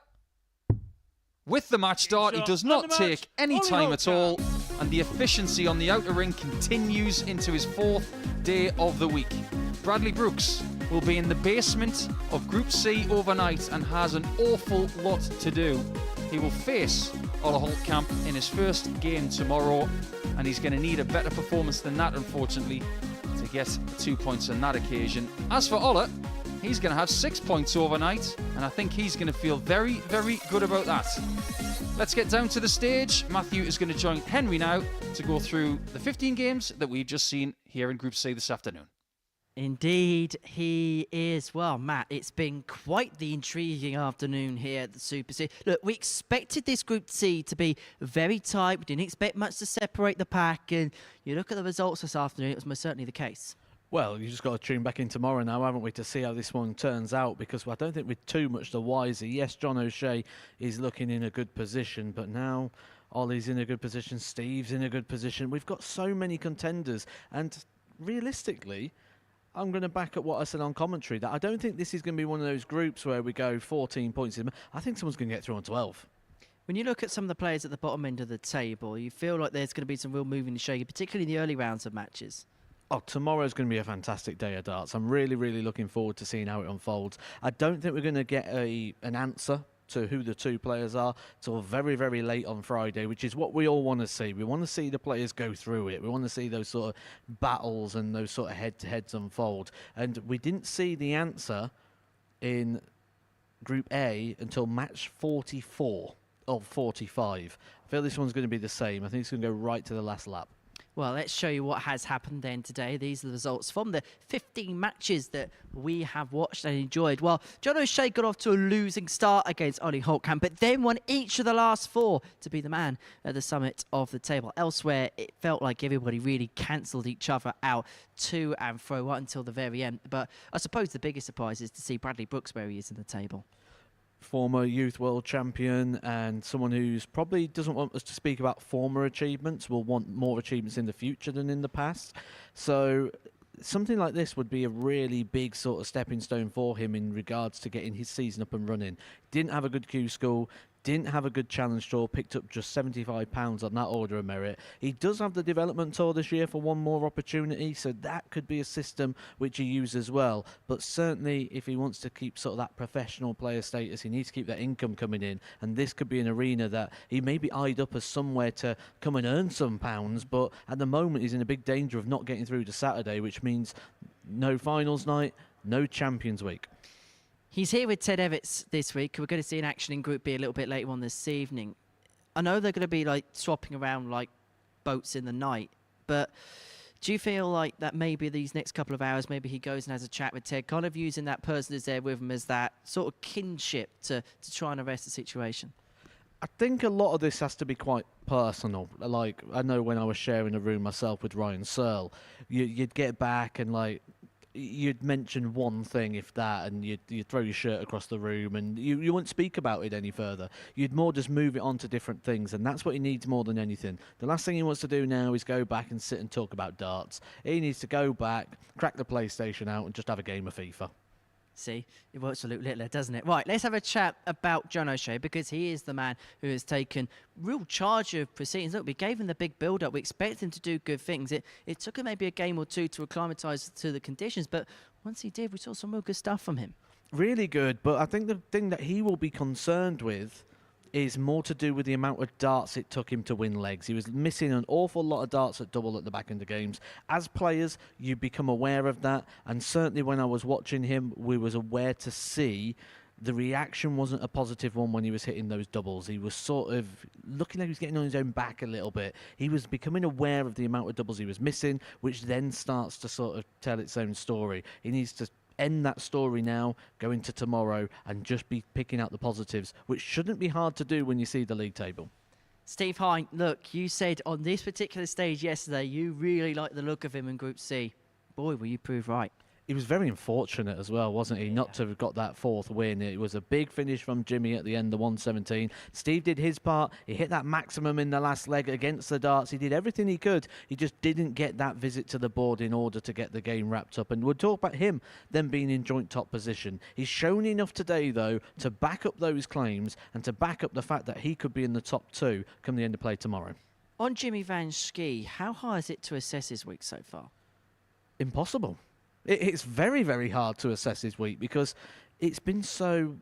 with the match dart, he shot does and not the match, take any Ollie time at Holtkamp. all, and the efficiency on the outer ring continues into his 4th day of the week. Bradley Brooks will be in the basement of Group C overnight and has an awful lot to do. He will face Ola Holtkamp in his first game tomorrow, and he's going to need a better performance than that, unfortunately, to get 2 points on that occasion. As for Ola, he's going to have 6 points overnight, and I think he's going to feel very, very good about that. Let's get down to the stage. Matthew is going to join Henry now to go through the 15 games that we've just seen here in Group C this afternoon. Indeed, he is. Well, Matt, it's been quite the intriguing afternoon here at the Super C. Look, we expected this Group C to be very tight. We didn't expect much to separate the pack. And you look at the results this afternoon, it was most certainly the case. Well, you just got to tune back in tomorrow now, haven't we, to see how this one turns out, because I don't think we're too much the wiser. Yes, John O'Shea is looking in a good position, but now Ollie's in a good position, Steve's in a good position. We've got so many contenders, and realistically, I'm going to back up what I said on commentary, that I don't think this is going to be one of those groups where we go 14 points. I think someone's going to get through on 12. When you look at some of the players at the bottom end of the table, you feel like there's going to be some real moving and shaking, particularly in the early rounds of matches. Oh, tomorrow's going to be a fantastic day of darts. I'm really, really looking forward to seeing how it unfolds. I don't think we're going to get an answer to who the two players are till very, very late on Friday, which is what we all want to see. We want to see the players go through it. We want to see those sort of battles and those sort of head-to-heads unfold. And we didn't see the answer in Group A until match 44 of 45. I feel this one's going to be the same. I think it's going to go right to the last lap. Well, let's show you what has happened then today. These are the results from the 15 matches that we have watched and enjoyed. Well, John O'Shea got off to a losing start against Ollie Holtkamp, but then won each of the last 4 to be the man at the summit of the table. Elsewhere, it felt like everybody really cancelled each other out to and fro right until the very end. But I suppose the biggest surprise is to see Bradley Brooks where he is in the table. Former youth world champion, and someone who's probably doesn't want us to speak about former achievements, will want more achievements in the future than in the past. So something like this would be a really big sort of stepping stone for him in regards to getting his season up and running. Didn't have a good Q school, didn't have a good challenge tour, picked up just £75 on that order of merit. He does have the development tour this year for one more opportunity, so that could be a system which he uses as well. But certainly if he wants to keep sort of that professional player status, he needs to keep that income coming in, and this could be an arena that he may be eyed up as somewhere to come and earn some pounds, but at the moment he's in a big danger of not getting through to Saturday, which means no finals night, no Champions Week. He's here with Ted Evitts this week. We're going to see an action in Group B a little bit later on this evening. I know they're going to be like swapping around like boats in the night, but do you feel like that maybe these next couple of hours, maybe he goes and has a chat with Ted, kind of using that person who's there with him as that sort of kinship to try and arrest the situation? I think a lot of this has to be quite personal. Like, I know when I was sharing a room myself with Ryan Searle, you'd get back and like, you'd mention one thing, if that, and you'd throw your shirt across the room, and you wouldn't speak about it any further. You'd more just move it on to different things, and that's what he needs more than anything. The last thing he wants to do now is go back and sit and talk about darts. He needs to go back, crack the PlayStation out, and just have a game of FIFA. See, it works a little littler, doesn't it? Right, let's have a chat about John O'Shea, because he is the man who has taken real charge of proceedings. Look, we gave him the big build-up. We expected him to do good things. It took him maybe a game or two to acclimatise to the conditions, but once he did, we saw some real good stuff from him. Really good, but I think the thing that he will be concerned with is more to do with the amount of darts it took him to win legs. He was missing an awful lot of darts at double at the back end of games. As players, you become aware of that, and certainly when I was watching him, we was aware to see the reaction wasn't a positive one when he was hitting those doubles. He was sort of looking like he was getting on his own back a little bit. He was becoming aware of the amount of doubles he was missing, which then starts to sort of tell its own story. He needs to end that story now, go into tomorrow, and just be picking out the positives, which shouldn't be hard to do when you see the league table. Steve Hine, look, you said on this particular stage yesterday you really liked the look of him in Group C. Boy, will you prove right. He was very unfortunate as well, wasn't he, not to have got that 4th win. It was a big finish from Jimmy at the end, the 117. Steve did his part. He hit that maximum in the last leg against the darts. He did everything he could. He just didn't get that visit to the board in order to get the game wrapped up. And we'll talk about him then being in joint top position. He's shown enough today, though, to back up those claims and to back up the fact that he could be in the top 2 come the end of play tomorrow. On Jimmy Van Schie, how hard is it to assess his week so far? Impossible. It's very, very hard to assess his week because it's been so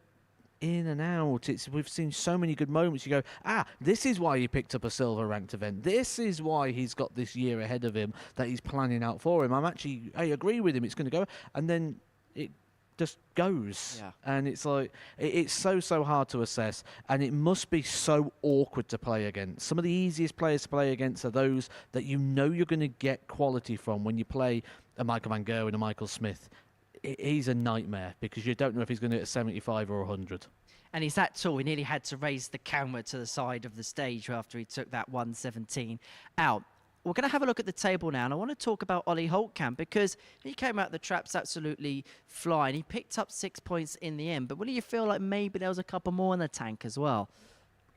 in and out. We've seen so many good moments. You go, this is why he picked up a silver ranked event. This is why he's got this year ahead of him that he's planning out for him. I agree with him. It's going to go. And then it just goes. Yeah. And it's like, it's so hard to assess, and it must be so awkward to play against. Some of the easiest players to play against are those that you know you're going to get quality from when you play a Michael Van Gerwen, a Michael Smith. He's a nightmare because you don't know if he's going to hit a 75 or 100. And he's that tall, he nearly had to raise the camera to the side of the stage after he took that 117 out. We're going to have a look at the table now, and I want to talk about Ollie Holtkamp because he came out the traps absolutely flying. He picked up 6 points in the end, but what do you feel like maybe there was a couple more in the tank as well?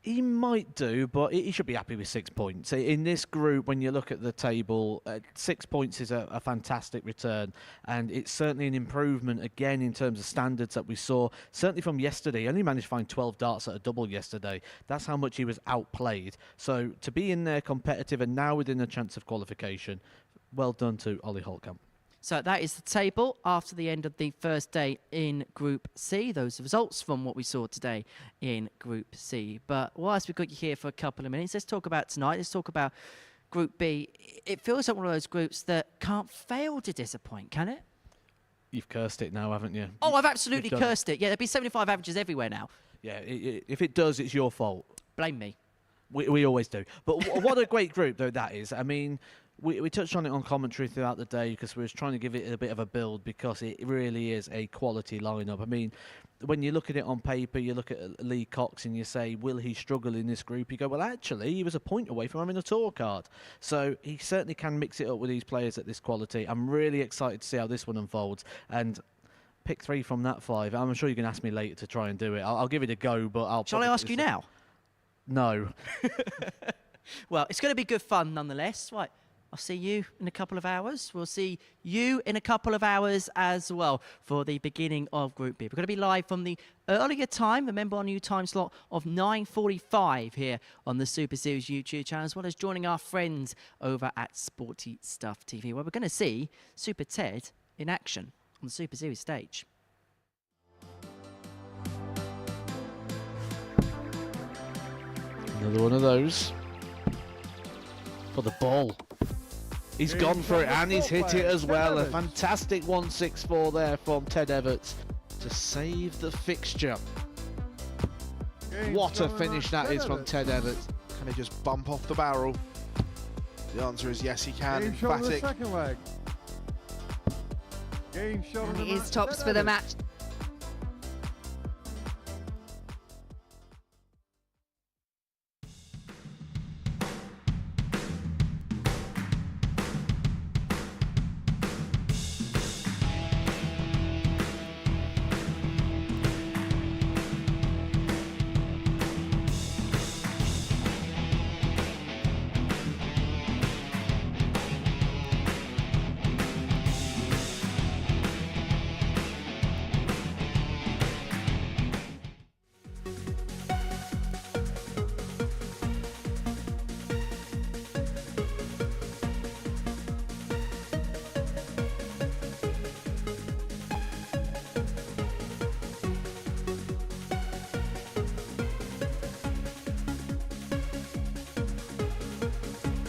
He might do, but he should be happy with 6 points. In this group, when you look at the table, 6 points is a fantastic return, and it's certainly an improvement again in terms of standards that we saw. Certainly from yesterday, he only managed to find 12 darts at a double yesterday. That's how much he was outplayed. So to be in there competitive and now within a chance of qualification, well done to Ollie Holtkamp. So that is the table after the end of the first day in Group C. Those results from what we saw today in Group C. But whilst we've got you here for a couple of minutes, let's talk about tonight. Let's talk about Group B. It feels like one of those groups that can't fail to disappoint, can it? You've cursed it now, haven't you? Oh, I've absolutely cursed it. Yeah, there'll be 75 averages everywhere now. Yeah, if it does, it's your fault. Blame me. We always do. But what a great group, though, that is. I mean, we touched on it on commentary throughout the day because we was trying to give it a bit of a build because it really is a quality lineup. I mean, when you look at it on paper, you look at Lee Cox and you say, will he struggle in this group? You go, well, actually, he was a point away from having a tour card. So he certainly can mix it up with these players at this quality. I'm really excited to see how this one unfolds. And pick 3 from that 5. I'm sure you can ask me later to try and do it. I'll give it a go, but Shall I ask you now? No. Well, it's going to be good fun nonetheless. Right. I'll see you in a couple of hours. We'll see you in a couple of hours as well for the beginning of Group B. We're going to be live from the earlier time. Remember our new time slot of 9:45 here on the Super Series YouTube channel, as well as joining our friends over at Sporty Stuff TV, where we're going to see Super Ted in action on the Super Series stage. Another one of those. For the ball. He's gone for it and he's hit it as well. A fantastic 164 there from Ted Everts to save the fixture. What a finish that is from Ted Everts. Can he just bump off the barrel? The answer is yes, he can. Game shot on the second leg. Game shot on the He is tops for the match.